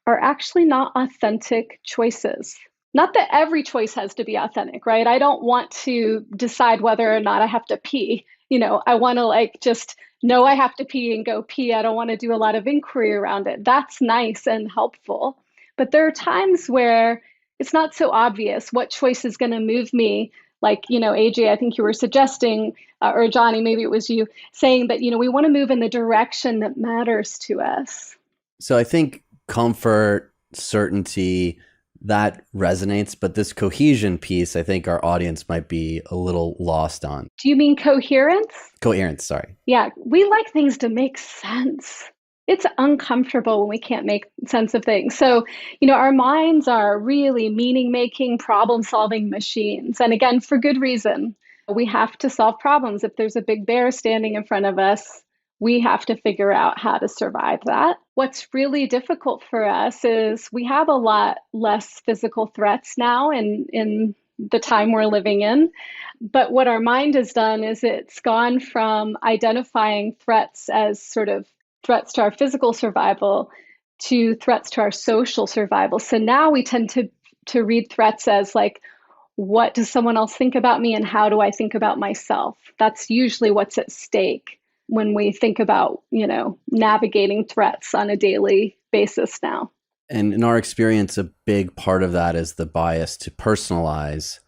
Speaker 16: are actually not authentic choices. Not that every choice has to be authentic, right? I don't want to decide whether or not I have to pee. I want to just know I have to pee and go pee. I don't want to do a lot of inquiry around it. That's nice and helpful. But there are times where it's not so obvious what choice is going to move me. Like, AJ, I think you were suggesting, or Johnny, maybe it was you, saying that, we want to move in the direction that matters to us.
Speaker 7: So I think comfort, certainty, that resonates, but this cohesion piece, I think our audience might be a little lost on.
Speaker 16: Do you mean coherence?
Speaker 7: Coherence, sorry.
Speaker 16: Yeah, we like things to make sense. It's uncomfortable when we can't make sense of things. So, our minds are really meaning-making, problem-solving machines. And again, for good reason. We have to solve problems. If there's a big bear standing in front of us, we have to figure out how to survive that. What's really difficult for us is we have a lot less physical threats now in the time we're living in. But what our mind has done is it's gone from identifying threats as sort of threats to our physical survival to threats to our social survival. So now we tend to read threats as what does someone else think about me and how do I think about myself? That's usually what's at stake when we think about, navigating threats on a daily basis now.
Speaker 7: And in our experience, a big part of that is the bias to personalize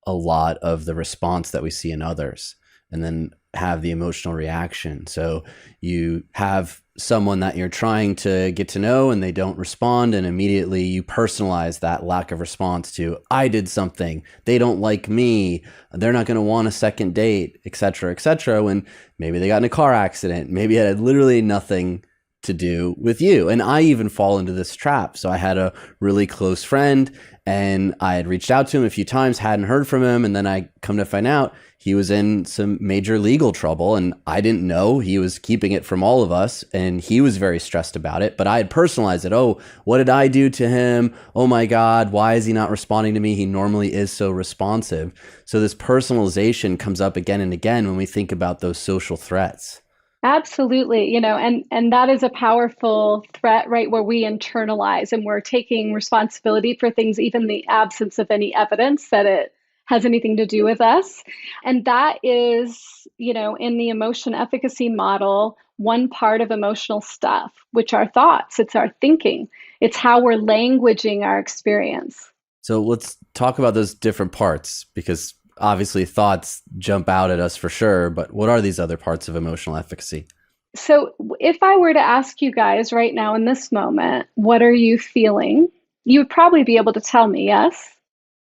Speaker 7: a lot of the response that we see in others and then have the emotional reaction. So you have someone that you're trying to get to know and they don't respond, and immediately you personalize that lack of response to, I did something, they don't like me, they're not going to want a second date, etc., when maybe they got in a car accident, maybe it had literally nothing to do with you. And I even fall into this trap. So I had a really close friend and I had reached out to him a few times, hadn't heard from him, and then I come to find out he was in some major legal trouble, and I didn't know. He was keeping it from all of us, and he was very stressed about it, but I had personalized it. Oh, what did I do to him? Oh my God, why is he not responding to me? He normally is so responsive. So this personalization comes up again and again when we think about those social threats.
Speaker 16: Absolutely, and that is a powerful threat, right? Where we internalize and we're taking responsibility for things, even in the absence of any evidence that it has anything to do with us. And that is, in the emotion efficacy model, one part of emotional stuff, which are thoughts, it's our thinking, it's how we're languaging our experience.
Speaker 7: So let's talk about those different parts, because obviously thoughts jump out at us for sure, but what are these other parts of emotional efficacy?
Speaker 16: So if I were to ask you guys right now in this moment, what are you feeling? You would probably be able to tell me, yes?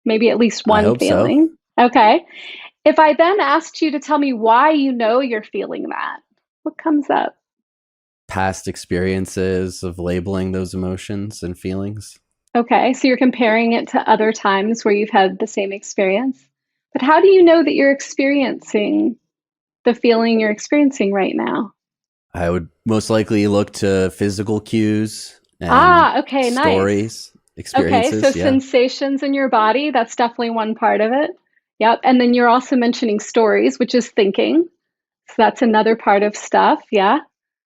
Speaker 16: Maybe at least
Speaker 7: I
Speaker 16: one
Speaker 7: hope
Speaker 16: feeling.
Speaker 7: so.
Speaker 16: Okay. If I then asked you to tell me why you know you're feeling that, what comes up?
Speaker 7: Past experiences of labeling those emotions and feelings.
Speaker 16: Okay, so you're comparing it to other times where you've had the same experience. But how do you know that you're experiencing the feeling you're experiencing right now?
Speaker 7: I would most likely look to physical cues and
Speaker 16: Okay, nice.
Speaker 7: stories, experiences.
Speaker 16: Okay, so
Speaker 7: Yeah.
Speaker 16: sensations in your body, that's definitely one part of it. Yep. And then you're also mentioning stories, which is thinking. So that's another part of stuff. Yeah.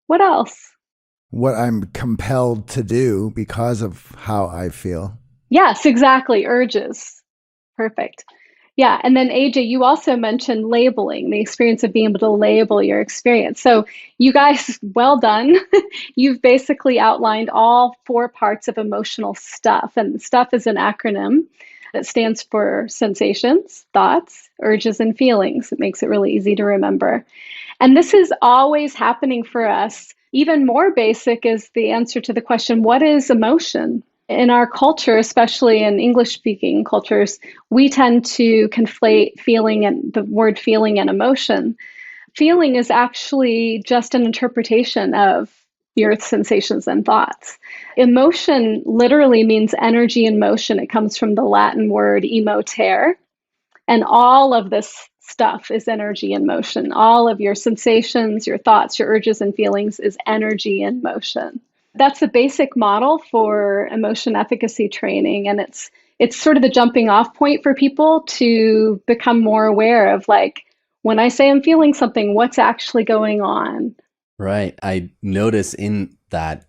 Speaker 16: What else?
Speaker 9: What I'm compelled to do because of how I feel.
Speaker 16: Yes, exactly. Urges. Perfect. Yeah. And then AJ, you also mentioned labeling, the experience of being able to label your experience. So you guys, well done. You've basically outlined all 4 parts of emotional stuff. And stuff is an acronym that stands for sensations, thoughts, urges, and feelings. It makes it really easy to remember. And this is always happening for us. Even more basic is the answer to the question, what is emotion? In our culture, especially in English-speaking cultures, we tend to conflate feeling and the word feeling and emotion. Feeling is actually just an interpretation of your sensations and thoughts. Emotion literally means energy in motion. It comes from the Latin word emotere. And all of this stuff is energy in motion. All of your sensations, your thoughts, your urges and feelings is energy in motion. That's the basic model for emotion efficacy training. And it's sort of the jumping off point for people to become more aware of, like, when I say I'm feeling something, what's actually going on?
Speaker 7: Right. I notice in that,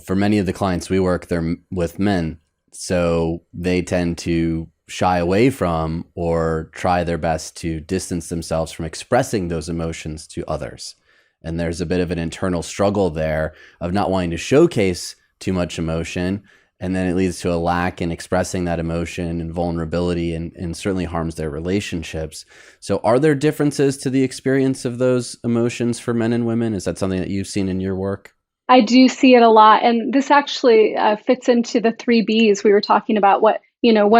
Speaker 7: for many of the clients we work, they're with men. So they tend to shy away from or try their best to distance themselves from expressing those emotions to others. And there's a bit of an internal struggle there of not wanting to showcase too much emotion. And then it leads to a lack in expressing that emotion and vulnerability, and certainly harms their relationships. So are there differences to the experience of those emotions for men and women? Is that something that you've seen in your work?
Speaker 16: I do see it a lot. And this actually fits into the 3 Bs we were talking about. What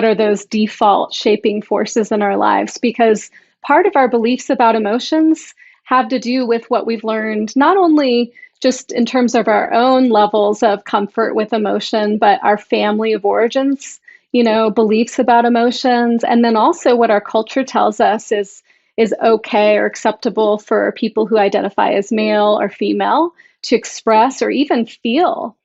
Speaker 16: are those default shaping forces in our lives? Because part of our beliefs about emotions have to do with what we've learned, not only just in terms of our own levels of comfort with emotion, but our family of origins, beliefs about emotions. And then also what our culture tells us is okay or acceptable for people who identify as male or female to express or even feel.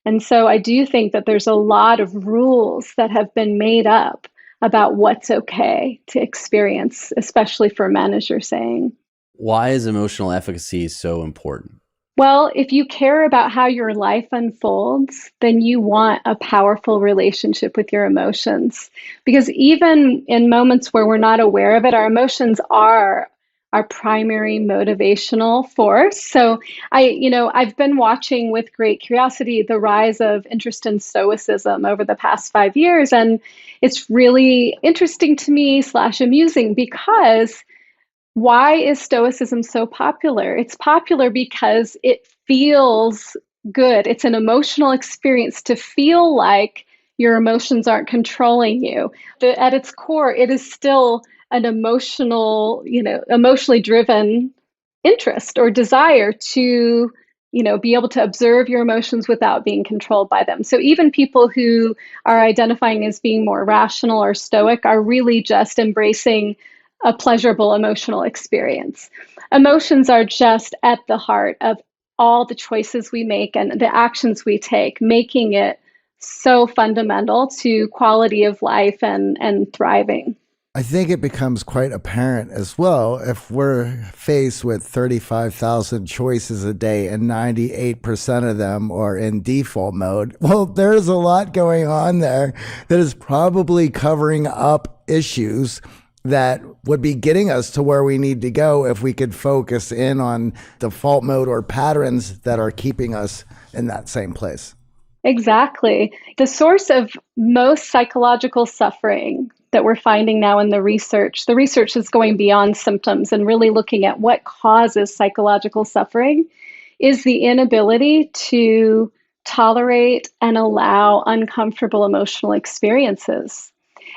Speaker 16: And so I do think that there's a lot of rules that have been made up about what's okay to experience, especially for men, as you're saying.
Speaker 7: Why is emotional efficacy so important?
Speaker 16: Well, if you care about how your life unfolds, then you want a powerful relationship with your emotions. Because even in moments where we're not aware of it, our emotions are our primary motivational force. So I've been watching with great curiosity the rise of interest in Stoicism over the past 5 years. And it's really interesting to me / amusing because Why is Stoicism so popular? It's popular because it feels good. It's an emotional experience to feel like your emotions aren't controlling you. At its core, it is still an emotional, emotionally driven interest or desire to, be able to observe your emotions without being controlled by them. So even people who are identifying as being more rational or stoic are really just embracing a pleasurable emotional experience. Emotions are just at the heart of all the choices we make and the actions we take, making it so fundamental to quality of life and thriving.
Speaker 9: I think it becomes quite apparent as well if we're faced with 35,000 choices a day and 98% of them are in default mode. Well, there's a lot going on there that is probably covering up issues that would be getting us to where we need to go if we could focus in on default mode or patterns that are keeping us in that same place.
Speaker 16: Exactly. The source of most psychological suffering that we're finding now in the research is going beyond symptoms and really looking at what causes psychological suffering, is the inability to tolerate and allow uncomfortable emotional experiences.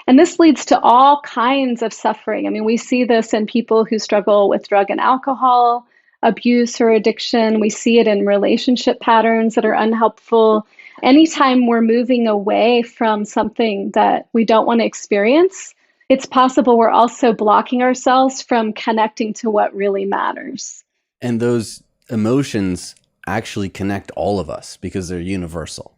Speaker 16: And this leads to all kinds of suffering. I mean, we see this in people who struggle with drug and alcohol abuse or addiction. We see it in relationship patterns that are unhelpful. Anytime we're moving away from something that we don't want to experience, it's possible we're also blocking ourselves from connecting to what really matters.
Speaker 7: And those emotions actually connect all of us because they're universal.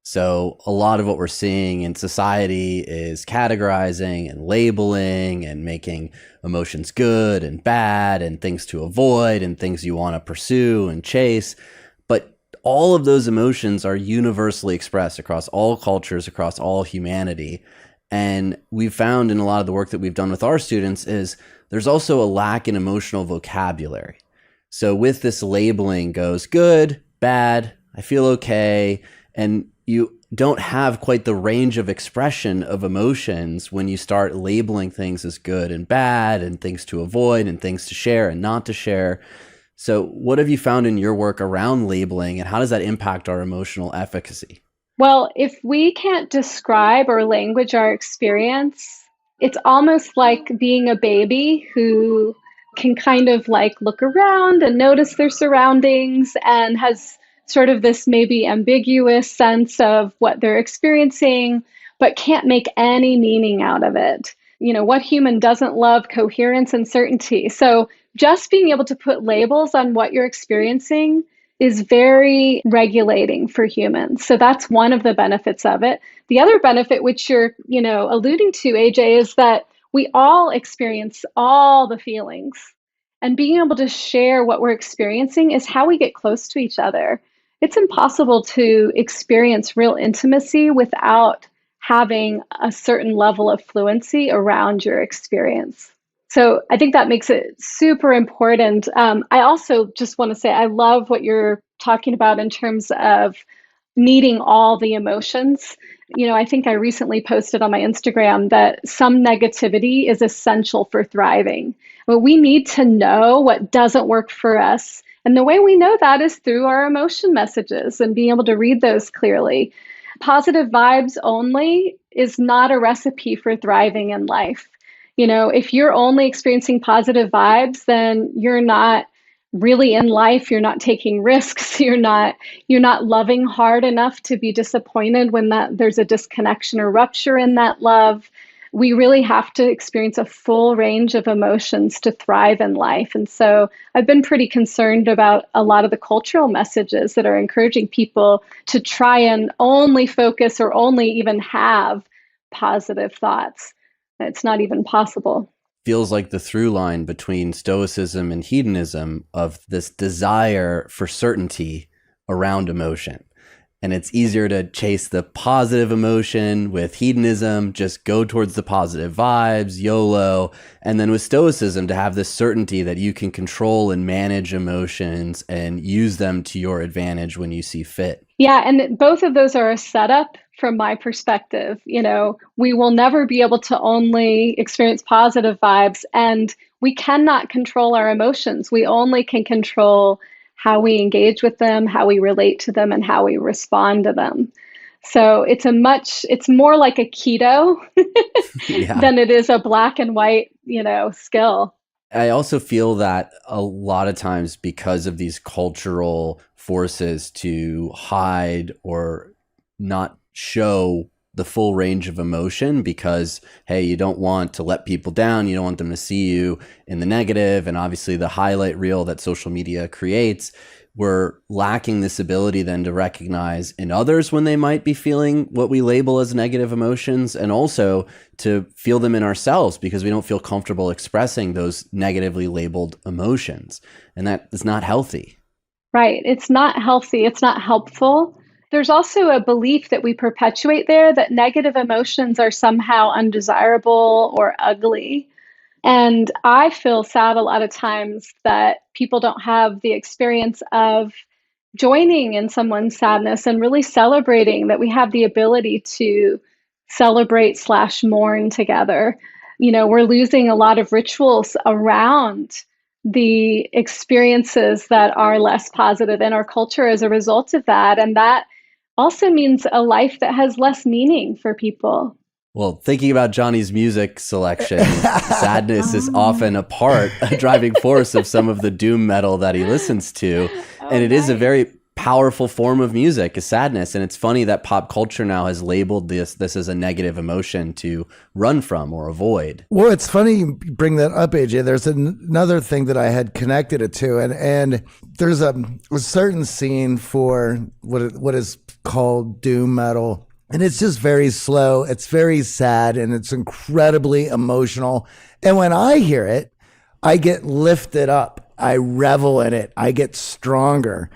Speaker 7: So a lot of what we're seeing in society is categorizing and labeling and making emotions good and bad and things to avoid and things you want to pursue and chase. But all of those emotions are universally expressed across all cultures, across all humanity. And we've found in a lot of the work that we've done with our students is there's also a lack in emotional vocabulary. So with this labeling goes good, bad, I feel okay, and you don't have quite the range of expression of emotions when you start labeling things as good and bad and things to avoid and things to share and not to share. So what have you found in your work around labeling and how does that impact our emotional efficacy?
Speaker 16: Well, if we can't describe or language our experience, it's almost like being a baby who can kind of like look around and notice their surroundings and has sort of this maybe ambiguous sense of what they're experiencing, but can't make any meaning out of it. What human doesn't love coherence and certainty? So just being able to put labels on what you're experiencing is very regulating for humans. So that's one of the benefits of it. The other benefit, which you're, alluding to, AJ, is that we all experience all the feelings. And being able to share what we're experiencing is how we get close to each other. It's impossible to experience real intimacy without having a certain level of fluency around your experience. So I think that makes it super important. I also just want to say I love what you're talking about in terms of needing all the emotions. I think I recently posted on my Instagram that some negativity is essential for thriving. But we need to know what doesn't work for us. And the way we know that is through our emotion messages and being able to read those clearly. Positive vibes only is not a recipe for thriving in life. If you're only experiencing positive vibes, then you're not really in life. You're not taking risks. You're not loving hard enough to be disappointed when there's a disconnection or rupture in that love. We really have to experience a full range of emotions to thrive in life. And so I've been pretty concerned about a lot of the cultural messages that are encouraging people to try and only focus or only even have positive thoughts. It's not even possible.
Speaker 7: Feels like the through line between stoicism and hedonism of this desire for certainty around emotion. and it's easier to chase the positive emotion. With hedonism, just go towards the positive vibes, YOLO. And then with stoicism, to have this certainty that you can control and manage emotions and use them to your advantage when you see fit.
Speaker 16: Yeah, and both of those are a setup from my perspective. We will never be able to only experience positive vibes, and we cannot control our emotions. We only can control how we engage with them, how we relate to them, and how we respond to them. So it's more like a keto
Speaker 7: Yeah.
Speaker 16: than it is a black and white, skill.
Speaker 7: I also feel that a lot of times, because of these cultural forces to hide or not show the full range of emotion, because, hey, you don't want to let people down. You don't want them to see you in the negative. And obviously the highlight reel that social media creates, we're lacking this ability then to recognize in others when they might be feeling what we label as negative emotions, and also to feel them in ourselves because we don't feel comfortable expressing those negatively labeled emotions. And that is not healthy.
Speaker 16: Right. It's not healthy. It's not helpful. There's also a belief that we perpetuate there that negative emotions are somehow undesirable or ugly. And I feel sad a lot of times that people don't have the experience of joining in someone's sadness and really celebrating that we have the ability to celebrate/mourn together. We're losing a lot of rituals around the experiences that are less positive in our culture as a result of that. And that also means a life that has less meaning for people.
Speaker 7: Well, thinking about Johnny's music selection, sadness is often a driving force of some of the doom metal that he listens to. And it is a very powerful form of music, is sadness. And it's funny that pop culture now has labeled this as a negative emotion to run from or avoid.
Speaker 9: Well, it's funny you bring that up, AJ. There's another thing that I had connected it to, and there's a certain scene for what is called doom metal. And it's just very slow. It's very sad, and it's incredibly emotional. And when I hear it, I get lifted up. I revel in it. I get stronger.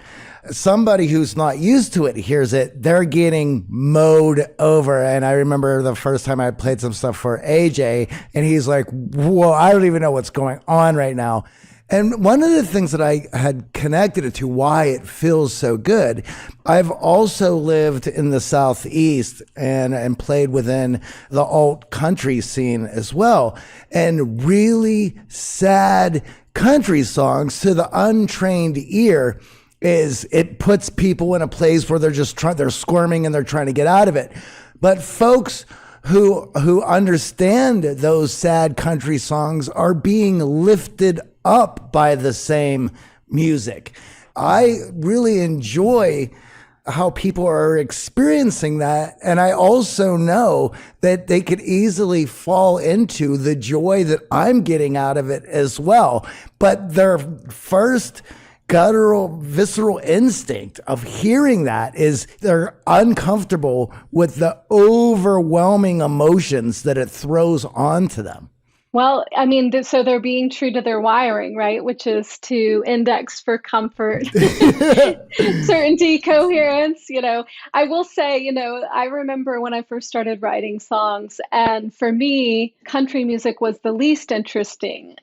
Speaker 9: Somebody who's not used to it hears it, they're getting mowed over. And I remember the first time I played some stuff for AJ, and he's like, whoa, I don't even know what's going on right now. And one of the things that I had connected it to why it feels so good, I've also lived in the Southeast and played within the alt country scene as well. And really sad country songs to the untrained ear it puts people in a place where they're squirming and they're trying to get out of it. But folks who understand those sad country songs are being lifted up by the same music. I really enjoy how people are experiencing that. And I also know that they could easily fall into the joy that I'm getting out of it as well. But their first guttural, visceral instinct of hearing that is they're uncomfortable with the overwhelming emotions that it throws onto them.
Speaker 16: Well, I mean, so they're being true to their wiring, right? Which is to index for comfort, certainty, coherence. I will say, I remember when I first started writing songs, and for me, country music was the least interesting.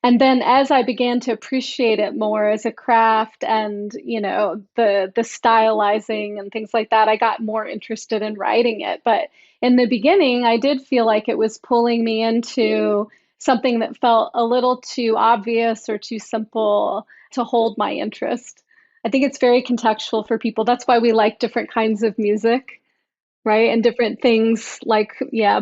Speaker 16: And then as I began to appreciate it more as a craft and, the stylizing and things like that, I got more interested in writing it. But in the beginning, I did feel like it was pulling me into something that felt a little too obvious or too simple to hold my interest. I think it's very contextual for people. That's why we like different kinds of music, right? And different things like,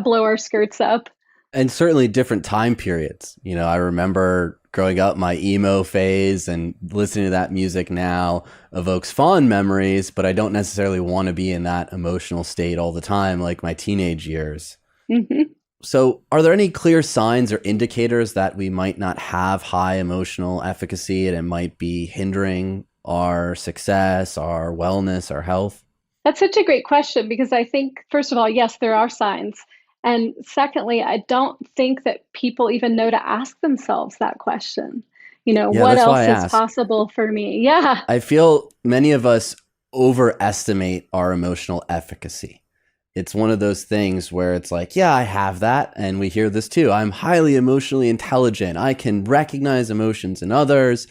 Speaker 16: blow our skirts up.
Speaker 7: And certainly different time periods. I remember growing up, my emo phase, and listening to that music now evokes fond memories, but I don't necessarily want to be in that emotional state all the time, like my teenage years.
Speaker 16: Mm-hmm.
Speaker 7: So are there any clear signs or indicators that we might not have high emotional efficacy and it might be hindering our success, our wellness, our health?
Speaker 16: That's such a great question, because I think, first of all, yes, there are signs. And secondly, I don't think that people even know to ask themselves that question. What else is possible for me? Yeah.
Speaker 7: I feel many of us overestimate our emotional efficacy. It's one of those things where it's like, yeah, I have that. And we hear this too. I'm highly emotionally intelligent. I can recognize emotions in others.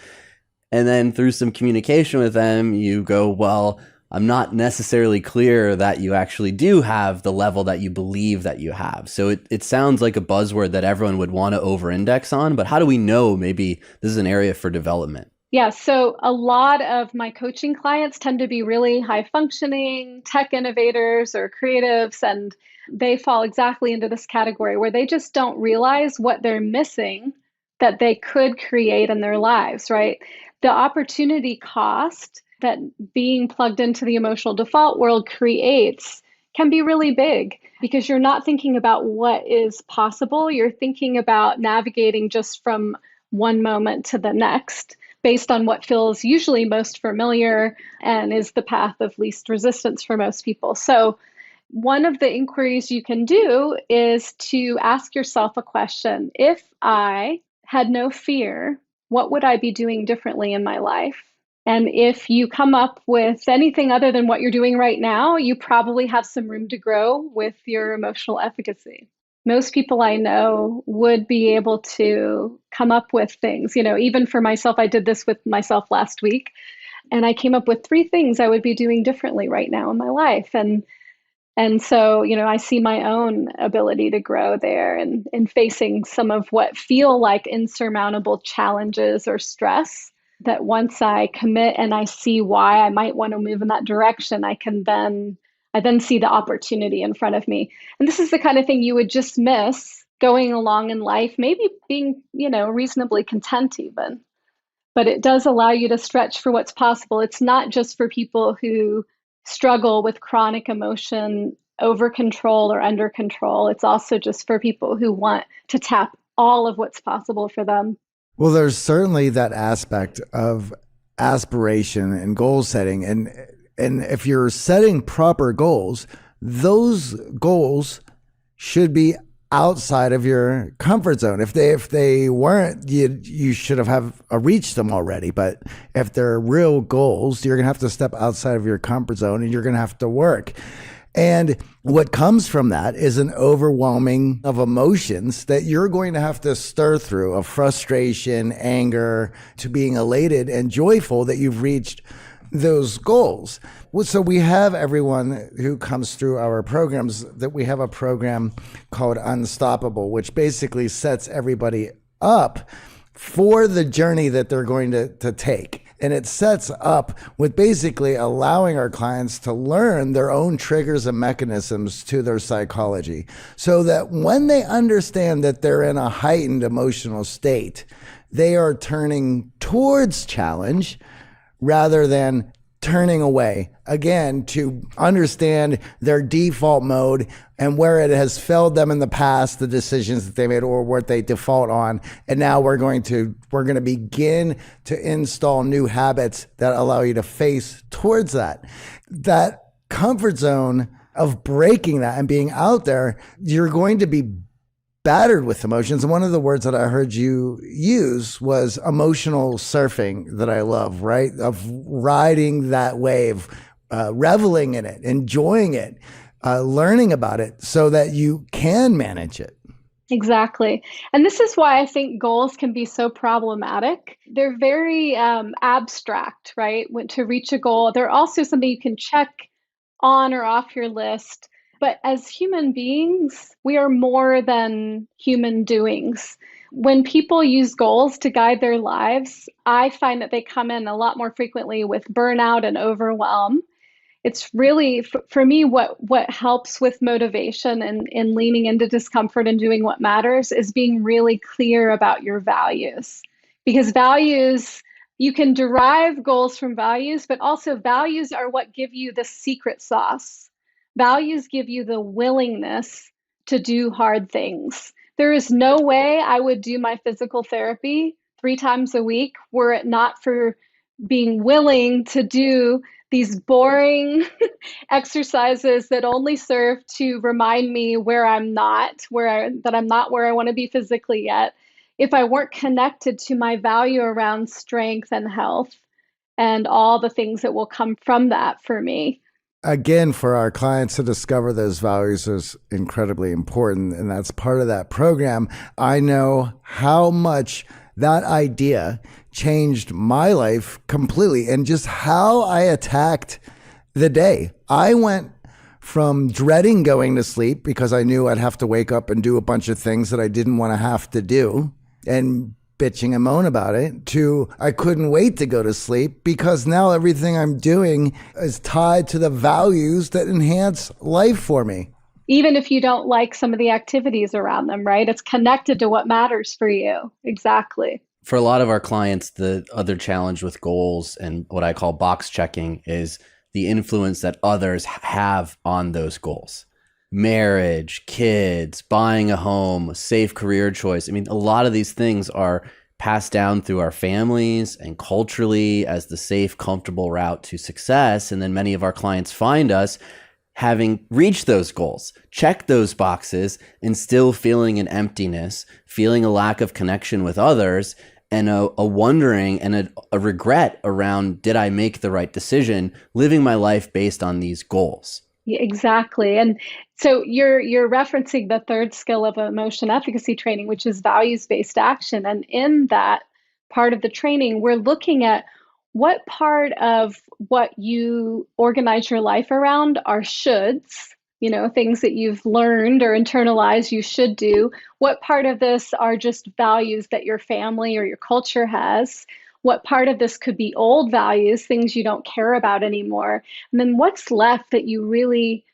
Speaker 7: And then through some communication with them, you go, well, I'm not necessarily clear that you actually do have the level that you believe that you have. So it sounds like a buzzword that everyone would want to over-index on, but how do we know maybe this is an area for development?
Speaker 16: Yeah, so a lot of my coaching clients tend to be really high functioning tech innovators or creatives, and they fall exactly into this category where they just don't realize what they're missing that they could create in their lives, right? The opportunity cost that being plugged into the emotional default world creates can be really big because you're not thinking about what is possible. You're thinking about navigating just from one moment to the next based on what feels usually most familiar and is the path of least resistance for most people. So, one of the inquiries you can do is to ask yourself a question. If I had no fear, what would I be doing differently in my life? And if you come up with anything other than what you're doing right now, you probably have some room to grow with your emotional efficacy. Most people I know would be able to come up with things. Even for myself, I did this with myself last week, and I came up with 3 things I would be doing differently right now in my life. And so, I see my own ability to grow there and in facing some of what feel like insurmountable challenges or stress, that once I commit and I see why I might want to move in that direction, I then see the opportunity in front of me. And this is the kind of thing you would just miss going along in life, maybe being, reasonably content even. But it does allow you to stretch for what's possible. It's not just for people who struggle with chronic emotion over control or under control. It's also just for people who want to tap all of what's possible for them.
Speaker 9: Well, there's certainly that aspect of aspiration and goal setting. And if you're setting proper goals, those goals should be outside of your comfort zone. If they weren't, you should have reached them already. But if they're real goals, you're gonna have to step outside of your comfort zone and you're gonna have to work. And what comes from that is an overwhelming of emotions that you're going to have to stir through, of frustration, anger, to being elated and joyful that you've reached those goals. So we have everyone who comes through our programs, that we have a program called Unstoppable, which basically sets everybody up for the journey that they're going to take. And it sets up with basically allowing our clients to learn their own triggers and mechanisms to their psychology, so that when they understand that they're in a heightened emotional state, they are turning towards challenge rather than turning away, again, to understand their default mode and where it has failed them in the past, the decisions that they made or what they default on. And now we're going to begin to install new habits that allow you to face towards that comfort zone of breaking that and being out there. You're going to be battered with emotions. And one of the words that I heard you use was emotional surfing, that I love, right? Of riding that wave, reveling in it, enjoying it, learning about it so that you can manage it.
Speaker 16: Exactly. And this is why I think goals can be so problematic. They're very abstract, right? To reach a goal, they're also something you can check on or off your list. But as human beings, we are more than human doings. When people use goals to guide their lives, I find that they come in a lot more frequently with burnout and overwhelm. It's really, for me, what helps with motivation and leaning into discomfort and doing what matters is being really clear about your values. Because values, you can derive goals from values, but also values are what give you the secret sauce. Values give you the willingness to do hard things. There is no way I would do my physical therapy 3 times a week were it not for being willing to do these boring exercises that only serve to remind me that I'm not where I want to be physically yet. If I weren't connected to my value around strength and health and all the things that will come from that for me.
Speaker 9: Again, for our clients to discover those values is incredibly important. And that's part of that program. I know how much that idea changed my life completely and just how I attacked the day. I went from dreading going to sleep because I knew I'd have to wake up and do a bunch of things that I didn't want to have to do and bitching and moan about it, to I couldn't wait to go to sleep because now everything I'm doing is tied to the values that enhance life for me.
Speaker 16: Even if you don't like some of the activities around them, right? It's connected to what matters for you. Exactly.
Speaker 7: For a lot of our clients, the other challenge with goals and what I call box checking is the influence that others have on those goals. Marriage, kids, buying a home, safe career choice. I mean, a lot of these things are passed down through our families and culturally as the safe, comfortable route to success. And then many of our clients find us having reached those goals, checked those boxes, and still feeling an emptiness, feeling a lack of connection with others, and a wondering and a regret around, did I make the right decision living my life based on these goals?
Speaker 16: Yeah, exactly. And so you're referencing the third skill of emotion efficacy training, which is values-based action. And in that part of the training, we're looking at what part of what you organize your life around are shoulds, things that you've learned or internalized you should do. What part of this are just values that your family or your culture has? What part of this could be old values, things you don't care about anymore? And then what's left that you really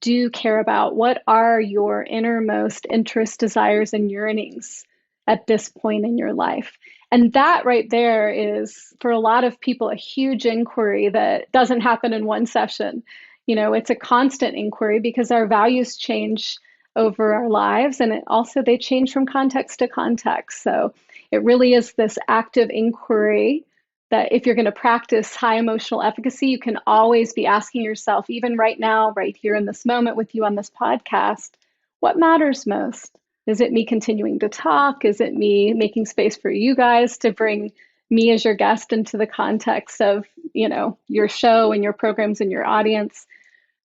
Speaker 16: do care about? What are your innermost interests, desires, and yearnings at this point in your life? And that right there is, for a lot of people, a huge inquiry that doesn't happen in one session. It's a constant inquiry because our values change over our lives, and they change from context to context. So it really is this active inquiry that if you're going to practice high emotional efficacy, you can always be asking yourself, even right now, right here in this moment with you on this podcast, what matters most? Is it me continuing to talk? Is it me making space for you guys to bring me as your guest into the context of, your show and your programs and your audience?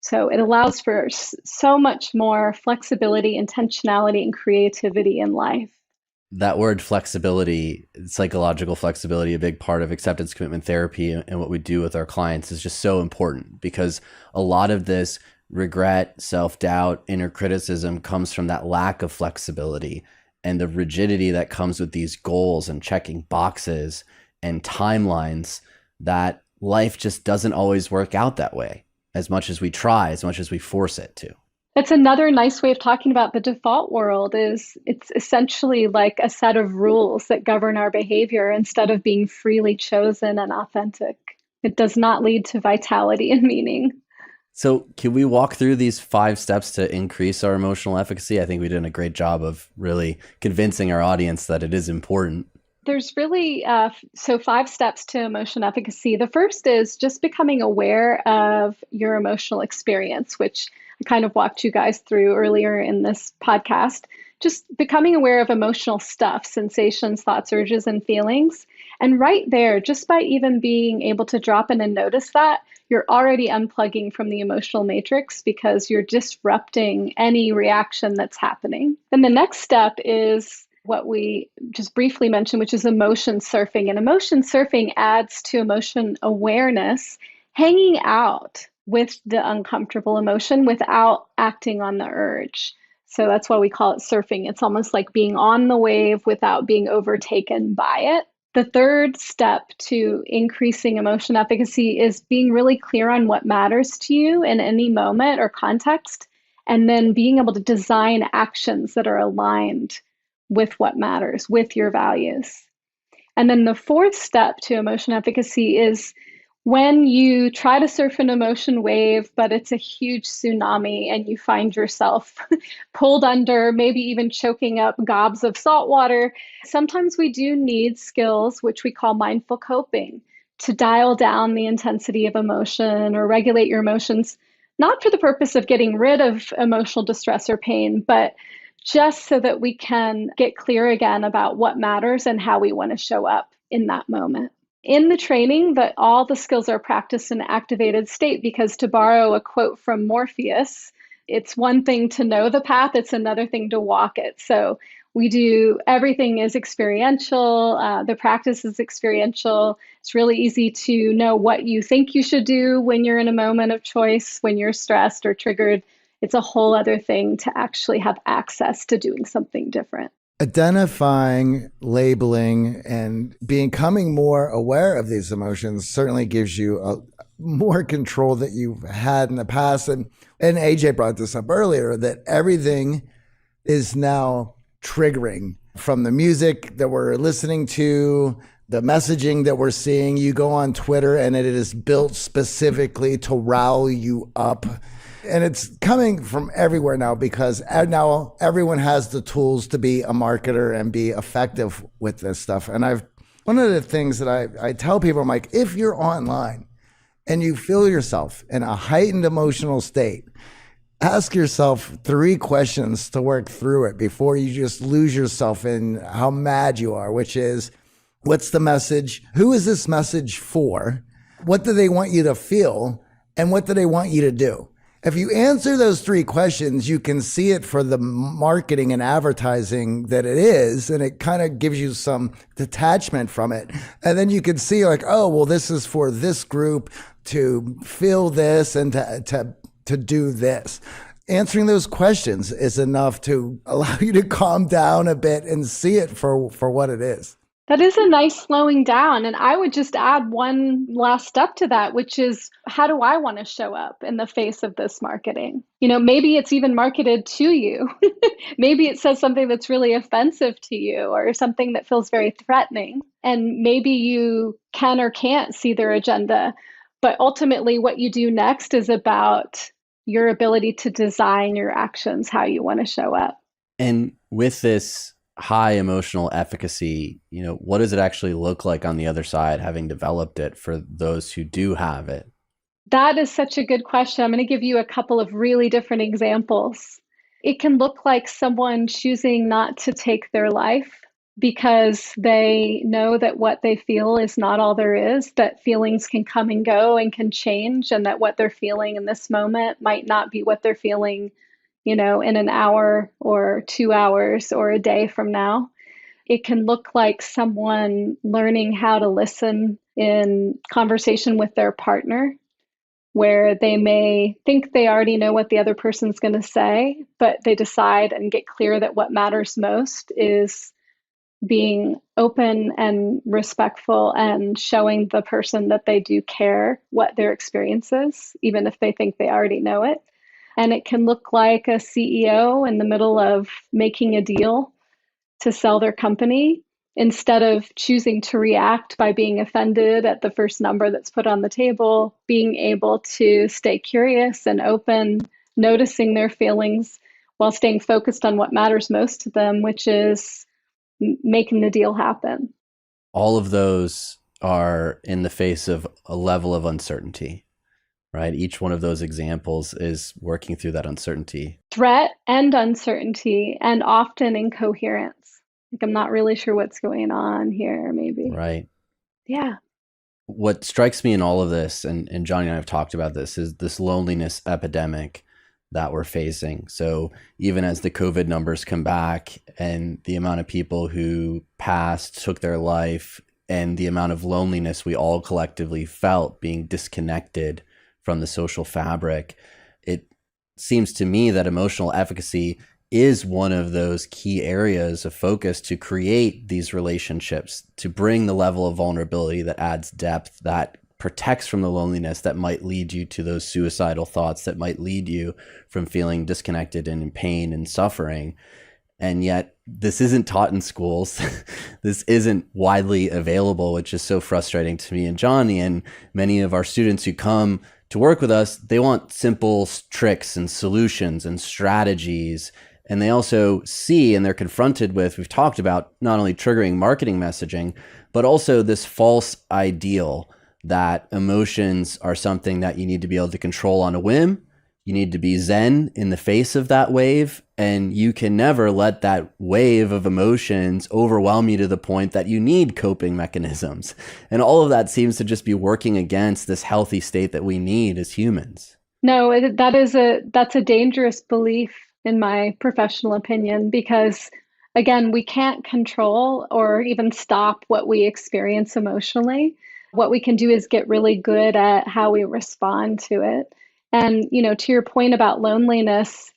Speaker 16: So it allows for so much more flexibility, intentionality, and creativity in life.
Speaker 7: That word flexibility, psychological flexibility, a big part of acceptance commitment therapy and what we do with our clients is just so important, because a lot of this regret, self-doubt, inner criticism comes from that lack of flexibility and the rigidity that comes with these goals and checking boxes and timelines, that life just doesn't always work out that way as much as we try, as much as we force it to.
Speaker 16: That's another nice way of talking about the default world. Is it's essentially like a set of rules that govern our behavior instead of being freely chosen and authentic. It does not lead to vitality and meaning.
Speaker 7: So can we walk through these 5 steps to increase our emotional efficacy? I think we did a great job of really convincing our audience that it is important.
Speaker 16: There's really 5 steps to emotion efficacy. The first is just becoming aware of your emotional experience, which I kind of walked you guys through earlier in this podcast. Just becoming aware of emotional stuff, sensations, thoughts, urges, and feelings. And right there, just by even being able to drop in and notice that, you're already unplugging from the emotional matrix because you're disrupting any reaction that's happening. Then the next step is what we just briefly mentioned, which is emotion surfing. And emotion surfing adds to emotion awareness, hanging out with the uncomfortable emotion without acting on the urge. So that's why we call it surfing. It's almost like being on the wave without being overtaken by it. The third step to increasing emotion efficacy is being really clear on what matters to you in any moment or context, and then being able to design actions that are aligned with what matters, with your values. And then the fourth step to emotion efficacy is when you try to surf an emotion wave, but it's a huge tsunami and you find yourself pulled under, maybe even choking up gobs of salt water. Sometimes we do need skills, which we call mindful coping, to dial down the intensity of emotion or regulate your emotions, not for the purpose of getting rid of emotional distress or pain, but just so that we can get clear again about what matters and how we want to show up in that moment. in the training that all the skills are practiced in activated state, because to borrow a quote from Morpheus, it's one thing to know the path, it's another thing to walk it. So we do everything is experiential. The practice is experiential. It's really easy to know what you think you should do when you're in a moment of choice, when you're stressed or triggered. It's a whole other thing to actually have access to doing something different.
Speaker 9: Identifying, labeling, and becoming more aware of these emotions certainly gives you more control that you've had in the past. And AJ brought this up earlier, that everything is now triggering, from the music that we're listening to, the messaging that we're seeing. You go on Twitter and it is built specifically to rile you up. And it's coming from everywhere now, because now everyone has the tools to be a marketer and be effective with this stuff. And one of the things that I tell people, I'm like, if you're online and you feel yourself in a heightened emotional state, ask yourself 3 questions to work through it before you just lose yourself in how mad you are, which is, what's the message? Who is this message for? What do they want you to feel? And what do they want you to do? If you answer those 3 questions, you can see it for the marketing and advertising that it is, and it kind of gives you some detachment from it. And then you can see like, oh, well, this is for this group to feel this and to do this. Answering those questions is enough to allow you to calm down a bit and see it for what it is.
Speaker 16: That is a nice slowing down. And I would just add one last step to that, which is, how do I want to show up in the face of this marketing? Maybe it's even marketed to you. Maybe it says something that's really offensive to you or something that feels very threatening. And maybe you can or can't see their agenda. But ultimately, what you do next is about your ability to design your actions, how you want to show up.
Speaker 7: And with this high emotional efficacy, what does it actually look like on the other side, having developed it, for those who do have it?
Speaker 16: That is such a good question. I'm going to give you a couple of really different examples. It can look like someone choosing not to take their life because they know that what they feel is not all there is, that feelings can come and go and can change, and that what they're feeling in this moment might not be what they're feeling in an hour or 2 hours or a day from now. It can look like someone learning how to listen in conversation with their partner, where they may think they already know what the other person's going to say, but they decide and get clear that what matters most is being open and respectful and showing the person that they do care what their experience is, even if they think they already know it. And it can look like a CEO in the middle of making a deal to sell their company. Instead of choosing to react by being offended at the first number that's put on the table, being able to stay curious and open, noticing their feelings while staying focused on what matters most to them, which is making the deal happen.
Speaker 7: All of those are in the face of a level of uncertainty, right? Each one of those examples is working through that uncertainty.
Speaker 16: Threat and uncertainty, and often incoherence. Like, I'm not really sure what's going on here, maybe.
Speaker 7: Right.
Speaker 16: Yeah.
Speaker 7: What strikes me in all of this, and Johnny and I have talked about this, is this loneliness epidemic that we're facing. So even as the COVID numbers come back and the amount of people who passed, took their life, and the amount of loneliness we all collectively felt being disconnected from the social fabric, it seems to me that emotional efficacy is one of those key areas of focus to create these relationships, to bring the level of vulnerability that adds depth, that protects from the loneliness that might lead you to those suicidal thoughts, that might lead you from feeling disconnected and in pain and suffering. And yet this isn't taught in schools. This isn't widely available, which is so frustrating to me and Johnny. And many of our students who come to work with us, they want simple tricks and solutions and strategies. And they also see, and they're confronted with, we've talked about not only triggering marketing messaging, but also this false ideal that emotions are something that you need to be able to control on a whim, You need to be zen in the face of that wave, and you can never let that wave of emotions overwhelm you to the point that you need coping mechanisms. And all of that seems to just be working against this healthy state that we need as humans.
Speaker 16: No, that's a dangerous belief in my professional opinion, because again, we can't control or even stop what we experience emotionally. What we can do is get really good at how we respond to it. And, to your point about loneliness,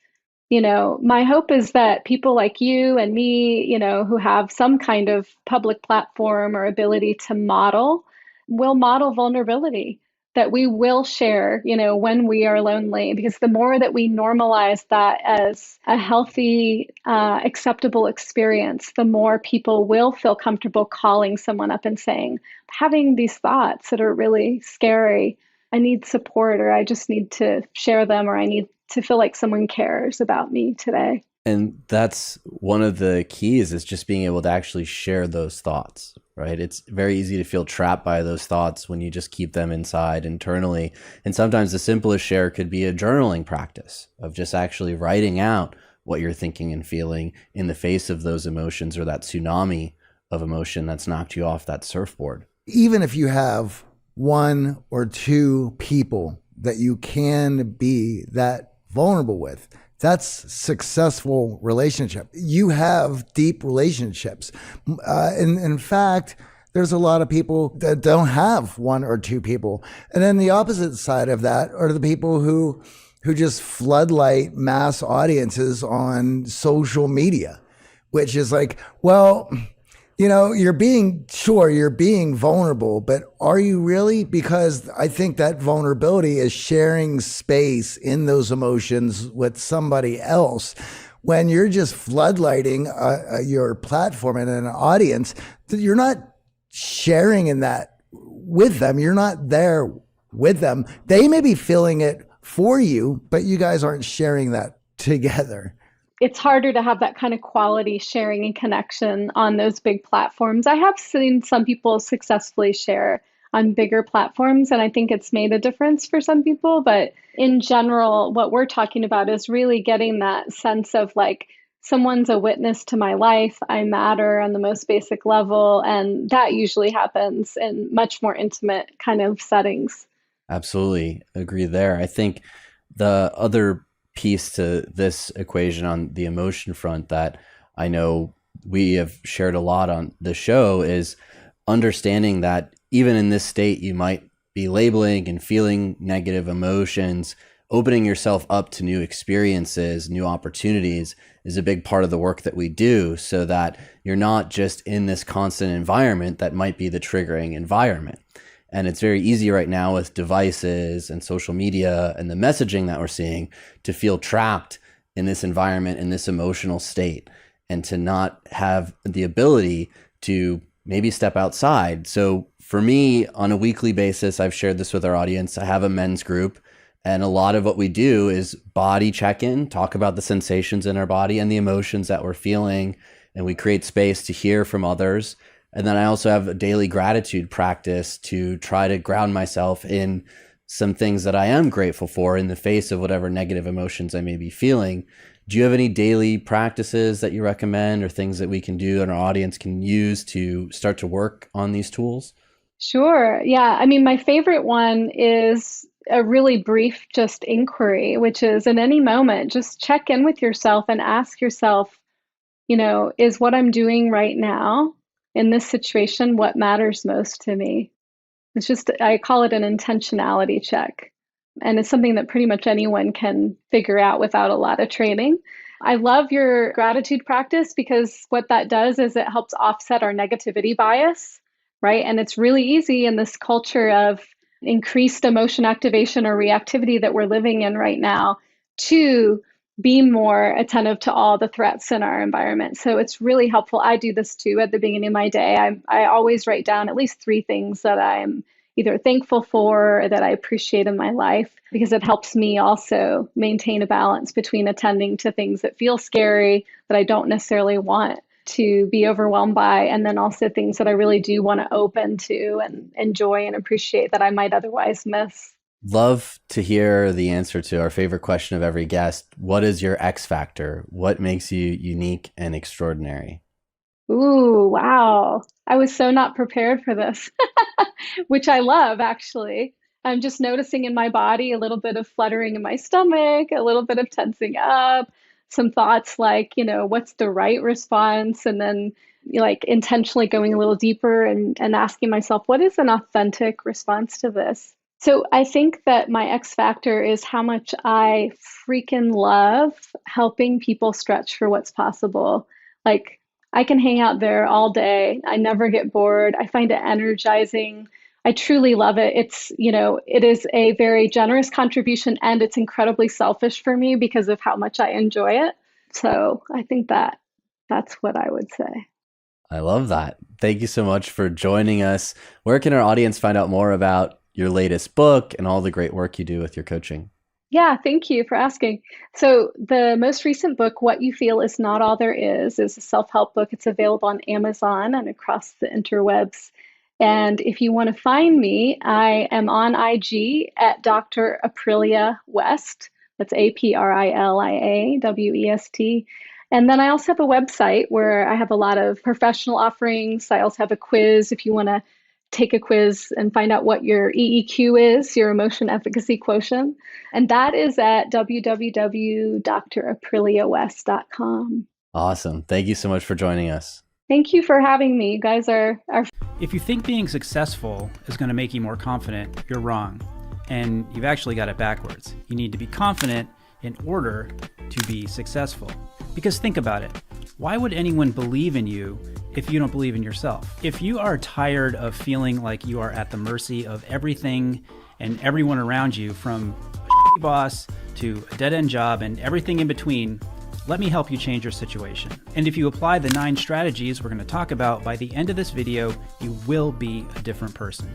Speaker 16: my hope is that people like you and me, who have some kind of public platform or ability to model, will model vulnerability, that we will share, when we are lonely, because the more that we normalize that as a healthy, acceptable experience, the more people will feel comfortable calling someone up and saying, having these thoughts that are really scary. I need support, or I just need to share them, or I need to feel like someone cares about me today.
Speaker 7: And that's one of the keys, is just being able to actually share those thoughts, right? It's very easy to feel trapped by those thoughts when you just keep them inside internally. And sometimes the simplest share could be a journaling practice of just actually writing out what you're thinking and feeling in the face of those emotions, or that tsunami of emotion that's knocked you off that surfboard.
Speaker 9: Even if you have one or two people that you can be that vulnerable with, that's successful relationship. You have deep relationships. In fact, there's a lot of people that don't have one or two people. And then the opposite side of that are the people who just floodlight mass audiences on social media, which is like, well, you're being vulnerable, but are you really? Because I think that vulnerability is sharing space in those emotions with somebody else. When you're just floodlighting your platform and an audience, you're not sharing in that with them. You're not there with them. They may be feeling it for you, but you guys aren't sharing that together.
Speaker 16: It's harder to have that kind of quality sharing and connection on those big platforms. I have seen some people successfully share on bigger platforms, and I think it's made a difference for some people. But in general, what we're talking about is really getting that sense of like, someone's a witness to my life, I matter on the most basic level. And that usually happens in much more intimate kind of settings.
Speaker 7: Absolutely agree there. I think the other piece to this equation on the emotion front that I know we have shared a lot on the show is understanding that even in this state, you might be labeling and feeling negative emotions. Opening yourself up to new experiences, new opportunities is a big part of the work that we do, so that you're not just in this constant environment that might be the triggering environment. And it's very easy right now with devices and social media and the messaging that we're seeing to feel trapped in this environment, in this emotional state, and to not have the ability to maybe step outside. So for me, on a weekly basis, I've shared this with our audience, I have a men's group, and a lot of what we do is body check-in, talk about the sensations in our body and the emotions that we're feeling, and we create space to hear from others. And then I also have a daily gratitude practice to try to ground myself in some things that I am grateful for in the face of whatever negative emotions I may be feeling. Do you have any daily practices that you recommend, or things that we can do and our audience can use to start to work on these tools?
Speaker 16: Sure. Yeah. I mean, my favorite one is a really brief just inquiry, which is in any moment, just check in with yourself and ask yourself, is what I'm doing right now in this situation what matters most to me? It's just, I call it an intentionality check. And it's something that pretty much anyone can figure out without a lot of training. I love your gratitude practice, because what that does is it helps offset our negativity bias, right? And it's really easy in this culture of increased emotion activation or reactivity that we're living in right now to be more attentive to all the threats in our environment. So it's really helpful. I do this too at the beginning of my day. I always write down at least 3 things that I'm either thankful for or that I appreciate in my life, because it helps me also maintain a balance between attending to things that feel scary, that I don't necessarily want to be overwhelmed by, and then also things that I really do want to open to and enjoy and appreciate that I might otherwise miss.
Speaker 7: Love to hear the answer to our favorite question of every guest. What is your X factor? What makes you unique and extraordinary?
Speaker 16: Ooh, wow. I was so not prepared for this, which I love actually. I'm just noticing in my body a little bit of fluttering in my stomach, a little bit of tensing up, some thoughts like, what's the right response? And then like intentionally going a little deeper and asking myself, what is an authentic response to this? So I think that my X factor is how much I freaking love helping people stretch for what's possible. Like I can hang out there all day. I never get bored. I find it energizing. I truly love it. It is a very generous contribution and it's incredibly selfish for me because of how much I enjoy it. So I think that's what I would say.
Speaker 7: I love that. Thank you so much for joining us. Where can our audience find out more about your latest book and all the great work you do with your coaching?
Speaker 16: Yeah, thank you for asking. So, the most recent book, What You Feel Is Not All There Is a self-help book. It's available on Amazon and across the interwebs. And if you want to find me, I am on IG at Dr. Aprilia West. That's APRILIAWEST. And then I also have a website where I have a lot of professional offerings. I also have a quiz if you want to take a quiz and find out what your EEQ is, your emotion efficacy quotient. And that is at www.draprilliawest.com.
Speaker 7: Awesome. Thank you so much for joining us.
Speaker 16: Thank you for having me. You guys are.
Speaker 17: If you think being successful is going to make you more confident, you're wrong. And you've actually got it backwards. You need to be confident in order to be successful. Because think about it. Why would anyone believe in you if you don't believe in yourself? If you are tired of feeling like you are at the mercy of everything and everyone around you, from a shitty boss to a dead-end job and everything in between, let me help you change your situation. And if you apply the 9 strategies we're going to talk about, by the end of this video, you will be a different person.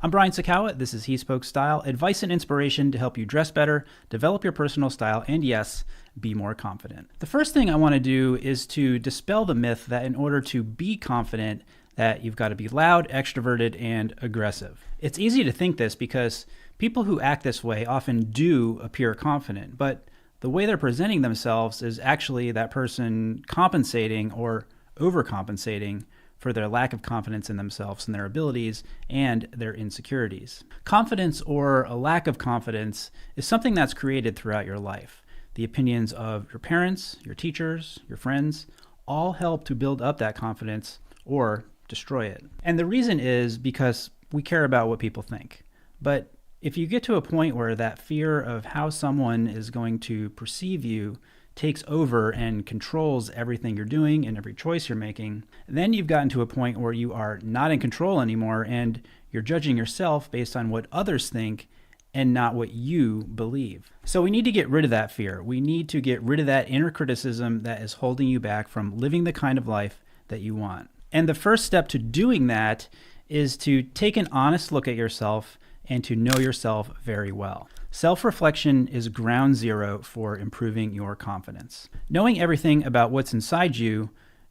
Speaker 17: I'm Brian Sakawa. This is He Spoke Style, advice and inspiration to help you dress better, develop your personal style, and yes, be more confident. The first thing I want to do is to dispel the myth that in order to be confident, that you've got to be loud, extroverted, and aggressive. It's easy to think this because people who act this way often do appear confident, but the way they're presenting themselves is actually that person compensating or overcompensating for their lack of confidence in themselves and their abilities and their insecurities. Confidence or a lack of confidence is something that's created throughout your life. The opinions of your parents, your teachers, your friends, all help to build up that confidence or destroy it. And the reason is because we care about what people think. But if you get to a point where that fear of how someone is going to perceive you takes over and controls everything you're doing and every choice you're making, then you've gotten to a point where you are not in control anymore and you're judging yourself based on what others think and not what you believe. So we need to get rid of that fear. We need to get rid of that inner criticism that is holding you back from living the kind of life that you want. And the first step to doing that is to take an honest look at yourself and to know yourself very well. Self-reflection is ground zero for improving your confidence. Knowing everything about what's inside you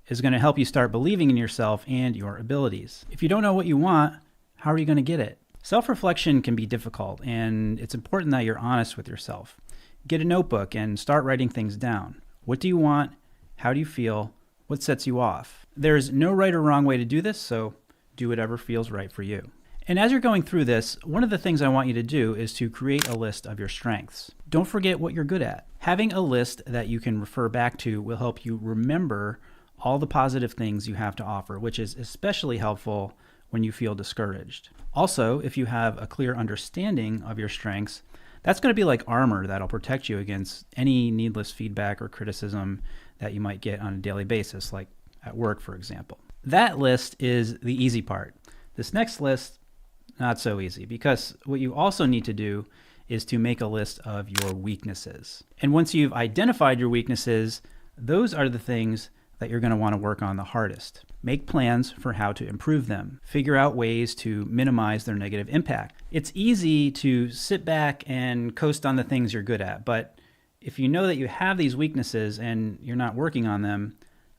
Speaker 17: is going to help you start believing in yourself and your abilities. If you don't know what you want, how are you going to get it? Self-reflection can be difficult, and it's important that you're honest with yourself. Get a notebook and start writing things down. What do you want? How do you feel? What sets you off? There's no right or wrong way to do this, so do whatever feels right for you. And as you're going through this, one of the things I want you to do is to create a list of your strengths. Don't forget what you're good at. Having a list that you can refer back to will help you remember all the positive things you have to offer, which is especially helpful when you feel discouraged. Also, if you have a clear understanding of your strengths, that's going to be like armor that'll protect you against any needless feedback or criticism that you might get on a daily basis, like at work, for example. That list is the easy part. This next list, not so easy, because what you also need to do is to make a list of your weaknesses. And once you've identified your weaknesses, those are the things that you're going to want to work on the hardest. Make plans for how to improve them. Figure out ways to minimize their negative impact. It's easy to sit back and coast on the things you're good at, but if you know that you have these weaknesses and you're not working on them,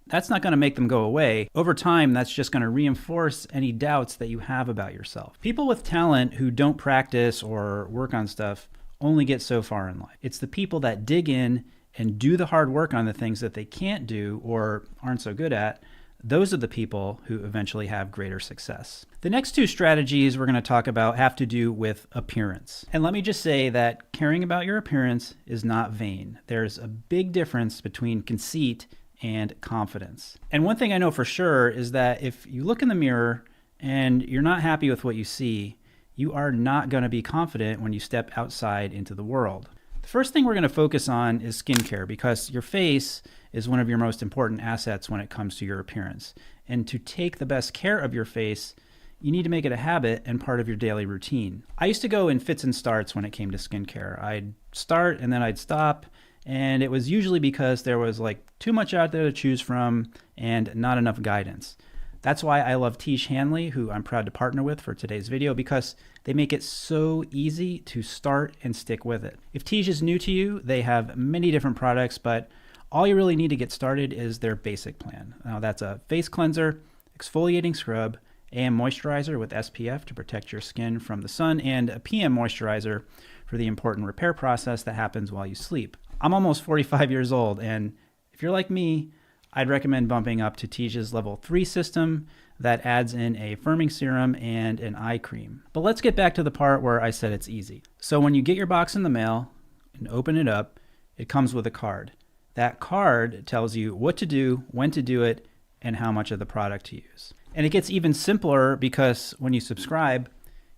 Speaker 17: that's not going to make them go away. Over time, that's just going to reinforce any doubts that you have about yourself. People with talent who don't practice or work on stuff only get so far in life. It's the people that dig in and do the hard work on the things that they can't do or aren't so good at. Those are the people who eventually have greater success. The next two strategies we're going to talk about have to do with appearance. And let me just say that caring about your appearance is not vain. There's a big difference between conceit and confidence. And one thing I know for sure is that if you look in the mirror and you're not happy with what you see, you are not going to be confident when you step outside into the world. The first thing we're going to focus on is skincare, because your face is one of your most important assets when it comes to your appearance. And to take the best care of your face, you need to make it a habit and part of your daily routine. I used to go in fits and starts when it came to skincare. I'd start and then I'd stop. And it was usually because there was like too much out there to choose from and not enough guidance. That's why I love Tiege Hanley, who I'm proud to partner with for today's video, because they make it so easy to start and stick with it. If Tiege is new to you, they have many different products, but all you really need to get started is their basic plan. Now that's a face cleanser, exfoliating scrub, AM moisturizer with SPF to protect your skin from the sun, and a PM moisturizer for the important repair process that happens while you sleep. I'm almost 45 years old, and if you're like me, I'd recommend bumping up to Tiege's level 3 system that adds in a firming serum and an eye cream. But let's get back to the part where I said it's easy. So when you get your box in the mail and open it up, it comes with a card. That card tells you what to do, when to do it, and how much of the product to use. And it gets even simpler because when you subscribe,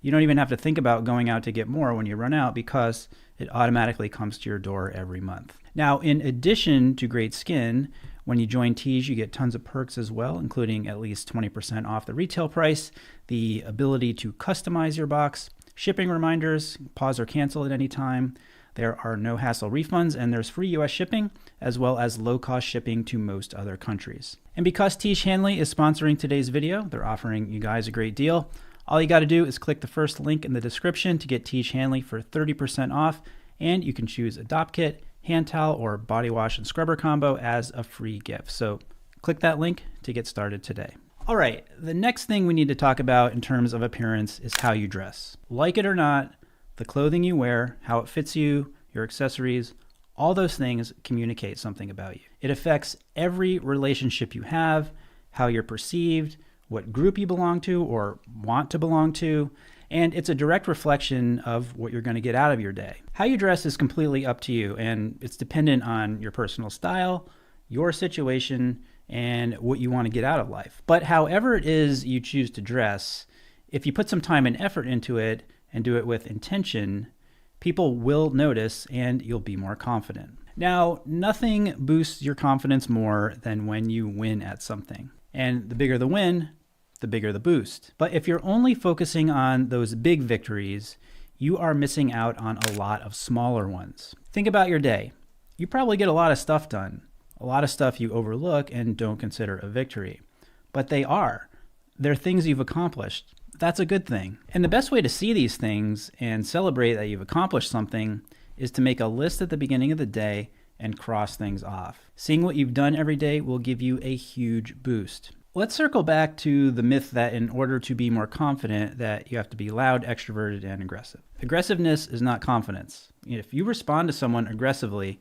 Speaker 17: you don't even have to think about going out to get more when you run out, because it automatically comes to your door every month. Now, in addition to great skin, when you join Tiege, you get tons of perks as well, including at least 20% off the retail price, the ability to customize your box, shipping reminders, pause or cancel at any time. There are no hassle refunds, and there's free US shipping, as well as low-cost shipping to most other countries. And because Tiege Hanley is sponsoring today's video, they're offering you guys a great deal. All you got to do is click the first link in the description to get Tiege Hanley for 30% off, and you can choose Adopt Kit, hand towel, or body wash and scrubber combo as a free gift. So click that link to get started today. All right, the next thing we need to talk about in terms of appearance is how you dress. Like it or not, the clothing you wear, how it fits you, your accessories, all those things communicate something about you. It affects every relationship you have, how you're perceived, what group you belong to or want to belong to, and it's a direct reflection of what you're going to get out of your day. How you dress is completely up to you, and it's dependent on your personal style, your situation, and what you want to get out of life. But however it is you choose to dress, if you put some time and effort into it and do it with intention, people will notice and you'll be more confident. Now, nothing boosts your confidence more than when you win at something. And the bigger the win, the bigger the boost. But if you're only focusing on those big victories, you are missing out on a lot of smaller ones. Think about your day. You probably get a lot of stuff done, a lot of stuff you overlook and don't consider a victory. But they are. They're things you've accomplished. That's a good thing. And the best way to see these things and celebrate that you've accomplished something is to make a list at the beginning of the day and cross things off. Seeing what you've done every day will give you a huge boost. Let's circle back to the myth that in order to be more confident that you have to be loud, extroverted, and aggressive. Aggressiveness is not confidence. If you respond to someone aggressively,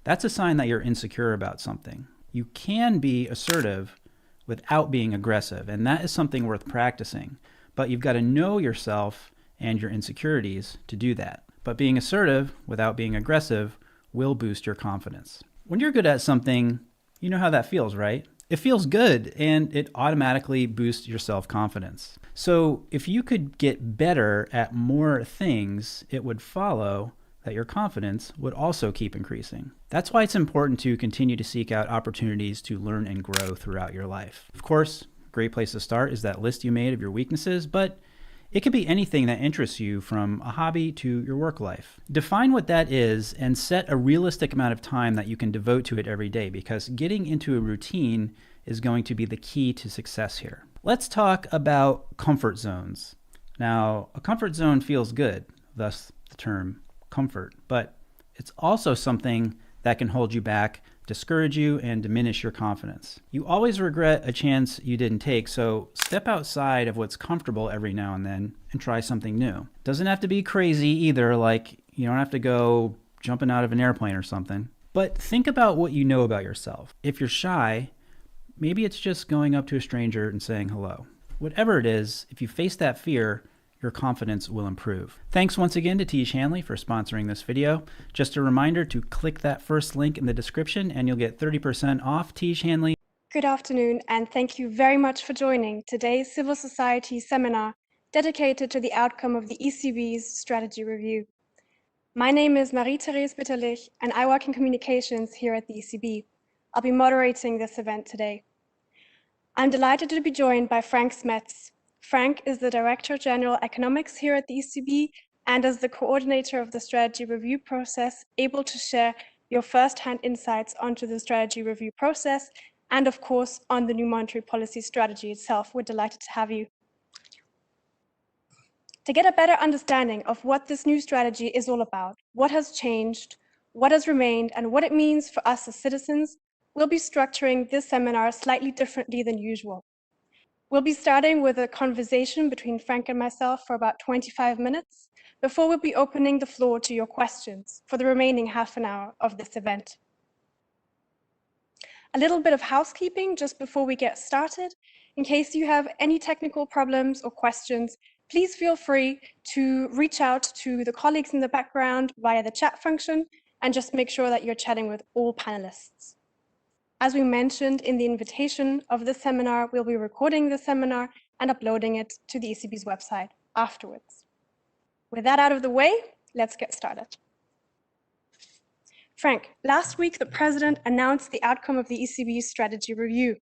Speaker 17: that's a sign that you're insecure about something. You can be assertive without being aggressive, and that is something worth practicing. But you've got to know yourself and your insecurities to do that. But being assertive without being aggressive will boost your confidence. When you're good at something, you know how that feels, right? It feels good, and it automatically boosts your self-confidence. So if you could get better at more things, it would follow that your confidence would also keep increasing. That's why it's important to continue to seek out opportunities to learn and grow throughout your life. Of course, a great place to start is that list you made of your weaknesses, but it could be anything that interests you, from a hobby to your work life. Define what that is and set a realistic amount of time that you can devote to it every day, because getting into a routine is going to be the key to success here. Let's talk about comfort zones. Now, a comfort zone feels good, thus the term comfort, but it's also something that can hold you back discourage you, and diminish your confidence. You always regret a chance you didn't take, so step outside of what's comfortable every now and then and try something new. Doesn't have to be crazy either, like you don't have to go jumping out of an airplane or something. But think about what you know about yourself. If you're shy, maybe it's just going up to a stranger and saying hello. Whatever it is, if you face that fear, your confidence will improve. Thanks once again to Tiege Hanley for sponsoring this video. Just a reminder to click that first link in the description and you'll get 30% off Tiege Hanley.
Speaker 18: Good afternoon, and thank you very much for joining today's Civil Society seminar dedicated to the outcome of the ECB's strategy review. My name is Marie-Therese Bitterlich, and I work in communications here at the ECB. I'll be moderating this event today. I'm delighted to be joined by Frank Smets. Frank is the Director General Economics here at the ECB and as the coordinator of the strategy review process, able to share your first-hand insights onto the strategy review process and of course on the new monetary policy strategy itself. We're delighted to have you. To get a better understanding of what this new strategy is all about, what has changed, what has remained, and what it means for us as citizens, we'll be structuring this seminar slightly differently than usual. We'll be starting with a conversation between Frank and myself for about 25 minutes before we'll be opening the floor to your questions for the remaining half an hour of this event. A little bit of housekeeping just before we get started. In case you have any technical problems or questions, please feel free to reach out to the colleagues in the background via the chat function and just make sure that you're chatting with all panelists. As we mentioned in the invitation of this seminar, we'll be recording the seminar and uploading it to the ECB's website afterwards. With that out of the way, let's get started. Frank, last week the President announced the outcome of the ECB's strategy review.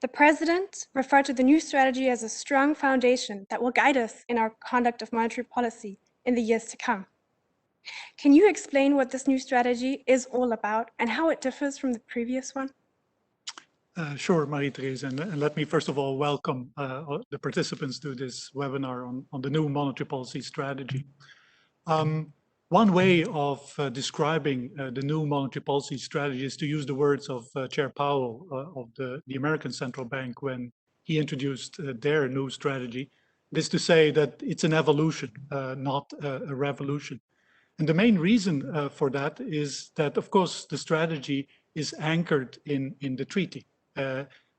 Speaker 18: The President referred to the new strategy as a strong foundation that will guide us in our conduct of monetary policy in the years to come. Can you explain what this new strategy is all about and how it differs from the previous one?
Speaker 19: Sure, Marie-Therese, and let me first of all welcome the participants to this webinar on the new monetary policy strategy. One way of describing the new monetary policy strategy is to use the words of Chair Powell of the American Central Bank when he introduced their new strategy. This is to say that it's an evolution, not a revolution. And the main reason for that is that, of course, the strategy is anchored in the treaty,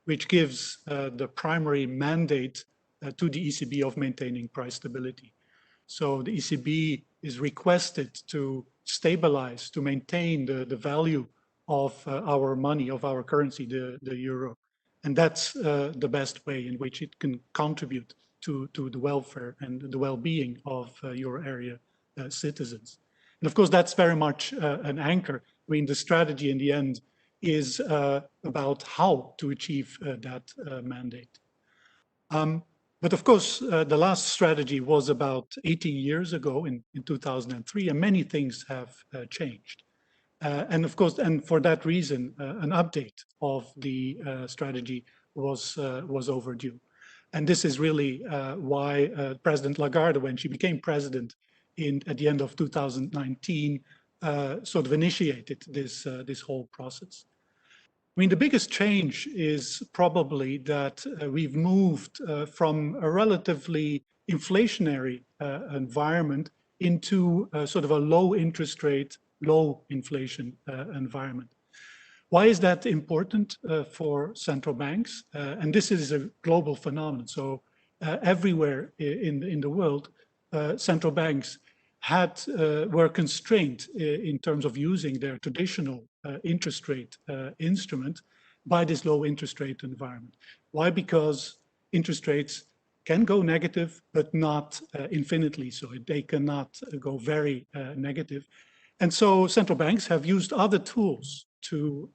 Speaker 19: which gives the primary mandate to the ECB of maintaining price stability. So the ECB is requested to stabilize, to maintain the value of our money, of our currency, the euro. And that's the best way in which it can contribute to the welfare and the well-being of euro area citizens. And of course, that's very much an anchor. I mean, the strategy in the end is about how to achieve that mandate. But of course, the last strategy was about 18 years ago in 2003, and many things have changed. And of course, and for that reason, an update of the strategy was overdue. And this is really why President Lagarde, when she became president at the end of 2019, sort of initiated this whole process. I mean, the biggest change is probably that we've moved from a relatively inflationary environment into sort of a low interest rate, low inflation environment. Why is that important for central banks? And this is a global phenomenon. So everywhere in the world, central banks were constrained in terms of using their traditional interest rate instrument by this low interest rate environment. Why? Because interest rates can go negative, but not infinitely so. They cannot go very negative. And so central banks have used other tools to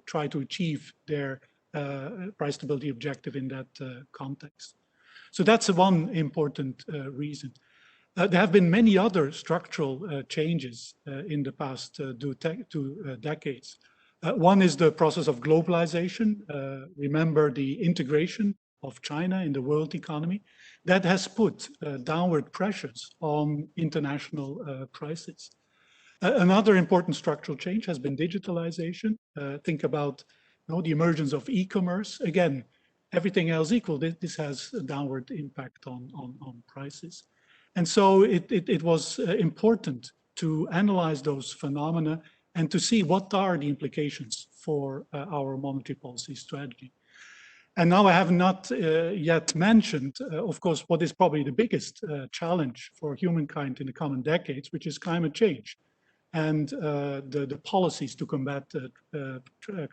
Speaker 19: try to achieve their price stability objective in that context. So that's one important reason. There have been many other structural changes in the past two decades. One is the process of globalization. Remember the integration of China in the world economy. That has put downward pressures on international prices. Another important structural change has been digitalization. Think about the emergence of e-commerce. Again, everything else equal, this has a downward impact on prices. And so it was important to analyze those phenomena and to see what are the implications for our monetary policy strategy. And now I have not yet mentioned, of course, what is probably the biggest challenge for humankind in the coming decades, which is climate change and the policies to combat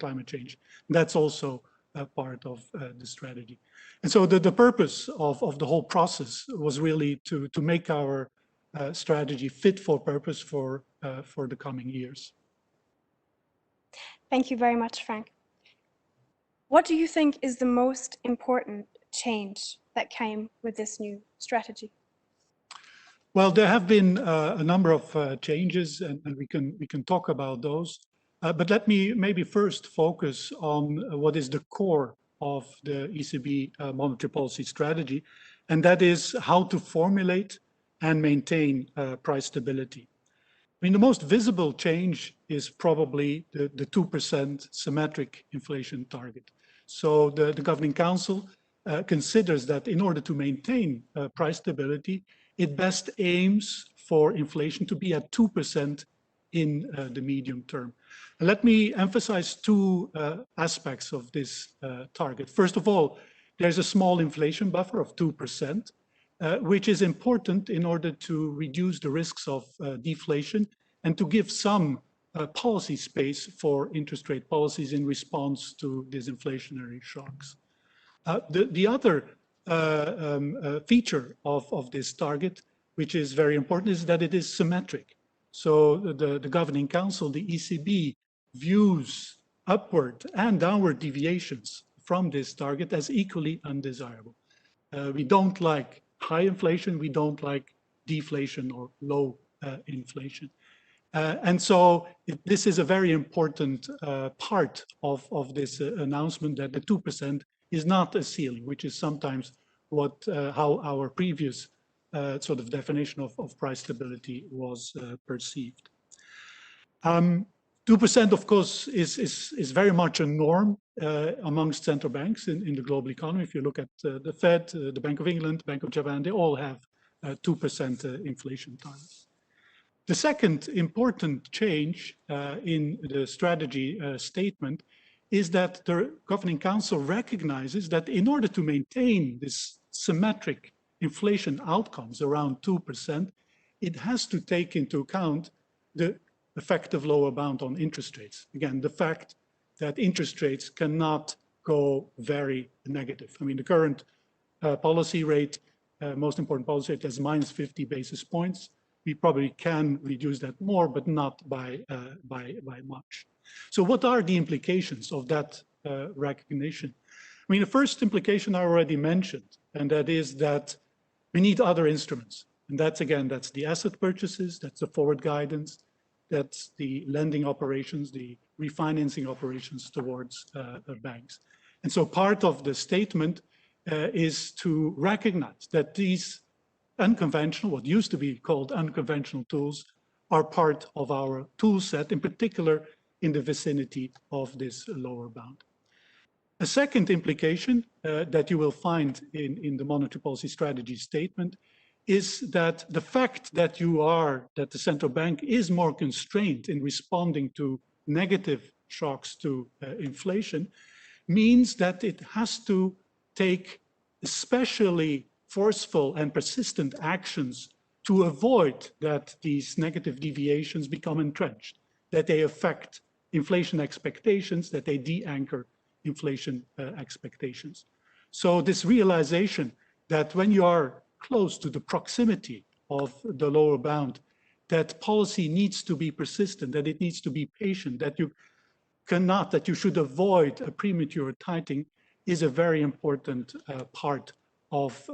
Speaker 19: climate change. That's also a part of the strategy. And so the purpose of the whole process was really to make our strategy fit for purpose for the coming years.
Speaker 18: Thank you very much, Frank. What do you think is the most important change that came with this new strategy?
Speaker 19: Well, there have been a number of changes, and we can talk about those. But let me maybe first focus on what is the core of the ECB monetary policy strategy, and that is how to formulate and maintain price stability. I mean, the most visible change is probably the 2% symmetric inflation target. So the Governing Council considers that in order to maintain price stability, it best aims for inflation to be at 2% in the medium term. And let me emphasize two aspects of this target. First of all, there's a small inflation buffer of 2%, which is important in order to reduce the risks of deflation and to give some policy space for interest rate policies in response to these inflationary shocks. The other feature of this target, which is very important, is that it is symmetric. So the Governing Council, the ECB, views upward and downward deviations from this target as equally undesirable. We don't like high inflation, we don't like deflation or low inflation. And so this is a very important part of this announcement that the 2% is not a ceiling, which is sometimes how our previous sort of definition of price stability was perceived. 2%, of course, is very much a norm amongst central banks in the global economy. If you look at the Fed, the Bank of England, Bank of Japan, they all have 2% inflation targets. The second important change in the strategy statement is that the Governing Council recognizes that in order to maintain this symmetric inflation outcomes around 2%, it has to take into account the effective lower bound on interest rates. Again, the fact that interest rates cannot go very negative. I mean, the current policy rate, most important policy rate, is minus 50 basis points. We probably can reduce that more, but not by much. So what are the implications of that recognition? I mean, the first implication I already mentioned, and that is that we need other instruments. And that's the asset purchases, that's the forward guidance, that's the lending operations, the refinancing operations towards banks. And so part of the statement is to recognize that these unconventional, what used to be called unconventional tools, are part of our tool set, in particular in the vicinity of this lower bound. A second implication that you will find in the monetary policy strategy statement is that the fact that the central bank is more constrained in responding to negative shocks to inflation means that it has to take especially forceful and persistent actions to avoid that these negative deviations become entrenched, that they affect inflation expectations, that they de-anchor inflation expectations. So this realization that when you are close to the proximity of the lower bound, that policy needs to be persistent, that it needs to be patient, that you should avoid a premature tightening, is a very important part of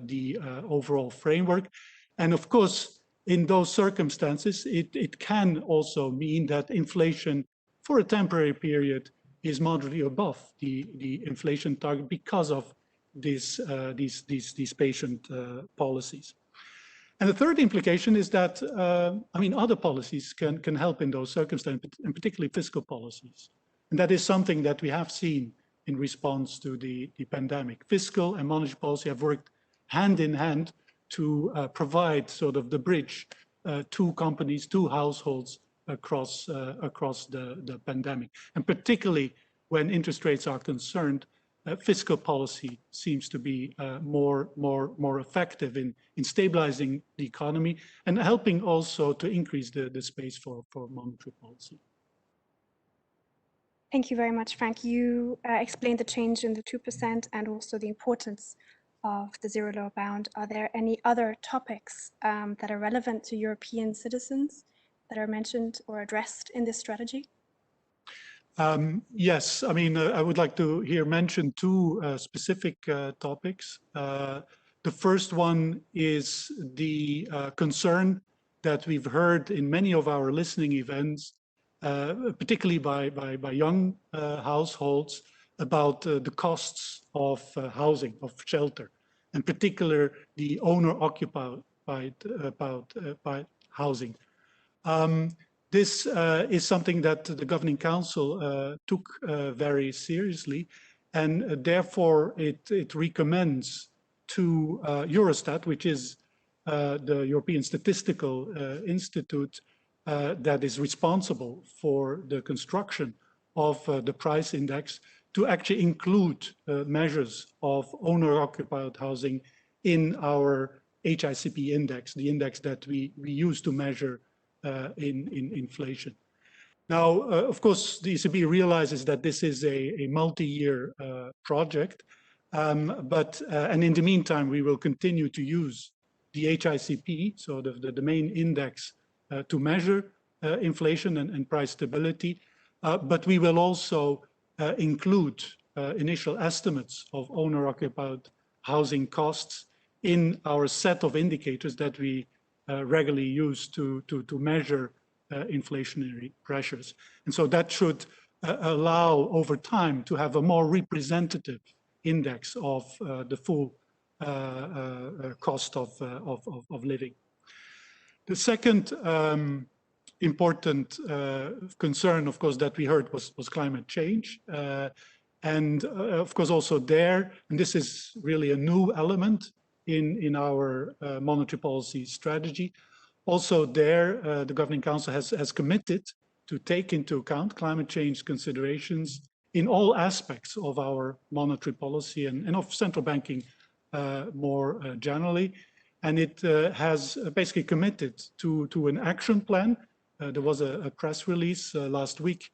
Speaker 19: the overall framework. And of course, in those circumstances, it can also mean that inflation for a temporary period is moderately above the inflation target because of these patient policies. And the third implication is that, I mean, other policies can help in those circumstances, and particularly fiscal policies. And that is something that we have seen in response to the pandemic. Fiscal and monetary policy have worked hand in hand to provide sort of the bridge to companies, to households across the pandemic. And particularly when interest rates are concerned, fiscal policy seems to be more effective in stabilizing the economy and helping also to increase the space for monetary policy.
Speaker 18: Thank you very much, Frank. You explained the change in the 2% and also the importance of the zero lower bound. Are there any other topics that are relevant to European citizens that are mentioned or addressed in this strategy?
Speaker 19: Yes, I mean, I would like to here mention two specific topics. The first one is the concern that we've heard in many of our listening events, particularly by young households, about the costs of housing, of shelter, in particular the owner-occupied housing. This is something that the Governing Council took very seriously, and therefore it recommends to Eurostat, which is the European Statistical Institute that is responsible for the construction of the price index, to actually include measures of owner-occupied housing in our HICP index, the index that we use to measure in inflation. Now, of course, the ECB realizes that this is a multi-year project, and in the meantime, we will continue to use the HICP, so the main index, to measure inflation and price stability, but we will also include initial estimates of owner-occupied housing costs in our set of indicators that we regularly used to measure inflationary pressures. And so that should allow over time to have a more representative index of the full cost of living. The second important concern, of course, that we heard was climate change. And of course, also there, and this is really a new element in our monetary policy strategy. Also there, the Governing Council has committed to take into account climate change considerations in all aspects of our monetary policy and of central banking more generally. And it has basically committed to an action plan. There was a press release last week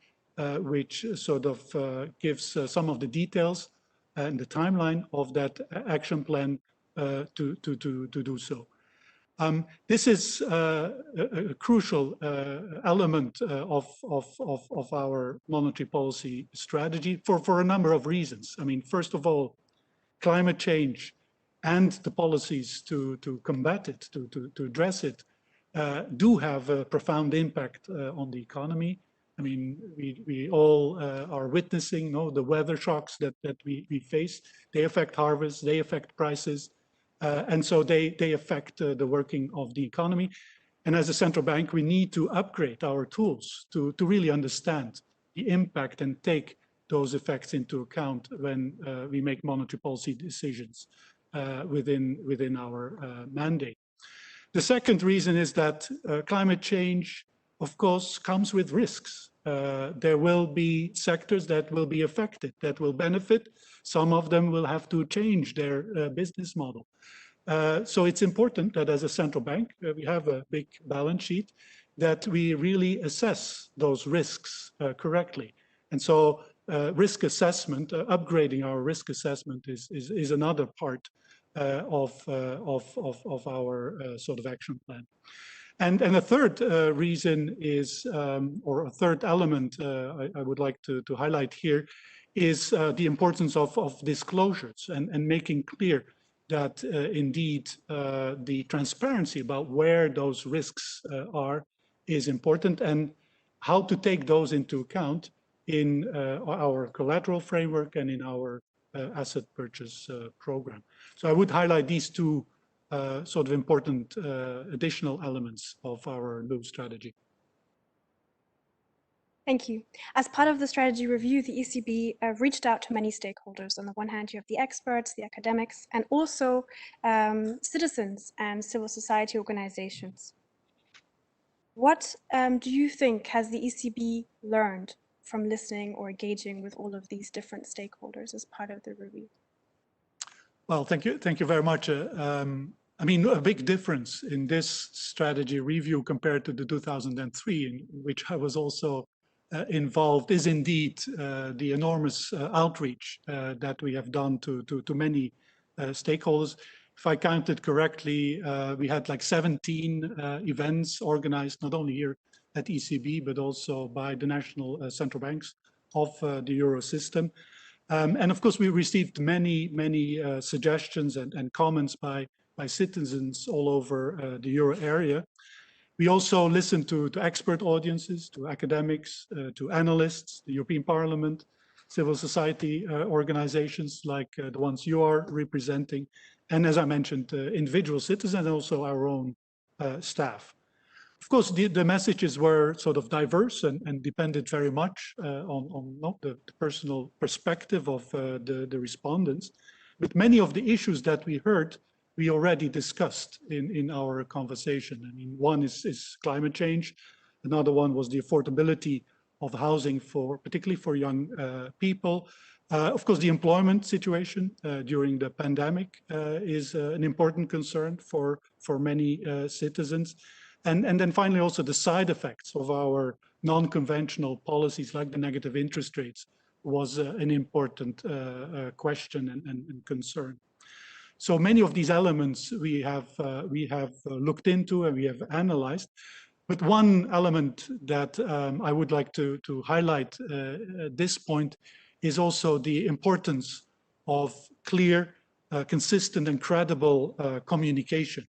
Speaker 19: which sort of gives some of the details and the timeline of that action plan to do so. This is a crucial element of our monetary policy strategy for a number of reasons. I mean, first of all, climate change and the policies to combat it, to address it, do have a profound impact on the economy. I mean, we all are witnessing the weather shocks that we face. They affect harvests, they affect prices, and so they affect the working of the economy. And as a central bank, we need to upgrade our tools to really understand the impact and take those effects into account when we make monetary policy decisions within our mandate. The second reason is that climate change, of course, comes with risks. There will be sectors that will be affected, that will benefit. Some of them will have to change their business model. So it's important that as a central bank, we have a big balance sheet, that we really assess those risks correctly. And so risk assessment, upgrading our risk assessment is another part of our sort of action plan. And a third reason is, or a third element I would like to highlight here, is the importance of disclosures and making clear that indeed the transparency about where those risks are is important, and how to take those into account in our collateral framework and in our asset purchase program. So I would highlight these two sort of important additional elements of our new strategy.
Speaker 18: Thank you. As part of the strategy review, the ECB reached out to many stakeholders. On the one hand, you have the experts, the academics, and also citizens and civil society organizations. What do you think has the ECB learned from listening or engaging with all of these different stakeholders as part of the review?
Speaker 19: Well, thank you very much. I mean, a big difference in this strategy review compared to the 2003, in which I was also involved, is indeed the enormous outreach that we have done to many stakeholders. If I counted correctly, we had like 17 events organized not only here at ECB, but also by the national central banks of the Euro system. And of course, we received many suggestions and comments by citizens all over the Euro area. We also listened to expert audiences, to academics, to analysts, the European Parliament, civil society organizations like the ones you are representing, and as I mentioned, individual citizens and also our own staff. Of course, the messages were sort of diverse and depended very much on the personal perspective of the respondents. But many of the issues that we heard, we already discussed in our conversation. I mean, one is climate change. Another one was the affordability of housing particularly for young people. Of course, the employment situation during the pandemic is an important concern for many citizens. And then finally, also the side effects of our non-conventional policies like the negative interest rates was an important question and concern. So many of these elements we have looked into and we have analyzed. But one element that I would like to highlight at this point is also the importance of clear, consistent and credible communication.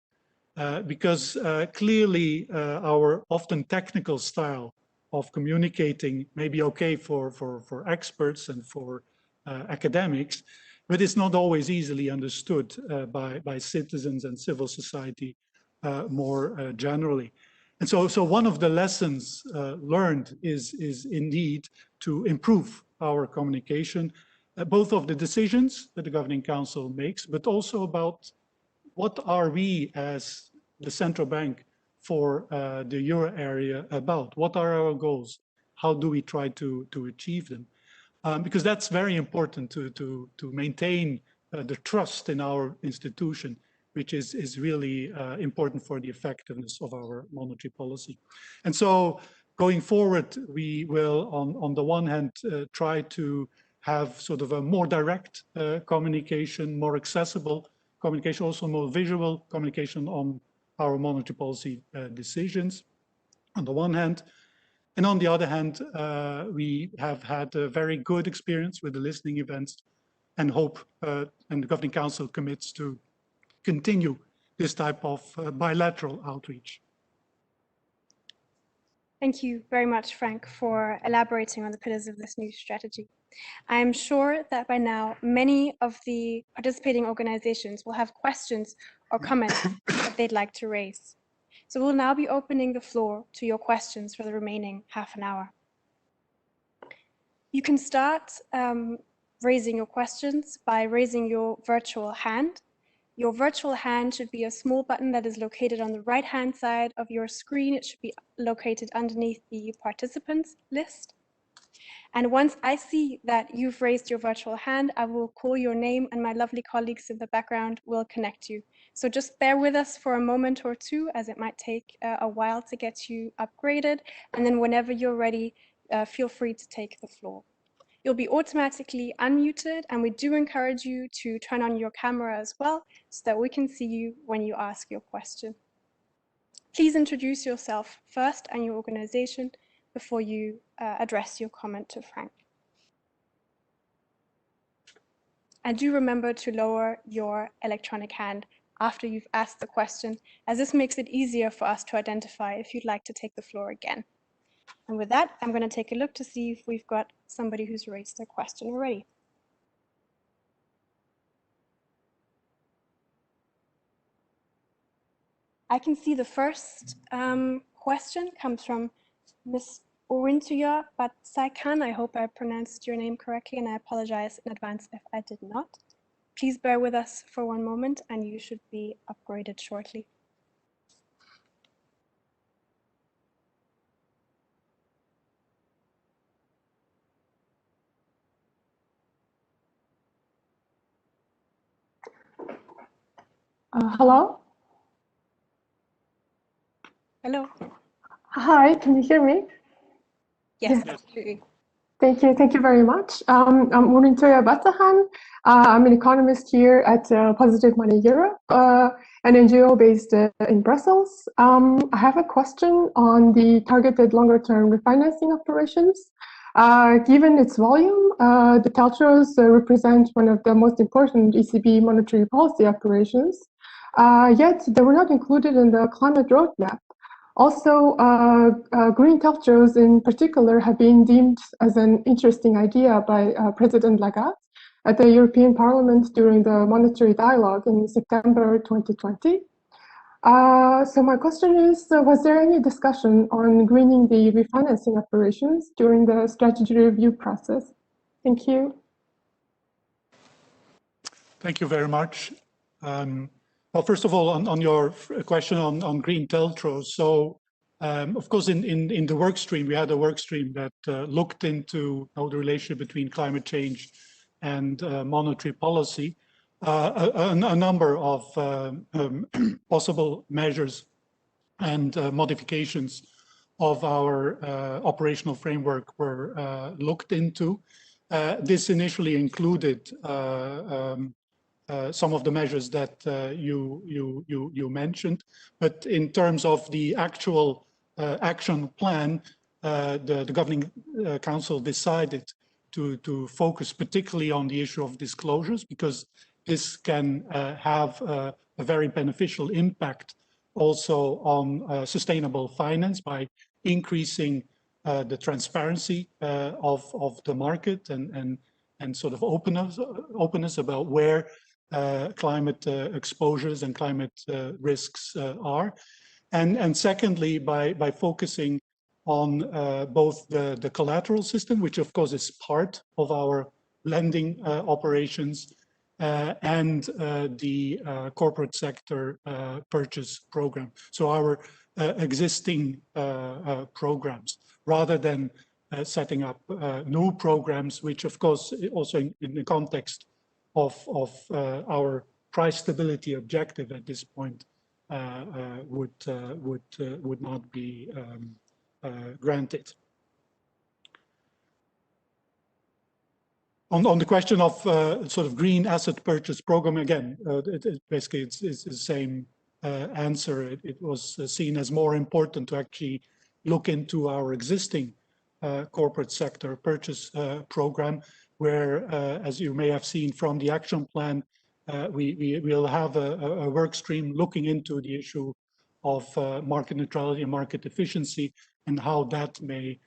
Speaker 19: Because clearly our often technical style of communicating may be okay for experts and for academics, but it's not always easily understood by citizens and civil society more generally. And so one of the lessons learned is indeed to improve our communication, both of the decisions that the Governing Council makes, but also about what are we as the central bank for the euro area about? What are our goals? How do we try to achieve them? Because that's very important to maintain the trust in our institution, which is really important for the effectiveness of our monetary policy. And so going forward, we will, on the one hand, try to have sort of a more direct communication, more accessible communication, also more visual communication on our monetary policy decisions, on the one hand. And on the other hand, we have had a very good experience with the listening events and hope, and the Governing Council commits to continue this type of bilateral outreach.
Speaker 18: Thank you very much, Frank, for elaborating on the pillars of this new strategy. I am sure that by now, many of the participating organizations will have questions or comments that they'd like to raise. So we'll now be opening the floor to your questions for the remaining half an hour. You can start raising your questions by raising your virtual hand. Your virtual hand should be a small button that is located on the right-hand side of your screen. It should be located underneath the participants list. And once I see that you've raised your virtual hand, I will call your name and my lovely colleagues in the background will connect you. So just bear with us for a moment or two, as it might take a while to get you upgraded. And then whenever you're ready, feel free to take the floor. You'll be automatically unmuted, and we do encourage you to turn on your camera as well so that we can see you when you ask your question. Please introduce yourself first and your organization before you address your comment to Frank. And do remember to lower your electronic hand after you've asked the question, as this makes it easier for us to identify if you'd like to take the floor again. And with that, I'm going to take a look to see if we've got somebody who's raised their question already. I can see the first question comes from Ms. Orintuya Batsaikan. I hope I pronounced your name correctly, and I apologize in advance if I did not. Please bear with us for one moment, and you should be upgraded shortly.
Speaker 20: Hello?
Speaker 18: Hello.
Speaker 20: Hi, can you hear me?
Speaker 18: Yes, absolutely.
Speaker 20: Thank you very much. I'm Urintoya Batahan. I'm an economist here at Positive Money Europe, an NGO based in Brussels. I have a question on the targeted longer-term refinancing operations. Given its volume, the TLTROs represent one of the most important ECB monetary policy operations, yet they were not included in the climate roadmap. Also, green TLTROs in particular have been deemed as an interesting idea by President Lagarde at the European Parliament during the monetary dialogue in September 2020. So my question is, was there any discussion on greening the refinancing operations during the strategy review process? Thank you.
Speaker 19: Thank you very much. Well, first of all, on your question on green TLTROs, so of course, in the work stream, we had a work stream that looked into the relationship between climate change and monetary policy. A number of possible measures and modifications of our operational framework were looked into. This initially included some of the measures that you mentioned, but in terms of the actual action plan, the governing council decided to focus particularly on the issue of disclosures, because this can have a very beneficial impact also on sustainable finance by increasing the transparency of the market and sort of openness about where climate exposures and climate risks are. And secondly, by focusing on both the collateral system, which of course is part of our lending operations, and the corporate sector purchase program. So our existing programs, rather than setting up new programs, which of course also in the context of our price stability objective at this point would not be granted. On the question of sort of green asset purchase program, again, basically it's the same answer. It was seen as more important to actually look into our existing corporate sector purchase program, where, as you may have seen from the action plan, we will have a work stream looking into the issue of market neutrality and market efficiency and how that may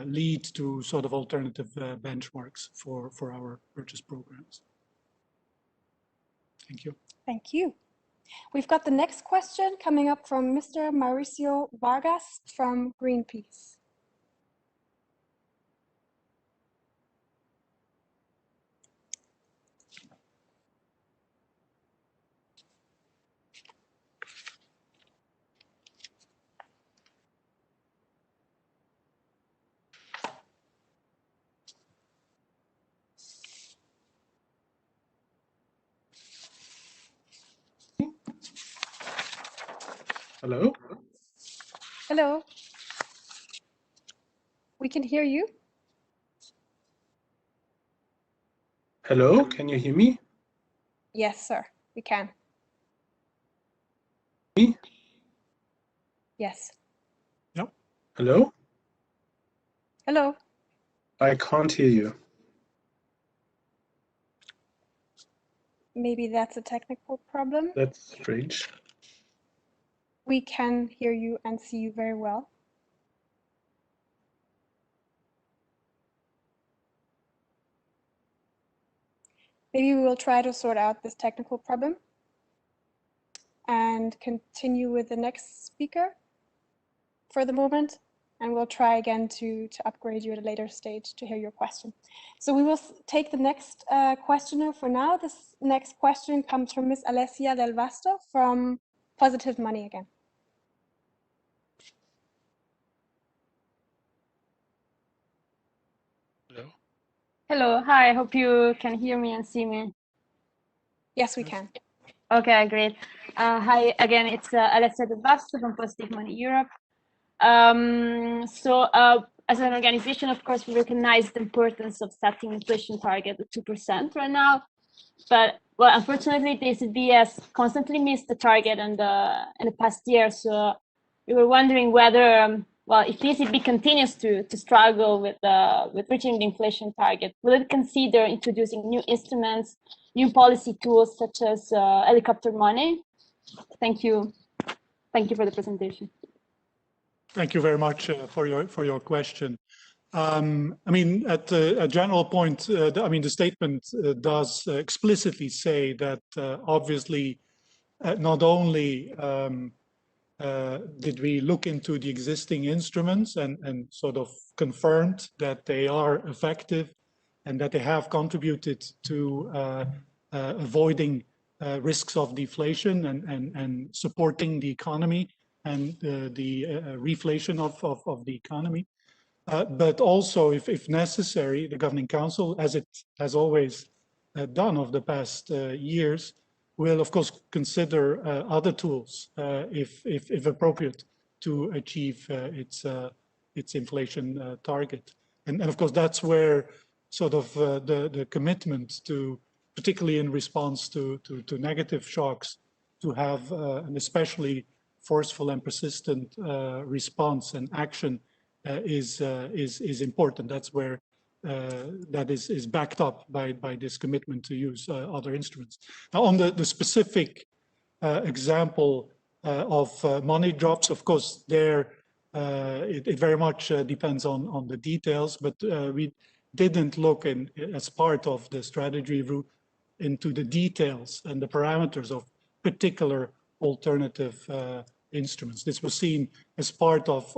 Speaker 19: lead to sort of alternative benchmarks for our purchase programs. Thank you.
Speaker 18: Thank you. We've got the next question coming up from Mr. Mauricio Vargas from Greenpeace.
Speaker 21: Hello?
Speaker 18: Hello. We can hear you.
Speaker 21: Hello, can you hear me?
Speaker 18: Yes, sir, we can.
Speaker 21: Me?
Speaker 18: Yes.
Speaker 21: Yep. Hello?
Speaker 18: Hello.
Speaker 21: I can't hear you.
Speaker 18: Maybe that's a technical problem.
Speaker 21: That's strange.
Speaker 18: We can hear you and see you very well. Maybe we will try to sort out this technical problem. and continue with the next speaker for the moment. And we'll try again to upgrade you at a later stage to hear your question. So we will take the next questioner for now. This next question comes from Ms. Alessia Del Vasto from Positive Money again.
Speaker 2: Hello, hi, I hope you can hear me and see me.
Speaker 18: Yes, we can.
Speaker 2: Okay, great. Hi, again, it's Alessia Del Vasto from Positive Money Europe. As an organization, of course, we recognize the importance of setting inflation target at 2% right now. But, well, unfortunately, the ECB has constantly missed the target in the past year. So we were wondering whether, well, if the ECB continues to struggle with reaching the inflation target, will it consider introducing new instruments, new policy tools such as helicopter money? Thank you. Thank you for the presentation.
Speaker 19: Thank you very much for your question. I mean, at a general point, I mean, the statement does explicitly say that obviously not only did we look into the existing instruments and sort of confirmed that they are effective and that they have contributed to avoiding risks of deflation and supporting the economy and the reflation of the economy. But also, if necessary, the Governing Council, as it has always done over the past years, will of course consider other tools if appropriate to achieve its inflation target. And of course, that's where sort of the commitment to, particularly in response to negative shocks, to have an especially forceful and persistent response and action is important. That's where that is backed up by this commitment to use other instruments. Now, on the specific example of money drops, of course, there it very much depends on the details, but we didn't look in as part of the strategy review into the details and the parameters of particular alternative instruments. This was seen as part of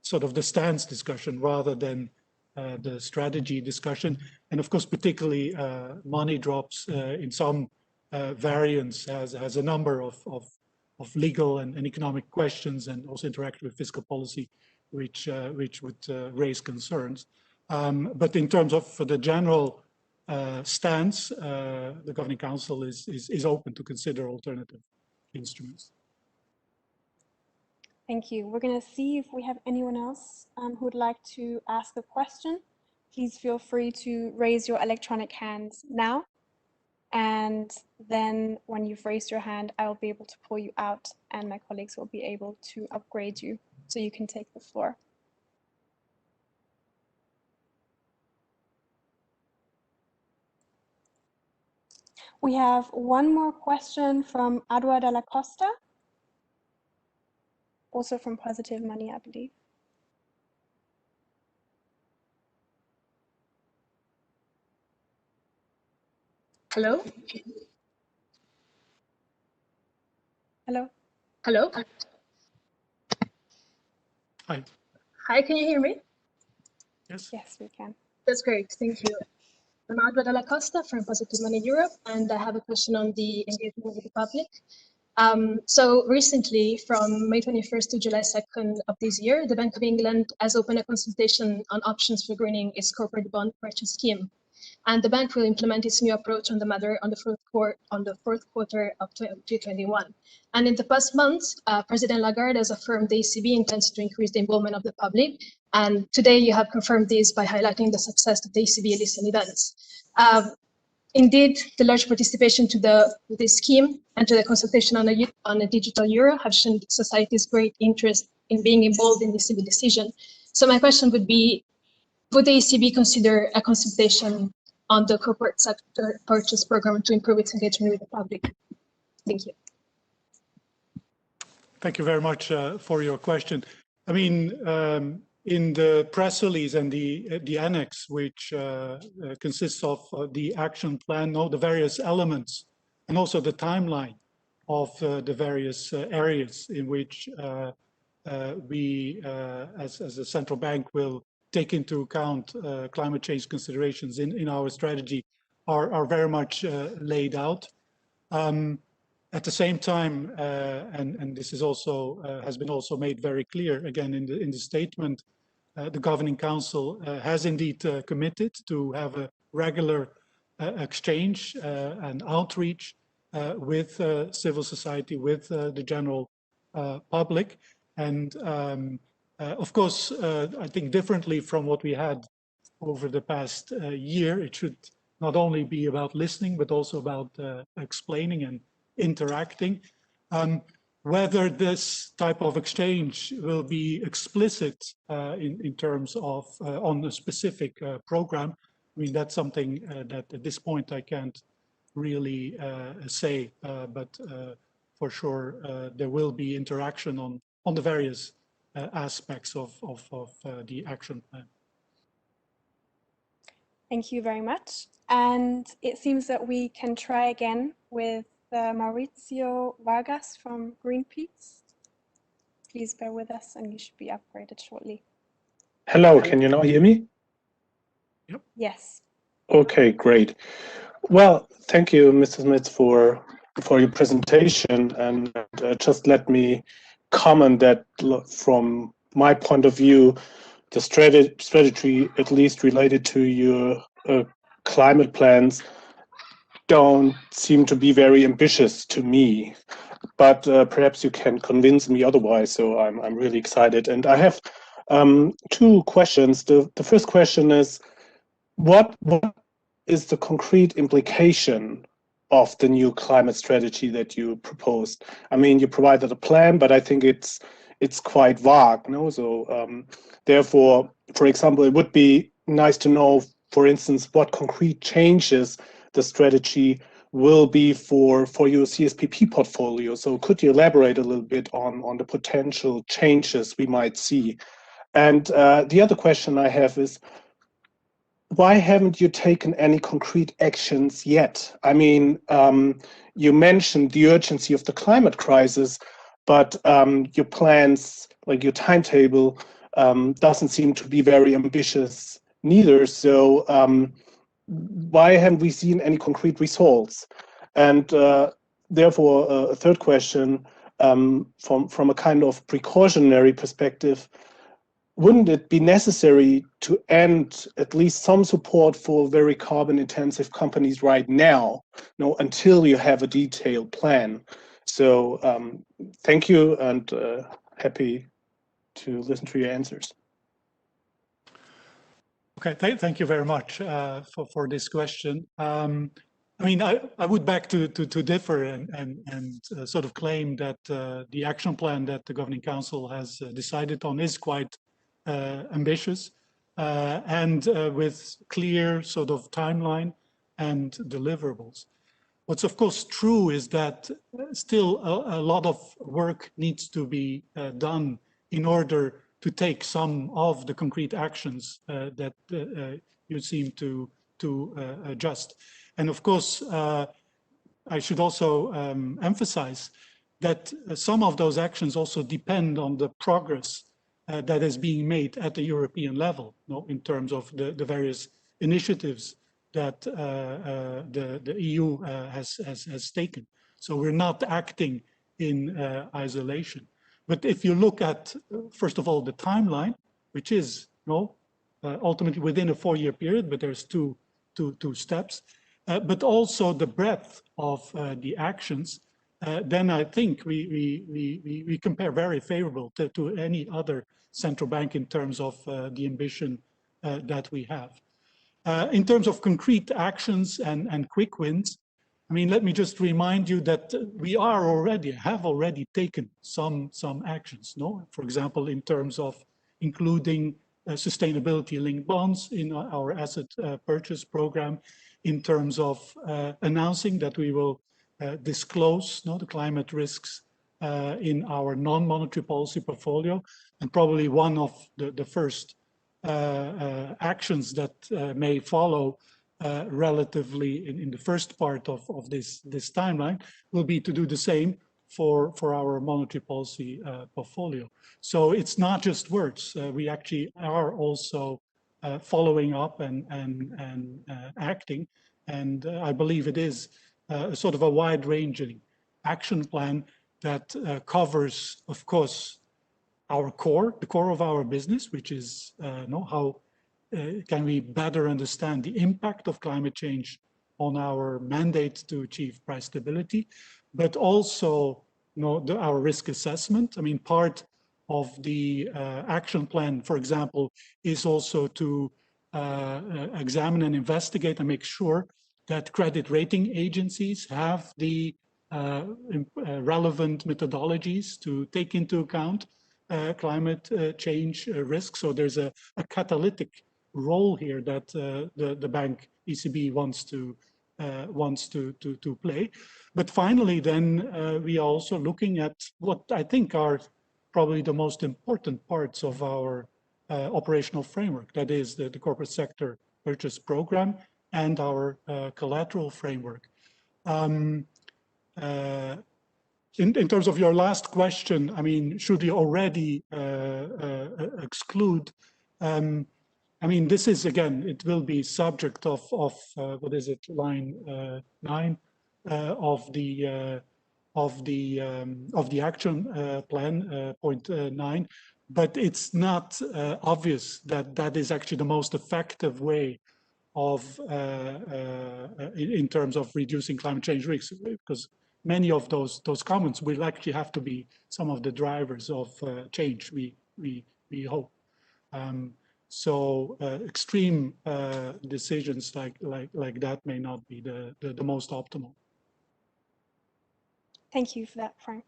Speaker 19: sort of the stance discussion rather than the strategy discussion. And of course, particularly money drops in some variants has a number of legal and economic questions and also interact with fiscal policy, which would raise concerns. But in terms of the general stance, the Governing Council is open to consider alternative instruments.
Speaker 18: Thank you. We're going to see if we have anyone else who would like to ask a question. Please feel free to raise your electronic hands now. And then when you've raised your hand, I will be able to pull you out and my colleagues will be able to upgrade you so you can take the floor. We have one more question from Adua Dalla Costa, also from Positive Money, I believe.
Speaker 22: Hello?
Speaker 18: Hello?
Speaker 22: Hello?
Speaker 19: Hi.
Speaker 22: Hi, can you hear me?
Speaker 19: Yes.
Speaker 18: Yes, we can.
Speaker 22: That's great, thank you. I'm Adwa Dalla Costa from Positive Money Europe, and I have a question on the engagement with the public. So recently, from May 21st to July 2nd of this year, the Bank of England has opened a consultation on options for greening its corporate bond purchase scheme. And the bank will implement its new approach on the matter on the fourth quarter of 2021. And in the past months, President Lagarde has affirmed the ECB intends to increase the involvement of the public. And today you have confirmed this by highlighting the success of the ECB listening events. Indeed, the large participation to this scheme and to the consultation on a digital euro have shown society's great interest in being involved in the ECB decision. So my question would be, would the ECB consider a consultation on the corporate sector purchase program to improve its engagement with the public? Thank you.
Speaker 19: Thank you very much for your question. I mean, in the press release and the annex, which consists of the action plan, the various elements, and also the timeline of the various areas in which we, as a central bank, will take into account climate change considerations in our strategy are very much laid out. At the same time, and this is also has been also made very clear again in the statement, the Governing Council has indeed committed to have a regular exchange and outreach with civil society, with the general public. And of course, I think differently from what we had over the past year, it should not only be about listening, but also about explaining and interacting. Whether this type of exchange will be explicit in terms of on a specific program, I mean, that's something that at this point I can't really say, but for sure there will be interaction on the various aspects of the action plan.
Speaker 18: Thank you very much. And it seems that we can try again with Mauricio Vargas from Greenpeace. Please bear with us and you should be upgraded shortly.
Speaker 21: Hello, can you now hear me?
Speaker 19: Yep.
Speaker 18: Yes.
Speaker 21: Okay, great. Well, thank you, Mr. Smith, for your presentation. And just let me comment that from my point of view, the strategy, at least related to your climate plans, don't seem to be very ambitious to me. But perhaps you can convince me otherwise. So I'm really excited. And I have two questions. The first question is, what is the concrete implication of the new climate strategy that you proposed? I mean, you provided a plan, but I think it's quite vague, no? So therefore, for example, it would be nice to know, for instance, what concrete changes the strategy will be for your CSPP portfolio. So could you elaborate a little bit on the potential changes we might see? And the other question I have is, why haven't you taken any concrete actions yet? I mean, you mentioned the urgency of the climate crisis, but your plans, like your timetable, doesn't seem to be very ambitious neither. So why haven't we seen any concrete results? And therefore, a third question, from a kind of precautionary perspective, wouldn't it be necessary to end at least some support for very carbon intensive companies right now, until you have a detailed plan? So thank you, and happy to listen to your answers.
Speaker 19: Okay, thank you very much for this question. I mean, I would beg to differ and sort of claim that the action plan that the Governing Council has decided on is quite ambitious and with clear sort of timeline and deliverables. What's of course true is that still a lot of work needs to be done in order to take some of the concrete actions that you seem to adjust. And of course, I should also emphasize that some of those actions also depend on the progress that is being made at the European level, in terms of the various initiatives that the EU has taken. So we're not acting in isolation. But if you look at, first of all, the timeline, which is ultimately within a 4-year period, but there's two steps, but also the breadth of the actions, then I think we compare very favorable to any other central bank in terms of the ambition that we have. In terms of concrete actions and quick wins, I mean, let me just remind you that we have already taken some actions, For example, in terms of including sustainability-linked bonds in our asset purchase program, in terms of announcing that we will disclose the climate risks in our non-monetary policy portfolio, and probably one of the first actions that may follow relatively in the first part of this timeline will be to do the same for our monetary policy portfolio. So it's not just words. We actually are also following up and acting. And I believe it is sort of a wide-ranging action plan that covers, of course, our core, the core of our business, which is how can we better understand the impact of climate change on our mandate to achieve price stability, but also our risk assessment. I mean, part of the action plan, for example, is also to examine and investigate and make sure that credit rating agencies have the relevant methodologies to take into account climate change risk. So there's a catalytic role here that the bank ECB wants to play. But finally, then we are also looking at what I think are probably the most important parts of our operational framework. That is the corporate sector purchase program and our collateral framework. In terms of your last question, I mean, should you already exclude? I mean, this is, again, it will be subject of what is it, line 9 of the action plan, point 9. But it's not obvious that that is actually the most effective way of in terms of reducing climate change risks, because many of those comments will actually have to be some of the drivers of change. We hope. So extreme decisions like that may not be the most optimal.
Speaker 18: Thank you for that, Frank.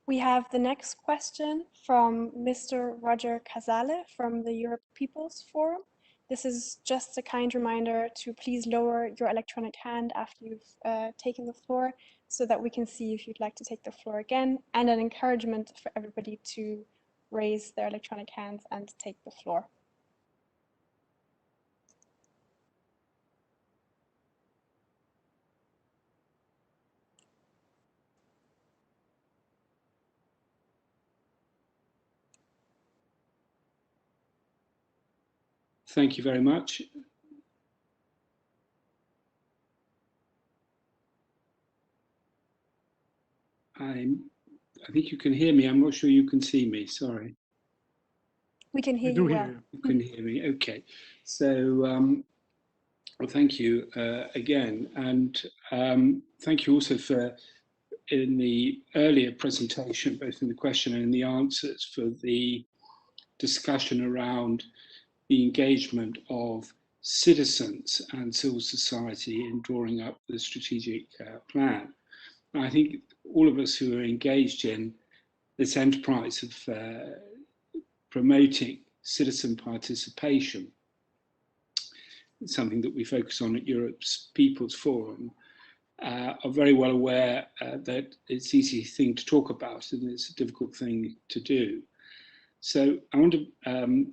Speaker 18: We have the next question from Mr. Roger Casale from the Europe People's Forum. This is just a kind reminder to please lower your electronic hand after you've taken the floor so that we can see if you'd like to take the floor again, and an encouragement for everybody to raise their electronic hands and take the floor.
Speaker 1: Thank you very much. I think you can hear me. I'm not sure you can see me. Sorry.
Speaker 18: We can hear you well.
Speaker 1: You can hear me. Okay. So, well, thank you again. And thank you also for, in the earlier presentation, both in the question and in the answers, for the discussion around the engagement of citizens and civil society in drawing up the strategic plan. And I think all of us who are engaged in this enterprise of promoting citizen participation, something that we focus on at Europe's People's Forum, are very well aware that it's an easy thing to talk about and it's a difficult thing to do. So I wonder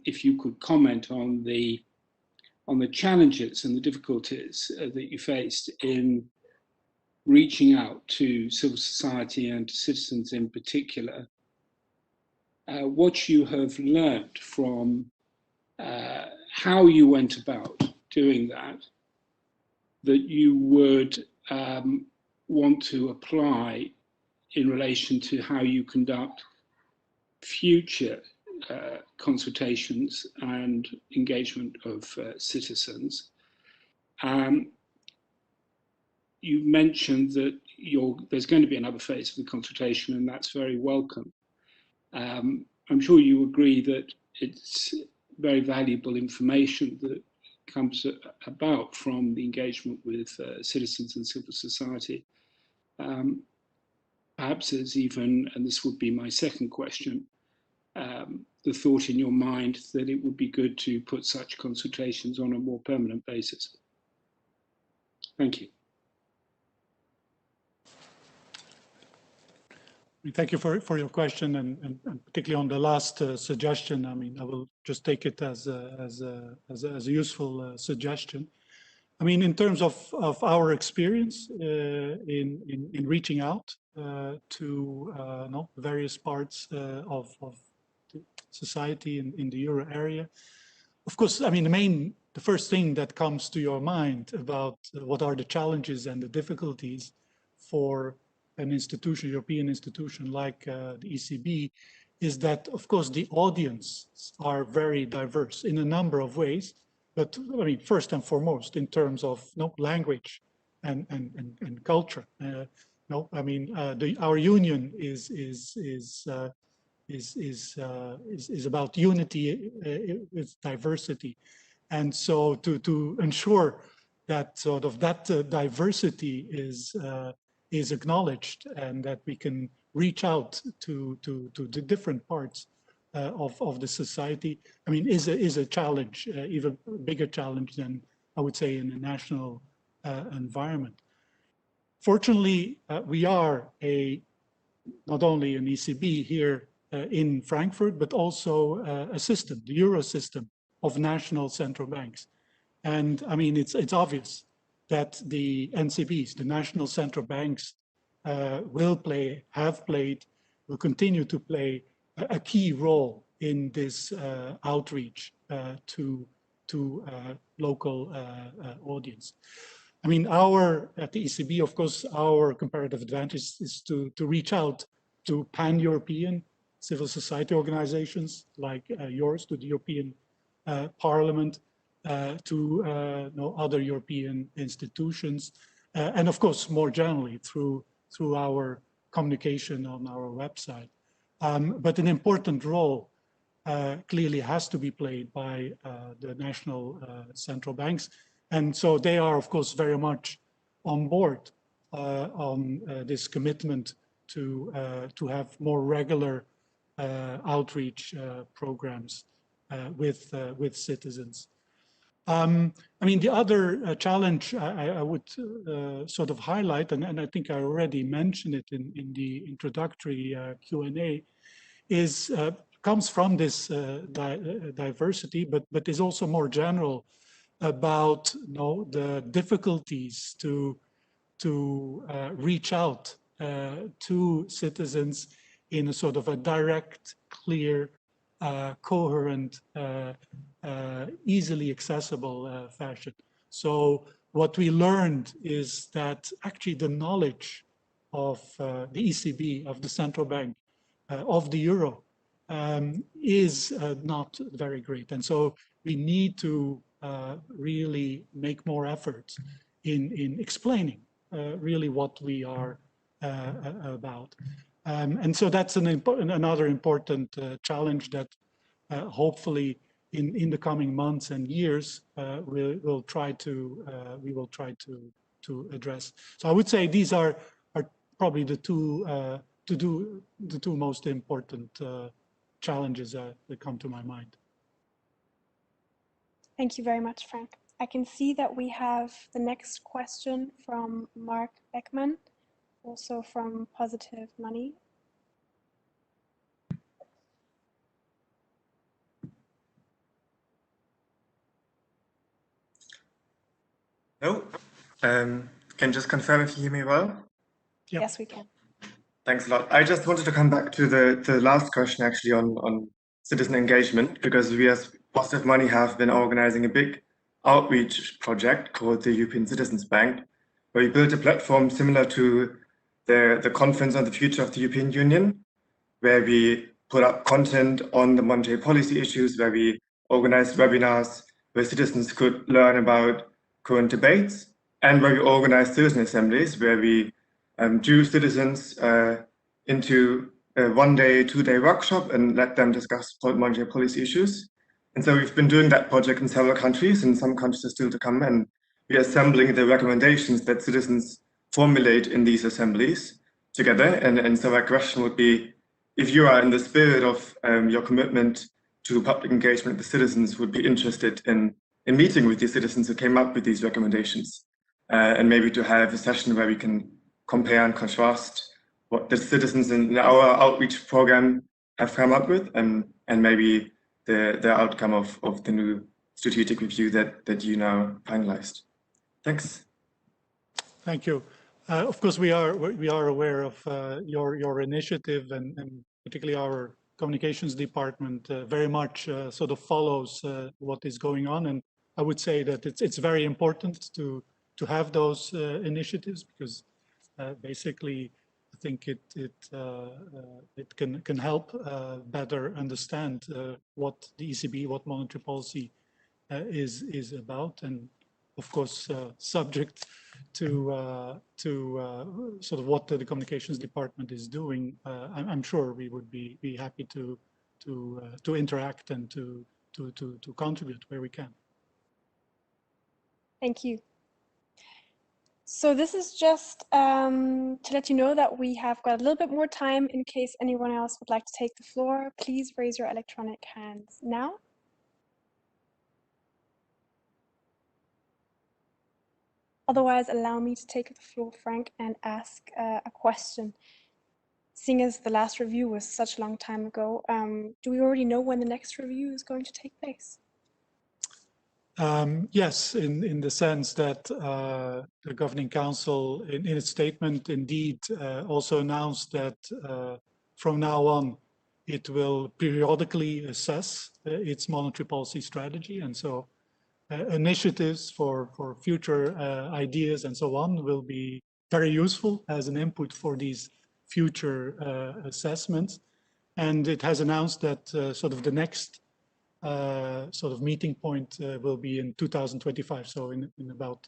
Speaker 1: if you could comment on the challenges and the difficulties that you faced in reaching out to civil society and to citizens in particular, what you have learned from how you went about doing that, that you would want to apply in relation to how you conduct future consultations and engagement of citizens. You mentioned that there's going to be another phase of the consultation, and that's very welcome. I'm sure you agree that it's very valuable information that comes about from the engagement with citizens and civil society. Perhaps there's even, and this would be my second question, the thought in your mind that it would be good to put such consultations on a more permanent basis. Thank you.
Speaker 19: Thank you for your question, and particularly on the last suggestion. I mean, I will just take it as a useful suggestion. I mean, in terms of our experience in reaching out to various parts of society in the euro area, of course, I mean, the first thing that comes to your mind about what are the challenges and the difficulties for an institution, European institution like the ECB, is that, of course, the audience are very diverse in a number of ways. But I mean, first and foremost, in terms of language and culture. I mean, our union is about unity with diversity, and so to ensure that sort of diversity is acknowledged and that we can reach out to the different parts of the society, I mean, is a challenge, even a bigger challenge than I would say in a national environment. Fortunately, we are not only an ECB here in Frankfurt, but also a system, the Euro system of national central banks. And I mean, it's obvious that the NCBs, the national central banks, will continue to play a key role in this outreach to local audience. I mean, at the ECB, of course, our comparative advantage is to reach out to pan-European civil society organizations like yours, to the European Parliament, to other European institutions, and of course, more generally through our communication on our website. But an important role clearly has to be played by the national central banks. And so they are, of course, very much on board on this commitment to have more regular outreach programs with citizens. I mean, the other challenge I would sort of highlight, and I think I already mentioned it in the introductory Q&A, comes from this diversity, but is also more general about the difficulties to reach out to citizens in a sort of a direct, clear, coherent, easily accessible fashion. So what we learned is that actually the knowledge of the ECB, of the central bank, of the euro is not very great. And so we need to really make more efforts in explaining really what we are about. And so that's another important challenge that hopefully in the coming months and years we will try to address. So I would say these are probably the two most important challenges that come to my mind.
Speaker 18: Thank you very much, Frank. I can see that we have the next question from Mark Beckman, also from Positive Money.
Speaker 3: No, can you just confirm if you hear me well?
Speaker 18: Yep. Yes, we can.
Speaker 3: Thanks a lot. I just wanted to come back to the last question actually on citizen engagement, because we as Positive Money have been organizing a big outreach project called the European Citizens Bank, where we built a platform similar to the Conference on the Future of the European Union, where we put up content on the monetary policy issues, where we organized webinars where citizens could learn about current debates, and where we organized citizen assemblies, where we drew citizens into a 1-day, 2-day workshop and let them discuss monetary policy issues. And so we've been doing that project in several countries, and some countries are still to come, and we're assembling the recommendations that citizens formulate in these assemblies together. And so my question would be, if you are in the spirit of your commitment to public engagement with the citizens, would be interested in meeting with the citizens who came up with these recommendations, and maybe to have a session where we can compare and contrast what the citizens in our outreach program have come up with, and maybe the outcome of the new strategic review that you now finalized. Thanks.
Speaker 19: Thank you. Of course, we are aware of your initiative, and particularly our communications department very much sort of follows what is going on. And I would say that it's very important to have those initiatives, because basically I think it can help better understand what the ECB, what monetary policy is about, and of course subject to sort of what the communications department is doing. I'm sure we would be happy to interact and to contribute where we can.
Speaker 18: Thank you. So this is just to let you know that we have got a little bit more time in case anyone else would like to take the floor. Please raise your electronic hands now. Otherwise, allow me to take the floor, Frank, and ask a question. Seeing as the last review was such a long time ago, do we already know when the next review is going to take place?
Speaker 19: Yes, in the sense that the Governing Council, in its statement, indeed also announced that from now on, it will periodically assess its monetary policy strategy. And so initiatives for future ideas and so on will be very useful as an input for these future assessments. And it has announced that sort of the next sort of meeting point will be in 2025. So in about,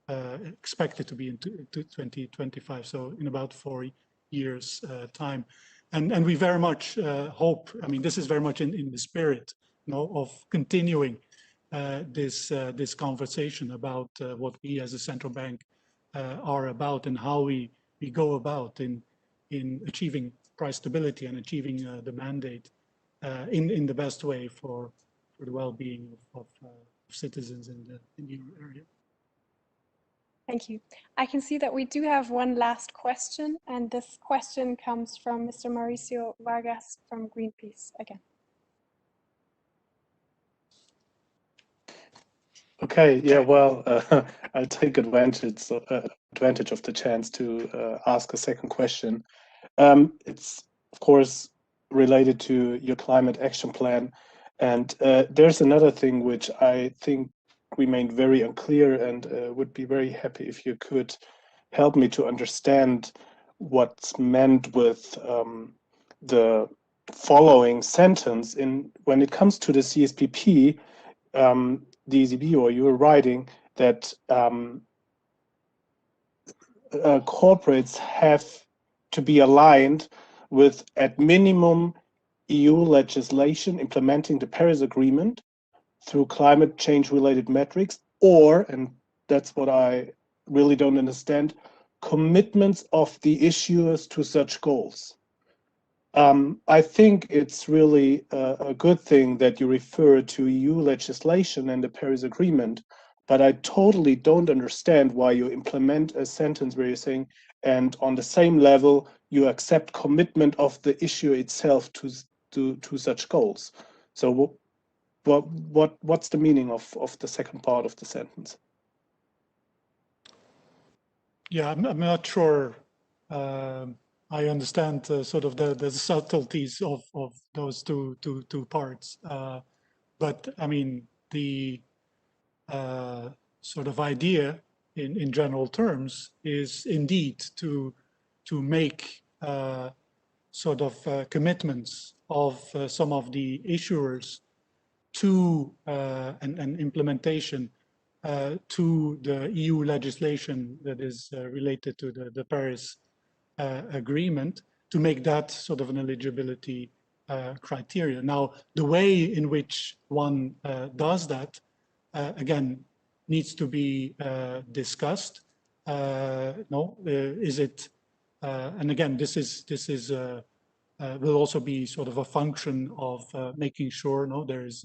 Speaker 19: expected to be in 2025. So in about 4 years time. And we very much hope, I mean, this is very much in the spirit, you know, of continuing this conversation about what we as a central bank are about, and how we go about in achieving price stability and achieving the mandate in the best way for the well-being of citizens in the euro area.
Speaker 18: Thank you. I can see that we do have one last question, and this question comes from Mr. Mauricio Vargas from Greenpeace again.
Speaker 21: Okay, yeah, well, I'll take advantage of the chance to ask a second question. It's, of course, related to your climate action plan. And there's another thing which I think remained very unclear, and would be very happy if you could help me to understand what's meant with the following sentence. When it comes to the CSPP, the ECB, or you were writing that corporates have to be aligned with, at minimum, EU legislation implementing the Paris Agreement through climate change related metrics, or, and that's what I really don't understand, commitments of the issuers to such goals. I think it's really a good thing that you refer to EU legislation and the Paris Agreement, but I totally don't understand why you implement a sentence where you're saying, and on the same level, you accept commitment of the issue itself to such goals. So what's the meaning of the second part of the sentence?
Speaker 19: Yeah, I'm not sure I understand sort of the subtleties of those two parts. But I mean, the sort of idea in general terms is indeed to make sort of commitments of some of the issuers to and implementation to the EU legislation that is related to the Paris Agreement, to make that sort of an eligibility criteria. Now, the way in which one does that, again, needs to be discussed. Is it, and again, this is will also be sort of a function of making sure there is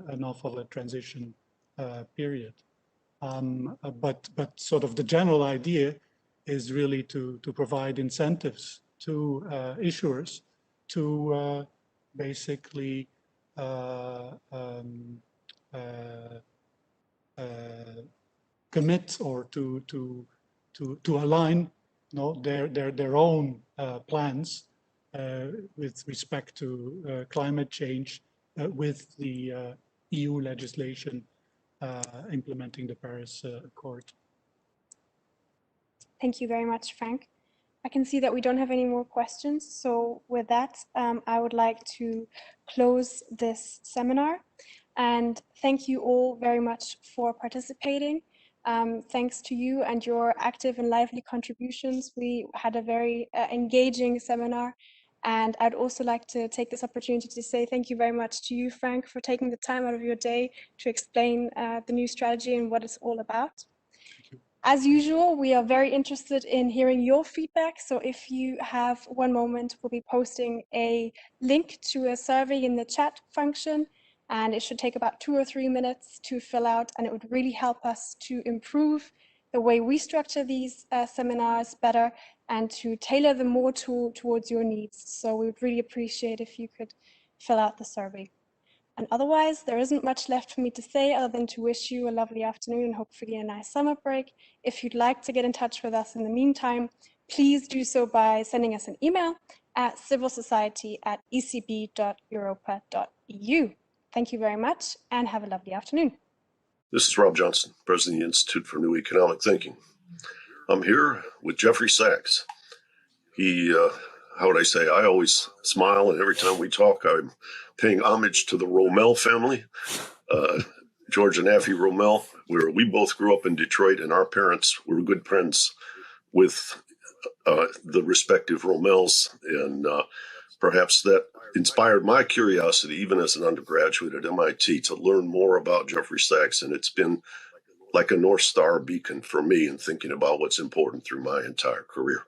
Speaker 19: enough of a transition period. But sort of the general idea is really to provide incentives to issuers to basically commit or to align their own plans with respect to climate change with the EU legislation implementing the Paris Accord.
Speaker 18: Thank you very much, Frank. I can see that we don't have any more questions. So with that, I would like to close this seminar. And thank you all very much for participating. Thanks to you and your active and lively contributions, we had a very engaging seminar. And I'd also like to take this opportunity to say thank you very much to you, Frank, for taking the time out of your day to explain the new strategy and what it's all about. As usual, we are very interested in hearing your feedback. So if you have one moment, we'll be posting a link to a survey in the chat function, and it should take about 2 or 3 minutes to fill out, and it would really help us to improve the way we structure these seminars better and to tailor them more towards your needs. So we would really appreciate if you could fill out the survey. And otherwise, there isn't much left for me to say other than to wish you a lovely afternoon and hopefully a nice summer break. If you'd like to get in touch with us in the meantime, please do so by sending us an email at civilsociety@ecb.europa.eu. Thank you very much and have a lovely afternoon.
Speaker 4: This is Rob Johnson, President of the Institute for New Economic Thinking. I'm here with Jeffrey Sachs. He, how would I say, I always smile, and every time we talk, I'm paying homage to the Rommel family, George and Affie Rommel, where we both grew up in Detroit, and our parents were good friends with the respective Rommels, and perhaps that inspired my curiosity, even as an undergraduate at MIT, to learn more about Jeffrey Sachs, and it's been like a North Star beacon for me in thinking about what's important through my entire career.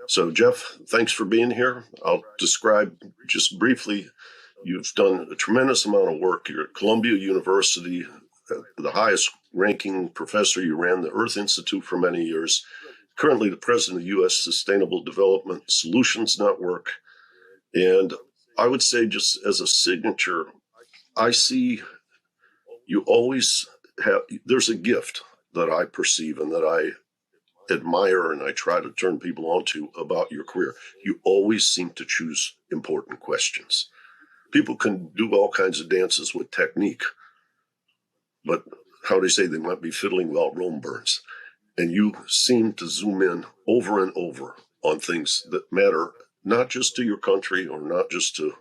Speaker 4: So, Jeff, thanks for being here. I'll describe just briefly. You've done a tremendous amount of work. You're at Columbia University, the highest ranking professor. You ran the Earth Institute for many years. Currently the president of the U.S. Sustainable Development Solutions Network. And I would say, just as a signature, I see you always have, there's a gift that I perceive and that I admire and I try to turn people onto about your career. You always seem to choose important questions. People can do all kinds of dances with technique, but how do they say they might be fiddling while Rome burns? And you seem to zoom in over and over on things that matter, not just to your country or not just to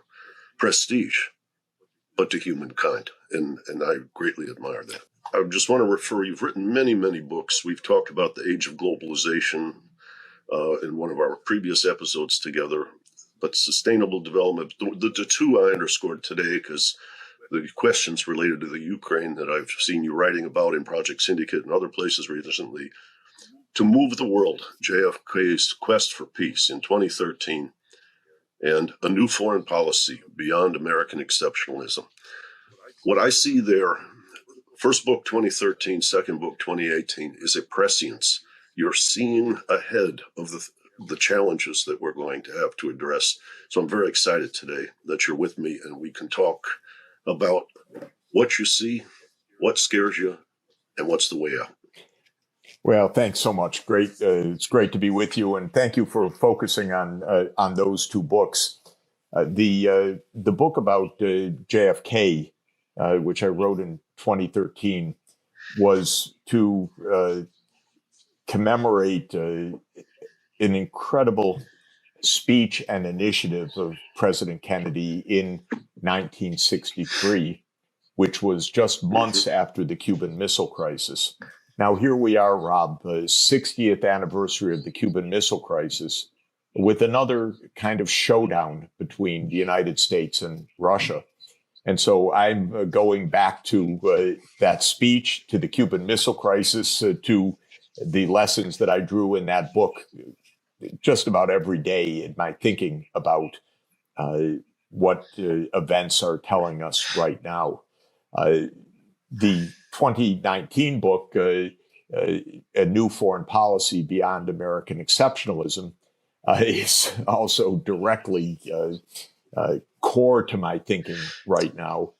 Speaker 4: prestige, but to humankind. And I greatly admire that. I just want to refer, you've written many, many books. We've talked about the age of globalization in one of our previous episodes together, but sustainable development, the two I underscored today because the questions related to the Ukraine that I've seen you writing about in Project Syndicate and other places recently, to move the world, JFK's quest for peace in 2013, and a new foreign policy beyond American exceptionalism. What I see there, first book 2013, second book 2018, is a prescience. You're seeing ahead of the challenges that we're going to have to address. So I'm very excited today that you're with me and we can talk about what you see, what scares you, and what's the way out.
Speaker 5: Well, thanks so much. Great. It's great to be with you, and thank you for focusing on those two books. The book about JFK, which I wrote in 2013, was to commemorate an incredible speech and initiative of President Kennedy in 1963, which was just months after the Cuban Missile Crisis. Now, here we are, Rob, the 60th anniversary of the Cuban Missile Crisis, with another kind of showdown between the United States and Russia. And so I'm going back to that speech, to the Cuban Missile Crisis, to the lessons that I drew in that book just about every day in my thinking about what events are telling us right now. The 2019 book, A New Foreign Policy Beyond American Exceptionalism, is also directly core to my thinking right now.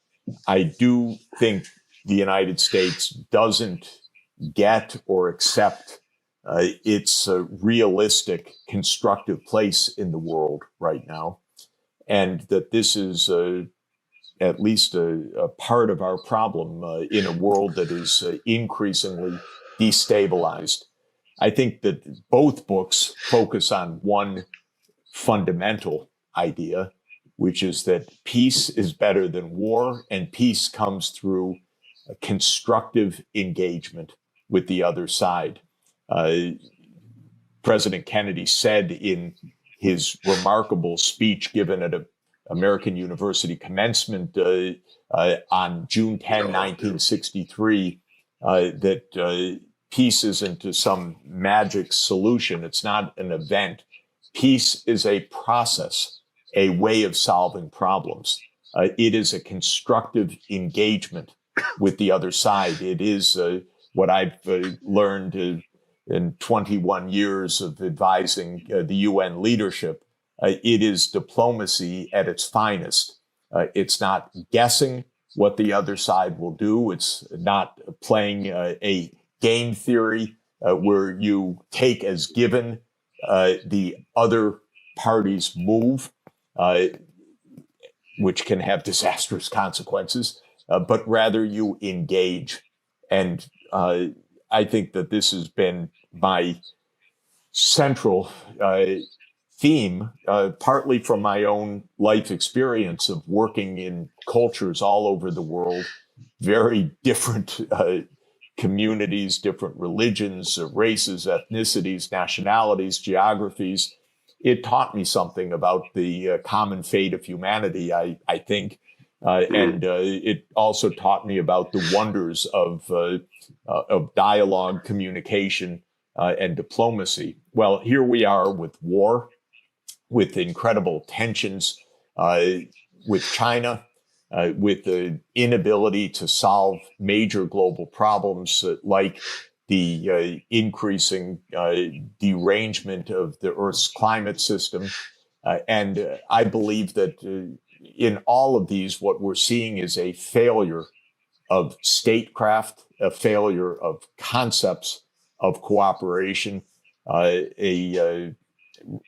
Speaker 5: I do think the United States doesn't get or accept its realistic, constructive place in the world right now, and that this is at least a part of our problem in a world that is increasingly destabilized. I think that both books focus on one fundamental idea, which is that peace is better than war, and peace comes through a constructive engagement with the other side. President Kennedy said in his remarkable speech given at an American University commencement on June 10, 1963, that peace isn't some magic solution. It's not an event. Peace is a process, a way of solving problems. It is a constructive engagement with the other side. It is what I've learned in 21 years of advising the UN leadership. It is diplomacy at its finest. It's not guessing what the other side will do. It's not playing a game theory where you take as given the other party's move, which can have disastrous consequences, but rather you engage. And I think that this has been my central theme, partly from my own life experience of working in cultures all over the world, very different communities, different religions, races, ethnicities, nationalities, geographies. It taught me something about the common fate of humanity, I think. And it also taught me about the wonders of dialogue, communication, and diplomacy. Well, here we are with war, with incredible tensions with China, with the inability to solve major global problems like the increasing derangement of the Earth's climate system. And I believe that in all of these, what we're seeing is a failure of statecraft, a failure of concepts of cooperation,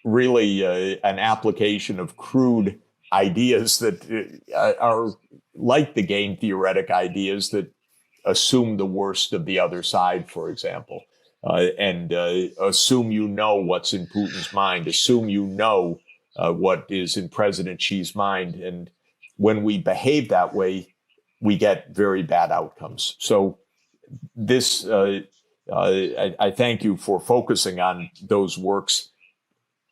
Speaker 5: really an application of crude ideas that are like the game theoretic ideas that assume the worst of the other side, for example, and assume you know what's in Putin's mind, assume you know what is in President Xi's mind. And when we behave that way, we get very bad outcomes. So this, I thank you for focusing on those works.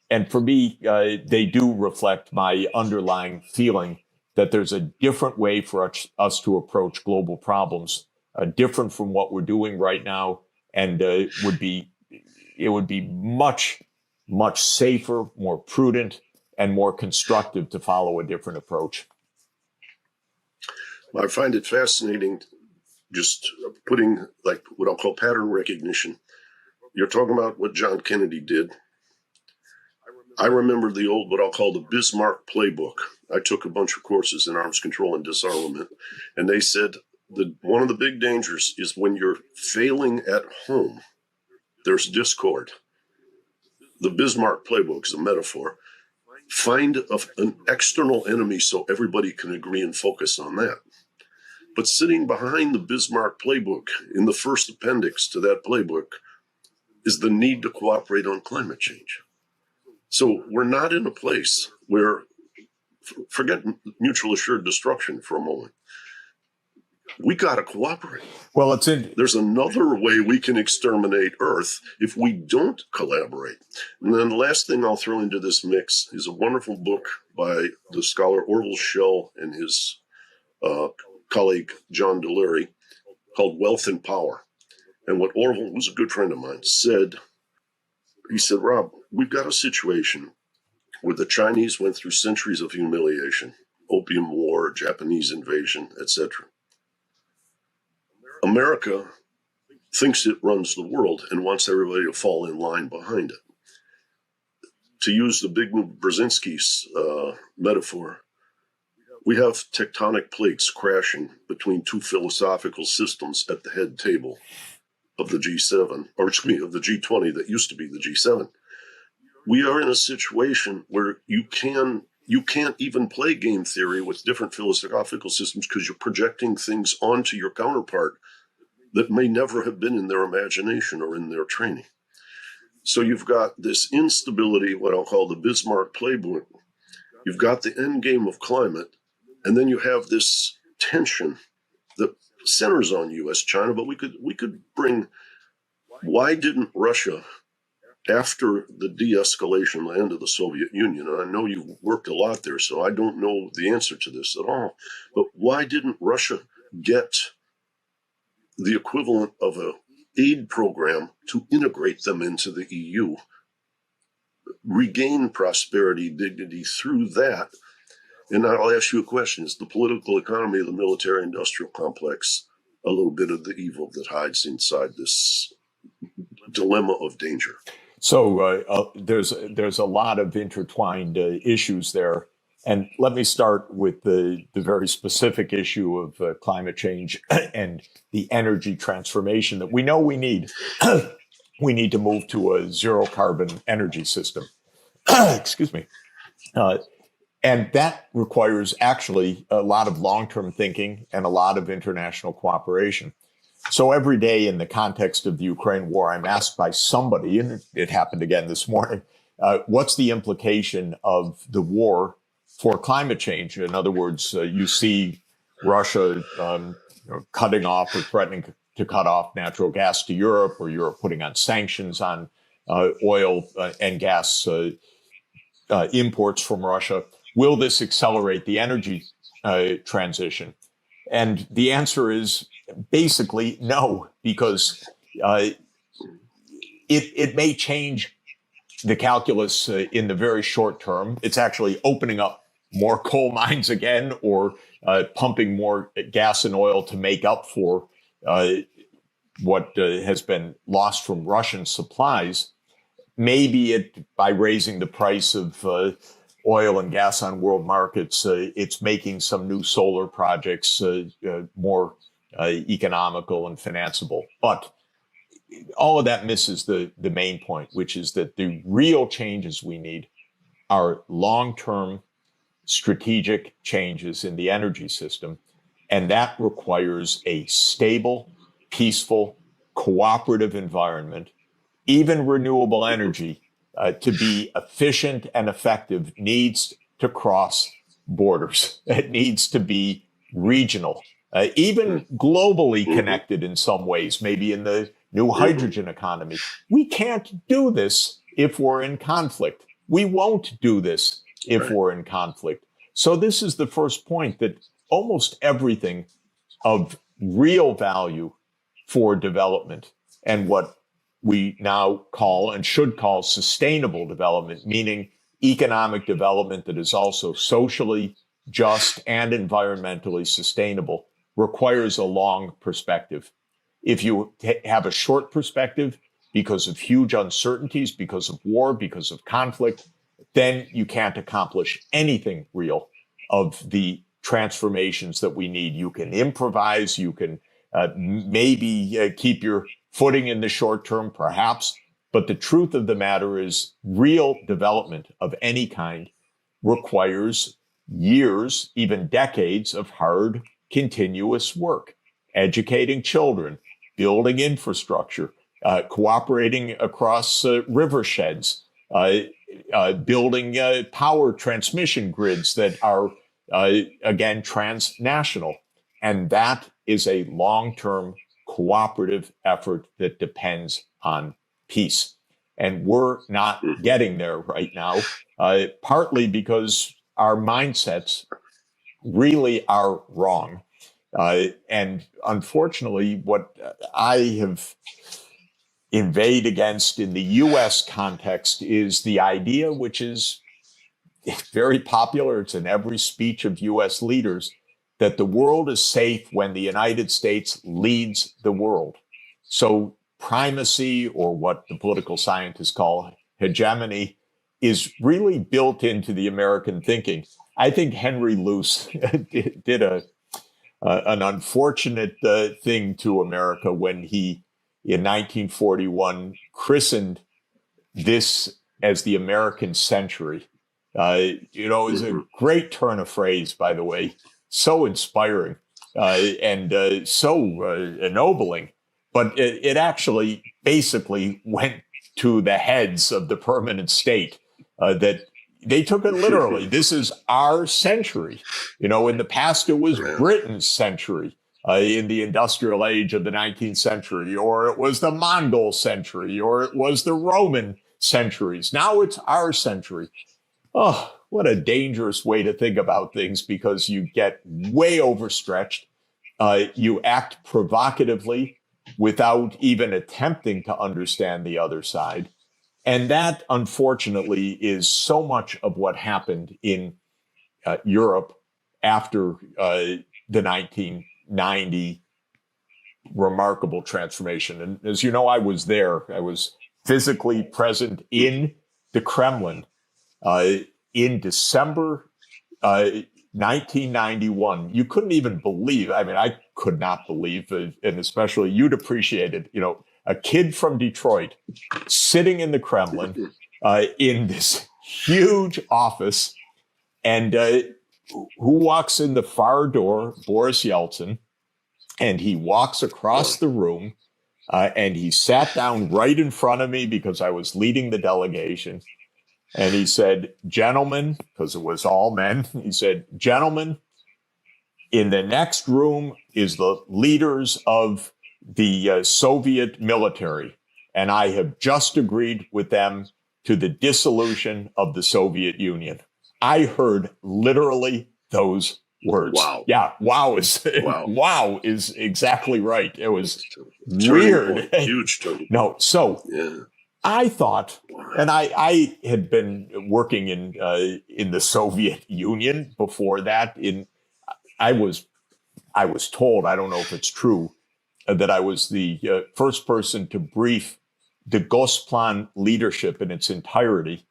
Speaker 5: And for me, they do reflect my underlying feeling that there's a different way for us to approach global problems, different from what we're doing right now, and it would be much, much safer, more prudent, and more constructive to follow a different approach.
Speaker 4: I find it fascinating, just putting like what I'll call pattern recognition. You're talking about what John Kennedy did. I remember the old, what I'll call the Bismarck playbook. I took a bunch of courses in arms control and disarmament, and they said that one of the big dangers is when you're failing at home, there's discord. The Bismarck playbook is a metaphor. Find an external enemy so everybody can agree and focus on that. But sitting behind the Bismarck playbook, in the first appendix to that playbook, is the need to cooperate on climate change. So we're not in a place where, forget mutual assured destruction for a moment. We got to cooperate.
Speaker 5: Well,
Speaker 4: there's another way we can exterminate Earth if we don't collaborate. And then the last thing I'll throw into this mix is a wonderful book by the scholar Orville Schell and his colleague John Delury called Wealth and Power. And what Orville, who's a good friend of mine, said, he said, Rob, we've got a situation where the Chinese went through centuries of humiliation, Opium War, Japanese invasion, etc. America thinks it runs the world and wants everybody to fall in line behind it. To use the Big Brzezinski's metaphor, we have tectonic plates crashing between two philosophical systems at the head table. of the G7, or excuse me, of the G20 that used to be the G7. We are in a situation where you can't even play game theory with different philosophical systems because you're projecting things onto your counterpart that may never have been in their imagination or in their training. So you've got this instability, what I'll call the Bismarck playbook. You've got the end game of climate, and then you have this tension that centers on U.S. China. But we could bring, why didn't Russia, after the de-escalation, the end of the Soviet Union, and I know you've worked a lot there, so I don't know the answer to this at all, but why didn't Russia get the equivalent of an aid program to integrate them into the EU, regain prosperity, dignity through that? And I'll ask you a question. Is the political economy of the military-industrial complex a little bit of the evil that hides inside this dilemma of danger?
Speaker 5: So there's a lot of intertwined issues there. And let me start with the very specific issue of climate change and the energy transformation that we know we need. We need to move to a zero carbon energy system. Excuse me. And that requires actually a lot of long-term thinking and a lot of international cooperation. So every day in the context of the Ukraine war, I'm asked by somebody, and it happened again this morning, what's the implication of the war for climate change? In other words, you see Russia cutting off or threatening to cut off natural gas to Europe, or Europe putting on sanctions on oil and gas imports from Russia. Will this accelerate the energy transition? And the answer is basically no, because it may change the calculus in the very short term. It's actually opening up more coal mines again, or pumping more gas and oil to make up for what has been lost from Russian supplies. Maybe by raising the price of oil and gas on world markets, it's making some new solar projects more economical and financeable. But all of that misses the main point, which is that the real changes we need are long-term strategic changes in the energy system. And that requires a stable, peaceful, cooperative environment. Even renewable energy, to be efficient and effective, needs to cross borders. It needs to be regional, even globally connected in some ways, maybe in the new hydrogen economy. We can't do this if we're in conflict. We won't do this if we're in conflict. So this is the first point, that almost everything of real value for development, and what we now call and should call sustainable development, meaning economic development that is also socially just and environmentally sustainable, requires a long perspective. If you have a short perspective because of huge uncertainties, because of war, because of conflict, then you can't accomplish anything real of the transformations that we need. You can improvise, you can maybe keep your footing in the short term, perhaps. But the truth of the matter is, real development of any kind requires years, even decades of hard, continuous work, educating children, building infrastructure, cooperating across riversheds, building power transmission grids that are, again, transnational. And that is a long-term cooperative effort that depends on peace. And we're not getting there right now, partly because our mindsets really are wrong. And unfortunately, what I have inveighed against in the US context is the idea, which is very popular, it's in every speech of US leaders, that the world is safe when the United States leads the world. So primacy, or what the political scientists call hegemony, is really built into the American thinking. I think Henry Luce did an unfortunate thing to America when he in 1941 christened this as the American century. It was a great turn of phrase, by the way, so inspiring and so ennobling. But it actually basically went to the heads of the permanent state that they took it literally. This is our century. In the past, it was Britain's century. In the industrial age of the 19th century, or it was the Mongol century, or it was the Roman centuries. Now it's our century. Oh, what a dangerous way to think about things, because you get way overstretched. You act provocatively without even attempting to understand the other side. And that, unfortunately, is so much of what happened in Europe after the 1990 remarkable transformation. And as you know, I was there. I was physically present in the Kremlin in December 1991. You couldn't even believe, I could not believe, and especially you'd appreciate it, a kid from Detroit sitting in the Kremlin in this huge office, and who walks in the far door? Boris Yeltsin. And he walks across the room and he sat down right in front of me because I was leading the delegation. And he said, gentlemen, because it was all men, he said, gentlemen, in the next room is the leaders of the Soviet military. And I have just agreed with them to the dissolution of the Soviet Union. I heard literally those words.
Speaker 4: Wow.
Speaker 5: Yeah. Wow is exactly right. It was
Speaker 4: Turning
Speaker 5: weird.
Speaker 4: point, huge turning.
Speaker 5: No. So
Speaker 4: Yeah.
Speaker 5: I thought, and I had been working in the Soviet Union before that. I was told, I don't know if it's true, that I was the first person to brief the Gosplan leadership in its entirety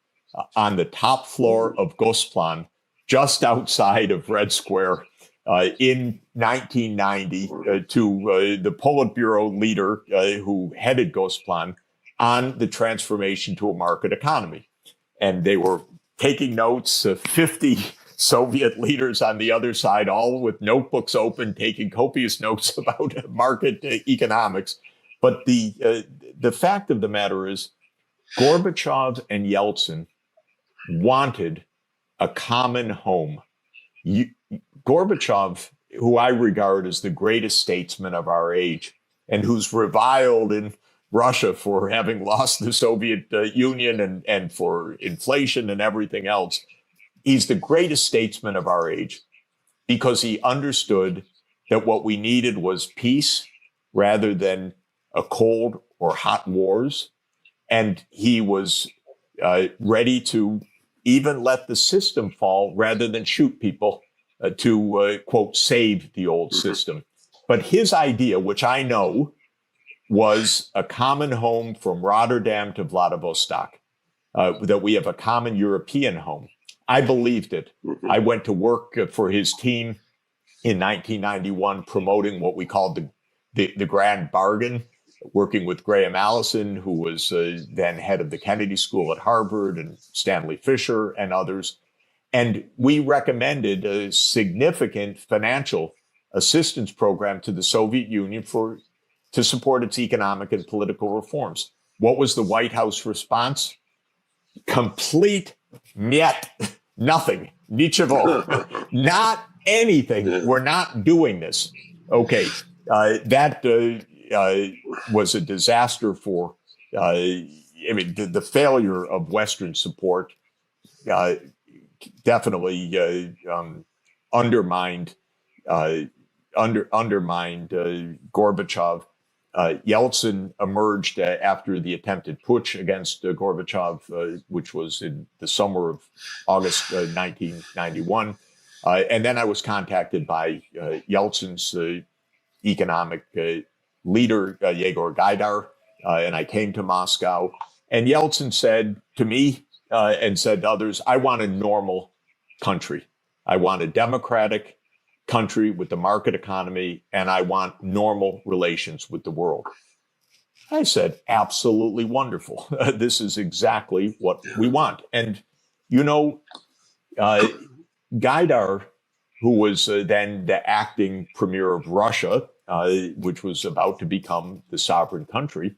Speaker 5: on the top floor of Gosplan, just outside of Red Square, in 1990, to the Politburo leader who headed Gosplan on the transformation to a market economy. And they were taking notes, 50 Soviet leaders on the other side, all with notebooks open, taking copious notes about market economics. But the fact of the matter is, Gorbachev and Yeltsin wanted a common home. Gorbachev, who I regard as the greatest statesman of our age, and who's reviled in Russia for having lost the Soviet Union and for inflation and everything else, he's the greatest statesman of our age because he understood that what we needed was peace rather than a cold or hot wars. And he was ready to even let the system fall rather than shoot people to, quote, save the old system. But his idea, which I know, was a common home from Rotterdam to Vladivostok, that we have a common European home. I believed it. I went to work for his team in 1991, promoting what we called the Grand Bargain, working with Graham Allison, who was then head of the Kennedy School at Harvard, and Stanley Fischer and others. And we recommended a significant financial assistance program to the Soviet Union to support its economic and political reforms. What was the White House response? Complete niet, nothing, nichevo, not anything.
Speaker 4: Yeah.
Speaker 5: We're not doing this. Okay, that was a disaster for, the failure of Western support definitely undermined Gorbachev. Yeltsin emerged after the attempted putsch against Gorbachev, which was in the summer of August 1991. And then I was contacted by Yeltsin's economic leader, Yegor Gaidar, and I came to Moscow. And Yeltsin said to me and said to others, I want a normal country. I want a democratic country with the market economy, and I want normal relations with the world. I said, absolutely wonderful. This is exactly what we want. And, you know, Gaidar, who was then the acting premier of Russia, which was about to become the sovereign country,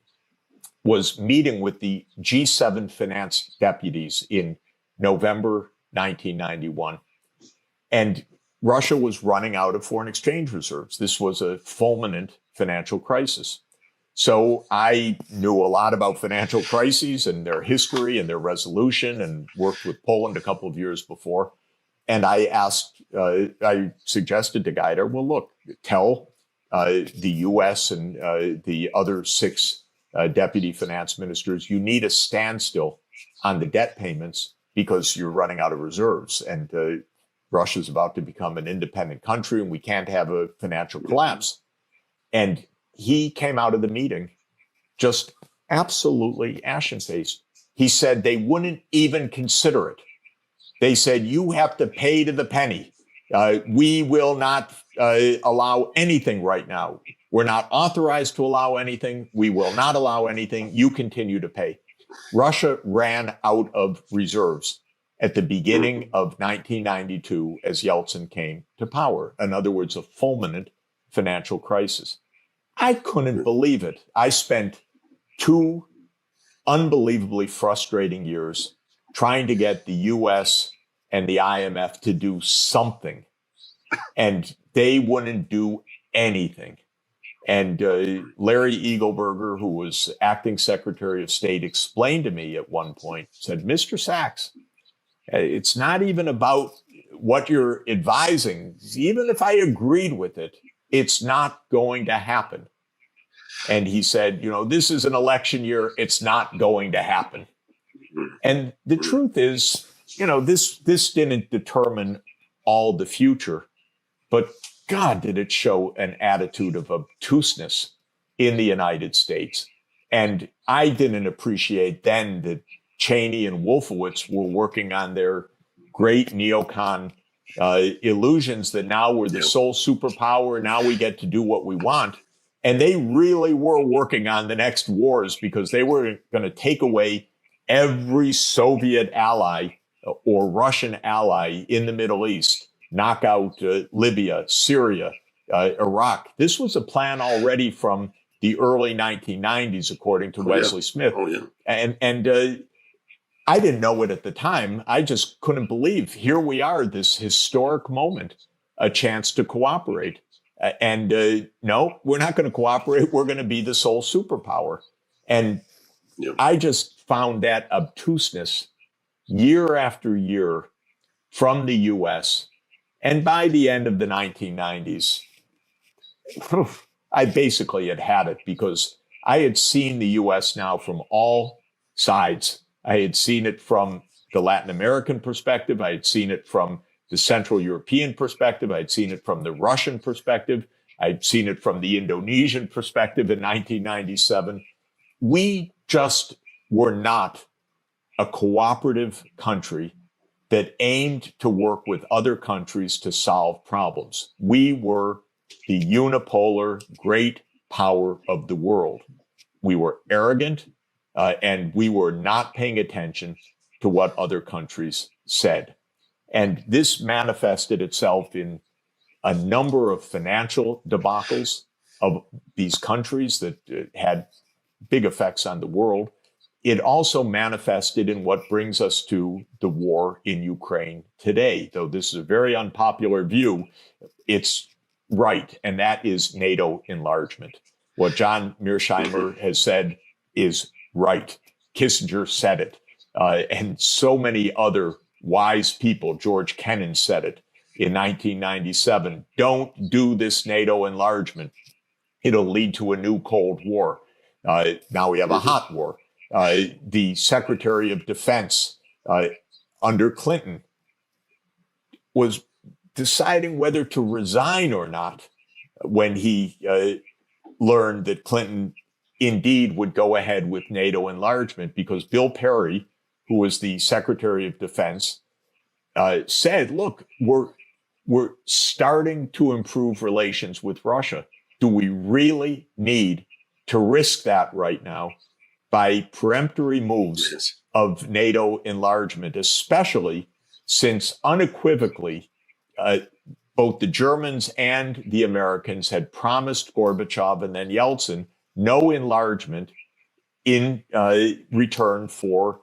Speaker 5: was meeting with the G7 finance deputies in November 1991. And Russia was running out of foreign exchange reserves. This was a fulminant financial crisis. So I knew a lot about financial crises and their history and their resolution, and worked with Poland a couple of years before. And I suggested to Gaidar, well, look, tell the U.S. and the other 6 deputy finance ministers, you need a standstill on the debt payments because you're running out of reserves. And Russia's about to become an independent country, and we can't have a financial collapse. And he came out of the meeting just absolutely ashen-faced. He said they wouldn't even consider it. They said, you have to pay to the penny. We will not allow anything right now. We're not authorized to allow anything. We will not allow anything. You continue to pay. Russia ran out of reserves at the beginning of 1992 as Yeltsin came to power. In other words, a fulminant financial crisis. I couldn't believe it. I spent 2 unbelievably frustrating years trying to get the US and the IMF to do something, and they wouldn't do anything. And Larry Eagleberger, who was acting Secretary of State, explained to me at one point, said, Mr. Sachs, it's not even about what you're advising. Even if I agreed with it, it's not going to happen. And he said, you know, this is an election year. It's not going to happen. And the truth is, you know, this didn't determine all the future, but God, did it show an attitude of obtuseness in the United States. And I didn't appreciate then that Cheney and Wolfowitz were working on their great neocon illusions that now we're the sole superpower. Now we get to do what we want. And they really were working on the next wars because they were going to take away every Soviet ally or Russian ally in the Middle East, knock out Libya, Syria, Iraq. This was a plan already from the early 1990s, according to Wesley Smith. And I didn't know it at the time. I just couldn't believe here we are, this historic moment, a chance to cooperate. No, we're not going to cooperate. We're going to be the sole superpower. And I just found that obtuseness year after year from the U.S. And by the end of the 1990s, I basically had it because I had seen the U.S. now from all sides. I had seen it from the Latin American perspective. I had seen it from the Central European perspective. I'd seen it from the Russian perspective. I'd seen it from the Indonesian perspective in 1997. We just were not a cooperative country that aimed to work with other countries to solve problems. We were the unipolar great power of the world. We were arrogant, and we were not paying attention to what other countries said. And this manifested itself in a number of financial debacles of these countries that had big effects on the world. It also manifested in what brings us to the war in Ukraine today. Though this is a very unpopular view, it's right, and that is NATO enlargement. What John Mearsheimer has said is right. Kissinger said it, and so many other wise people. George Kennan said it in 1997. Don't do this NATO enlargement. It'll lead to a new Cold War. Now we have a hot war. The Secretary of Defense under Clinton was deciding whether to resign or not when he learned that Clinton indeed would go ahead with NATO enlargement, because Bill Perry, who was the Secretary of Defense, said, look, we're starting to improve relations with Russia. Do we really need to risk that right now by peremptory moves of NATO enlargement, especially since unequivocally both the Germans and the Americans had promised Gorbachev and then Yeltsin no enlargement in return for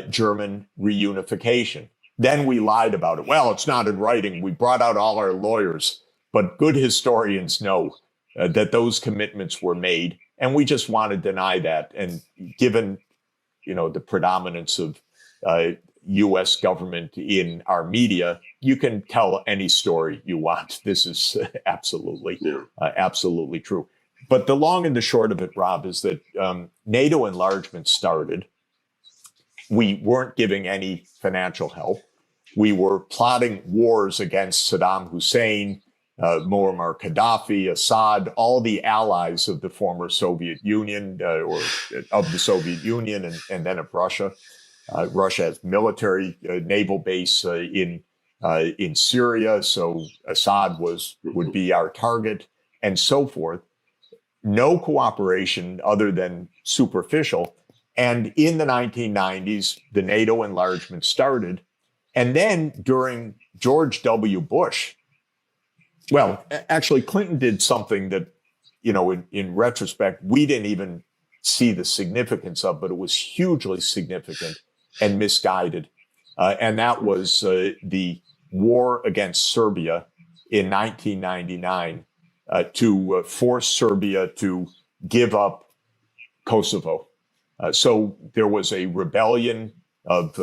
Speaker 5: German reunification. Then we lied about it. Well, it's not in writing. We brought out all our lawyers. But good historians know that those commitments were made, and we just want to deny that. And given, the predominance of U.S. government in our media, you can tell any story you want. This is absolutely true. But the long and the short of it, Rob, is that NATO enlargement started. We weren't giving any financial help. We were plotting wars against Saddam Hussein, Muammar Gaddafi, Assad, all the allies of the former Soviet Union, or of the Soviet Union, and then of Russia. Russia has military naval base in Syria, so Assad would be our target, and so forth. No cooperation other than superficial. And in the 1990s, the NATO enlargement started. And then during George W. Bush, well, actually, Clinton did something that, in retrospect, we didn't even see the significance of, but it was hugely significant and misguided. And that was the war against Serbia in 1999 to force Serbia to give up Kosovo. So there was a rebellion of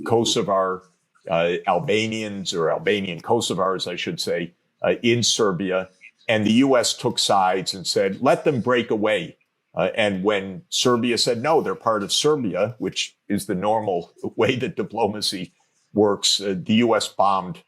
Speaker 5: Kosovar Albanians, or Albanian Kosovars, I should say, in Serbia. And the U.S. took sides and said, let them break away. And when Serbia said, no, they're part of Serbia, which is the normal way that diplomacy works, the U.S. bombed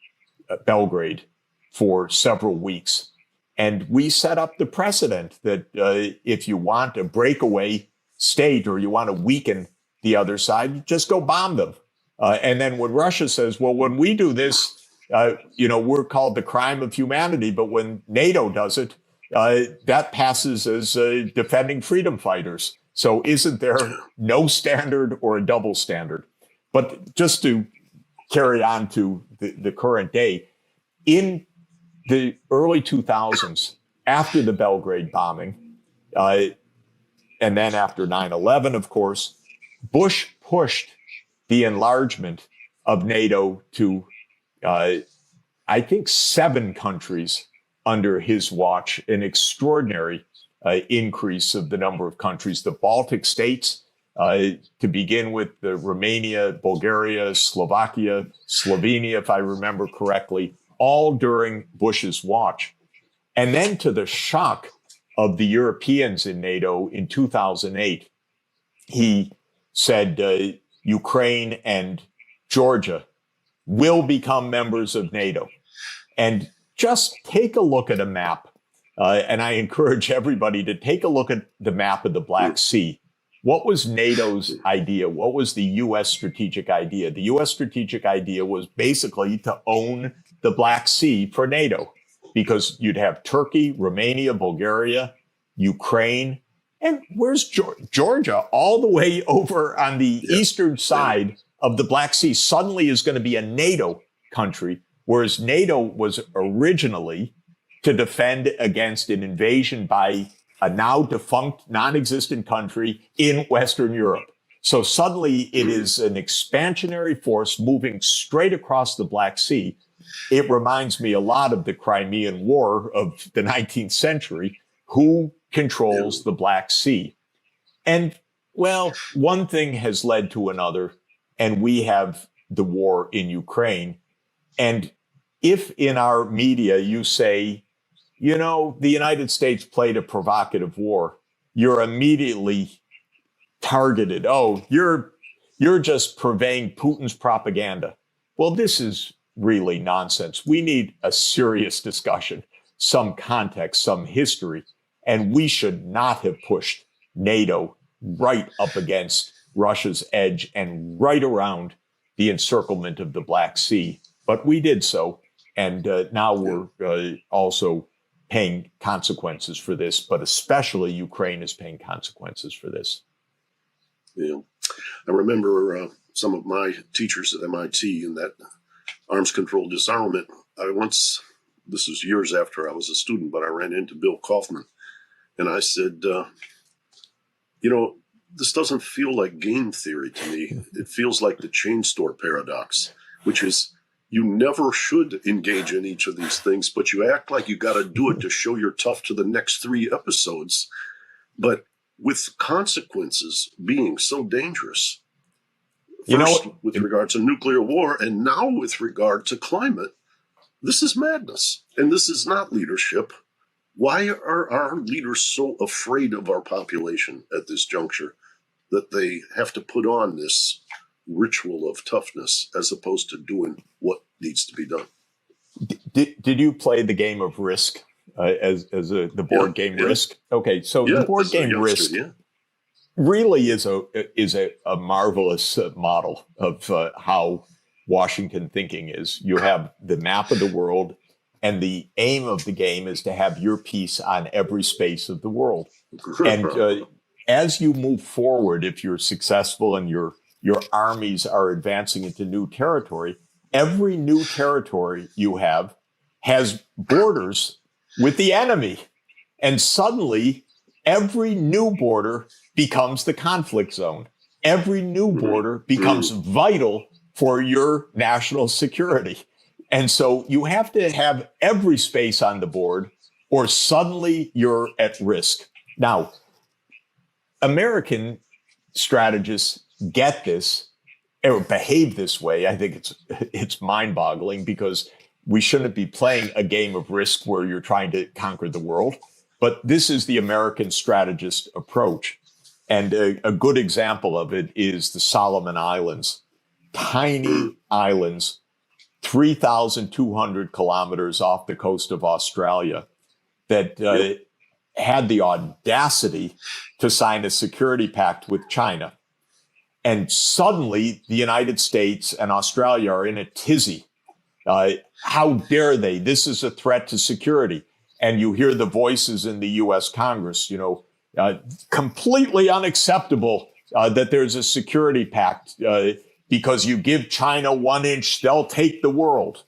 Speaker 5: Belgrade for several weeks. And we set up the precedent that if you want a breakaway state or you want to weaken the other side, you just go bomb them. And then when Russia says, well, when we do this, we're called the crime of humanity, but when NATO does it, that passes as defending freedom fighters. So isn't there no standard or a double standard? But just to carry on to the current day, in the early 2000s, after the Belgrade bombing, and then after 9/11, of course, Bush pushed the enlargement of NATO to, I think, 7 countries under his watch, an extraordinary increase of the number of countries. The Baltic states, to begin with, the Romania, Bulgaria, Slovakia, Slovenia, if I remember correctly, all during Bush's watch. And then, to the shock of the Europeans in NATO in 2008, he said Ukraine and Georgia will become members of NATO. And just take a look at a map. And I encourage everybody to take a look at the map of the Black Sea. What was NATO's idea? What was the U.S. strategic idea? The U.S. strategic idea was basically to own the Black Sea for NATO, because you'd have Turkey, Romania, Bulgaria, Ukraine, and where's Georgia? All the way over on the eastern side of the Black Sea suddenly is going to be a NATO country, whereas NATO was originally to defend against an invasion by a now defunct, non-existent country in Western Europe. So suddenly it is an expansionary force moving straight across the Black Sea. It reminds me a lot of the Crimean War of the 19th century. Who controls the Black Sea? And, well, one thing has led to another, and we have the war in Ukraine. And if in our media you say, the United States played a provocative war, you're immediately targeted. Oh, you're just purveying Putin's propaganda. Well, this is really nonsense. We need a serious discussion, some context, some history, and we should not have pushed NATO right up against Russia's edge and right around the encirclement of the Black Sea. But we did so, and now we're also paying consequences for this, but especially Ukraine is paying consequences for this.
Speaker 4: Yeah. I remember some of my teachers at MIT in that arms control disarmament. This was years after I was a student, but I ran into Bill Kaufman and I said, this doesn't feel like game theory to me. It feels like the chain store paradox, which is you never should engage in each of these things, but you act like you got to do it to show you're tough to the next 3 episodes. But with consequences being so dangerous, first with regard to nuclear war and now with regard to climate, this is madness. And this is not leadership. Why are our leaders so afraid of our population at this juncture that they have to put on this ritual of toughness as opposed to doing what needs to be done?
Speaker 5: Did you play the game of Risk the board game Risk? Okay, so the board game Risk really is a marvelous model of how Washington thinking is. You have the map of the world, and the aim of the game is to have your piece on every space of the world. And as you move forward, if you're successful and your armies are advancing into new territory, every new territory you have has borders with the enemy. And suddenly, every new border becomes the conflict zone. Every new border becomes vital for your national security. And so you have to have every space on the board, or suddenly you're at risk. Now, American strategists get this or behave this way. I think it's mind-boggling, because we shouldn't be playing a game of Risk where you're trying to conquer the world. But this is the American strategist approach. And a good example of it is the Solomon Islands. Tiny islands, 3,200 kilometers off the coast of Australia, that had the audacity to sign a security pact with China. And suddenly the United States and Australia are in a tizzy. How dare they? This is a threat to security. And you hear the voices in the U.S. Congress, completely unacceptable that there's a security pact because you give China 1 inch, they'll take the world.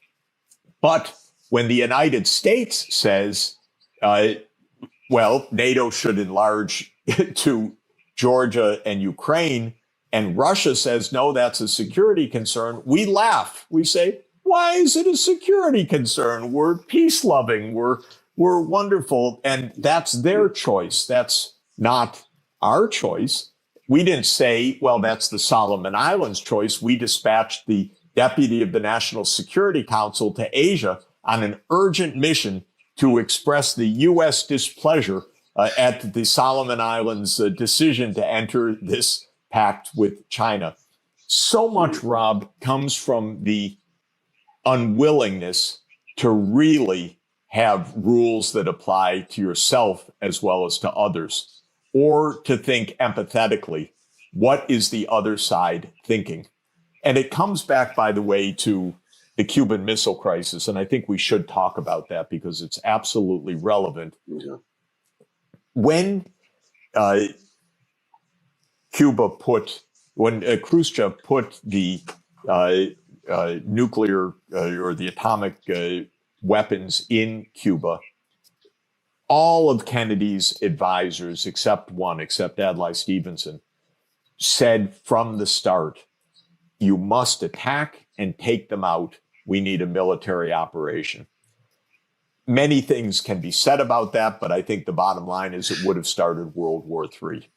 Speaker 5: But when the United States says, NATO should enlarge to Georgia and Ukraine, and Russia says, no, that's a security concern, we laugh. We say, why is it a security concern? We're peace-loving. We're wonderful. And that's their choice. That's not our choice. We didn't say, well, that's the Solomon Islands choice. We dispatched the deputy of the National Security Council to Asia on an urgent mission to express the U.S. displeasure at the Solomon Islands' decision to enter this pact with China. So much, Rob, comes from the unwillingness to really have rules that apply to yourself as well as to others, or to think empathetically, what is the other side thinking? And it comes back, by the way, to the Cuban Missile Crisis, and I think we should talk about that because it's absolutely relevant.
Speaker 4: Yeah.
Speaker 5: When Khrushchev put the nuclear or the atomic weapons in Cuba, all of Kennedy's advisors, except Adlai Stevenson, said from the start, you must attack and take them out. We need a military operation. Many things can be said about that, but I think the bottom line is it would have started World War III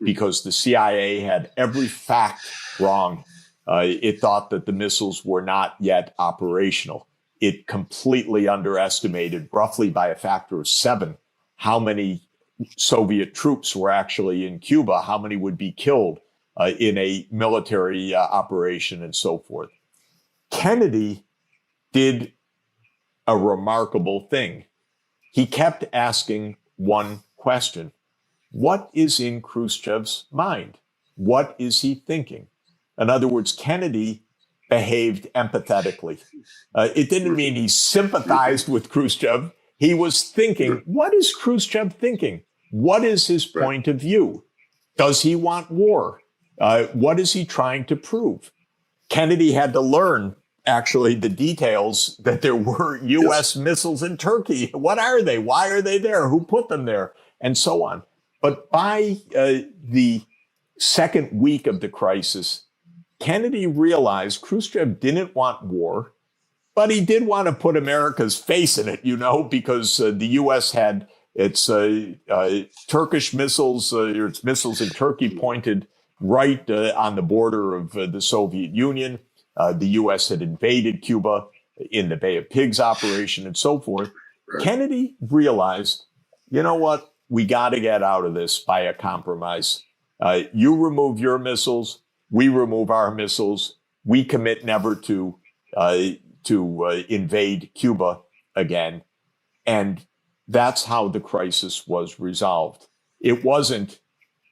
Speaker 5: because the CIA had every fact wrong. It thought that the missiles were not yet operational. It completely underestimated, roughly by a factor of 7, how many Soviet troops were actually in Cuba, how many would be killed in a military operation, and so forth. Kennedy did a remarkable thing. He kept asking one question. What is in Khrushchev's mind? What is he thinking? In other words, Kennedy behaved empathetically. It didn't mean he sympathized with Khrushchev. He was thinking, what is Khrushchev thinking? What is his point of view? Does he want war? What is he trying to prove? Kennedy had to learn, actually, the details that there were U.S. missiles in Turkey. What are they? Why are they there? Who put them there? And so on. But by the second week of the crisis, Kennedy realized Khrushchev didn't want war, but he did want to put America's face in it, because the U.S. had its Turkish missiles, or its missiles in Turkey pointed right on the border of the Soviet Union. The U.S. had invaded Cuba in the Bay of Pigs operation and so forth. Kennedy realized, you know what? We got to get out of this by a compromise. You remove your missiles. We remove our missiles. We commit never to invade Cuba again. And that's how the crisis was resolved. It wasn't,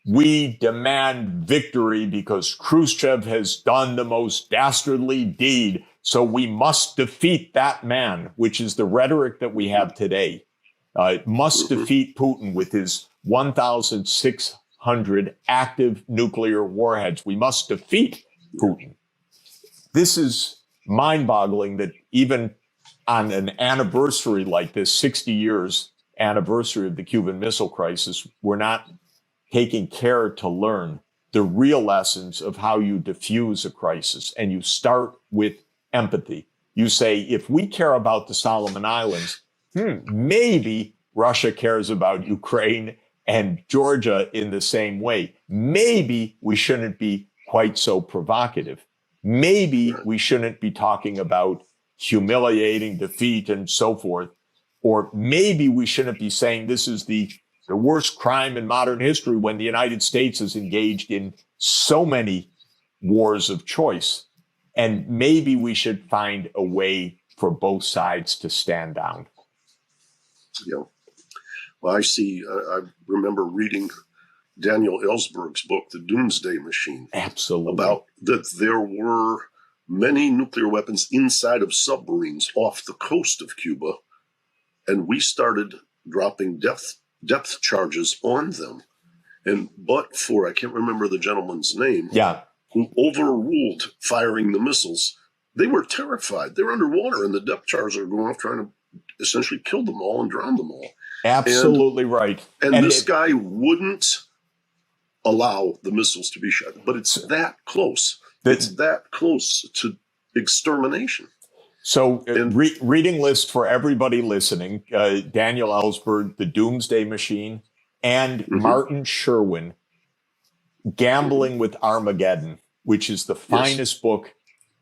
Speaker 5: we demand victory because Khrushchev has done the most dastardly deed, so we must defeat that man, which is the rhetoric that we have today. Must defeat Putin with his 1,600 active nuclear warheads. We must defeat Putin. This is mind-boggling that even on an anniversary like this, 60 years anniversary of the Cuban Missile Crisis, we're not taking care to learn the real lessons of how you diffuse a crisis. And you start with empathy. You say, if we care about the Solomon Islands, maybe Russia cares about Ukraine and Georgia in the same way. Maybe we shouldn't be quite so provocative. Maybe we shouldn't be talking about humiliating defeat and so forth. Or maybe we shouldn't be saying this is the worst crime in modern history when the United States is engaged in so many wars of choice. And maybe we should find a way for both sides to stand down.
Speaker 4: Yeah. Well, I remember reading Daniel Ellsberg's book, The Doomsday Machine.
Speaker 5: Absolutely.
Speaker 4: About that there were many nuclear weapons inside of submarines off the coast of Cuba, and we started dropping depth charges on them. But for, I can't remember the gentleman's name, who overruled firing the missiles, they were terrified. They're underwater and the depth charges are going off trying to essentially kill them all and drown them all.
Speaker 5: Absolutely right.
Speaker 4: And this guy wouldn't allow the missiles to be shot. But it's that close. It's that close to extermination.
Speaker 5: So reading list for everybody listening, Daniel Ellsberg, The Doomsday Machine, and Martin Sherwin, Gambling with Armageddon, which is the finest book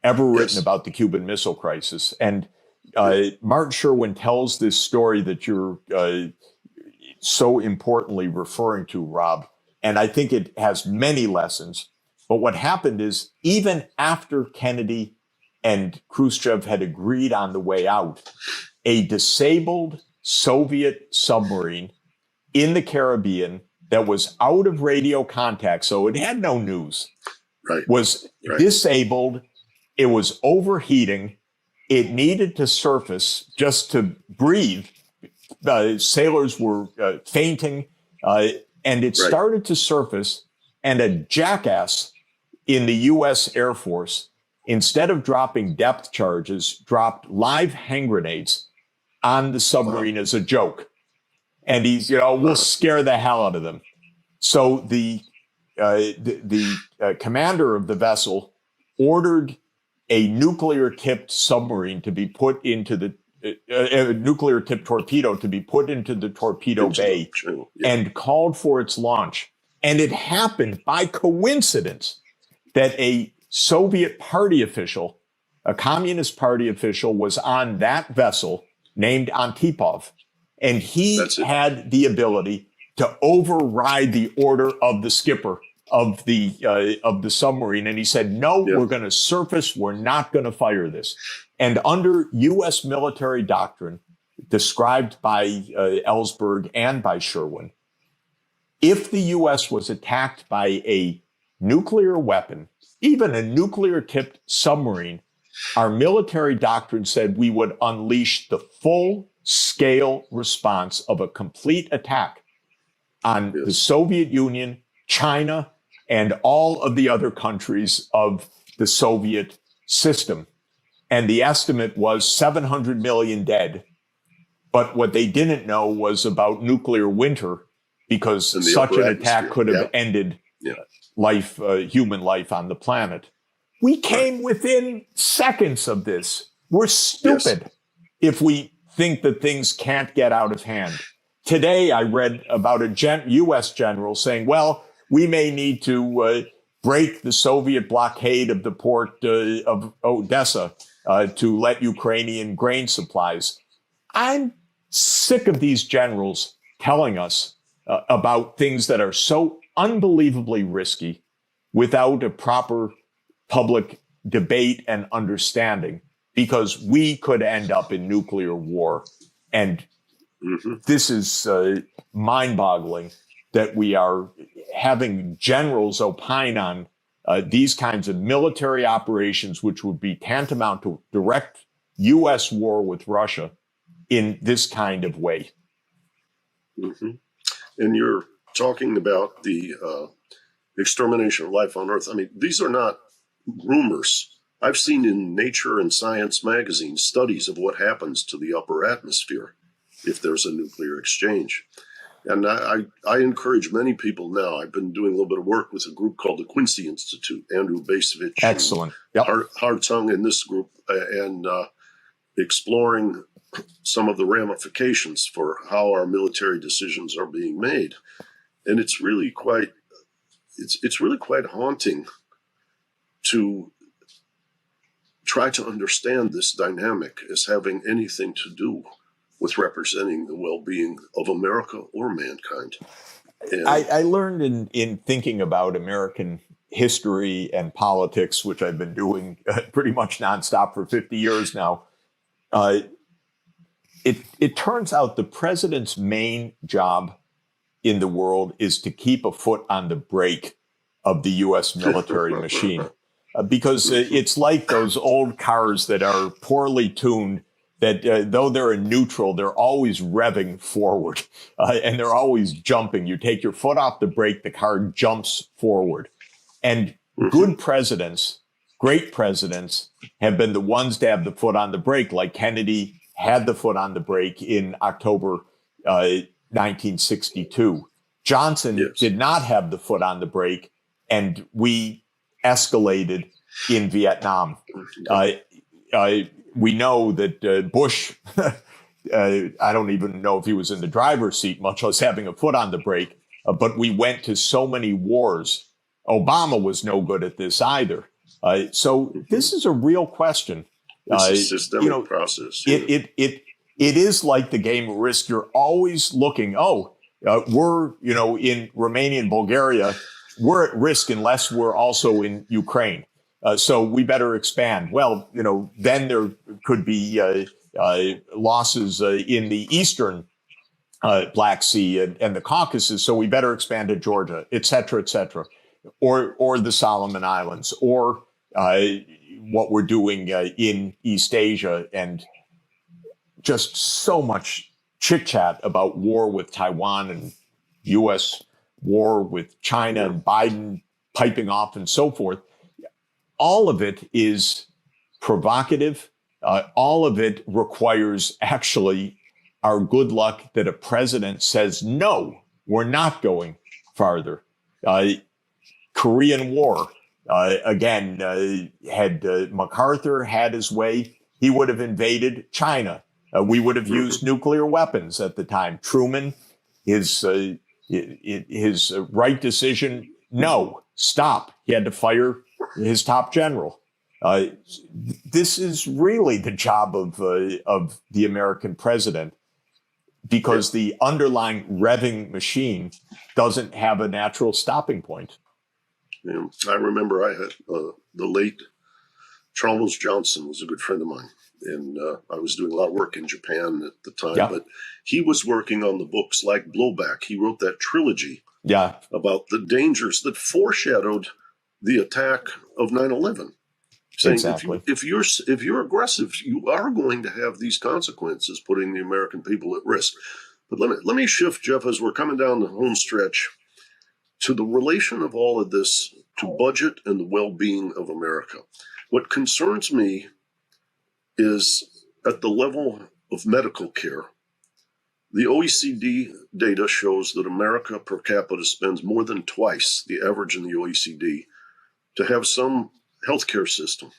Speaker 5: ever written about the Cuban Missile Crisis. And Martin Sherwin tells this story that you're so importantly referring to, Rob. And I think it has many lessons. But what happened is, even after Kennedy and Khrushchev had agreed on the way out, a disabled Soviet submarine in the Caribbean that was out of radio contact, so it had no news, was disabled. It was overheating. It needed to surface just to breathe. Sailors were fainting, and it started to surface, and a jackass in the U.S. Air Force, instead of dropping depth charges, dropped live hand grenades on the submarine as a joke. And he's, we'll scare the hell out of them. So the commander of the vessel ordered a nuclear-tipped submarine to be put into the a nuclear-tipped torpedo to be put into the torpedo bay and called for its launch. And it happened by coincidence that a Soviet party official, a Communist Party official, was on that vessel named Antipov. And he had the ability to override the order of the skipper of the submarine. And he said, no, we're going to surface. We're not going to fire this. And under U.S. military doctrine, described by Ellsberg and by Sherwin, if the U.S. was attacked by a nuclear weapon, even a nuclear-tipped submarine, our military doctrine said we would unleash the full scale response of a complete attack on the Soviet Union, China, and all of the other countries of the Soviet system. And the estimate was 700 million dead. But what they didn't know was about nuclear winter, because such an attack could have ended life, human life on the planet. We came within seconds of this. We're stupid if we think that things can't get out of hand. Today, I read about a U.S. general saying, well, we may need to break the Soviet blockade of the port of Odessa to let Ukrainian grain supplies. I'm sick of these generals telling us about things that are so unbelievably risky without a proper public debate and understanding, because we could end up in nuclear war. And this is mind-boggling that we are having generals opine on these kinds of military operations, which would be tantamount to direct U.S. war with Russia in this kind of way.
Speaker 4: And you're talking about the extermination of life on Earth. I mean, these are not rumors. I've seen in Nature and Science magazine studies of what happens to the upper atmosphere if there's a nuclear exchange. And I encourage many people now. I've been doing a little bit of work with a group called the Quincy Institute, Andrew Basevich.
Speaker 5: Excellent.
Speaker 4: Hartung in this group, and exploring some of the ramifications for how our military decisions are being made. And it's really quite haunting to try to understand this dynamic as having anything to do with representing the well-being of America or mankind. And
Speaker 5: I learned in thinking about American history and politics, which I've been doing pretty much nonstop for 50 years now. It turns out the president's main job in the world is to keep a foot on the brake of the U.S. military machine. Because it's like those old cars that are poorly tuned, that though they're in neutral, they're always revving forward and they're always jumping. You take your foot off the brake, the car jumps forward. And good presidents, great presidents, have been the ones to have the foot on the brake, like Kennedy had the foot on the brake in October 1962. Johnson did not have the foot on the brake, and we escalated in Vietnam. We know that Bush, I don't even know if he was in the driver's seat, much less having a foot on the brake, but we went to so many wars. Obama was no good at this either. So this is a real question.
Speaker 4: It's a systemic process.
Speaker 5: It is like the game of Risk. You're always looking, we're, in Romania and Bulgaria, we're at risk unless we're also in Ukraine. So we better expand. Well, then there could be losses in the eastern Black Sea and the Caucasus. So we better expand to Georgia, et cetera, or the Solomon Islands, or what we're doing in East Asia, and just so much chit chat about war with Taiwan and U.S. war with China and Biden piping off and so forth. All of it is provocative. All of it requires actually our good luck that a president says, no, we're not going farther. Korean War, again, had MacArthur had his way, he would have invaded China. We would have used nuclear weapons at the time. Truman, his right decision, no, stop. He had to fire his top general. This is really the job of the American president, because the underlying revving machine doesn't have a natural stopping point.
Speaker 4: Yeah, I remember I had the late Charles Johnson was a good friend of mine, and I was doing a lot of work in Japan at the time, but he was working on the books like Blowback. He wrote that trilogy about the dangers that foreshadowed the attack of 9/11. saying
Speaker 5: Exactly.
Speaker 4: if you're aggressive, you are going to have these consequences, putting the American people at risk. But let me shift, Jeff, as we're coming down the home stretch, to the relation of all of this to budget and the well-being of America. What concerns me is at the level of medical care. The OECD data shows that America per capita spends more than twice the average in the OECD to have some healthcare system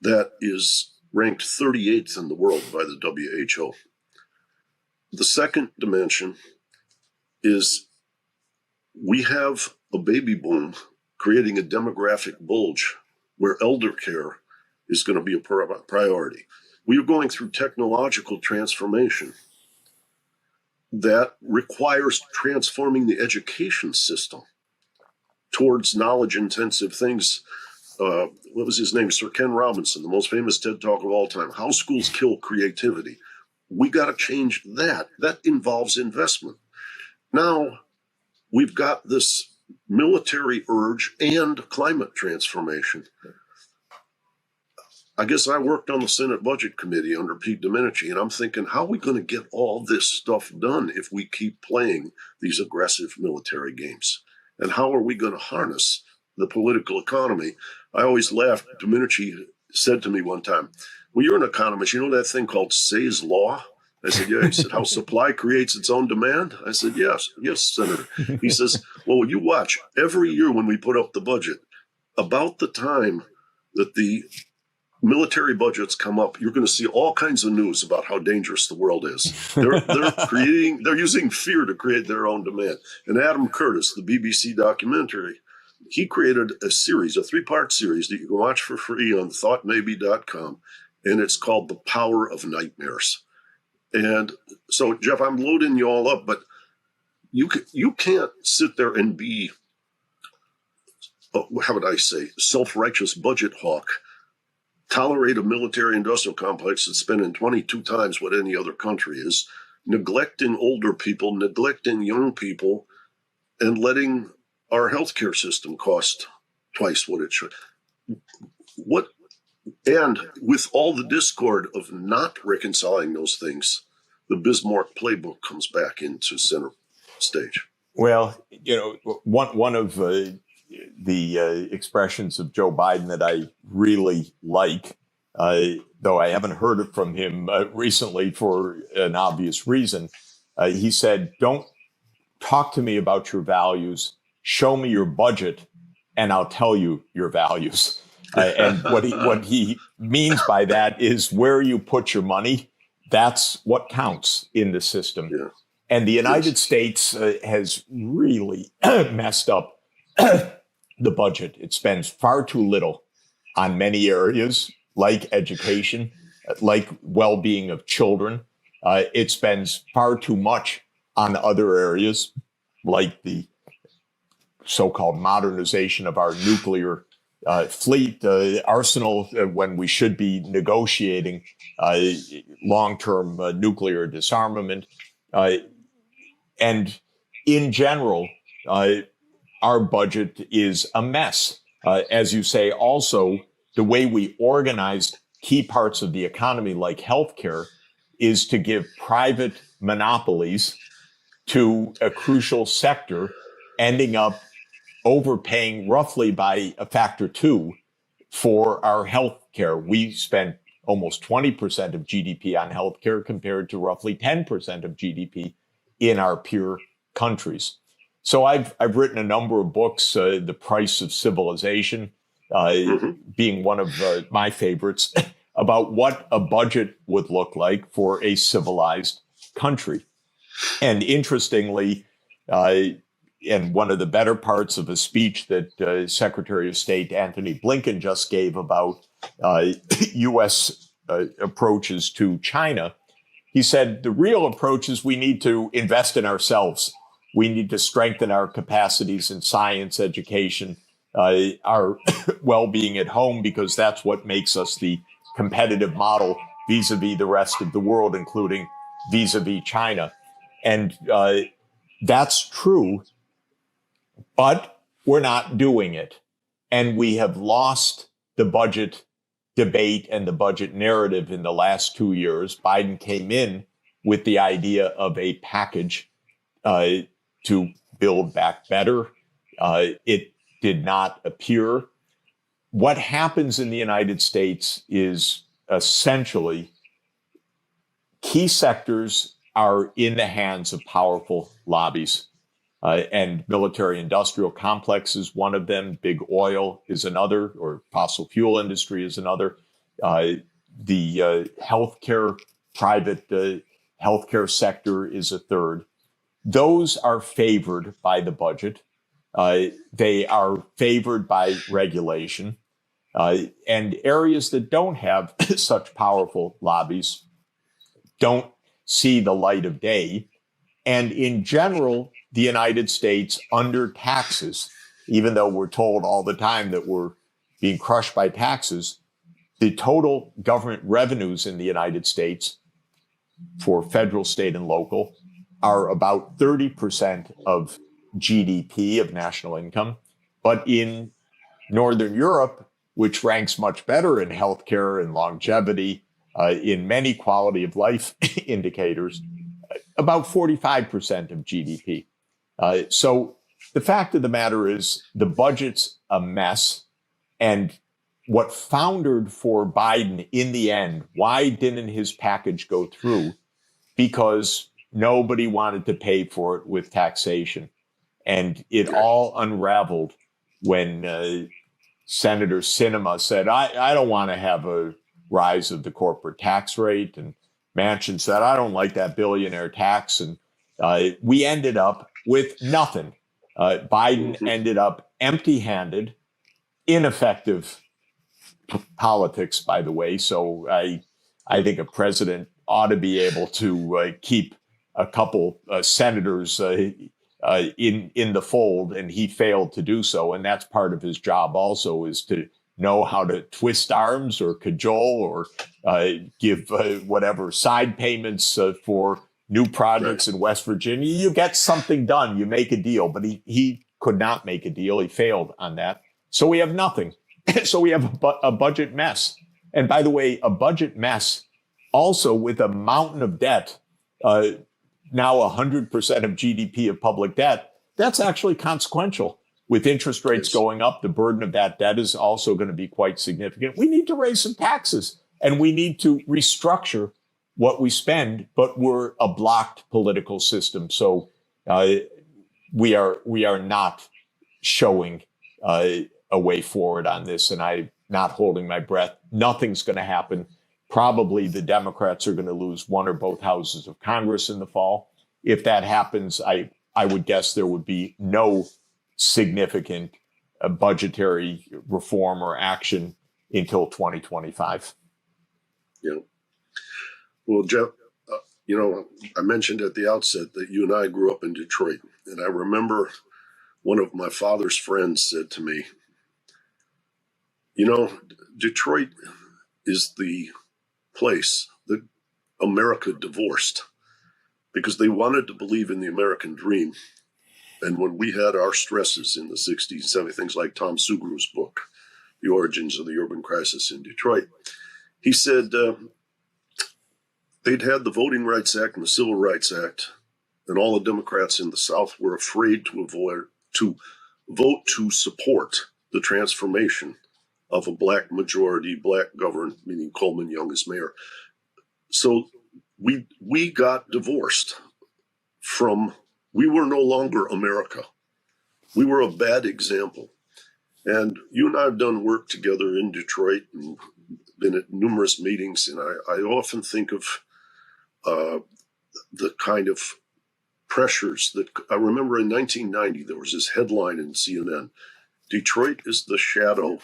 Speaker 4: that is ranked 38th in the world by the WHO. The second dimension is we have a baby boom creating a demographic bulge where elder care is going to be a priority. We are going through technological transformation that requires transforming the education system towards knowledge-intensive things. What was his name? Sir Ken Robinson, the most famous TED Talk of all time. How schools kill creativity. We got to change that. That involves investment. Now, we've got this military urge and climate transformation. I guess I worked on the Senate Budget Committee under Pete Domenici, and I'm thinking, how are we going to get all this stuff done if we keep playing these aggressive military games? And how are we going to harness the political economy? I always laughed. Domenici said to me one time, well, you're an economist. You know that thing called Say's Law? I said, yeah. He said, how supply creates its own demand? I said, yes, Senator. He says, well, you watch. Every year when we put up the budget, about the time that the military budgets come up, you're going to see all kinds of news about how dangerous the world is. They're using fear to create their own demand. And Adam Curtis, the BBC documentary, he created a series, a 3-part series that you can watch for free on thoughtmaybe.com. And it's called The Power of Nightmares. And so, Jeff, I'm loading you all up, but you can't sit there and be, how would I say, self-righteous budget hawk, tolerate a military-industrial complex that's spending 22 times what any other country is, neglecting older people, neglecting young people, and letting our healthcare system cost twice what it should. And with all the discord of not reconciling those things, the Bismarck playbook comes back into center stage.
Speaker 5: Well, one of the expressions of Joe Biden that I really like, though I haven't heard it from him recently for an obvious reason, he said, don't talk to me about your values, show me your budget, and I'll tell you your values. And what he means by that is where you put your money, that's what counts in the system.
Speaker 4: Yeah.
Speaker 5: And the United States has really messed up the budget. It spends far too little on many areas, like education, like well-being of children. It spends far too much on other areas, like the so-called modernization of our nuclear fleet arsenal, when we should be negotiating long-term nuclear disarmament. And in general, our budget is a mess. As you say, also, the way we organized key parts of the economy, like healthcare, is to give private monopolies to a crucial sector, ending up overpaying roughly by a factor 2 for our health care. We spend almost 20% of GDP on healthcare compared to roughly 10% of GDP in our peer countries. So I've written a number of books, The Price of Civilization being one of my favorites, about what a budget would look like for a civilized country. And interestingly, and one of the better parts of a speech that Secretary of State Antony Blinken just gave about U.S. Approaches to China, he said the real approach is we need to invest in ourselves. We need to strengthen our capacities in science, education, our well-being at home, because that's what makes us the competitive model vis-a-vis the rest of the world, including vis-a-vis China. And that's true, but we're not doing it. And we have lost the budget debate and the budget narrative in the last 2 years, Biden came in with the idea of a package to build back better. It did not appear. What happens in the United States is essentially key sectors are in the hands of powerful lobbies. And military-industrial complex is one of them. Big oil is another, or fossil fuel industry is another. The healthcare, private healthcare sector is a third. Those are favored by the budget. They are favored by regulation. And areas that don't have such powerful lobbies don't see the light of day. And in general, the United States under taxes, even though we're told all the time that we're being crushed by taxes, the total government revenues in the United States for federal, state, and local are about 30% of GDP, of national income. But in Northern Europe, which ranks much better in healthcare and longevity, in many quality of life indicators, about 45% of GDP. So the fact of the matter is the budget's a mess. And what foundered for Biden in the end, why didn't his package go through? Because nobody wanted to pay for it with taxation. And it all unraveled when Senator Sinema said, I don't want to have a rise of the corporate tax rate. And Manchin said, I don't like that billionaire tax. And we ended up with nothing. Biden ended up empty-handed, ineffective politics, by the way. So I think a president ought to be able to keep a couple senators in the fold, and he failed to do so. And that's part of his job also, is to know how to twist arms or cajole or give whatever side payments for new projects in West Virginia. You get something done, you make a deal, but he could not make a deal. He failed on that. So we have nothing. So we have a budget mess. And by the way, a budget mess also with a mountain of debt, now 100% of GDP of public debt. That's actually consequential. With interest rates going up, the burden of that debt is also going to be quite significant. We need to raise some taxes and we need to restructure what we spend, but we're a blocked political system. So we are not showing a way forward on this, and I'm not holding my breath. Nothing's going to happen. Probably the Democrats are going to lose one or both houses of Congress in the fall. If that happens, I would guess there would be no significant budgetary reform or action until 2025.
Speaker 4: Yeah. Well, Jeff, I mentioned at the outset that you and I grew up in Detroit. And I remember one of my father's friends said to me, Detroit is the place that America divorced because they wanted to believe in the American dream. And when we had our stresses in the 60s, 70s, things like Tom Subaru's book, The Origins of the Urban Crisis in Detroit, he said they'd had the Voting Rights Act and the Civil Rights Act, and all the Democrats in the South were afraid to vote to support the transformation of a black majority, black governed, meaning Coleman Young as mayor. So we got divorced from, we were no longer America. We were a bad example. And you and I have done work together in Detroit and been at numerous meetings. And I often think of the kind of pressures that I remember in 1990, there was this headline in CNN, Detroit is the shadow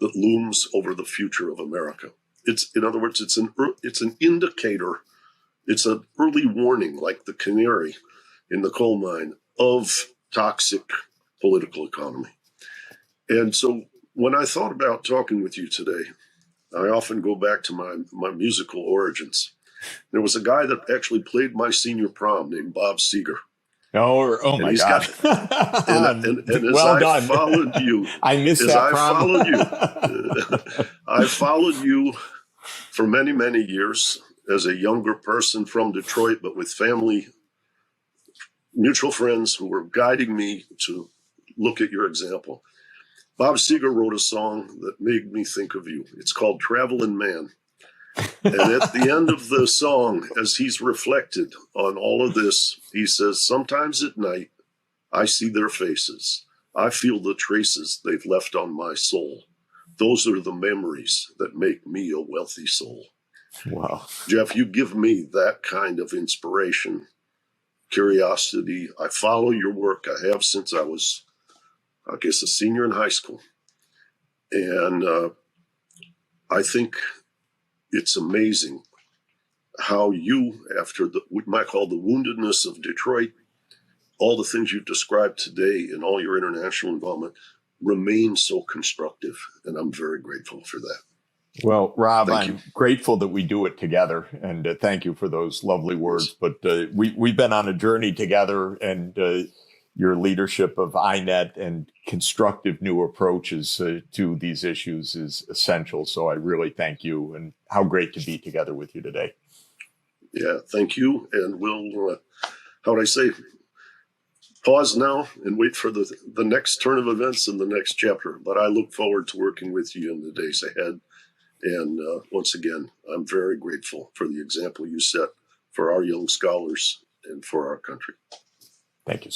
Speaker 4: that looms over the future of America. In other words, it's an indicator. It's an early warning, like the canary in the coal mine, of toxic political economy. And so when I thought about talking with you today, I often go back to my musical origins. There was a guy that actually played my senior prom named Bob Seger.
Speaker 5: Oh my God.
Speaker 4: And as
Speaker 5: well
Speaker 4: I
Speaker 5: done.
Speaker 4: followed you,
Speaker 5: I missed
Speaker 4: as
Speaker 5: that
Speaker 4: I
Speaker 5: prom.
Speaker 4: followed you, I followed you for many, many years as a younger person from Detroit, but with family, mutual friends who were guiding me to look at your example. Bob Seger wrote a song that made me think of you. It's called Travelin' Man. And at the end of the song, as he's reflected on all of this, he says, sometimes at night, I see their faces. I feel the traces they've left on my soul. Those are the memories that make me a wealthy soul.
Speaker 5: Wow.
Speaker 4: Jeff, you give me that kind of inspiration, curiosity. I follow your work. I have since I was, I guess, a senior in high school. And I think it's amazing how you, after what we might call the woundedness of Detroit, all the things you've described today and all your international involvement remain so constructive. And I'm very grateful for that.
Speaker 5: Well, Rob, I'm grateful that we do it together, and thank you for those lovely words. But we've been on a journey together, and your leadership of INET and constructive new approaches to these issues is essential. So I really thank you, and how great to be together with you today.
Speaker 4: Yeah, thank you. And we'll, how would I say, pause now and wait for the next turn of events in the next chapter. But I look forward to working with you in the days ahead. And once again, I'm very grateful for the example you set for our young scholars and for our country.
Speaker 5: Thank you, sir.